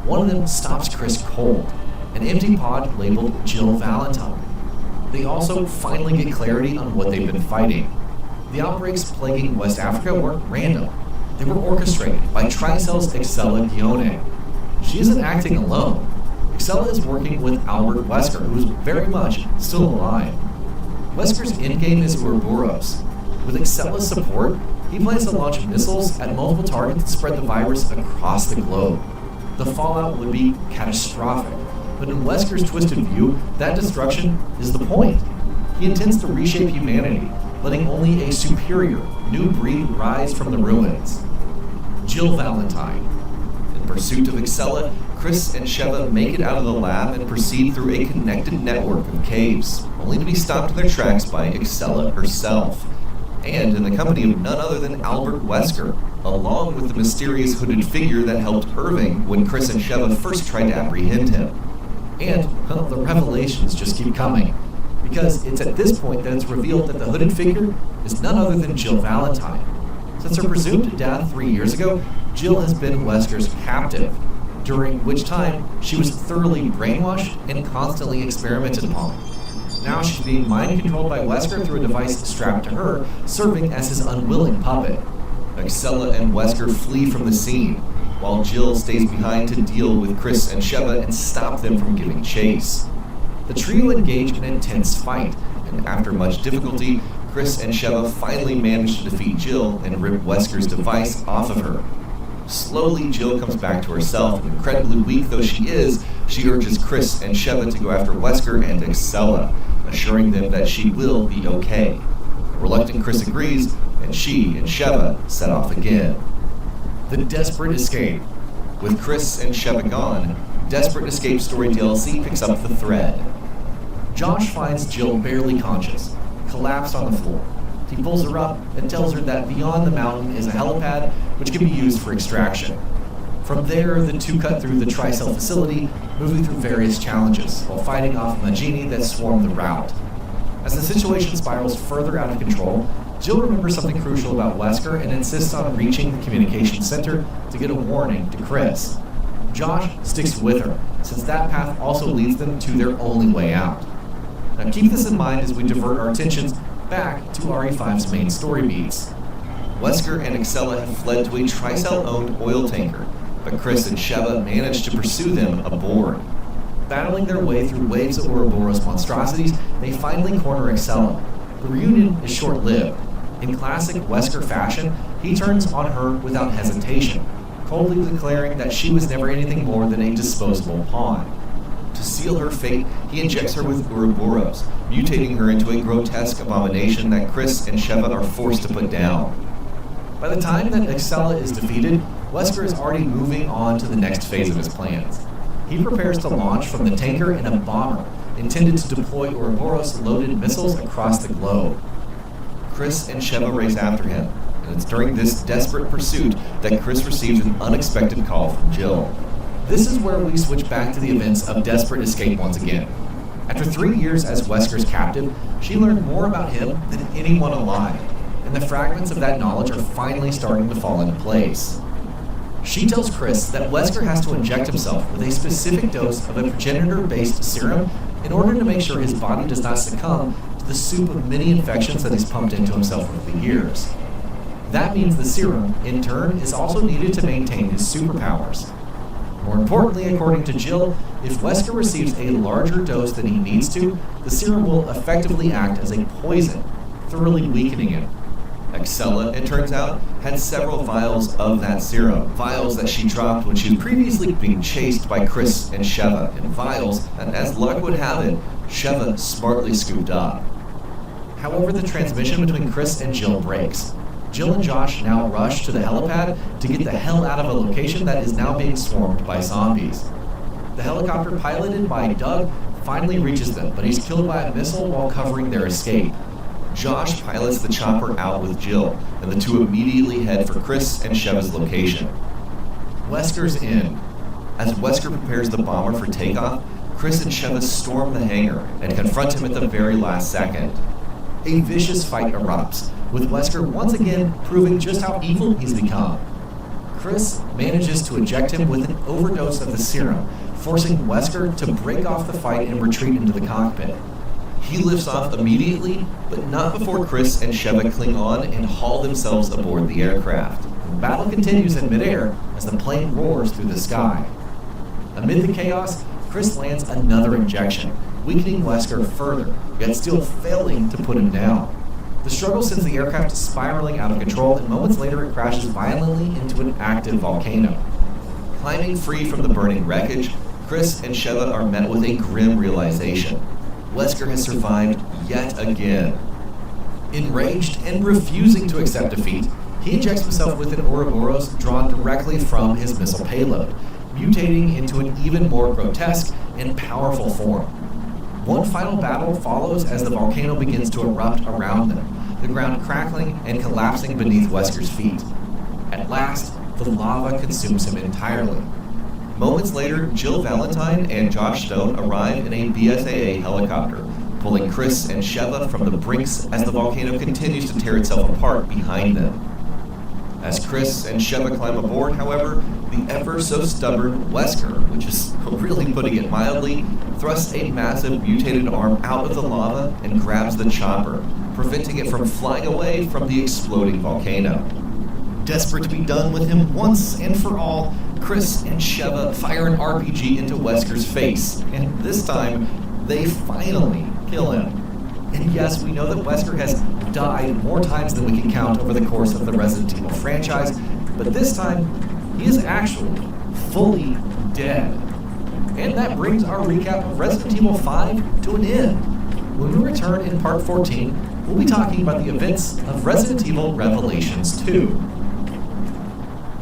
One of them stops Chris cold, an empty pod labeled Jill Valentine. they also finally get clarity on what they've been fighting. The outbreaks plaguing West Africa weren't random. They were orchestrated by Tricell's Excella Guione. She isn't acting alone. Excella is working with Albert Wesker, who's very much still alive. Wesker's endgame is Ouroboros. With Excella's support, he plans to launch missiles at multiple targets to spread the virus across the globe. The fallout would be catastrophic, but in Wesker's twisted view, that destruction is the point. He intends to reshape humanity, letting only a superior, new breed rise from the ruins. Jill Valentine. In pursuit of Excella, Chris and Sheva make it out of the lab and proceed through a connected network of caves, only to be stopped in their tracks by Excella herself, and in the company of none other than Albert Wesker, along with the mysterious hooded figure that helped Irving when Chris and Sheva first tried to apprehend him. And, well, the revelations just keep coming, because it's at this point that it's revealed that the hooded figure is none other than Jill Valentine. Since her presumed death 3 years ago, Jill has been Wesker's captive, during which time she was thoroughly brainwashed and constantly experimented upon. Now she's being mind-controlled by Wesker through a device strapped to her, serving as his unwilling puppet. Excella and Wesker flee from the scene, while Jill stays behind to deal with Chris and Sheva and stop them from giving chase. The trio engage in an intense fight, and after much difficulty, Chris and Sheva finally manage to defeat Jill and rip Wesker's device off of her. Slowly, Jill comes back to herself, and incredibly weak though she is, she urges Chris and Sheva to go after Wesker and Excella, assuring them that she will be okay. Reluctant Chris agrees, and she and Sheva set off again. The Desperate Escape. With Chris and Sheva gone, Desperate Escape Story DLC picks up the thread. Josh finds Jill barely conscious, collapsed on the floor. He pulls her up and tells her that beyond the mountain is a helipad which can be used for extraction. From there, the two cut through the Tricell facility, moving through various challenges, while fighting off Magini that swarm the route. As the situation spirals further out of control, Jill remembers something crucial about Wesker and insists on reaching the communications center to get a warning to Chris. Josh sticks with her, since that path also leads them to their only way out. Now keep this in mind as we divert our attentions back to RE5's main story beats. Wesker and Excella have fled to a Tricell-owned oil tanker, but Chris and Sheva manage to pursue them aboard. Battling their way through waves of Ouroboros monstrosities, they finally corner Excella. The reunion is short-lived. In classic Wesker fashion, he turns on her without hesitation, coldly declaring that she was never anything more than a disposable pawn. To seal her fate, he injects her with Ouroboros, mutating her into a grotesque abomination that Chris and Sheva are forced to put down. By the time that Excella is defeated, Wesker is already moving on to the next phase of his plans. He prepares to launch from the tanker in a bomber, intended to deploy Ouroboros-loaded missiles across the globe. Chris and Sheva race after him, and it's during this desperate pursuit that Chris receives an unexpected call from Jill. This is where we switch back to the events of Desperate Escape once again. After 3 years as Wesker's captive, she learned more about him than anyone alive, and the fragments of that knowledge are finally starting to fall into place. She tells Chris that Wesker has to inject himself with a specific dose of a progenitor-based serum in order to make sure his body does not succumb to the soup of many infections that he's pumped into himself over the years. That means the serum, in turn, is also needed to maintain his superpowers. More importantly, according to Jill, if Wesker receives a larger dose than he needs to, the serum will effectively act as a poison, thoroughly weakening him. Excella, it turns out, had several vials of that serum, vials that she dropped when she was previously being chased by Chris and Sheva, and vials that, as luck would have it, Sheva smartly scooped up. However, the transmission between Chris and Jill breaks. Jill and Josh now rush to the helipad to get the hell out of a location that is now being swarmed by zombies. The helicopter piloted by Doug finally reaches them, but he's killed by a missile while covering their escape. Josh pilots the chopper out with Jill, and the two immediately head for Chris and Sheva's location. Wesker's in. As Wesker prepares the bomber for takeoff, Chris and Sheva storm the hangar and confront him at the very last second. A vicious fight erupts, with Wesker once again proving just how evil he's become. Chris manages to eject him with an overdose of the serum, forcing Wesker to break off the fight and retreat into the cockpit. He lifts off immediately, but not before Chris and Sheva cling on and haul themselves aboard the aircraft. The battle continues in midair as the plane roars through the sky. Amid the chaos, Chris lands another injection, weakening Wesker further, yet still failing to put him down. The struggle sends the aircraft spiraling out of control, and moments later it crashes violently into an active volcano. Climbing free from the burning wreckage, Chris and Sheva are met with a grim realization. Wesker has survived yet again. Enraged and refusing to accept defeat, he injects himself with an Ouroboros drawn directly from his missile payload, mutating into an even more grotesque and powerful form. One final battle follows as the volcano begins to erupt around them, the ground crackling and collapsing beneath Wesker's feet. At last, the lava consumes him entirely. Moments later, Jill Valentine and Josh Stone arrive in a BSAA helicopter, pulling Chris and Sheva from the brinks as the volcano continues to tear itself apart behind them. As Chris and Sheva climb aboard, however, the ever-so-stubborn Wesker, which is really putting it mildly, thrusts a massive mutated arm out of the lava and grabs the chopper, preventing it from flying away from the exploding volcano. Desperate to be done with him once and for all, Chris and Sheva fire an RPG into Wesker's face, and this time, they finally kill him. And yes, we know that Wesker has died more times than we can count over the course of the Resident Evil franchise, but this time, he is actually fully dead. And that brings our recap of Resident Evil 5 to an end. When we return in Part 14, we'll be talking about the events of Resident Evil Revelations 2.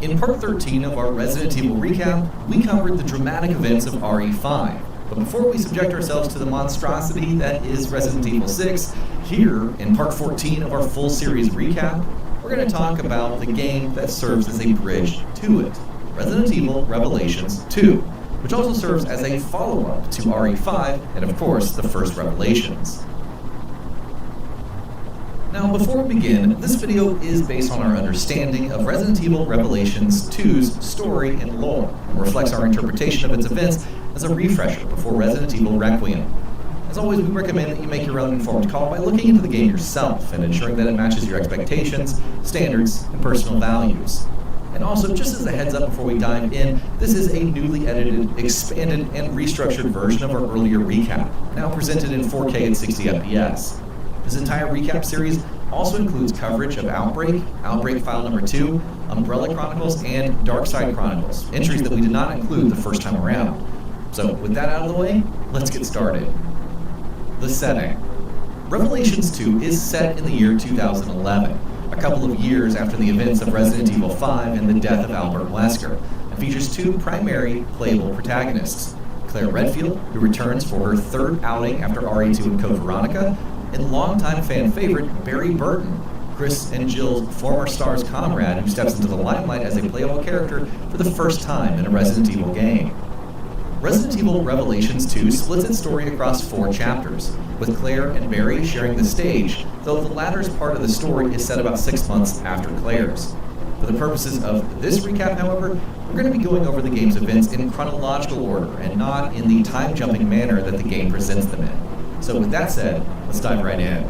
In Part 13 of our Resident Evil recap, we covered the dramatic events of RE5. But before we subject ourselves to the monstrosity that is Resident Evil 6, here in Part 14 of our full series recap, we're going to talk about the game that serves as a bridge to it, Resident Evil Revelations 2, which also serves as a follow-up to RE5 and, of course, the first Revelations. Now, before we begin, this video is based on our understanding of Resident Evil Revelations 2's story and lore, and reflects our interpretation of its events as a refresher before Resident Evil Requiem. As always, we recommend that you make your own informed call by looking into the game yourself and ensuring that it matches your expectations, standards, and personal values. And also, just as a heads up before we dive in, this is a newly edited, expanded, and restructured version of our earlier recap, now presented in 4K and 60 FPS. This entire recap series also includes coverage of Outbreak, Outbreak File Number 2, Umbrella Chronicles, and Darkside Chronicles, entries that we did not include the first time around. So, with that out of the way, let's get started. The setting. Revelations 2 is set in the year 2011, a couple of years after the events of Resident Evil 5 and the death of Albert Wesker, and features two primary playable protagonists, Claire Redfield, who returns for her third outing after RE2 and Code Veronica, and longtime fan favorite Barry Burton, Chris and Jill's former star's comrade who steps into the limelight as a playable character for the first time in a Resident Evil game. Resident Evil Revelations 2 splits its story across 4 chapters, with Claire and Barry sharing the stage, though the latter's part of the story is set about 6 months after Claire's. For the purposes of this recap, however, we're going to be going over the game's events in chronological order and not in the time-jumping manner that the game presents them in. So with that said, let's dive right in.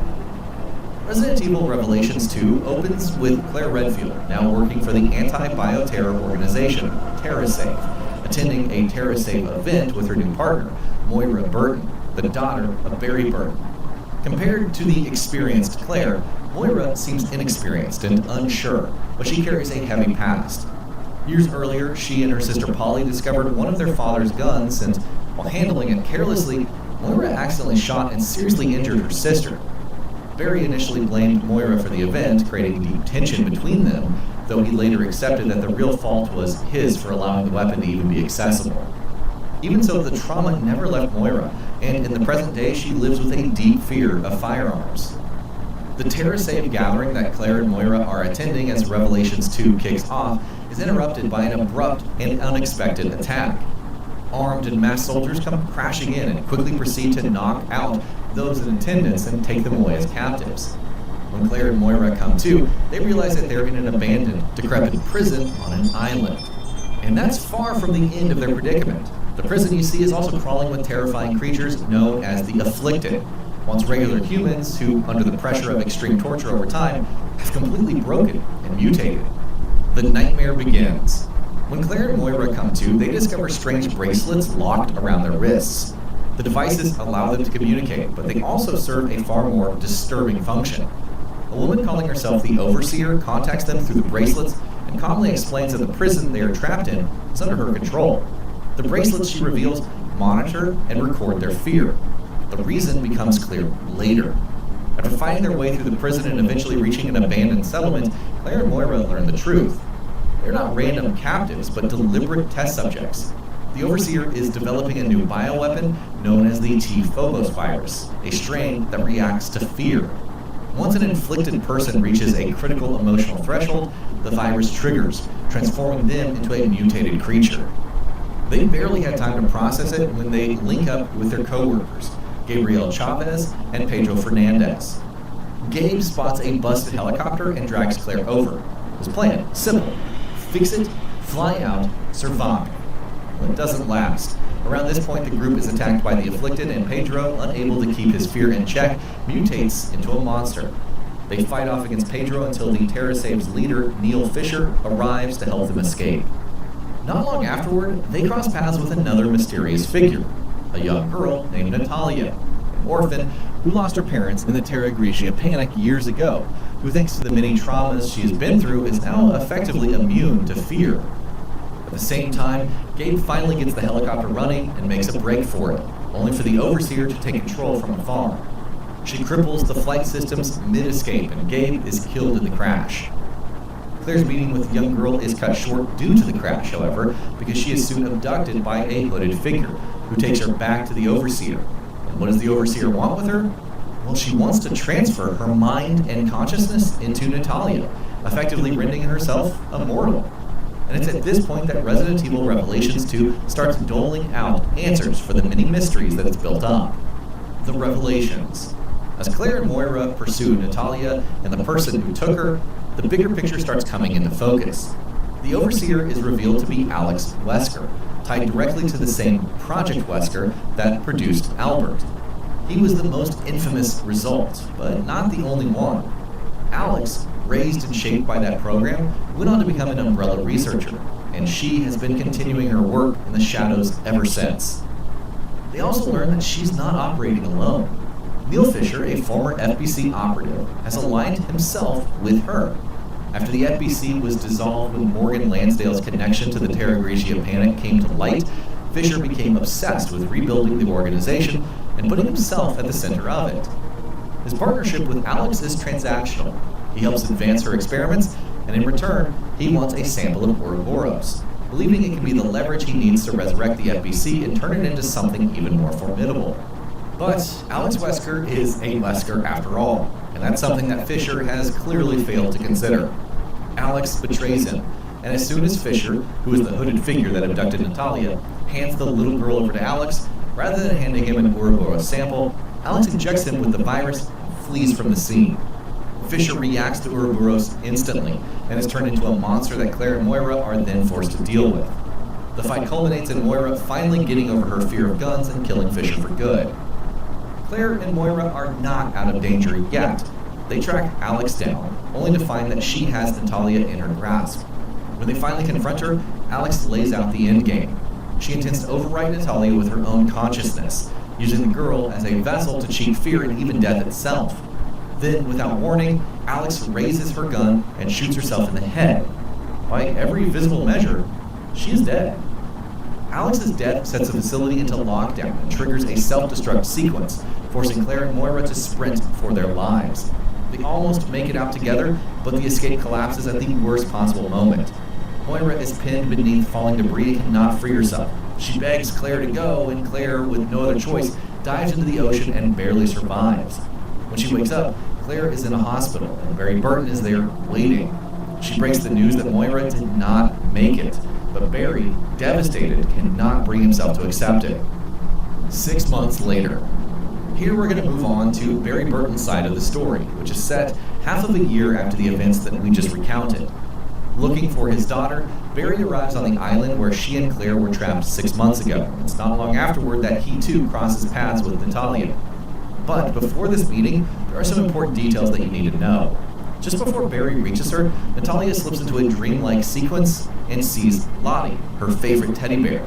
Resident Evil Revelations 2 opens with Claire Redfield, now working for the anti-bioterror organization, TerraSafe, attending a TerraSafe event with her new partner, Moira Burton, the daughter of Barry Burton. Compared to the experienced Claire, Moira seems inexperienced and unsure, but she carries a heavy past. Years earlier, she and her sister Polly discovered one of their father's guns, and while handling it carelessly, Moira accidentally shot and seriously injured her sister. Barry initially blamed Moira for the event, creating deep tension between them, though he later accepted that the real fault was his for allowing the weapon to even be accessible. Even so, the trauma never left Moira, and in the present day she lives with a deep fear of firearms. The TerraSafe gathering that Claire and Moira are attending as Revelations 2 kicks off is interrupted by an abrupt and unexpected attack. Armed and masked soldiers come crashing in and quickly proceed to knock out those in attendance and take them away as captives. When Claire and Moira come to, they realize that they're in an abandoned, decrepit prison on an island. And that's far from the end of their predicament. The prison, you see, is also crawling with terrifying creatures known as the Afflicted. once regular humans who, under the pressure of extreme torture over time, have completely broken and mutated. The nightmare begins. When Claire and Moira come to, they discover strange bracelets locked around their wrists. The devices allow them to communicate, but they also serve a far more disturbing function. A woman calling herself the Overseer contacts them through the bracelets and calmly explains that the prison they are trapped in is under her control. The bracelets, she reveals, monitor and record their fear. The reason becomes clear later. After finding their way through the prison and eventually reaching an abandoned settlement, Claire and Moira learn the truth. They're not random captives, but deliberate test subjects. The Overseer is developing a new bioweapon known as the T-Phobos virus, a strain that reacts to fear. Once an inflicted person reaches a critical emotional threshold, the virus triggers, transforming them into a mutated creature. They barely had time to process it when they link up with their co-workers, Gabriel Chavez and Pedro Fernandez. Gabe spots a busted helicopter and drags Claire over. His plan, simple: fix it, fly out, survive. Well, it doesn't last. Around this point, the group is attacked by the afflicted, and Pedro, unable to keep his fear in check, mutates into a monster. They fight off against Pedro until the TerraSave's leader, Neil Fisher, arrives to help them escape. Not long afterward, they cross paths with another mysterious figure, a young girl named Natalia, an orphan who lost her parents in the Terra Grigia panic years ago, who thanks to the many traumas she has been through is now effectively immune to fear. At the same time, Gabe finally gets the helicopter running and makes a break for it, only for the Overseer to take control from afar. She cripples the flight systems mid-escape, and Gabe is killed in the crash. Claire's meeting with the young girl is cut short due to the crash, however, because she is soon abducted by a hooded figure, who takes her back to the Overseer. And what does the Overseer want with her? Well, she wants to transfer her mind and consciousness into Natalia, effectively rendering herself immortal. And it's at this point that Resident Evil Revelations 2 starts doling out answers for the many mysteries that it's built up. The Revelations. As Claire and Moira pursue Natalia and the person who took her, the bigger picture starts coming into focus. The Overseer is revealed to be Alex Wesker, tied directly to the same Project Wesker that produced Albert. He was the most infamous result, but not the only one. Alex, raised and shaped by that program, went on to become an Umbrella researcher, and she has been continuing her work in the shadows ever since. They also learn that she's not operating alone. Neil Fisher, a former FBC operative, has aligned himself with her. After the FBC was dissolved when Morgan Lansdale's connection to the Terra Grigia panic came to light, Fisher became obsessed with rebuilding the organization and putting himself at the center of it. His partnership with Alex is transactional. He helps advance her experiments, and in return, he wants a sample of Ouroboros, believing it can be the leverage he needs to resurrect the FBC and turn it into something even more formidable. But Alex Wesker is a Wesker after all, and that's something that Fisher has clearly failed to consider. Alex betrays him, and as soon as Fisher, who is the hooded figure that abducted Natalia, hands the little girl over to Alex, rather than handing him an Ouroboros sample, Alex injects him with the virus and flees from the scene. Fisher reacts to Ouroboros instantly, and is turned into a monster that Claire and Moira are then forced to deal with. The fight culminates in Moira finally getting over her fear of guns and killing Fisher for good. Claire and Moira are not out of danger yet. They track Alex down, only to find that she has Natalia in her grasp. When they finally confront her, Alex lays out the endgame. She intends to override Natalia with her own consciousness, using the girl as a vessel to cheat fear and even death itself. Then, without warning, Alex raises her gun and shoots herself in the head. By every visible measure, she is dead. Alex's death sets the facility into lockdown and triggers a self-destruct sequence, forcing Claire and Moira to sprint for their lives. They almost make it out together, but the escape collapses at the worst possible moment. Moira is pinned beneath falling debris and cannot free herself. She begs Claire to go, and Claire, with no other choice, dives into the ocean and barely survives. When she wakes up, Claire is in a hospital, and Barry Burton is there waiting. She breaks the news that Moira did not make it, but Barry, devastated, cannot bring himself to accept it. 6 months later. Here we're going to move on to Barry Burton's side of the story, which is set half of a year after the events that we just recounted. Looking for his daughter, Barry arrives on the island where she and Claire were trapped 6 months ago. It's not long afterward that he too crosses paths with Natalia. But before this meeting, there are some important details that you need to know. Just before Barry reaches her, Natalia slips into a dreamlike sequence and sees Lottie, her favorite teddy bear.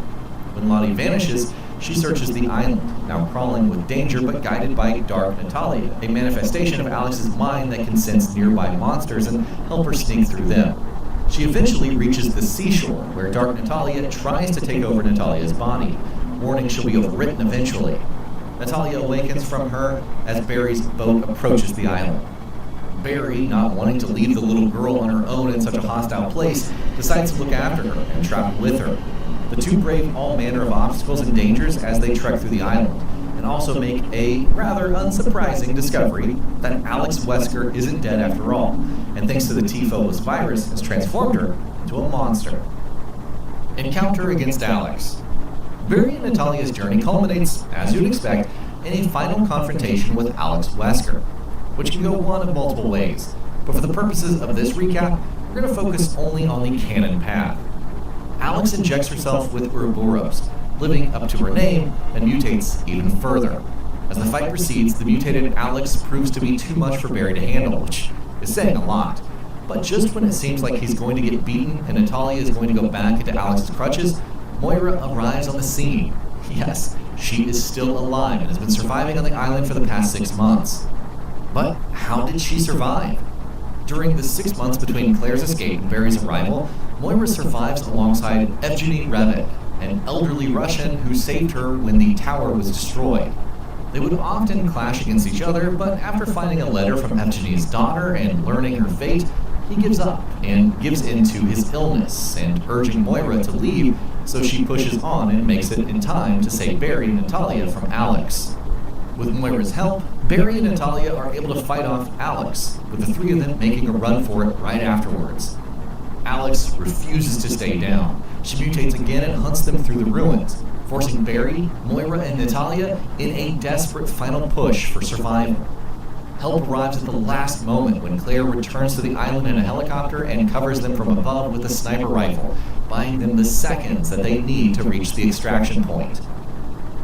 When Lottie vanishes, she searches the island, now crawling with danger but guided by Dark Natalia, a manifestation of Alex's mind that can sense nearby monsters and help her sneak through them. She eventually reaches the seashore, where Dark Natalia tries to take over Natalia's body, warning she'll be overwritten eventually. Natalia awakens from her as Barry's boat approaches the island. Barry, not wanting to leave the little girl on her own in such a hostile place, decides to look after her and travel with her. The two brave all manner of obstacles and dangers as they trek through the island, and also make a rather unsurprising discovery that Alex Wesker isn't dead after all, and thanks to the T-Phobos virus, has transformed her into a monster. Encounter against Alex. Barry and Natalia's journey culminates, as you'd expect, in a final confrontation with Alex Wesker, which can go one of multiple ways, but for the purposes of this recap, we're going to focus only on the canon path. Alex injects herself with Ouroboros, living up to her name, and mutates even further. As the fight proceeds, the mutated Alex proves to be too much for Barry to handle, which is saying a lot. But just when it seems like he's going to get beaten and Natalia is going to go back into Alex's crutches, Moira arrives on the scene. Yes, she is still alive and has been surviving on the island for the past 6 months. But how did she survive? During the 6 months between Claire's escape and Barry's arrival, Moira survives alongside Evgeny Revit, an elderly Russian who saved her when the tower was destroyed. They would often clash against each other, but after finding a letter from Evgeny's daughter and learning her fate, he gives up and gives in to his illness and urging Moira to leave, so she pushes on and makes it in time to save Barry and Natalia from Alex. With Moira's help, Barry and Natalia are able to fight off Alex, with the three of them making a run for it right afterwards. Alex refuses to stay down. She mutates again and hunts them through the ruins, forcing Barry, Moira, and Natalia in a desperate final push for survival. Help arrives at the last moment when Claire returns to the island in a helicopter and covers them from above with a sniper rifle, buying them the seconds that they need to reach the extraction point.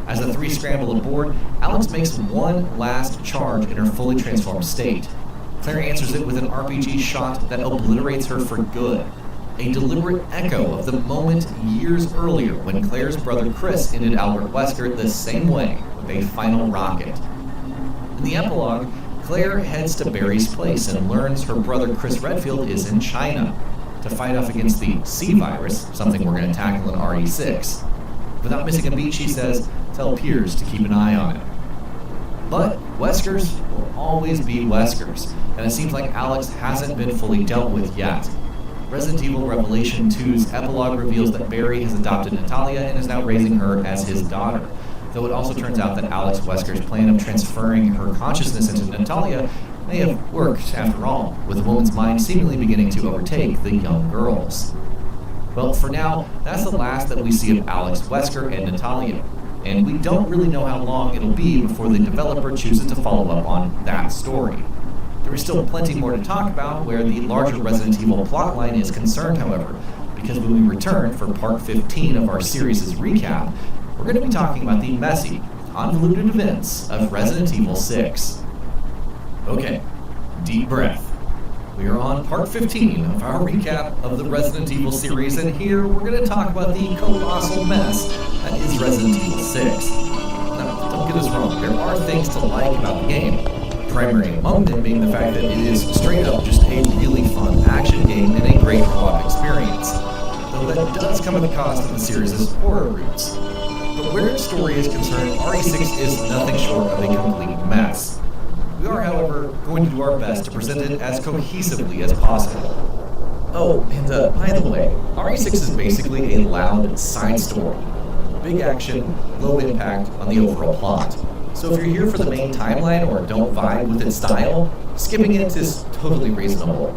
As the three scramble aboard, Alex makes one last charge in her fully transformed state. Claire answers it with an RPG shot that obliterates her for good, a deliberate echo of the moment years earlier when Claire's brother Chris ended Albert Wesker the same way with a final rocket. In the epilogue, Claire heads to Barry's place and learns her brother Chris Redfield is in China to fight off against the C virus, something we're going to tackle in RE6. Without missing a beat, she says, tell Piers to keep an eye on it. But Weskers will always be Weskers, and it seems like Alex hasn't been fully dealt with yet. Resident Evil Revelation 2's epilogue reveals that Barry has adopted Natalia and is now raising her as his daughter, though it also turns out that Alex Wesker's plan of transferring her consciousness into Natalia may have worked after all, with the woman's mind seemingly beginning to overtake the young girls. Well, for now, that's the last that we see of Alex Wesker and Natalia, and we don't really know how long it'll be before the developer chooses to follow up on that story. There is still plenty more to talk about where the larger Resident Evil plotline is concerned, however, because when we return for part 15 of our series' recap, we're going to be talking about the messy, convoluted events of Resident Evil 6. Okay, deep breath. We are on part 15 of our recap of the Resident Evil series, and here we're going to talk about the colossal mess that is Resident Evil 6. Now, don't get us wrong, there are things to like about the game. Primary among them being the fact that it is straight up just a really fun action game and a great co-op experience, though that does come at the cost of the series' horror roots. But where its story is concerned, RE6 is nothing short of a complete mess. We are, however, going to do our best to present it as cohesively as possible. Oh, and by the way, RE6 is basically a loud side story. Big action, low impact on the overall plot. So if you're here for the main timeline or don't vibe with its style, skipping it is totally reasonable.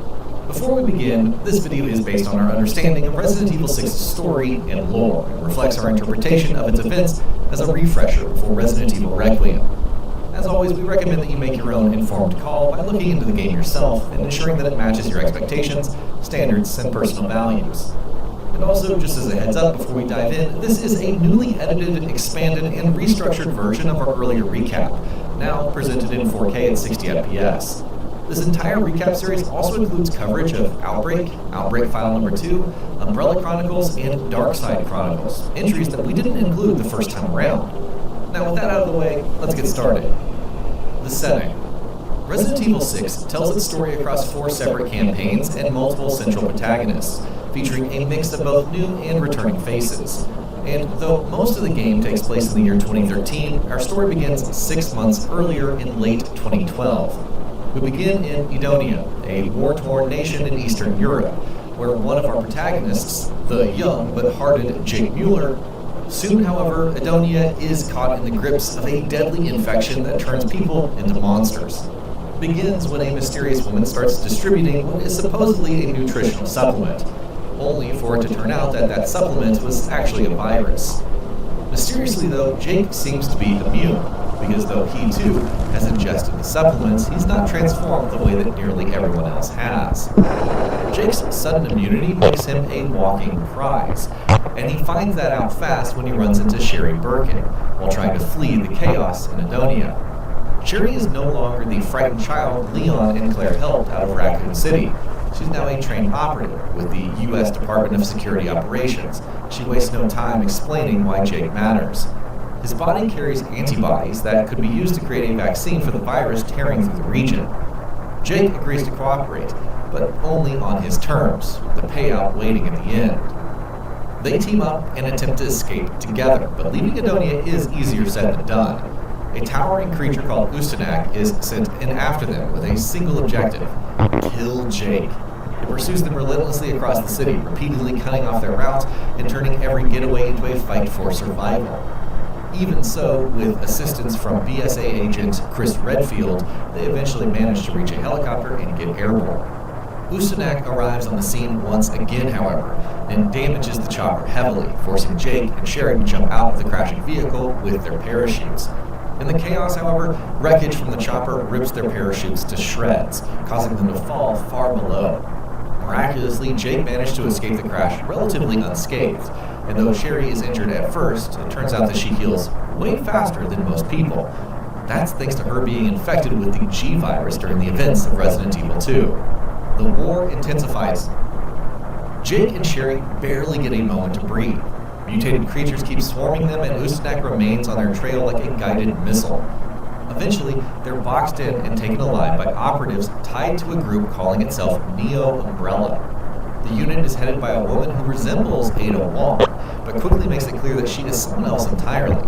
Before we begin, this video is based on our understanding of Resident Evil 6's story and lore, and reflects our interpretation of its events as a refresher for Resident Evil Requiem. As always, we recommend that you make your own informed call by looking into the game yourself and ensuring that it matches your expectations, standards, and personal values. And also, just as a heads up before we dive in, this is a newly edited, expanded, and restructured version of our earlier recap, now presented in 4K and 60 FPS. This entire recap series also includes coverage of Outbreak, Outbreak File Number 2, Umbrella Chronicles, and Darkside Chronicles, entries that we didn't include the first time around. Now with that out of the way, let's get started. The setting. Resident Evil 6 tells its story across 4 separate campaigns and multiple central protagonists, featuring a mix of both new and returning faces. And though most of the game takes place in the year 2013, our story begins 6 months earlier in late 2012. We begin in Edonia, a war-torn nation in Eastern Europe, where one of our protagonists, the young but hardened Jake Mueller, soon, however, Edonia is caught in the grips of a deadly infection that turns people into monsters. It begins when a mysterious woman starts distributing what is supposedly a nutritional supplement, only for it to turn out that that supplement was actually a virus. Mysteriously though, Jake seems to be immune, because though he too has ingested the supplements, he's not transformed the way that nearly everyone else has. Jake's sudden immunity makes him a walking prize, and he finds that out fast when he runs into Sherry Birkin while trying to flee the chaos in Edonia. Sherry is no longer the frightened child Leon and Claire helped out of Raccoon City. She's now a trained operative with the U.S. Department of Security Operations. She wastes no time explaining why Jake matters. His body carries antibodies that could be used to create a vaccine for the virus tearing through the region. Jake agrees to cooperate, but only on his terms, with the payout waiting at the end. They team up and attempt to escape together, but leaving Edonia is easier said than done. A towering creature called Ustanak is sent in after them with a single objective: kill Jake. It pursues them relentlessly across the city, repeatedly cutting off their route and turning every getaway into a fight for survival. Even so, with assistance from BSA agent Chris Redfield, they eventually manage to reach a helicopter and get airborne. Ustanak arrives on the scene once again, however, and damages the chopper heavily, forcing Jake and Sherry to jump out of the crashing vehicle with their parachutes. In the chaos, however, wreckage from the chopper rips their parachutes to shreds, causing them to fall far below. Miraculously, Jake managed to escape the crash relatively unscathed, and though Sherry is injured at first, it turns out that she heals way faster than most people. That's thanks to her being infected with the G virus during the events of Resident Evil 2. The war intensifies. Jake and Sherry barely get a moment to breathe. Mutated creatures keep swarming them, and Ustanak remains on their trail like a guided missile. Eventually, they're boxed in and taken alive by operatives tied to a group calling itself Neo Umbrella. The unit is headed by a woman who resembles Ada Wong, but quickly makes it clear that she is someone else entirely.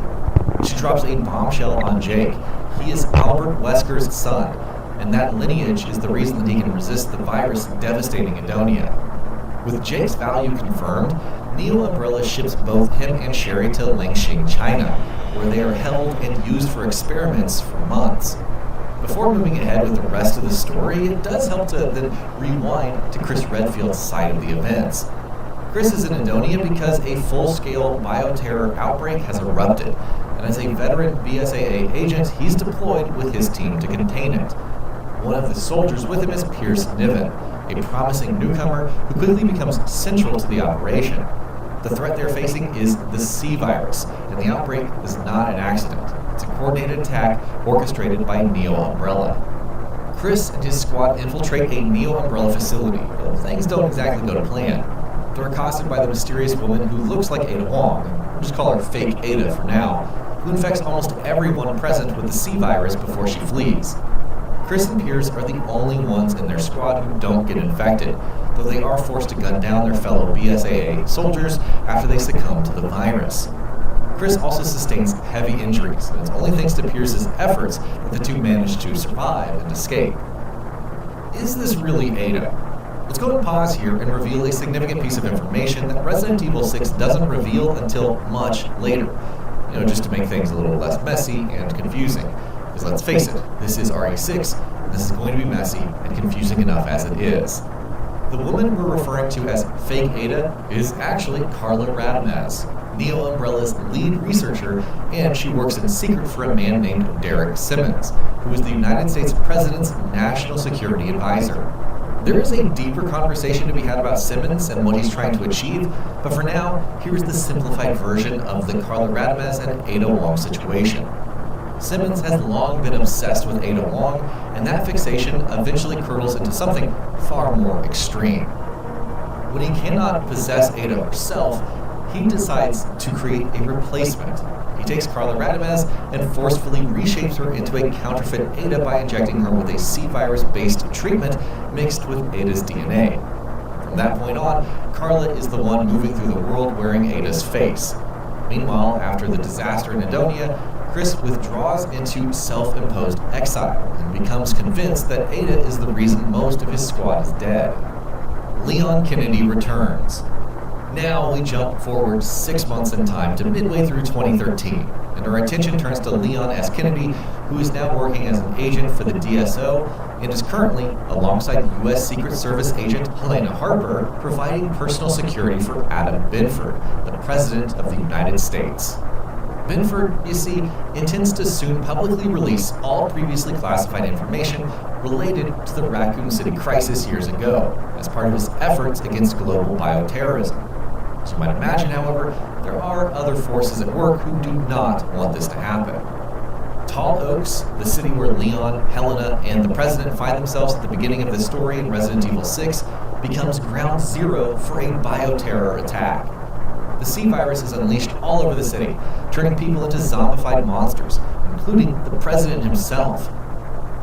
She drops a bombshell on Jake. He is Albert Wesker's son, and that lineage is the reason that he can resist the virus devastating Edonia. With Jake's value confirmed, Neo Umbrella ships both him and Sherry to Lingxing, China, where they are held and used for experiments for months. Before moving ahead with the rest of the story, it does help to then rewind to Chris Redfield's side of the events. Chris is in Edonia because a full-scale bioterror outbreak has erupted, and as a veteran BSAA agent, he's deployed with his team to contain it. One of the soldiers with him is Pierce Niven, a promising newcomer who quickly becomes central to the operation. The threat they're facing is the C virus, and the outbreak is not an accident. It's a coordinated attack orchestrated by Neo Umbrella. Chris and his squad infiltrate a Neo Umbrella facility, but things don't exactly go to plan. They're accosted by the mysterious woman who looks like Ada Wong, we'll just call her Fake Ada for now, who infects almost everyone present with the C virus before she flees. Chris and Pierce are the only ones in their squad who don't get infected, though they are forced to gun down their fellow BSAA soldiers after they succumb to the virus. Chris also sustains heavy injuries, and it's only thanks to Pierce's efforts that the two manage to survive and escape. Is this really Ada? Let's go and pause here and reveal a significant piece of information that Resident Evil 6 doesn't reveal until much later, just to make things a little less messy and confusing. Because let's face it, this is RE6, and this is going to be messy and confusing enough as it is. The woman we're referring to as Fake Ada is actually Carla Radamez, Neo Umbrella's lead researcher, and she works in secret for a man named Derek Simmons, who is the United States President's National Security Advisor. There is a deeper conversation to be had about Simmons and what he's trying to achieve, but for now, here's the simplified version of the Carla Radamez and Ada Wong situation. Simmons has long been obsessed with Ada Wong, and that fixation eventually curdles into something far more extreme. When he cannot possess Ada herself, he decides to create a replacement. He takes Carla Radomez and forcefully reshapes her into a counterfeit Ada by injecting her with a C virus-based treatment mixed with Ada's DNA. From that point on, Carla is the one moving through the world wearing Ada's face. Meanwhile, after the disaster in Edonia, Chris withdraws into self-imposed exile and becomes convinced that Ada is the reason most of his squad is dead. Leon Kennedy returns. Now we jump forward 6 months in time to midway through 2013, and our attention turns to Leon S. Kennedy, who is now working as an agent for the DSO and is currently, alongside U.S. Secret Service agent Helena Harper, providing personal security for Adam Binford, the President of the United States. Binford, you see, intends to soon publicly release all previously classified information related to the Raccoon City crisis years ago, as part of his efforts against global bioterrorism. As you might imagine, however, there are other forces at work who do not want this to happen. Tall Oaks, the city where Leon, Helena, and the President find themselves at the beginning of the story in Resident Evil 6, becomes ground zero for a bioterror attack. The C virus is unleashed all over the city, turning people into zombified monsters, including the President himself.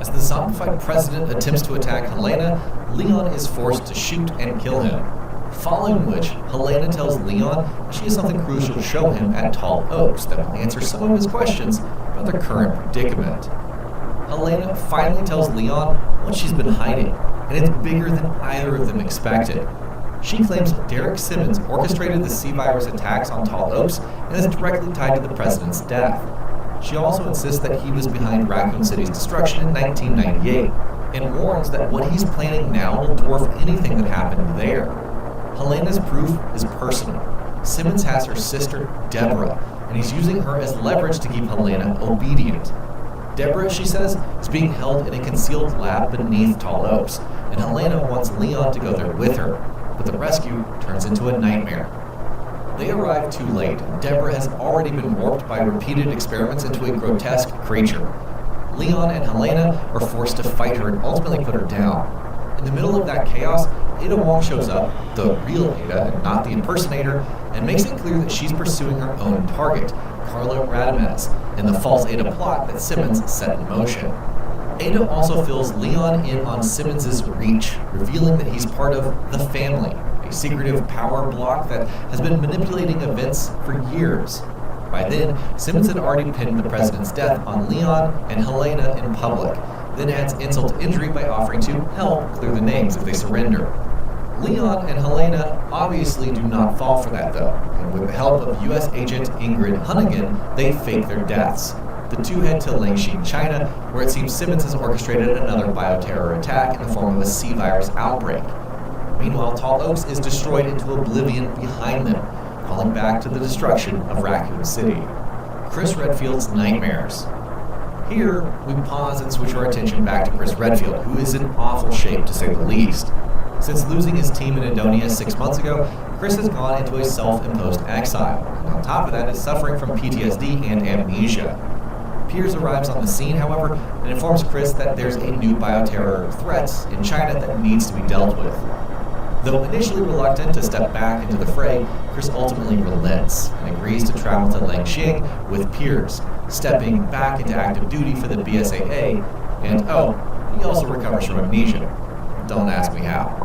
As the zombified President attempts to attack Helena, Leon is forced to shoot and kill him. Following which, Helena tells Leon she has something crucial to show him at Tall Oaks that will answer some of his questions about their current predicament. Helena finally tells Leon what she's been hiding, and it's bigger than either of them expected. She claims Derek Simmons orchestrated the C virus attacks on Tall Oaks and is directly tied to the President's death. She also insists that he was behind Raccoon City's destruction in 1998, and warns that what he's planning now will dwarf anything that happened there. Helena's proof is personal. Simmons has her sister, Deborah, and he's using her as leverage to keep Helena obedient. Deborah, she says, is being held in a concealed lab beneath Tall Oaks, and Helena wants Leon to go there with her, but the rescue turns into a nightmare. They arrive too late. Deborah has already been warped by repeated experiments into a grotesque creature. Leon and Helena are forced to fight her and ultimately put her down. In the middle of that chaos, Ada Wong shows up, the real Ada and not the impersonator, and makes it clear that she's pursuing her own target, Carla Radomez, in the false Ada plot that Simmons set in motion. Ada also fills Leon in on Simmons' reach, revealing that he's part of the Family, a secretive power block that has been manipulating events for years. By then, Simmons had already pinned the President's death on Leon and Helena in public, then adds insult to injury by offering to help clear the names if they surrender. Leon and Helena obviously do not fall for that though, and with the help of U.S. agent Ingrid Hunnigan, they fake their deaths. The two head to Langxing, China, where it seems Simmons has orchestrated another bioterror attack in the form of a C virus outbreak. Meanwhile, Tall Oaks is destroyed into oblivion behind them, calling back to the destruction of Raccoon City. Chris Redfield's nightmares. Here, we pause and switch our attention back to Chris Redfield, who is in awful shape to say the least. Since losing his team in Edonia 6 months ago, Chris has gone into a self-imposed exile, and on top of that is suffering from PTSD and amnesia. Piers arrives on the scene, however, and informs Chris that there's a new bioterror threat in China that needs to be dealt with. Though initially reluctant to step back into the fray, Chris ultimately relents and agrees to travel to Langxing with Piers, stepping back into active duty for the BSAA, and he also recovers from amnesia. Don't ask me how.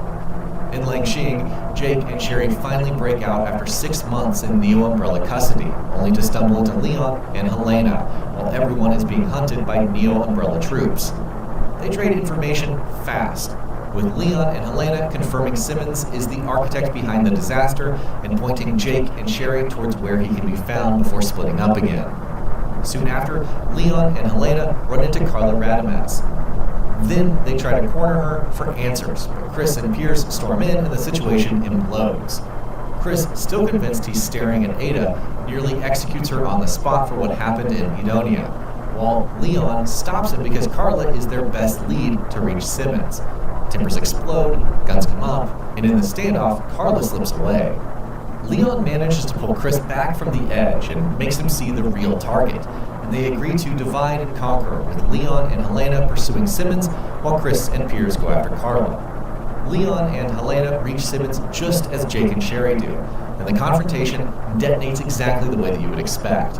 In Langxing, Jake and Sherry finally break out after 6 months in Neo Umbrella custody, only to stumble into Leon and Helena, while everyone is being hunted by Neo Umbrella troops. They trade information fast, with Leon and Helena confirming Simmons is the architect behind the disaster and pointing Jake and Sherry towards where he can be found before splitting up again. Soon after, Leon and Helena run into Carla Radomez. Then they try to corner her for answers, but Chris and Piers storm in and the situation implodes. Chris, still convinced he's staring at Ada, nearly executes her on the spot for what happened in Edonia, while Leon stops him because Carla is their best lead to reach Simmons. Timbers explode, guns come up, and in the standoff, Carla slips away. Leon manages to pull Chris back from the edge and makes him see the real target, and and they agree to divide and conquer, with Leon and Helena pursuing Simmons while Chris and Piers go after Carla. Leon and Helena reach Simmons just as Jake and Sherry do, and the confrontation detonates exactly the way that you would expect.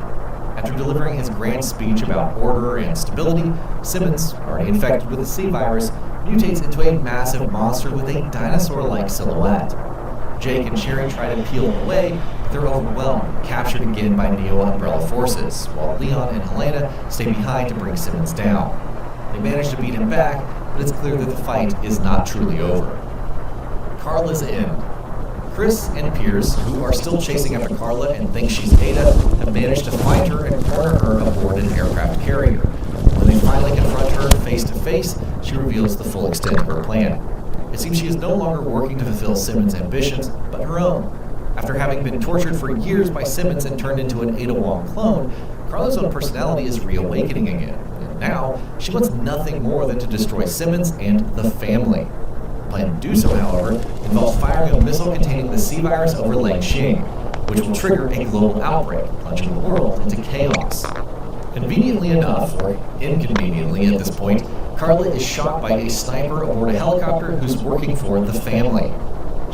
After delivering his grand speech about order and stability, Simmons, already infected with the C virus, mutates into a massive monster with a dinosaur-like silhouette. Jake and Sherry try to peel him away, but they're overwhelmed, captured again by Neo Umbrella forces, while Leon and Helena stay behind to bring Simmons down. They manage to beat him back, but it's clear that the fight is not truly over. Carla's in. Chris and Piers, who are still chasing after Carla and think she's Ada, have managed to find her and corner her aboard an aircraft carrier. When they finally confront her face to face, she reveals the full extent of her plan. It seems she is no longer working to fulfill Simmons' ambitions, but her own. After having been tortured for years by Simmons and turned into an Ada Wong clone, Carla's own personality is reawakening again. And now, she wants nothing more than to destroy Simmons and the family. The plan to do so, however, involves firing a missile containing the C virus over Lake Xing, which will trigger a global outbreak, plunging the world into chaos. Conveniently enough, or inconveniently at this point, Carla is shot by a sniper aboard a helicopter who's working for the family.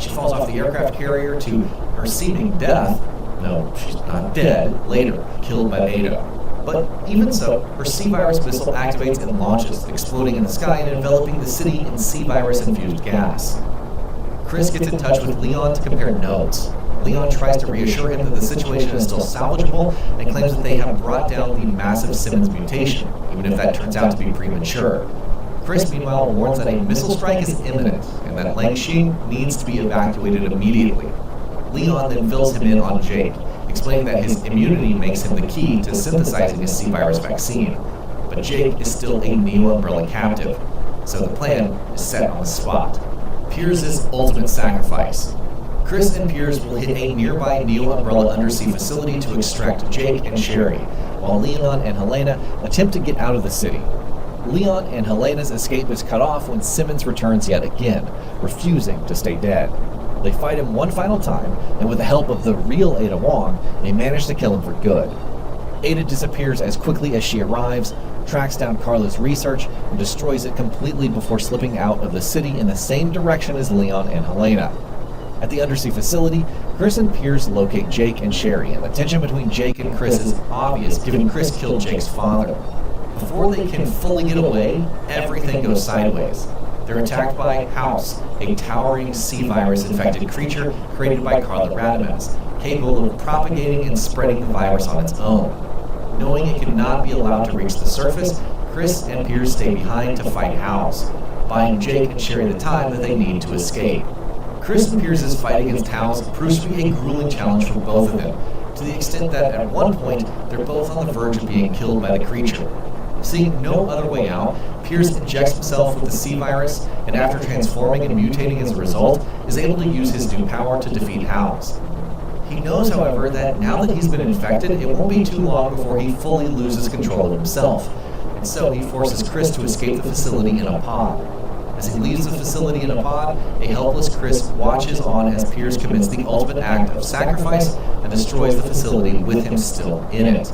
She falls off the aircraft carrier to her seeming death. No, she's not dead, later, killed by Ada. But even so, her C-virus missile activates and launches, exploding in the sky and enveloping the city in C-virus-infused gas. Chris gets in touch with Leon to compare notes. Leon tries to reassure him that the situation is still salvageable and claims that they have brought down the massive Simmons mutation, even if that turns out to be premature. Chris, meanwhile, warns that a missile strike is imminent and that Lang Xing needs to be evacuated immediately. Leon then fills him in on Jake, explaining that his immunity makes him the key to synthesizing a C-virus vaccine. But Jake is still a Neo Umbrella captive, so the plan is set on the spot. Piers' ultimate sacrifice. Chris and Piers will hit a nearby Neo Umbrella undersea facility to extract Jake and Sherry, while Leon and Helena attempt to get out of the city. Leon and Helena's escape is cut off when Simmons returns yet again, refusing to stay dead. They fight him one final time, and with the help of the real Ada Wong, they manage to kill him for good. Ada disappears as quickly as she arrives, tracks down Carla's research, and destroys it completely before slipping out of the city in the same direction as Leon and Helena. At the undersea facility, Chris and Piers locate Jake and Sherry, and the tension between Jake and Chris is obvious given Chris killed Jake's father. Before they can fully get away, everything goes sideways. They're attacked by House, a towering C-virus-infected creature created by Carla Radames, capable of propagating and spreading the virus on its own. Knowing it cannot be allowed to reach the surface, Chris and Piers stay behind to fight House, buying Jake and Sherry the time that they need to escape. Chris and Piers' fight against House proves to be a grueling challenge for both of them, to the extent that at one point they're both on the verge of being killed by the creature. Seeing no other way out, Piers injects himself with the C-virus, and after transforming and mutating as a result, is able to use his new power to defeat House. He knows, however, that now that he's been infected, it won't be too long before he fully loses control of himself, and so he forces Chris to escape the facility in a pod. As he leaves the facility in a pod, a helpless Chris watches on as Piers commits the ultimate act of sacrifice and destroys the facility with him still in it.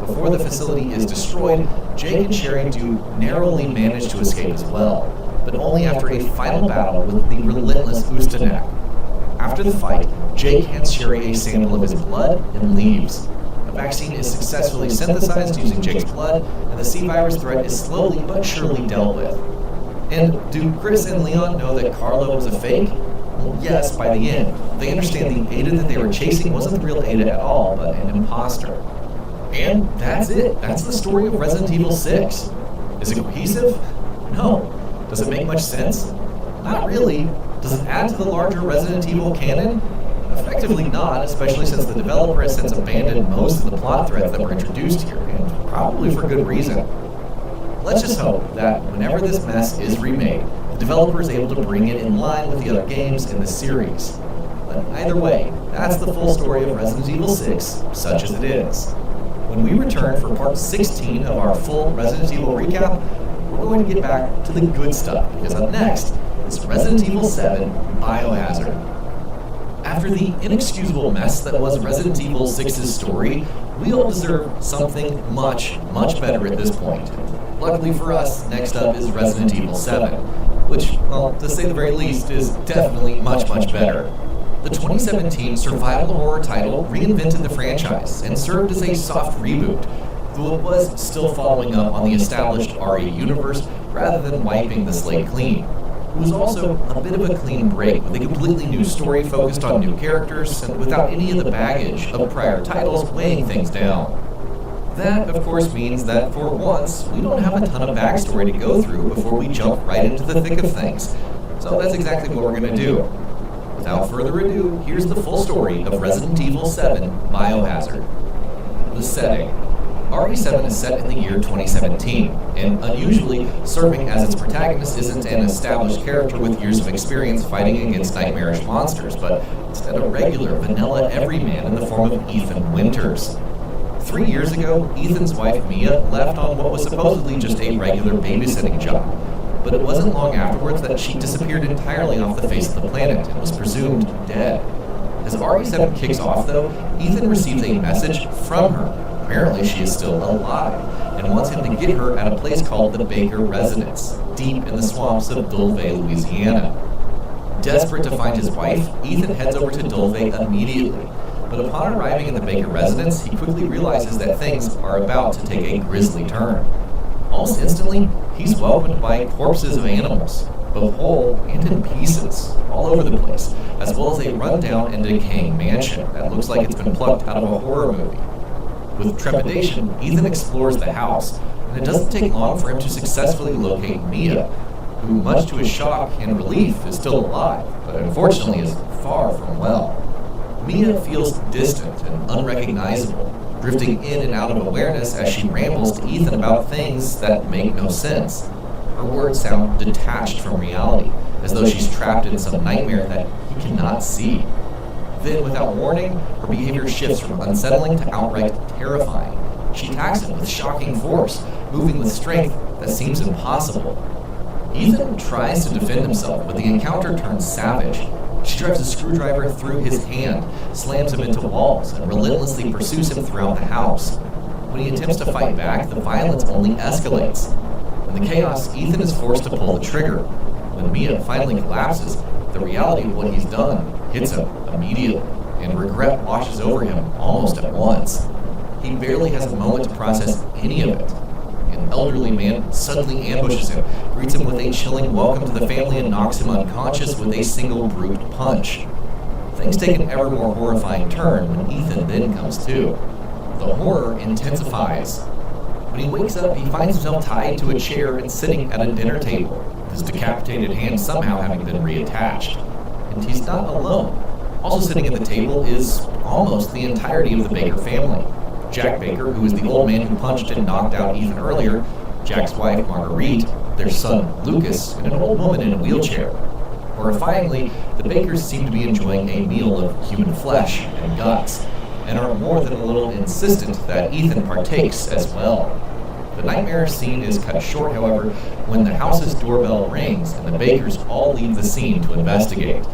Before the facility is destroyed, Jake and Sherry do narrowly manage to escape as well, but only after a final battle with the relentless Ustanak. After the fight, Jake hands Sherry a sample of his blood and leaves. A vaccine is successfully synthesized using Jake's blood, and the C-virus threat is slowly but surely dealt with. And do Chris and Leon know that Carla was a fake? Well, yes, by the end. They understand the Ada that they were chasing wasn't the real Ada at all, but an imposter. And that's it. That's the story of Resident Evil 6. Is it cohesive? No. Does it make much sense? Not really. Does it add to the larger Resident Evil canon? Effectively not, especially since the developer has since abandoned most of the plot threads that were introduced here, and probably for good reason. Let's just hope that whenever this mess is remade, the developer is able to bring it in line with the other games in the series. But either way, that's the full story of Resident Evil 6, such as it is. When we return for part 16 of our full Resident Evil recap, we're going to get back to the good stuff, because up next is Resident Evil 7 Biohazard. After the inexcusable mess that was Resident Evil 6's story, we all deserve something much, much better at this point. Luckily for us, next up is Resident Evil 7, which, well, to say the very least, is definitely much, much better. The 2017 survival horror title reinvented the franchise and served as a soft reboot, though it was still following up on the established RE universe rather than wiping the slate clean. It was also a bit of a clean break with a completely new story focused on new characters and without any of the baggage of prior titles weighing things down. That, of course, means that for once, we don't have a ton of backstory to go through before we jump right into the thick of things. So that's exactly what we're going to do. Without further ado, here's the full story of Resident Evil 7 Biohazard. The setting. RE7 is set in the year 2017, and unusually, serving as its protagonist isn't an established character with years of experience fighting against nightmarish monsters, but instead a regular, vanilla everyman in the form of Ethan Winters. 3 years ago, Ethan's wife Mia left on what was supposedly just a regular babysitting job, but it wasn't long afterwards that she disappeared entirely off the face of the planet and was presumed dead. As RE7 kicks off, though, Ethan receives a message from her. Apparently she is still alive, and wants him to get her at a place called the Baker Residence, deep in the swamps of Dulve, Louisiana. Desperate to find his wife, Ethan heads over to Dulve immediately, but upon arriving in the Baker Residence, he quickly realizes that things are about to take a grisly turn. Almost instantly, he's welcomed by corpses of animals, both whole and in pieces, all over the place, as well as a rundown and decaying mansion that looks like it's been plucked out of a horror movie. With trepidation, Ethan explores the house, and it doesn't take long for him to successfully locate Mia, who, much to his shock and relief, is still alive, but unfortunately is far from well. Mia feels distant and unrecognizable, drifting in and out of awareness as she rambles to Ethan about things that make no sense. Her words sound detached from reality, as though she's trapped in some nightmare that he cannot see. Then, without warning, her behavior shifts from unsettling to outright terrifying. She attacks him with shocking force, moving with strength that seems impossible. Ethan tries to defend himself, but the encounter turns savage. She drives a screwdriver through his hand, slams him into walls, and relentlessly pursues him throughout the house. When he attempts to fight back, the violence only escalates. In the chaos, Ethan is forced to pull the trigger. When Mia finally collapses, the reality of what he's done hits him immediately, and regret washes over him almost at once. He barely has a moment to process any of it. An elderly man suddenly ambushes him, greets him with a chilling welcome to the family, and knocks him unconscious with a single brute punch. Things take an ever more horrifying turn when Ethan then comes to. The horror intensifies. When he wakes up, he finds himself tied to a chair and sitting at a dinner table, his decapitated hand somehow having been reattached. And he's not alone. Also sitting at the table is almost the entirety of the Baker family. Jack Baker, who is the old man who punched and knocked out Ethan earlier, Jack's wife Marguerite, their son Lucas, and an old woman in a wheelchair. Horrifyingly, the Bakers seem to be enjoying a meal of human flesh and guts, and are more than a little insistent that Ethan partakes as well. The nightmare scene is cut short, however, when the house's doorbell rings and the Bakers all leave the scene to investigate.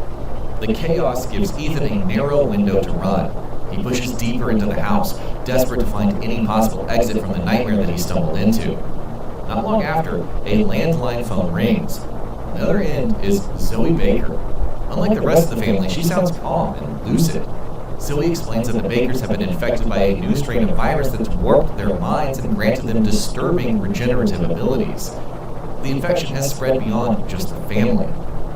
The chaos gives Ethan a narrow window to run. He pushes deeper into the house, desperate to find any possible exit from the nightmare that he stumbled into. Not long after, a landline phone rings. On the other end is Zoe Baker. Unlike the rest of the family, she sounds calm and lucid. Zoe explains that the Bakers have been infected by a new strain of virus that's warped their minds and granted them disturbing regenerative abilities. The infection has spread beyond just the family.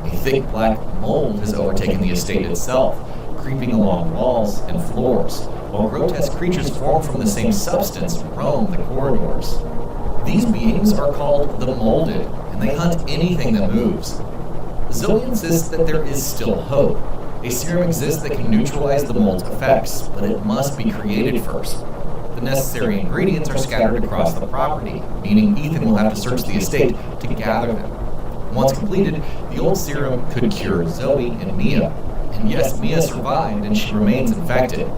A thick black mold has overtaken the estate itself, creeping along walls and floors, while grotesque creatures formed from the same substance roam the corridors. These beings are called the Molded, and they hunt anything that moves. Zoe insists that there is still hope. A serum exists that can neutralize the mold's effects, but it must be created first. The necessary ingredients are scattered across the property, meaning Ethan will have to search the estate to gather them. Once completed, the old serum could cure Zoe and Mia. And yes, Mia survived and she remains infected.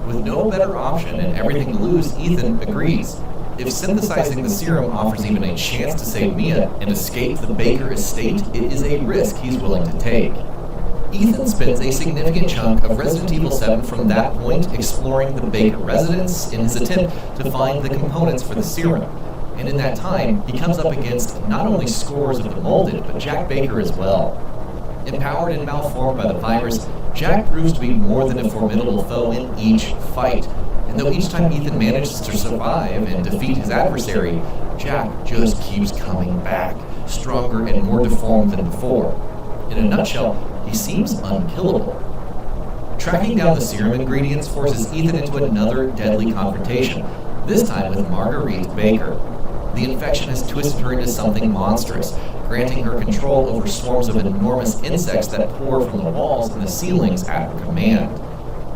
With no better option and everything to lose, Ethan agrees. If synthesizing the serum offers even a chance to save Mia and escape the Baker estate, it is a risk he's willing to take. Ethan spends a significant chunk of Resident Evil 7 from that point exploring the Baker residence in his attempt to find the components for the serum. And in that time, he comes up against not only scores of the Molded, but Jack Baker as well. Empowered and malformed by the virus, Jack proves to be more than a formidable foe in each fight. And though each time Ethan manages to survive and defeat his adversary, Jack just keeps coming back, stronger and more deformed than before. In a nutshell, he seems unkillable. Tracking down the serum ingredients forces Ethan into another deadly confrontation, this time with Marguerite Baker. The infection has twisted her into something monstrous, granting her control over swarms of enormous insects that pour from the walls and the ceilings at her command.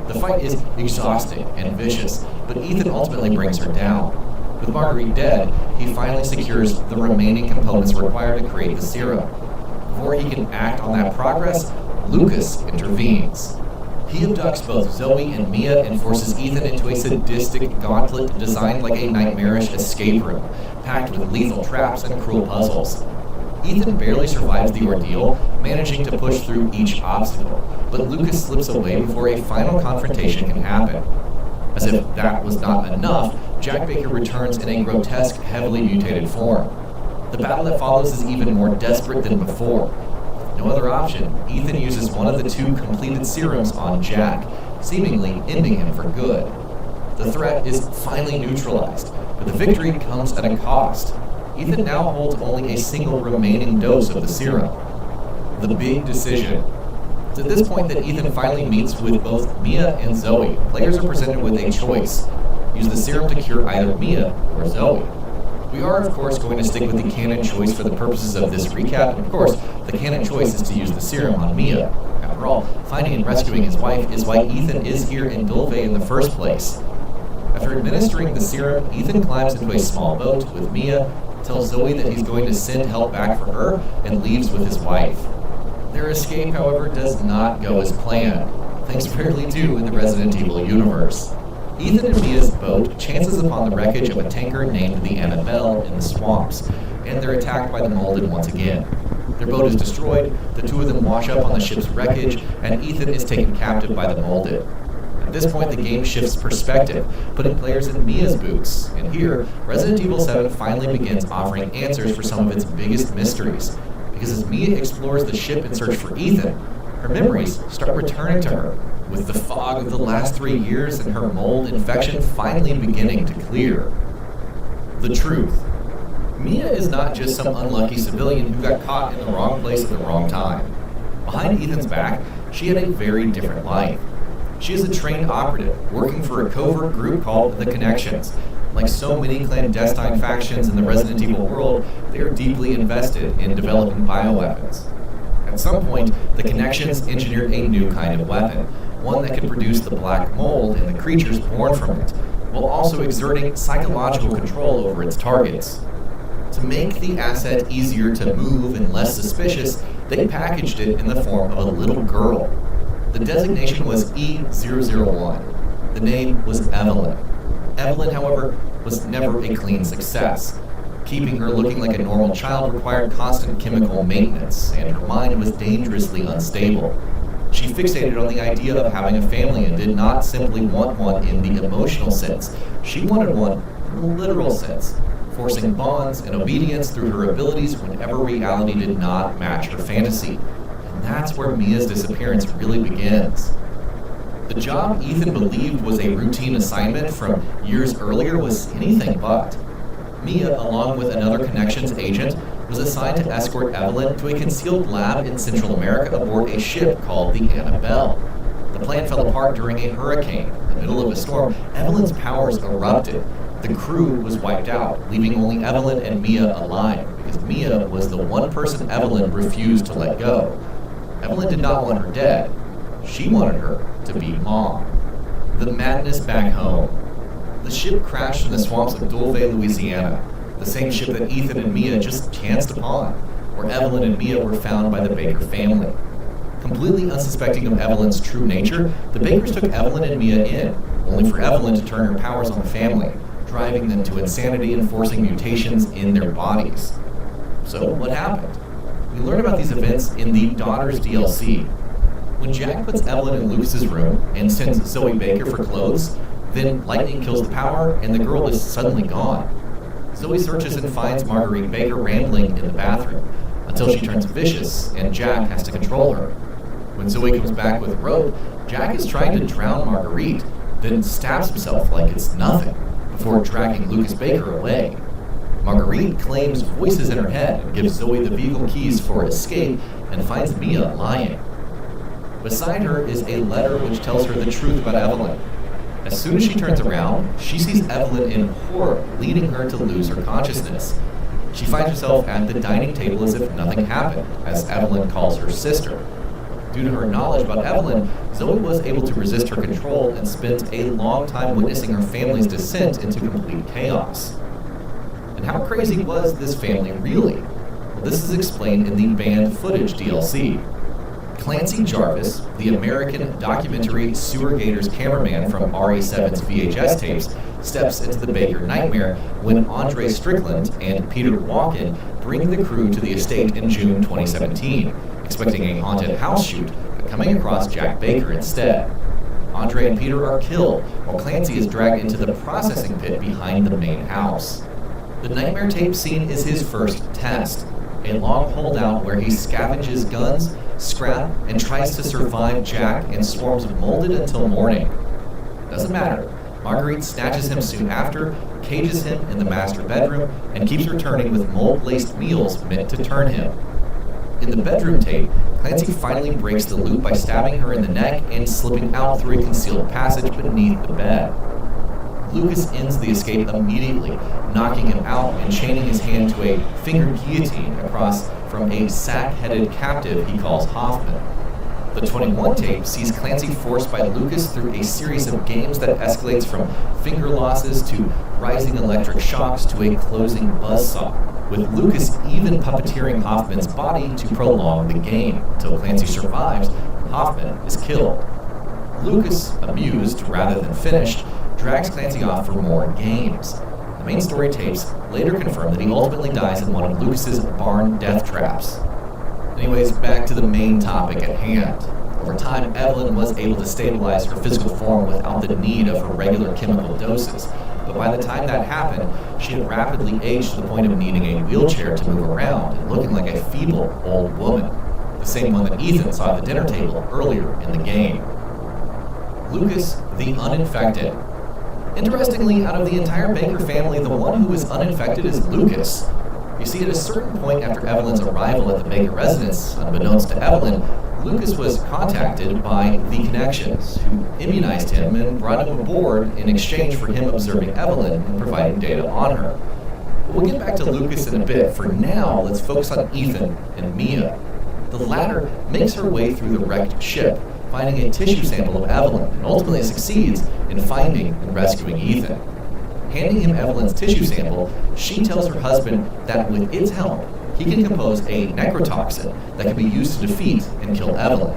The fight is exhausting and vicious, but Ethan ultimately brings her down. With Marguerite dead, he finally secures the remaining components required to create the serum. Before he can act on that progress, Lucas intervenes. He abducts both Zoe and Mia and forces Ethan into a sadistic gauntlet designed like a nightmarish escape room, packed with lethal traps and cruel puzzles. Ethan barely survives the ordeal, managing to push through each obstacle, but Lucas slips away before a final confrontation can happen. As if that was not enough, Jack Baker returns in a grotesque, heavily mutated form. The battle that follows is even more desperate than before. No other option, Ethan uses one of the two completed serums on Jack, seemingly ending him for good. The threat is finally neutralized, but the victory comes at a cost. Ethan now holds only a single remaining dose of the serum. The big decision. It's at this point that Ethan finally meets with both Mia and Zoe. Players are presented with a choice. Use the serum to cure either Mia or Zoe. We are, of course, going to stick with the canon choice for the purposes of this recap, and of course, the canon choice is to use the serum on Mia. After all, finding and rescuing his wife is why Ethan is here in Dulve in the first place. After administering the serum, Ethan climbs into a small boat with Mia, tells Zoe that he's going to send help back for her, and leaves with his wife. Their escape, however, does not go as planned. Things rarely do in the Resident Evil universe. Ethan and Mia's boat chances upon the wreckage of a tanker named the Annabelle in the swamps, and they're attacked by the Molded once again. Their boat is destroyed, the two of them wash up on the ship's wreckage, and Ethan is taken captive by the Molded. At this point, the game shifts perspective, putting players in Mia's boots, and here, Resident Evil 7 finally begins offering answers for some of its biggest mysteries. Because as Mia explores the ship in search for Ethan, her memories start returning to her, with the fog of the last 3 years and her mold infection finally beginning to clear. The truth. Mia is not just some unlucky civilian who got caught in the wrong place at the wrong time. Behind Ethan's back, she had a very different life. She is a trained operative, working for a covert group called The Connections. Like so many clandestine factions in the Resident Evil world, they are deeply invested in developing bioweapons. At some point, The Connections engineered a new kind of weapon, one that could produce the black mold and the creatures born from it, while also exerting psychological control over its targets. To make the asset easier to move and less suspicious, they packaged it in the form of a little girl. The designation was E001. The name was Evelyn. Evelyn, however, was never a clean success. Keeping her looking like a normal child required constant chemical maintenance, and her mind was dangerously unstable. She fixated on the idea of having a family and did not simply want one in the emotional sense. She wanted one in the literal sense, forcing bonds and obedience through her abilities whenever reality did not match her fantasy. And that's where Mia's disappearance really begins. The job Ethan believed was a routine assignment from years earlier was anything but. Mia, along with another Connections agent, was assigned to escort Evelyn to a concealed lab in Central America aboard a ship called the Annabelle. The plan fell apart during a hurricane. In the middle of a storm, Evelyn's powers erupted. The crew was wiped out, leaving only Evelyn and Mia alive, because Mia was the one person Evelyn refused to let go. Evelyn did not want her dead. She wanted her to be Mom. The madness back home. The ship crashed in the swamps of Dulve, Louisiana, the same ship that Ethan and Mia just chanced upon, where Evelyn and Mia were found by the Baker family. Completely unsuspecting of Evelyn's true nature, the Bakers took Evelyn and Mia in, only for Evelyn to turn her powers on the family, driving them to insanity and forcing mutations in their bodies. So what happened? We learn about these events in the Daughters DLC. When Jack puts Evelyn in Lucas's room and sends Zoe Baker for clothes, then lightning kills the power and the girl is suddenly gone. Zoe searches and finds Marguerite Baker rambling in the bathroom until she turns vicious and Jack has to control her. When Zoe comes back with a rope, Jack is trying to drown Marguerite, then stabs himself like it's nothing before dragging Lucas Baker away. Marguerite claims voices in her head and gives Zoe the vehicle keys for escape and finds Mia lying. Beside her is a letter which tells her the truth about Evelyn. As soon as she turns around, she sees Evelyn in horror, leading her to lose her consciousness. She finds herself at the dining table as if nothing happened, as Evelyn calls her sister. Due to her knowledge about Evelyn, Zoe was able to resist her control and spent a long time witnessing her family's descent into complete chaos. And how crazy was this family really? Well, this is explained in the banned footage DLC. Clancy Jarvis, the American documentary Sewer Gators cameraman from RE7's VHS tapes, steps into the Baker nightmare when Andre Strickland and Peter Walken bring the crew to the estate in June 2017, expecting a haunted house shoot, but coming across Jack Baker instead. Andre and Peter are killed, while Clancy is dragged into the processing pit behind the main house. The nightmare tape scene is his first test, a long holdout where he scavenges guns, scrap, and tries to survive Jack and swarms molded until morning. Doesn't matter. Marguerite snatches him soon after, cages him in the master bedroom, and keeps returning with mold-laced meals meant to turn him. In the bedroom tape, Clancy finally breaks the loop by stabbing her in the neck and slipping out through a concealed passage beneath the bed. Lucas ends the escape immediately, knocking him out and chaining his hand to a finger guillotine across from a sack-headed captive he calls Hoffman. The 21 tape sees Clancy forced by Lucas through a series of games that escalates from finger losses to rising electric shocks to a closing buzzsaw, with Lucas even puppeteering Hoffman's body to prolong the game. Until Clancy survives, Hoffman is killed. Lucas, amused rather than finished, drags Clancy off for more games. The main story tapes later confirm that he ultimately dies in one of Lucas's barn death traps. Anyways, back to the main topic at hand. Over time, Evelyn was able to stabilize her physical form without the need of her regular chemical doses, but by the time that happened, she had rapidly aged to the point of needing a wheelchair to move around and looking like a feeble old woman, the same one that Ethan saw at the dinner table earlier in the game. Lucas, the uninfected. Interestingly, out of the entire Baker family, the one who is uninfected is Lucas. You see, at a certain point after Evelyn's arrival at the Baker residence, unbeknownst to Evelyn, Lucas was contacted by the Connections, who immunized him and brought him aboard in exchange for him observing Evelyn and providing data on her. But we'll get back to Lucas in a bit. For now, let's focus on Ethan and Mia. The latter makes her way through the wrecked ship, finding a tissue sample of Evelyn, and ultimately succeeds in finding and rescuing Ethan. Handing him Evelyn's tissue sample, she tells her husband that with its help, he can compose a necrotoxin that can be used to defeat and kill Evelyn.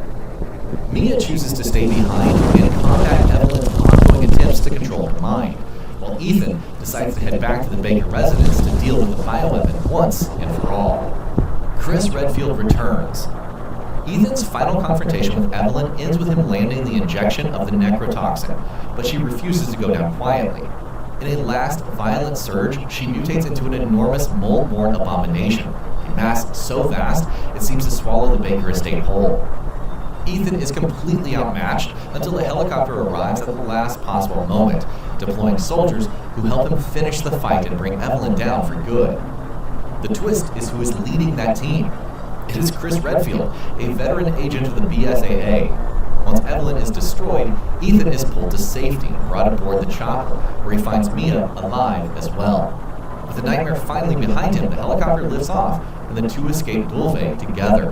Mia chooses to stay behind and combat Evelyn's ongoing attempts to control her mind, while Ethan decides to head back to the Baker residence to deal with the bioweapon once and for all. Chris Redfield returns. Ethan's final confrontation with Evelyn ends with him landing the injection of the necrotoxin, but she refuses to go down quietly. In a last violent surge, she mutates into an enormous mold-born abomination, a mass so vast it seems to swallow the Baker estate whole. Ethan is completely outmatched until the helicopter arrives at the last possible moment, deploying soldiers who help him finish the fight and bring Evelyn down for good. The twist is who is leading that team. It is Chris Redfield, a veteran agent of the BSAA. Once Evelyn is destroyed, Ethan is pulled to safety and brought aboard the chopper, where he finds Mia alive as well. With the nightmare finally behind him, the helicopter lifts off, and the two escape Dulve together.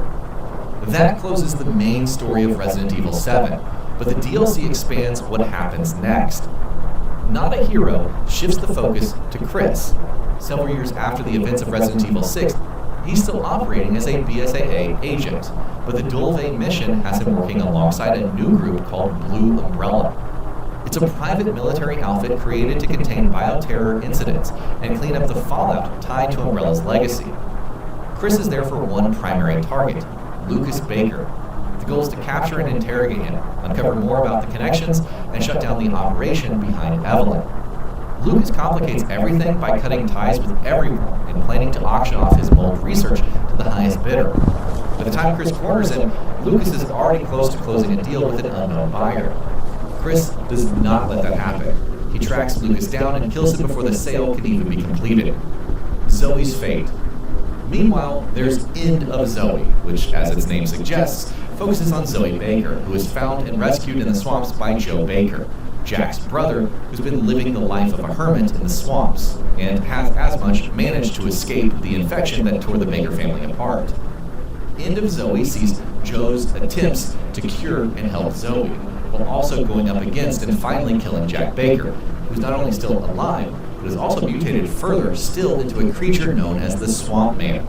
That closes the main story of Resident Evil 7, but the DLC expands what happens next. Not a Hero shifts the focus to Chris. Several years after the events of Resident Evil 6, he's still operating as a BSAA agent, but the Dulve mission has him working alongside a new group called Blue Umbrella. It's a private military outfit created to contain bioterror incidents and clean up the fallout tied to Umbrella's legacy. Chris is there for one primary target, Lucas Baker. The goal is to capture and interrogate him, uncover more about the connections, and shut down the operation behind Evelyn. Lucas complicates everything by cutting ties with everyone and planning to auction off his mold research to the highest bidder. By the time Chris corners him, Lucas is already close to closing a deal with an unknown buyer. Chris does not let that happen. He tracks Lucas down and kills him before the sale can even be completed. Zoe's fate. Meanwhile, there's End of Zoe, which, as its name suggests, focuses on Zoe Baker, who is found and rescued in the swamps by Joe Baker, Jack's brother, who's been living the life of a hermit in the swamps, and has as much managed to escape the infection that tore the Baker family apart. End of Zoe sees Joe's attempts to cure and help Zoe, while also going up against and finally killing Jack Baker, who's not only still alive, but is also mutated further still into a creature known as the Swamp Man.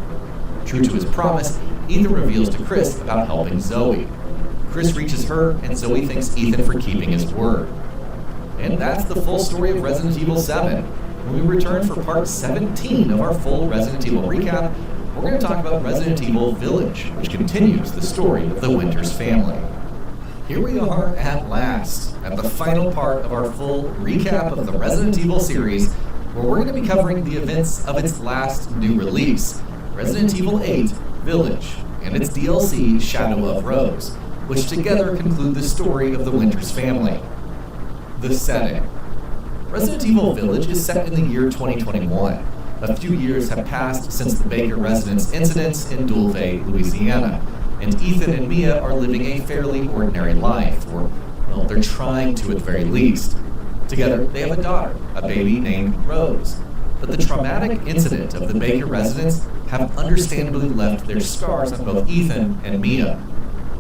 True to his promise, Ethan reveals to Chris about helping Zoe. Chris reaches her, and Zoe thanks Ethan for keeping his word. And that's the full story of Resident Evil 7. When we return for part 17 of our full Resident Evil recap, we're going to talk about Resident Evil Village, which continues the story of the Winters family. Here we are at last, at the final part of our full recap of the Resident Evil series, where we're going to be covering the events of its last new release, Resident Evil 8 Village, and its DLC Shadow of Rose, which together conclude the story of the Winters family. The setting. Resident Evil Village is set in the year 2021. A few years have passed since the Baker residence incidents in Dulve, Louisiana, and Ethan and Mia are living a fairly ordinary life, or, well, they're trying to at the very least. Together, they have a daughter, a baby named Rose. But the traumatic incident of the Baker residence have understandably left their scars on both Ethan and Mia.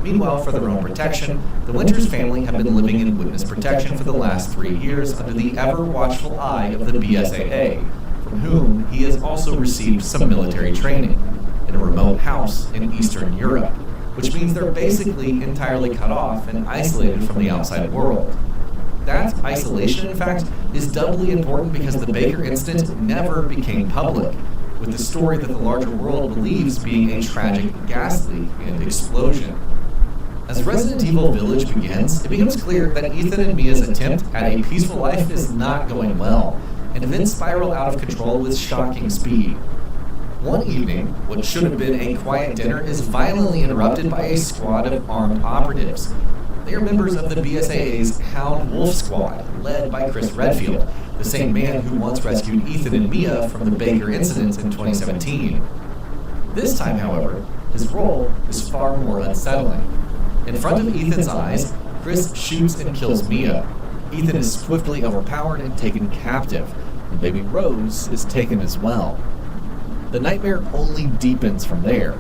Meanwhile, for their own protection, the Winters family have been living in witness protection for the last 3 years under the ever-watchful eye of the BSAA, from whom he has also received some military training, in a remote house in Eastern Europe, which means they're basically entirely cut off and isolated from the outside world. That isolation, in fact, is doubly important because the Baker incident never became public, with the story that the larger world believes being a tragic gas leak and explosion. As Resident Evil Village begins, it becomes clear that Ethan and Mia's attempt at a peaceful life is not going well, and events spiral out of control with shocking speed. One evening, what should have been a quiet dinner is violently interrupted by a squad of armed operatives. They are members of the BSAA's Hound Wolf Squad, led by Chris Redfield, the same man who once rescued Ethan and Mia from the Baker incident in 2017. This time, however, his role is far more unsettling. In front of Ethan's eyes, Chris shoots and kills Mia. Ethan is swiftly overpowered and taken captive, and baby Rose is taken as well. The nightmare only deepens from there.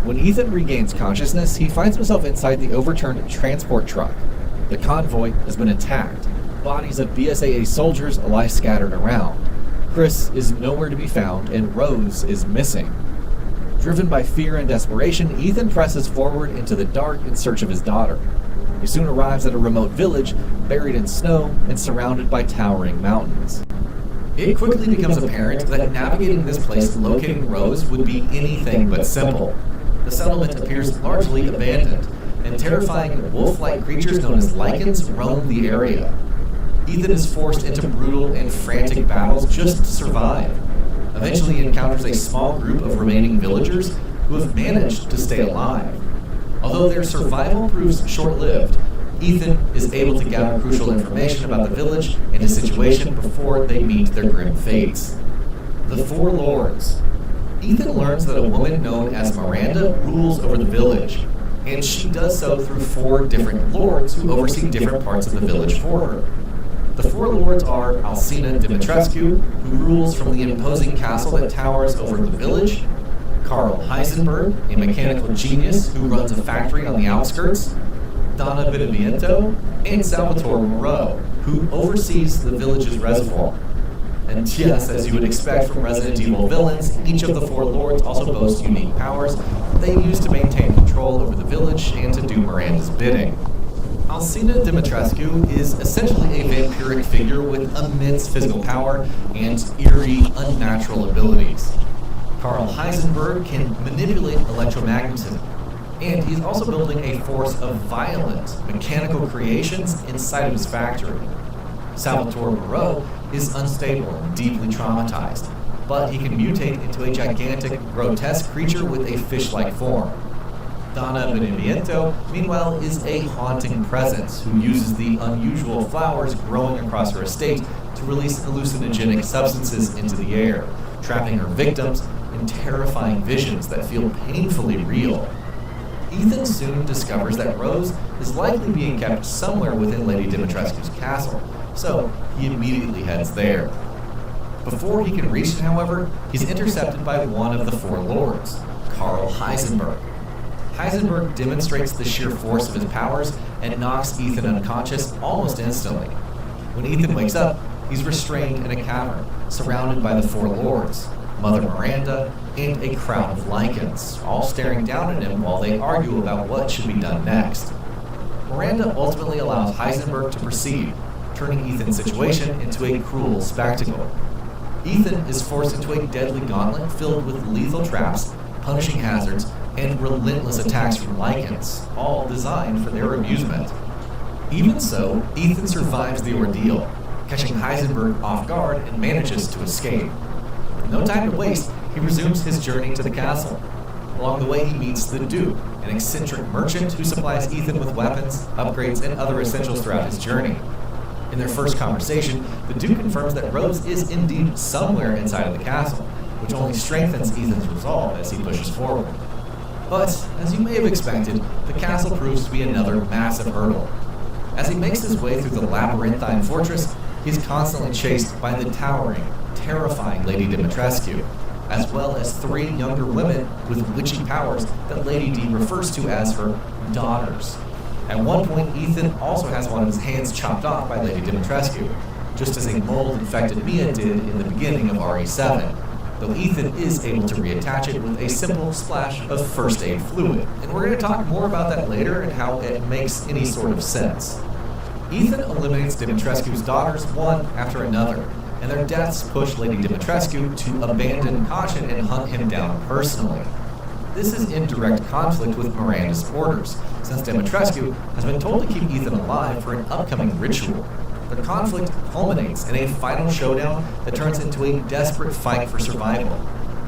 When Ethan regains consciousness, he finds himself inside the overturned transport truck. The convoy has been attacked. Bodies of BSAA soldiers lie scattered around. Chris is nowhere to be found, and Rose is missing. Driven by fear and desperation, Ethan presses forward into the dark in search of his daughter. He soon arrives at a remote village, buried in snow and surrounded by towering mountains. It quickly becomes apparent that navigating this place and locating Rose would be anything but simple. The settlement appears largely abandoned, and terrifying wolf-like creatures known as lycans roam the area. Ethan is forced into brutal and frantic battles just to survive. Eventually he encounters a small group of remaining villagers who have managed to stay alive. Although their survival proves short-lived, Ethan is able to gather crucial information about the village and his situation before they meet their grim fates. The Four Lords. Ethan learns that a woman known as Miranda rules over the village, and she does so through 4 different lords who oversee different parts of the village for her. The 4 lords are Alcina Dimitrescu, who rules from the imposing castle that towers over the village, Carl Heisenberg, a mechanical genius who runs a factory on the outskirts, Donna Beneviento, and Salvatore Moreau, who oversees the village's reservoir. And yes, as you would expect from Resident Evil villains, each of the 4 lords also boasts unique powers they use to maintain control over the village and to do Miranda's bidding. Alcina Dimitrescu is essentially a vampiric figure with immense physical power and eerie, unnatural abilities. Carl Heisenberg can manipulate electromagnetism, And he's also building a force of violent, mechanical creations inside of his factory. Salvatore Moreau is unstable and deeply traumatized, but he can mutate into a gigantic, grotesque creature with a fish-like form. Donna Beneviento, meanwhile, is a haunting presence who uses the unusual flowers growing across her estate to release hallucinogenic substances into the air, trapping her victims in terrifying visions that feel painfully real. Ethan soon discovers that Rose is likely being kept somewhere within Lady Dimitrescu's castle, so he immediately heads there. Before he can reach it, however, he's intercepted by one of the four lords, Karl Heisenberg. Heisenberg demonstrates the sheer force of his powers and knocks Ethan unconscious almost instantly. When Ethan wakes up, he's restrained in a cavern, surrounded by the four lords, Mother Miranda, and a crowd of Lycans, all staring down at him while they argue about what should be done next. Miranda ultimately allows Heisenberg to proceed, turning Ethan's situation into a cruel spectacle. Ethan is forced into a deadly gauntlet filled with lethal traps, punishing hazards, and relentless attacks from Lycans, all designed for their amusement. Even so, Ethan survives the ordeal, catching Heisenberg off guard and manages to escape. With no time to waste, he resumes his journey to the castle. Along the way, he meets the Duke, an eccentric merchant who supplies Ethan with weapons, upgrades, and other essentials throughout his journey. In their first conversation, the Duke confirms that Rose is indeed somewhere inside of the castle, which only strengthens Ethan's resolve as he pushes forward. But, as you may have expected, the castle proves to be another massive hurdle. As he makes his way through the labyrinthine fortress, he's constantly chased by the towering, terrifying Lady Dimitrescu, as well as three younger women with witchy powers that Lady D refers to as her daughters. At one point, Ethan also has one of his hands chopped off by Lady Dimitrescu, just as a mold-infected Mia did in the beginning of RE7, though Ethan is able to reattach it with a simple splash of first aid fluid. And we're going to talk more about that later and how it makes any sort of sense. Ethan eliminates Dimitrescu's daughters one after another, and their deaths push Lady Dimitrescu to abandon caution and hunt him down personally. This is in direct conflict with Miranda's orders, since Dimitrescu has been told to keep Ethan alive for an upcoming ritual. The conflict culminates in a final showdown that turns into a desperate fight for survival.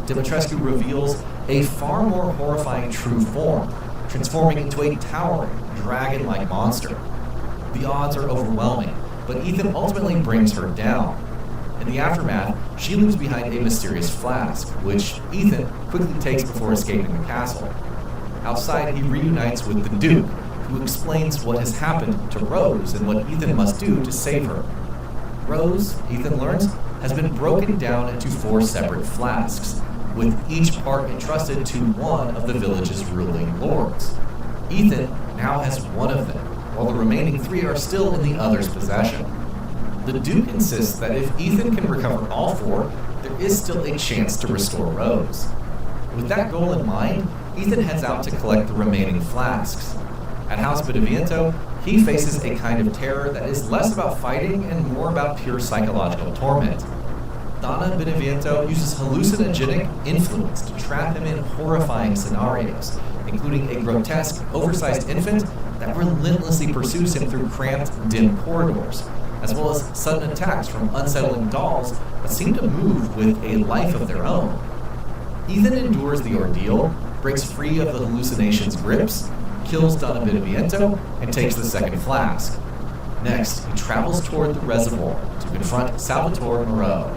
Dimitrescu reveals a far more horrifying true form, transforming into a towering, dragon-like monster. The odds are overwhelming, but Ethan ultimately brings her down. In the aftermath, she leaves behind a mysterious flask, which Ethan quickly takes before escaping the castle. Outside, he reunites with the Duke, who explains what has happened to Rose and what Ethan must do to save her. Rose, Ethan learns, has been broken down into 4 separate flasks, with each part entrusted to one of the village's ruling lords. Ethan now has one of them, while the remaining 3 are still in the other's possession. The Duke insists that if Ethan can recover all 4, there is still a chance to restore Rose. With that goal in mind, Ethan heads out to collect the remaining flasks. At House Beneviento, he faces a kind of terror that is less about fighting and more about pure psychological torment. Donna Beneviento uses hallucinogenic influence to trap him in horrifying scenarios, including a grotesque, oversized infant that relentlessly pursues him through cramped, dim corridors, as well as sudden attacks from unsettling dolls that seem to move with a life of their own. Ethan endures the ordeal, breaks free of the hallucination's grips, kills Donna Beneviento, and takes the second flask. Next, he travels toward the reservoir to confront Salvatore Moreau.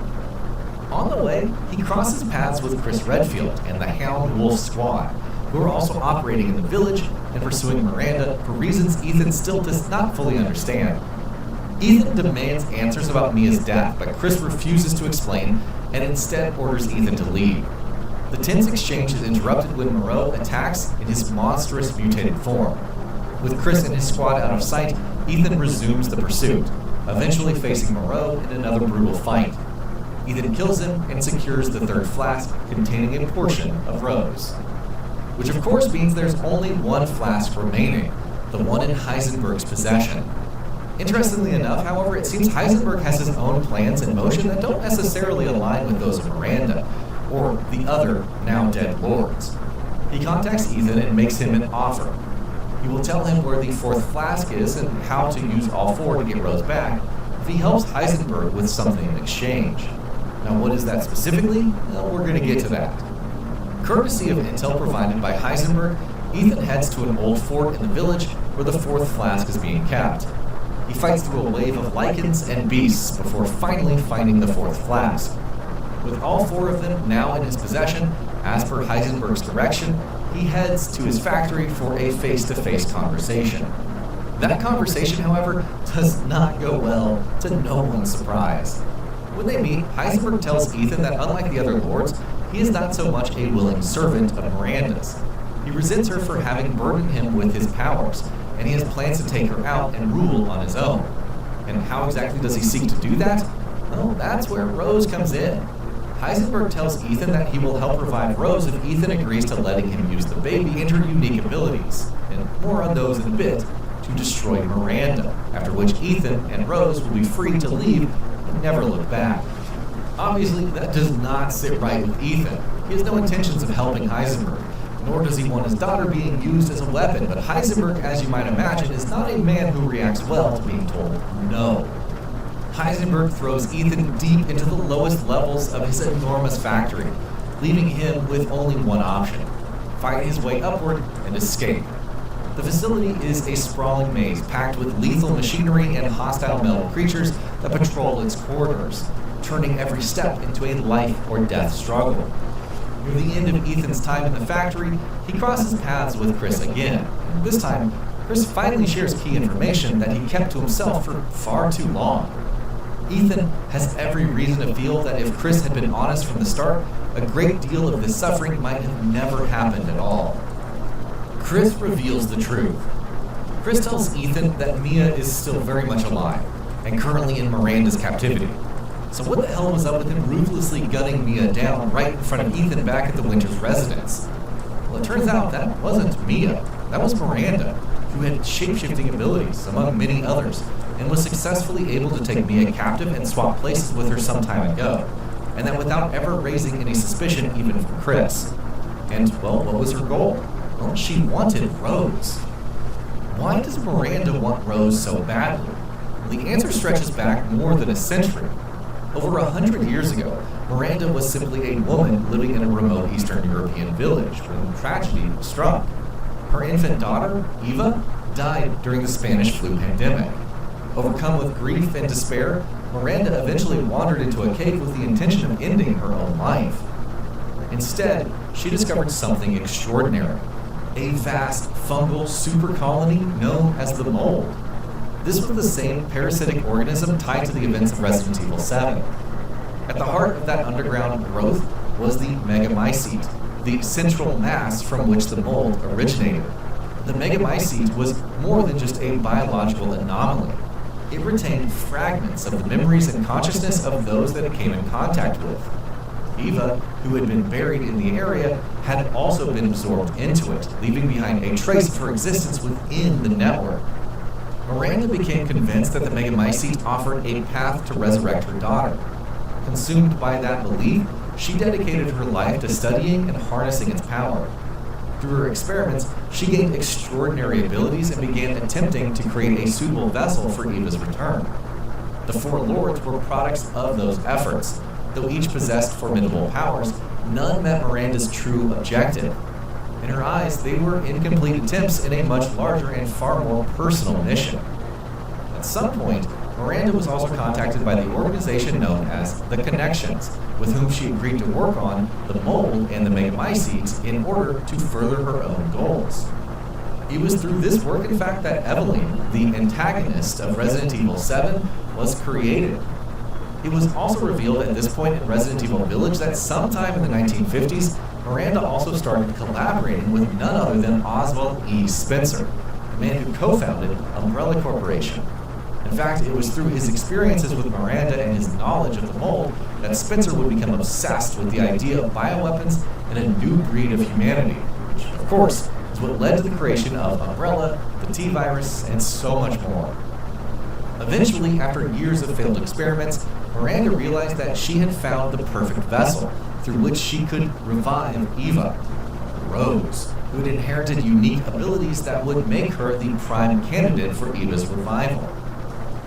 On the way, he crosses paths with Chris Redfield and the Hound Wolf Squad, who are also operating in the village and pursuing Miranda for reasons Ethan still does not fully understand. Ethan demands answers about Mia's death, but Chris refuses to explain and instead orders Ethan to leave. The tense exchange is interrupted when Moreau attacks in his monstrous mutated form. With Chris and his squad out of sight, Ethan resumes the pursuit, eventually facing Moreau in another brutal fight. Ethan kills him and secures the third flask containing a portion of Rose. Which of course means there's only one flask remaining, the one in Heisenberg's possession. Interestingly enough, however, it seems Heisenberg has his own plans in motion that don't necessarily align with those of Miranda, or the other, now dead lords. He He contacts Ethan and makes him an offer. He will tell him where the fourth flask is and how to use all four to get Rose back if he helps Heisenberg with something in exchange. Now, what is that specifically? Well, we're going to get to that. Courtesy of intel provided by Heisenberg, Ethan heads to an old fort in the village where the fourth flask is being kept. He fights through a wave of lichens and beasts before finally finding the fourth flask. With all four of them now in his possession, as per Heisenberg's direction, he heads to his factory for a face-to-face conversation. That conversation, however, does not go well, to no one's surprise. When they meet, Heisenberg tells Ethan that unlike the other lords, he is not so much a willing servant of Miranda's. He resents her for having burdened him with his powers, and he has plans to take her out and rule on his own. And how exactly does he seek to do that? Well, that's where Rose comes in. Heisenberg tells Ethan that he will help revive Rose if Ethan agrees to letting him use the baby and her unique abilities, and more on those in a bit, to destroy Miranda, after which Ethan and Rose will be free to leave and never look back. Obviously, that does not sit right with Ethan. He has no intentions of helping Heisenberg, nor does he want his daughter being used as a weapon, but Heisenberg, as you might imagine, is not a man who reacts well to being told no. Heisenberg throws Ethan deep into the lowest levels of his enormous factory, leaving him with only one option: fight his way upward and escape. The facility is a sprawling maze packed with lethal machinery and hostile metal creatures that patrol its corridors, turning every step into a life or death struggle. Near the end of Ethan's time in the factory, he crosses paths with Chris again. This time, Chris finally shares key information that he kept to himself for far too long. Ethan has every reason to feel that if Chris had been honest from the start, a great deal of this suffering might have never happened at all. Chris reveals the truth. Chris tells Ethan that Mia is still very much alive, and currently in Miranda's captivity. So what the hell was up with him ruthlessly gunning Mia down right in front of Ethan back at the Winters residence? Well, it turns out that wasn't Mia. That was Miranda, who had shape-shifting abilities, among many others, and was successfully able to take Mia captive and swap places with her some time ago, and that without ever raising any suspicion even from Chris. And, well, what was her goal? Well, she wanted Rose. Why does Miranda want Rose so badly? Well, the answer stretches back more than a century. Over 100 years ago, Miranda was simply a woman living in a remote Eastern European village when tragedy struck. Her infant daughter, Eva, died during the Spanish flu pandemic. Overcome with grief and despair, Miranda eventually wandered into a cave with the intention of ending her own life. Instead, she discovered something extraordinary: a vast fungal super colony known as the Mold. This was the same parasitic organism tied to the events of Resident Evil 7. At the heart of that underground growth was the Megamycete, the central mass from which the mold originated. The Megamycete was more than just a biological anomaly. It retained fragments of the memories and consciousness of those that it came in contact with. Eva, who had been buried in the area, had also been absorbed into it, leaving behind a trace of her existence within the network. Miranda became convinced that the Megamycete offered a path to resurrect her daughter. Consumed by that belief, she dedicated her life to studying and harnessing its power. Through her experiments, she gained extraordinary abilities and began attempting to create a suitable vessel for Eva's return. The four lords were products of those efforts. Though each possessed formidable powers, none met Miranda's true objective. In her eyes, they were incomplete attempts in a much larger and far more personal mission. At some point, Miranda was also contacted by the organization known as the Connections, with whom she agreed to work on the Mold and the Megamycetes in order to further her own goals. It was through this work, in fact, that Evelyn, the antagonist of Resident Evil 7, was created. It was also revealed at this point in Resident Evil Village that sometime in the 1950s, Miranda also started collaborating with none other than Oswald E. Spencer, the man who co-founded Umbrella Corporation. In fact, it was through his experiences with Miranda and his knowledge of the mold that Spencer would become obsessed with the idea of bioweapons and a new breed of humanity, which, of course, is what led to the creation of Umbrella, the T-Virus, and so much more. Eventually, after years of failed experiments, Miranda realized that she had found the perfect vessel through which she could revive Eva. Rose, who had inherited unique abilities that would make her the prime candidate for Eva's revival.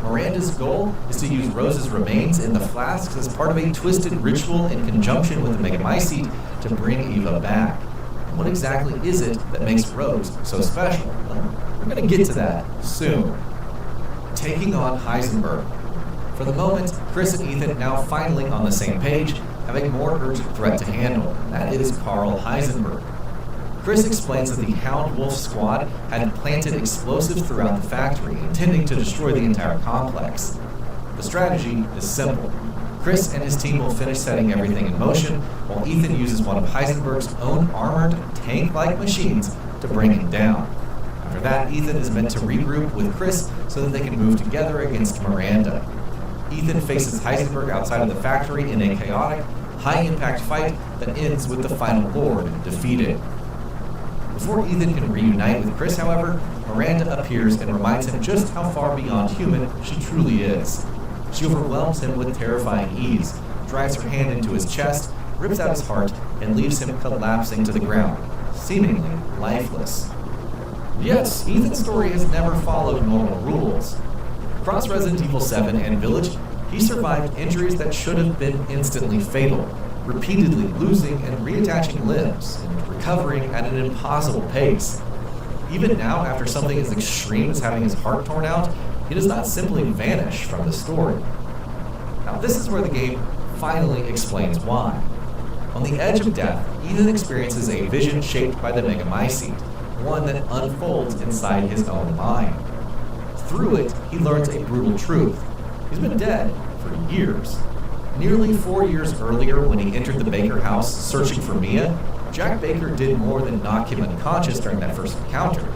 Miranda's goal is to use Rose's remains in the flasks as part of a twisted ritual in conjunction with the Megamycete to bring Eva back. What exactly is it that makes Rose so special? Well, we're going to get to that soon. Taking on Heisenberg. For the moment, Chris and Ethan now finally on the same page, having a more urgent threat to handle. That is Carl Heisenberg. Chris explains that the Hound Wolf squad had planted explosives throughout the factory, intending to destroy the entire complex. The strategy is simple. Chris and his team will finish setting everything in motion, while Ethan uses one of Heisenberg's own armored, tank-like machines to bring him down. After that, Ethan is meant to regroup with Chris so that they can move together against Miranda. Ethan faces Heisenberg outside of the factory in a chaotic, high-impact fight that ends with the final Lord defeated. Before Ethan can reunite with Chris, however, Miranda appears and reminds him just how far beyond human she truly is. She overwhelms him with terrifying ease, drives her hand into his chest, rips out his heart, and leaves him collapsing to the ground, seemingly lifeless. Yet, Ethan's story has never followed normal rules. Across Resident Evil 7 and Village, he survived injuries that should have been instantly fatal, repeatedly losing and reattaching limbs, and recovering at an impossible pace. Even now, after something as extreme as having his heart torn out, he does not simply vanish from the story. Now, this is where the game finally explains why. On the edge of death, Ethan experiences a vision shaped by the Megamycete, one that unfolds inside his own mind. Through it, he learns a brutal truth. He's been dead for years. Nearly 4 years earlier, when he entered the Baker house searching for Mia, Jack Baker did more than knock him unconscious during that first encounter.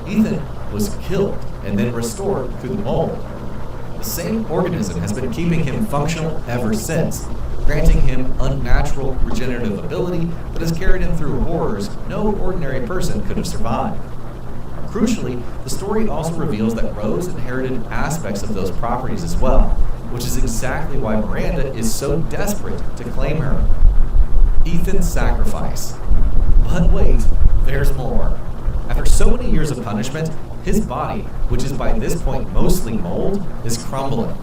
Ethan was killed and then restored through the mold. The same organism has been keeping him functional ever since, granting him unnatural regenerative ability that has carried him through horrors no ordinary person could have survived. Crucially, the story also reveals that Rose inherited aspects of those properties as well, which is exactly why Miranda is so desperate to claim her. Ethan's sacrifice. But wait, there's more. After so many years of punishment, his body, which is by this point mostly mold, is crumbling.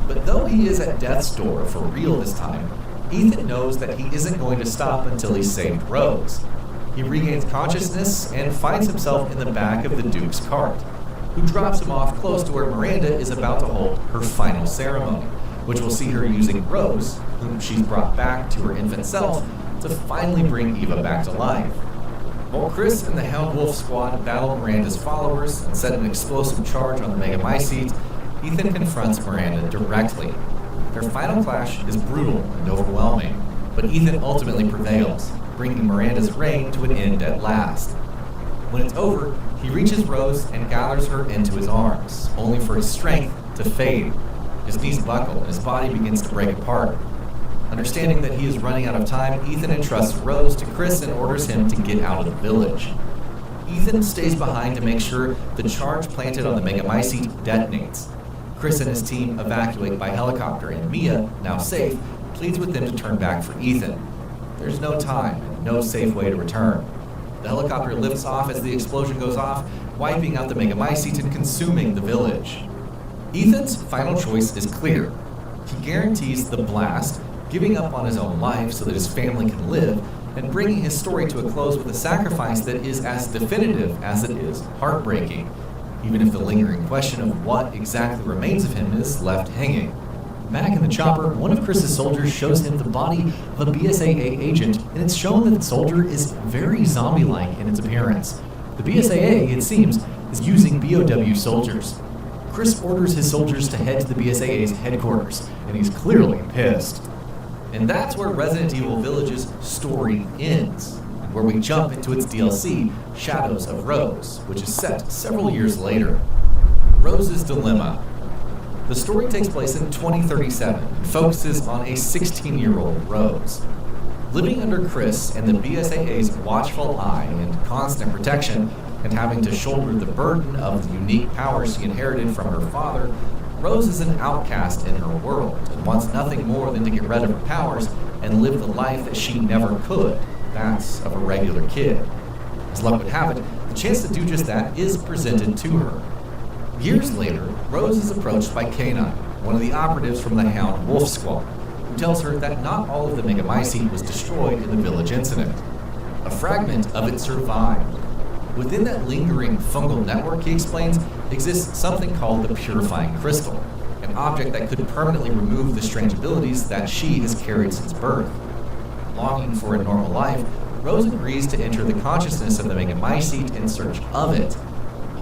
But though he is at death's door for real this time, Ethan knows that he isn't going to stop until he's saved Rose. He regains consciousness and finds himself in the back of the Duke's cart, who drops him off close to where Miranda is about to hold her final ceremony, which will see her using Rose, whom she's brought back to her infant self, to finally bring Eva back to life. While Chris and the Hound Wolf squad battle Miranda's followers and set an explosive charge on the Megamycete, Ethan confronts Miranda directly. Their final clash is brutal and overwhelming, but Ethan ultimately prevails, bringing Miranda's reign to an end at last. When it's over, he reaches Rose and gathers her into his arms, only for his strength to fade. His knees buckle and his body begins to break apart. Understanding that he is running out of time, Ethan entrusts Rose to Chris and orders him to get out of the village. Ethan stays behind to make sure the charge planted on the Megamycete detonates. Chris and his team evacuate by helicopter, and Mia, now safe, pleads with them to turn back for Ethan. There's no time and no safe way to return. The helicopter lifts off as the explosion goes off, wiping out the Megamycete and consuming the village. Ethan's final choice is clear. He guarantees the blast, giving up on his own life so that his family can live, and bringing his story to a close with a sacrifice that is as definitive as it is heartbreaking, even if the lingering question of what exactly remains of him is left hanging. Back in the chopper, one of Chris's soldiers shows him the body of a BSAA agent, and it's shown that the soldier is very zombie-like in its appearance. The BSAA, it seems, is using BOW soldiers. Chris orders his soldiers to head to the BSAA's headquarters, and he's clearly pissed. And that's where Resident Evil Village's story ends, where we jump into its DLC, Shadows of Rose, which is set several years later. Rose's Dilemma. The story takes place in 2037 and focuses on a 16-year-old Rose. Living under Chris and the BSAA's watchful eye and constant protection, and having to shoulder the burden of the unique powers she inherited from her father, Rose is an outcast in her world and wants nothing more than to get rid of her powers and live the life that she never could, That's of a regular kid. As luck would have it, the chance to do just that is presented to her. Years later, Rose is approached by K9, one of the operatives from the Hound Wolf Squad, who tells her that not all of the Megamycete was destroyed in the village incident. A fragment of it survived. Within that lingering fungal network, he explains, exists something called the Purifying Crystal, an object that could permanently remove the strange abilities that she has carried since birth. Longing for a normal life, Rose agrees to enter the consciousness of the Megamycete in search of it.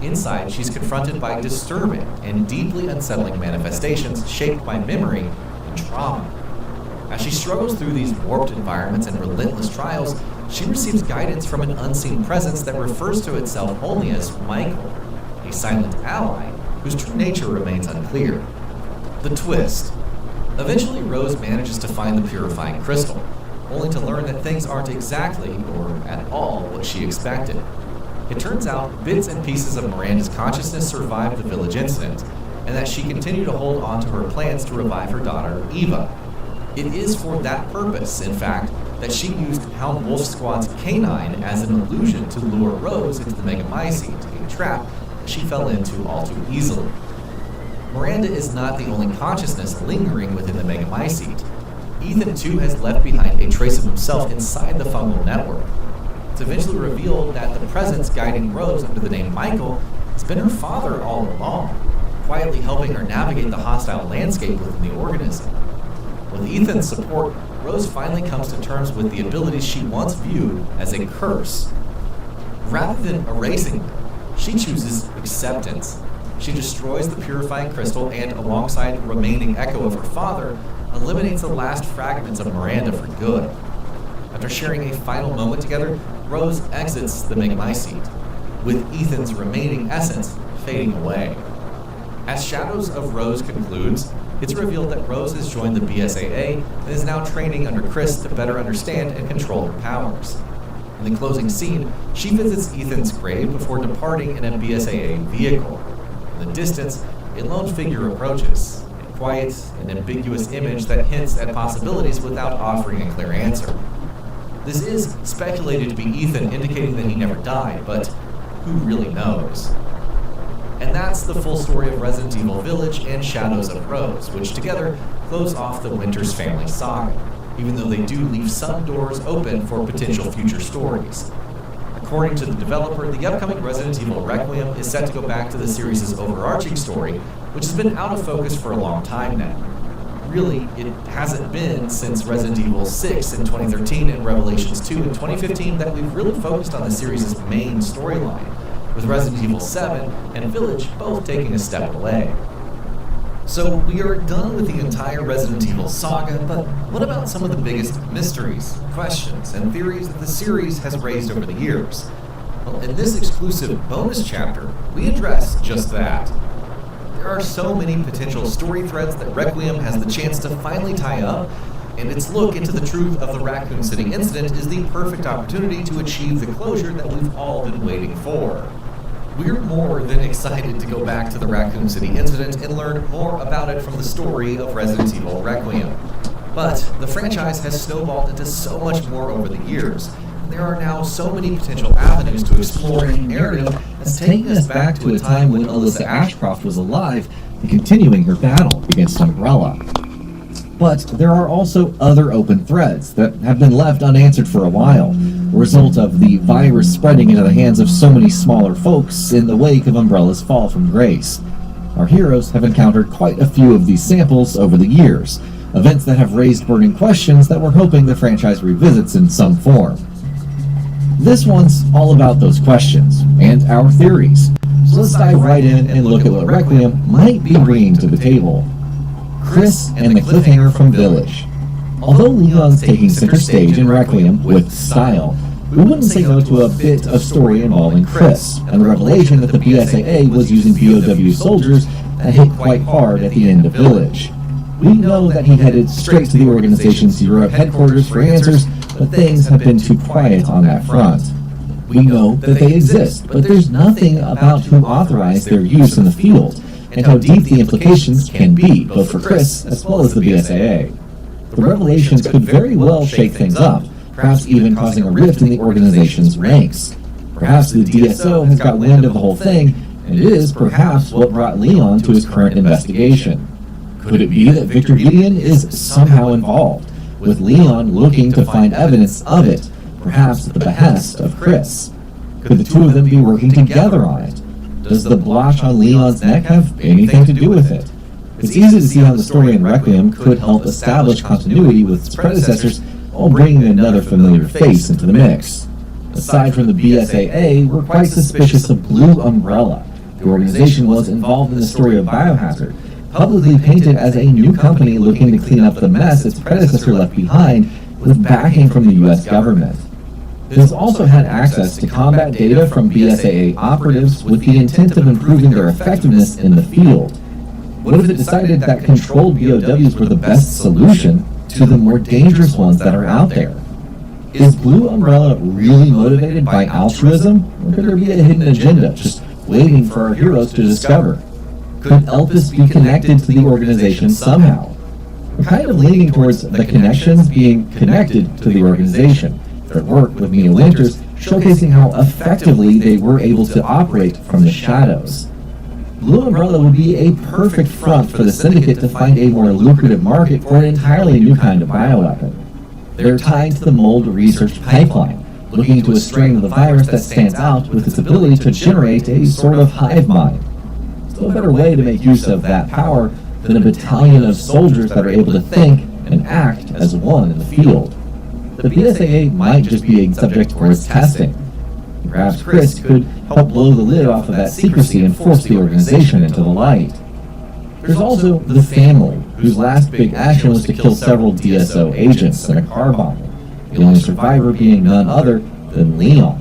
Inside, she's confronted by disturbing and deeply unsettling manifestations shaped by memory and trauma. As she struggles through these warped environments and relentless trials, she receives guidance from an unseen presence that refers to itself only as Michael, a silent ally whose true nature remains unclear. The twist. Eventually, Rose manages to find the Purifying Crystal, only to learn that things aren't exactly, or at all, what she expected. It turns out bits and pieces of Miranda's consciousness survived the village incident, and that she continued to hold on to her plans to revive her daughter, Eva. It is for that purpose, in fact, that she used Hound Wolf Squad's K9 as an illusion to lure Rose into the Megamycete, a trap that she fell into all too easily. Miranda is not the only consciousness lingering within the Megamycete. Ethan, too, has left behind a trace of himself inside the fungal network. It's eventually revealed that the presence guiding Rose under the name Michael has been her father all along, quietly helping her navigate the hostile landscape within the organism. With Ethan's support, Rose finally comes to terms with the abilities she once viewed as a curse. Rather than erasing them, she chooses acceptance. She destroys the Purifying Crystal and, alongside the remaining echo of her father, eliminates the last fragments of Miranda for good. After sharing a final moment together, Rose exits the Megamycete, with Ethan's remaining essence fading away. As Shadows of Rose concludes, it's revealed that Rose has joined the BSAA and is now training under Chris to better understand and control her powers. In the closing scene, she visits Ethan's grave before departing in a BSAA vehicle. In the distance, a lone figure approaches, a quiet and ambiguous image that hints at possibilities without offering a clear answer. This is speculated to be Ethan, indicating that he never died, but who really knows? And that's the full story of Resident Evil Village and Shadows of Rose, which together close off the Winters family saga, even though they do leave some doors open for potential future stories. According to the developer, the upcoming Resident Evil Requiem is set to go back to the series' overarching story, which has been out of focus for a long time now. Really, it hasn't been since Resident Evil 6 in 2013 and Revelations 2 in 2015 that we've really focused on the series' main storyline, with Resident Evil 7 and Village both taking a step away. So we are done with the entire Resident Evil saga, but what about some of the biggest mysteries, questions, and theories that the series has raised over the years? Well, in this exclusive bonus chapter, we address just that. There are so many potential story threads that Requiem has the chance to finally tie up, and its look into the truth of the Raccoon City incident is the perfect opportunity to achieve the closure that we've all been waiting for. We're more than excited to go back to the Raccoon City incident and learn more about it from the story of Resident Evil Requiem. But the franchise has snowballed into so much more over the years, and there are now so many potential avenues to explore a narrative that's taking us back to a time when Alyssa Ashcroft was alive and continuing her battle against Umbrella. But there are also other open threads that have been left unanswered for a while, a result of the virus spreading into the hands of so many smaller folks in the wake of Umbrella's fall from grace. Our heroes have encountered quite a few of these samples over the years, events that have raised burning questions that we're hoping the franchise revisits in some form. This one's all about those questions, and our theories, so let's dive right in and look at what Requiem might be bringing to the table. Chris and the cliffhanger from Village. Although Leon's taking center stage in Requiem with style, we wouldn't say no to a bit of story involving Chris, and the revelation that the BSAA was using POW soldiers that hit quite hard at the end of Village. We know that he headed straight to the organization's Europe headquarters for answers, but things have been too quiet on that front. We know that they exist, but there's nothing about who authorized their use in the field, and how deep the implications can be, both for Chris as well as the BSAA. The revelations could very well shake things up, perhaps even causing a rift in the organization's ranks. Perhaps the DSO has got wind of the whole thing, and it is perhaps what brought Leon to his current investigation. Could it be that Victor Gideon is somehow involved, with Leon looking to find evidence of it, perhaps at the behest of Chris? Could the two of them be working together on it? Does the blotch on Leon's neck have anything to do with it? It's easy to see how the story in Requiem could help establish continuity with its predecessors while bringing another familiar face into the mix. Aside from the BSAA, we're quite suspicious of Blue Umbrella. The organization was involved in the story of Biohazard, publicly painted as a new company looking to clean up the mess its predecessor left behind with backing from the US government. It has also had access to combat data from BSAA operatives with the intent of improving their effectiveness in the field. What if it decided that controlled BOWs were the best solution to the more dangerous ones that are out there? Is Blue Umbrella really motivated by altruism, or could there be a hidden agenda just waiting for our heroes to discover? Could Elpis be connected to the organization somehow? We're kind of leaning towards the connections being connected to the organization. Their work with Mia Winters showcasing how effectively they were able to operate from the shadows. Blue Umbrella would be a perfect front for the Syndicate to find a more lucrative market for an entirely new kind of bioweapon. They're tied to the mold research pipeline, looking into a strain of the virus that stands out with its ability to generate a sort of hive mind. So a better way to make use of that power than a battalion of soldiers that are able to think and act as one in the field. The BSAA might just be a subject for its testing. Perhaps Chris could help blow the lid off of that secrecy and force the organization into the light. There's also the family, whose last big action was to kill several DSO agents in a car bombing, the only survivor being none other than Leon.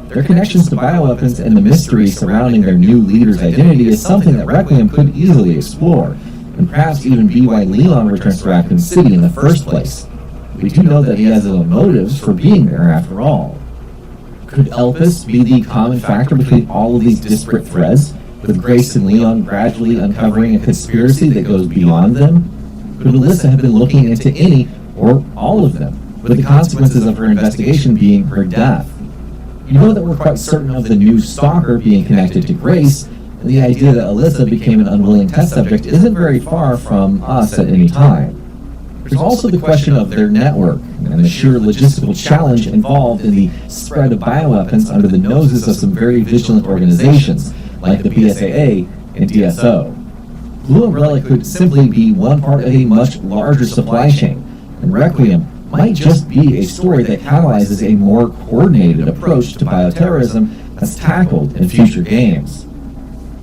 Their connections to bioweapons and the mystery surrounding their new leader's identity is something that Requiem could easily explore, and perhaps even be why Leon returns to Raccoon City in the first place. We do know that he has his own motives for being there after all. Could Elpis be the common factor between all of these disparate threads, with Grace and Leon gradually uncovering a conspiracy that goes beyond them? Could Alyssa have been looking into any, or all of them, with the consequences of her investigation being her death? You know that we're quite certain of the new stalker being connected to Grace, and the idea that Alyssa became an unwilling test subject isn't very far from us at any time. There's also the question of their network, and the sheer logistical challenge involved in the spread of bioweapons under the noses of some very vigilant organizations, like the BSAA and DSO. Blue Umbrella could simply be one part of a much larger supply chain, and Requiem might just be a story that catalyzes a more coordinated approach to bioterrorism that's tackled in future games.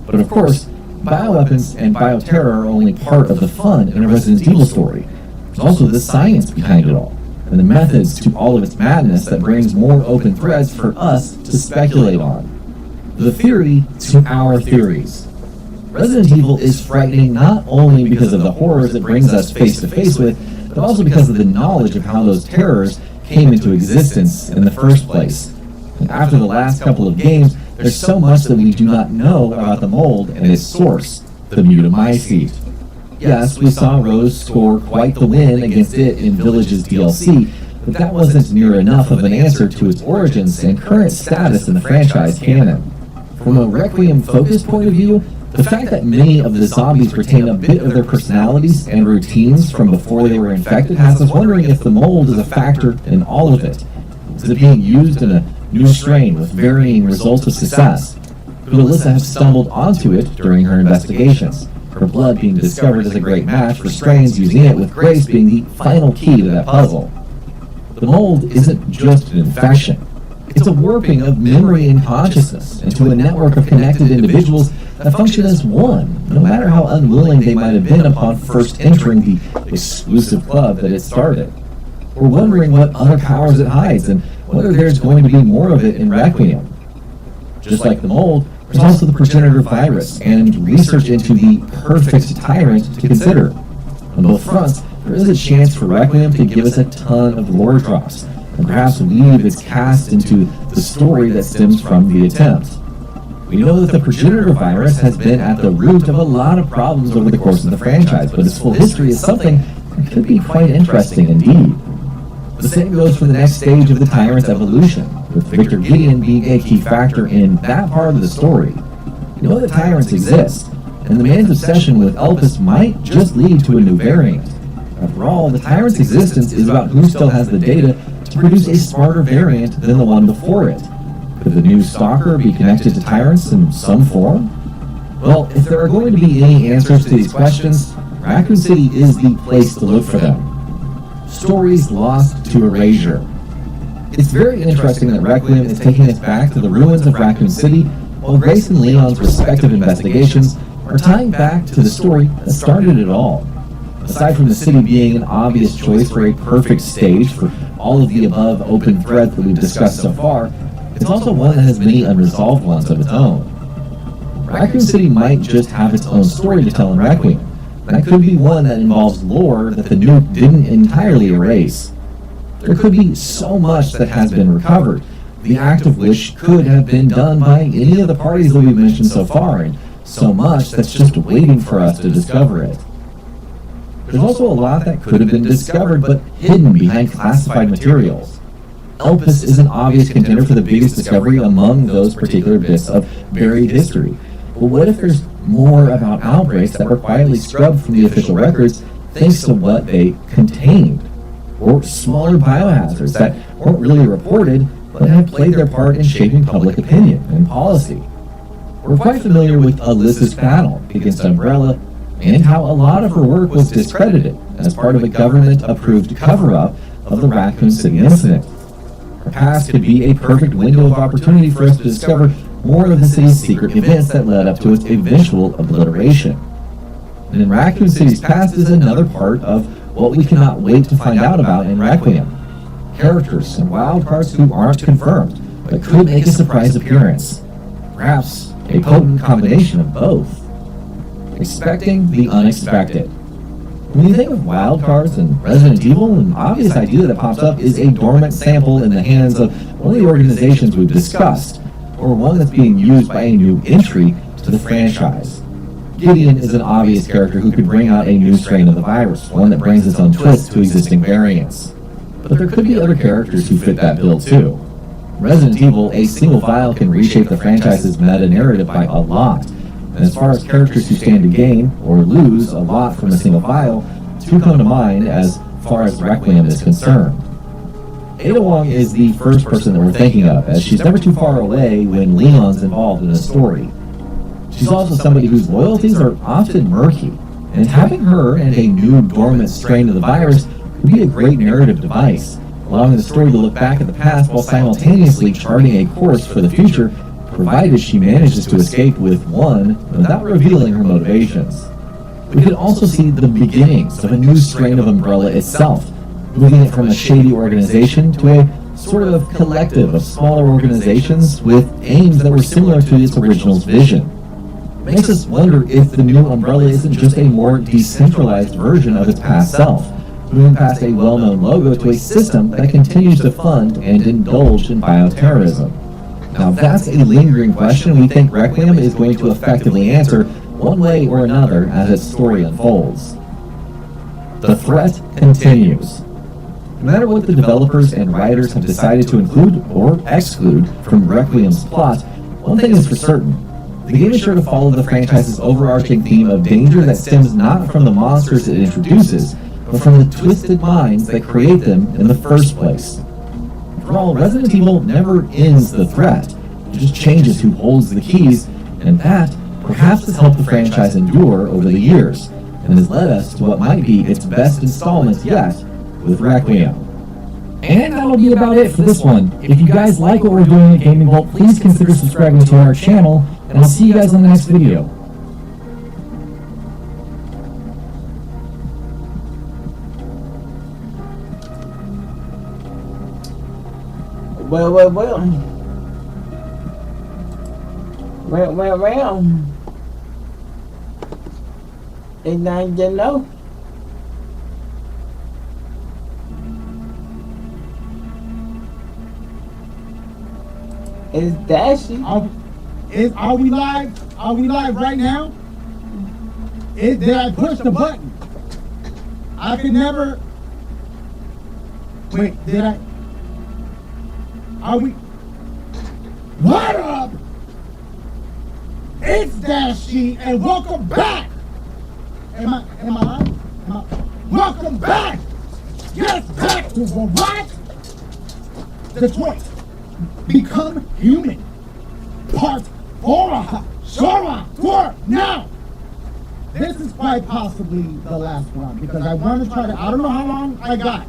But of course, bioweapons and bioterror are only part of the fun in a Resident Evil story. There's also the science behind it all, and the methods to all of its madness that brings more open threads for us to speculate on. The theory to our theories. Resident Evil is frightening not only because of the horrors it brings us face to face with, but also because of the knowledge of how those terrors came into existence in the first place. And after the last couple of games, there's so much that we do not know about the mold and its source, the Mutamycete. Yes, we saw Rose score quite the win against it in Village's DLC, but that wasn't near enough of an answer to its origins and current status in the franchise canon. From a Requiem focus point of view, the fact that many of the zombies retain a bit of their personalities and routines from before they were infected has us wondering if the mold is a factor in all of it. Is it being used in a new strain with varying results of success? Could Alyssa have stumbled onto it during her investigations? Her blood being discovered as a great match for strains, using it with Grace being the final key to that puzzle. The mold isn't just an infection. It's a warping of memory and consciousness into a network of connected individuals that function as one, no matter how unwilling they might have been upon first entering the exclusive club that it started. We're wondering what other powers it hides and whether there's going to be more of it in Requiem. Just like the mold, there's also the progenitor virus and research into the perfect tyrant to consider. On both fronts, there is a chance for Requiem to give us a ton of lore drops, and perhaps weave its cast into the story that stems from the attempt. We know that the progenitor virus has been at the root of a lot of problems over the course of the franchise, but its full history is something that could be quite interesting indeed. The same goes for the next stage of the Tyrant's evolution, with Victor Gideon being a key factor in that part of the story. You know that Tyrants exist, and the man's obsession with Elpis might just lead to a new variant. After all, the Tyrant's existence is about who still has the data to produce a smarter variant than the one before it. Could the new Stalker be connected to Tyrants in some form? Well, if there are going to be any answers to these questions, Raccoon City is the place to look for them. Stories lost to erasure. It's very interesting that Requiem is taking us back to the ruins of Raccoon City, while Grace and Leon's respective investigations are tying back to the story that started it all. Aside from the city being an obvious choice for a perfect stage for all of the above open threads that we've discussed so far, it's also one that has many unresolved ones of its own. Raccoon City might just have its own story to tell in Requiem. That could be one that involves lore that the nuke didn't entirely erase. There could be so much that has been recovered, the act of which could have been done by any of the parties that we've mentioned so far, and so much that's just waiting for us to discover it. There's also a lot that could have been discovered but hidden behind classified materials. Elpis is an obvious contender for the biggest discovery among those particular bits of buried history. But what if there's more about outbreaks that were quietly scrubbed from the official records thanks to what they contained? Or smaller biohazards that weren't really reported but have played their part in shaping public opinion and policy. We're quite familiar with Alyssa's battle against Umbrella and how a lot of her work was discredited as part of a government-approved cover-up of the Raccoon City incident. Her past could be a perfect window of opportunity for us to discover more of the city's secret events that led up to its eventual obliteration. And in Raccoon City's past is another part of what we cannot wait to find out about in Requiem. Characters and wildcards who aren't confirmed, but could make a surprise appearance. Perhaps a potent combination of both. Expecting the unexpected. When you think of wildcards and Resident Evil, an obvious idea that pops up is a dormant sample in the hands of one of the organizations we've discussed, or one that's being used by a new entry to the franchise. Gideon is an obvious character who could bring out a new strain of the virus, one that brings its own twist to existing variants. But there could be other characters who fit that bill too. Resident Evil, a single file can reshape the franchise's meta-narrative by a lot, and as far as characters who stand to gain, or lose, a lot from a single file, two come to mind as far as Requiem is concerned. Ada Wong is the first person that we're thinking of, as she's never too far away when Leon's involved in a story. She's also somebody whose loyalties are often murky, and having her and a new dormant strain of the virus would be a great narrative device, allowing the story to look back at the past while simultaneously charting a course for the future, provided she manages to escape with one without revealing her motivations. We could also see the beginnings of a new strain of Umbrella itself, moving it from a shady organization to a sort of collective of smaller organizations with aims that were similar to its original's vision. It makes us wonder if the new Umbrella isn't just a more decentralized version of its past self, moving past a well-known logo to a system that continues to fund and indulge in bioterrorism. Now that's a lingering question we think Requiem is going to effectively answer one way or another as its story unfolds. The threat continues. No matter what the developers and writers have decided to include or exclude from Requiem's plot, one thing is for certain. The game is sure to follow the franchise's overarching theme of danger that stems not from the monsters it introduces, but from the twisted minds that create them in the first place. After all, Resident Evil never ends the threat, it just changes who holds the keys, and that perhaps has helped the franchise endure over the years, and has led us to what might be its best installment yet with Requiem. And that'll be about it for this one. If you guys like what we're doing at Gaming Vault, please consider subscribing to our channel, and I'll see you guys in the next video. Well. Ain't nothing to know. It's Dashy. Are we live? Are we live right now? Did I push the button? I could never. Wait, did I? Are we? What up? It's Dashy, and welcome back. Am I on? Welcome back. Yes, back to the what? Detroit. Become Human. Part 4. Sora. Now. This is quite possibly the last one because I want to try to. I don't know how long I got.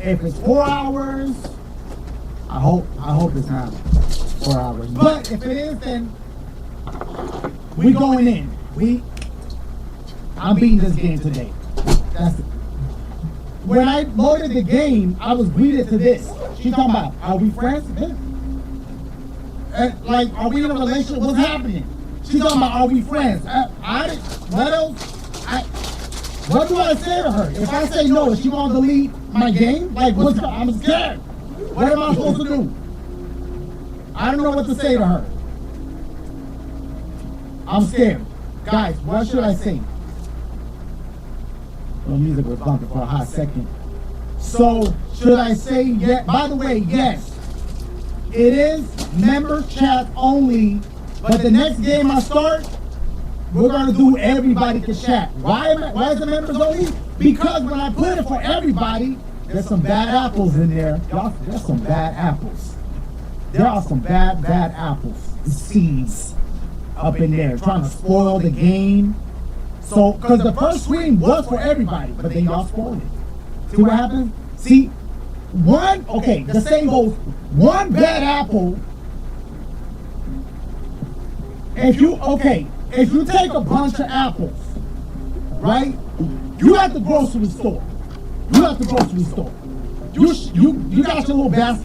If it's 4 hours, I hope it's not 4 hours. But if it is, then we going in. I'm beating this game today. That's it. When I loaded the game, I was greeted to this. She's talking about, are we friends? Like, are we in a relationship? What's happening? She's talking about, are we friends? What do I say to her? If I say no, is she gonna delete my game? Like, I'm scared. What am I supposed to do? I don't know what to say to her. I'm scared. Guys, what should I say? The music was bumping for a hot second. So, should I say yes? By the way, yes. It is member chat only, but the next game I start, we're gonna do everybody can chat. Why is the members only? Because when I put it for everybody, there's some bad apples in there. Y'all, there's some bad apples. There are some bad apples, seeds up in there trying to spoil the game. So, because the first screen was for everybody, but then y'all spoiled it. See what happens? See, the same goes, one bad apple. If you take a bunch of apples, right? You at the grocery store. You got your little basket.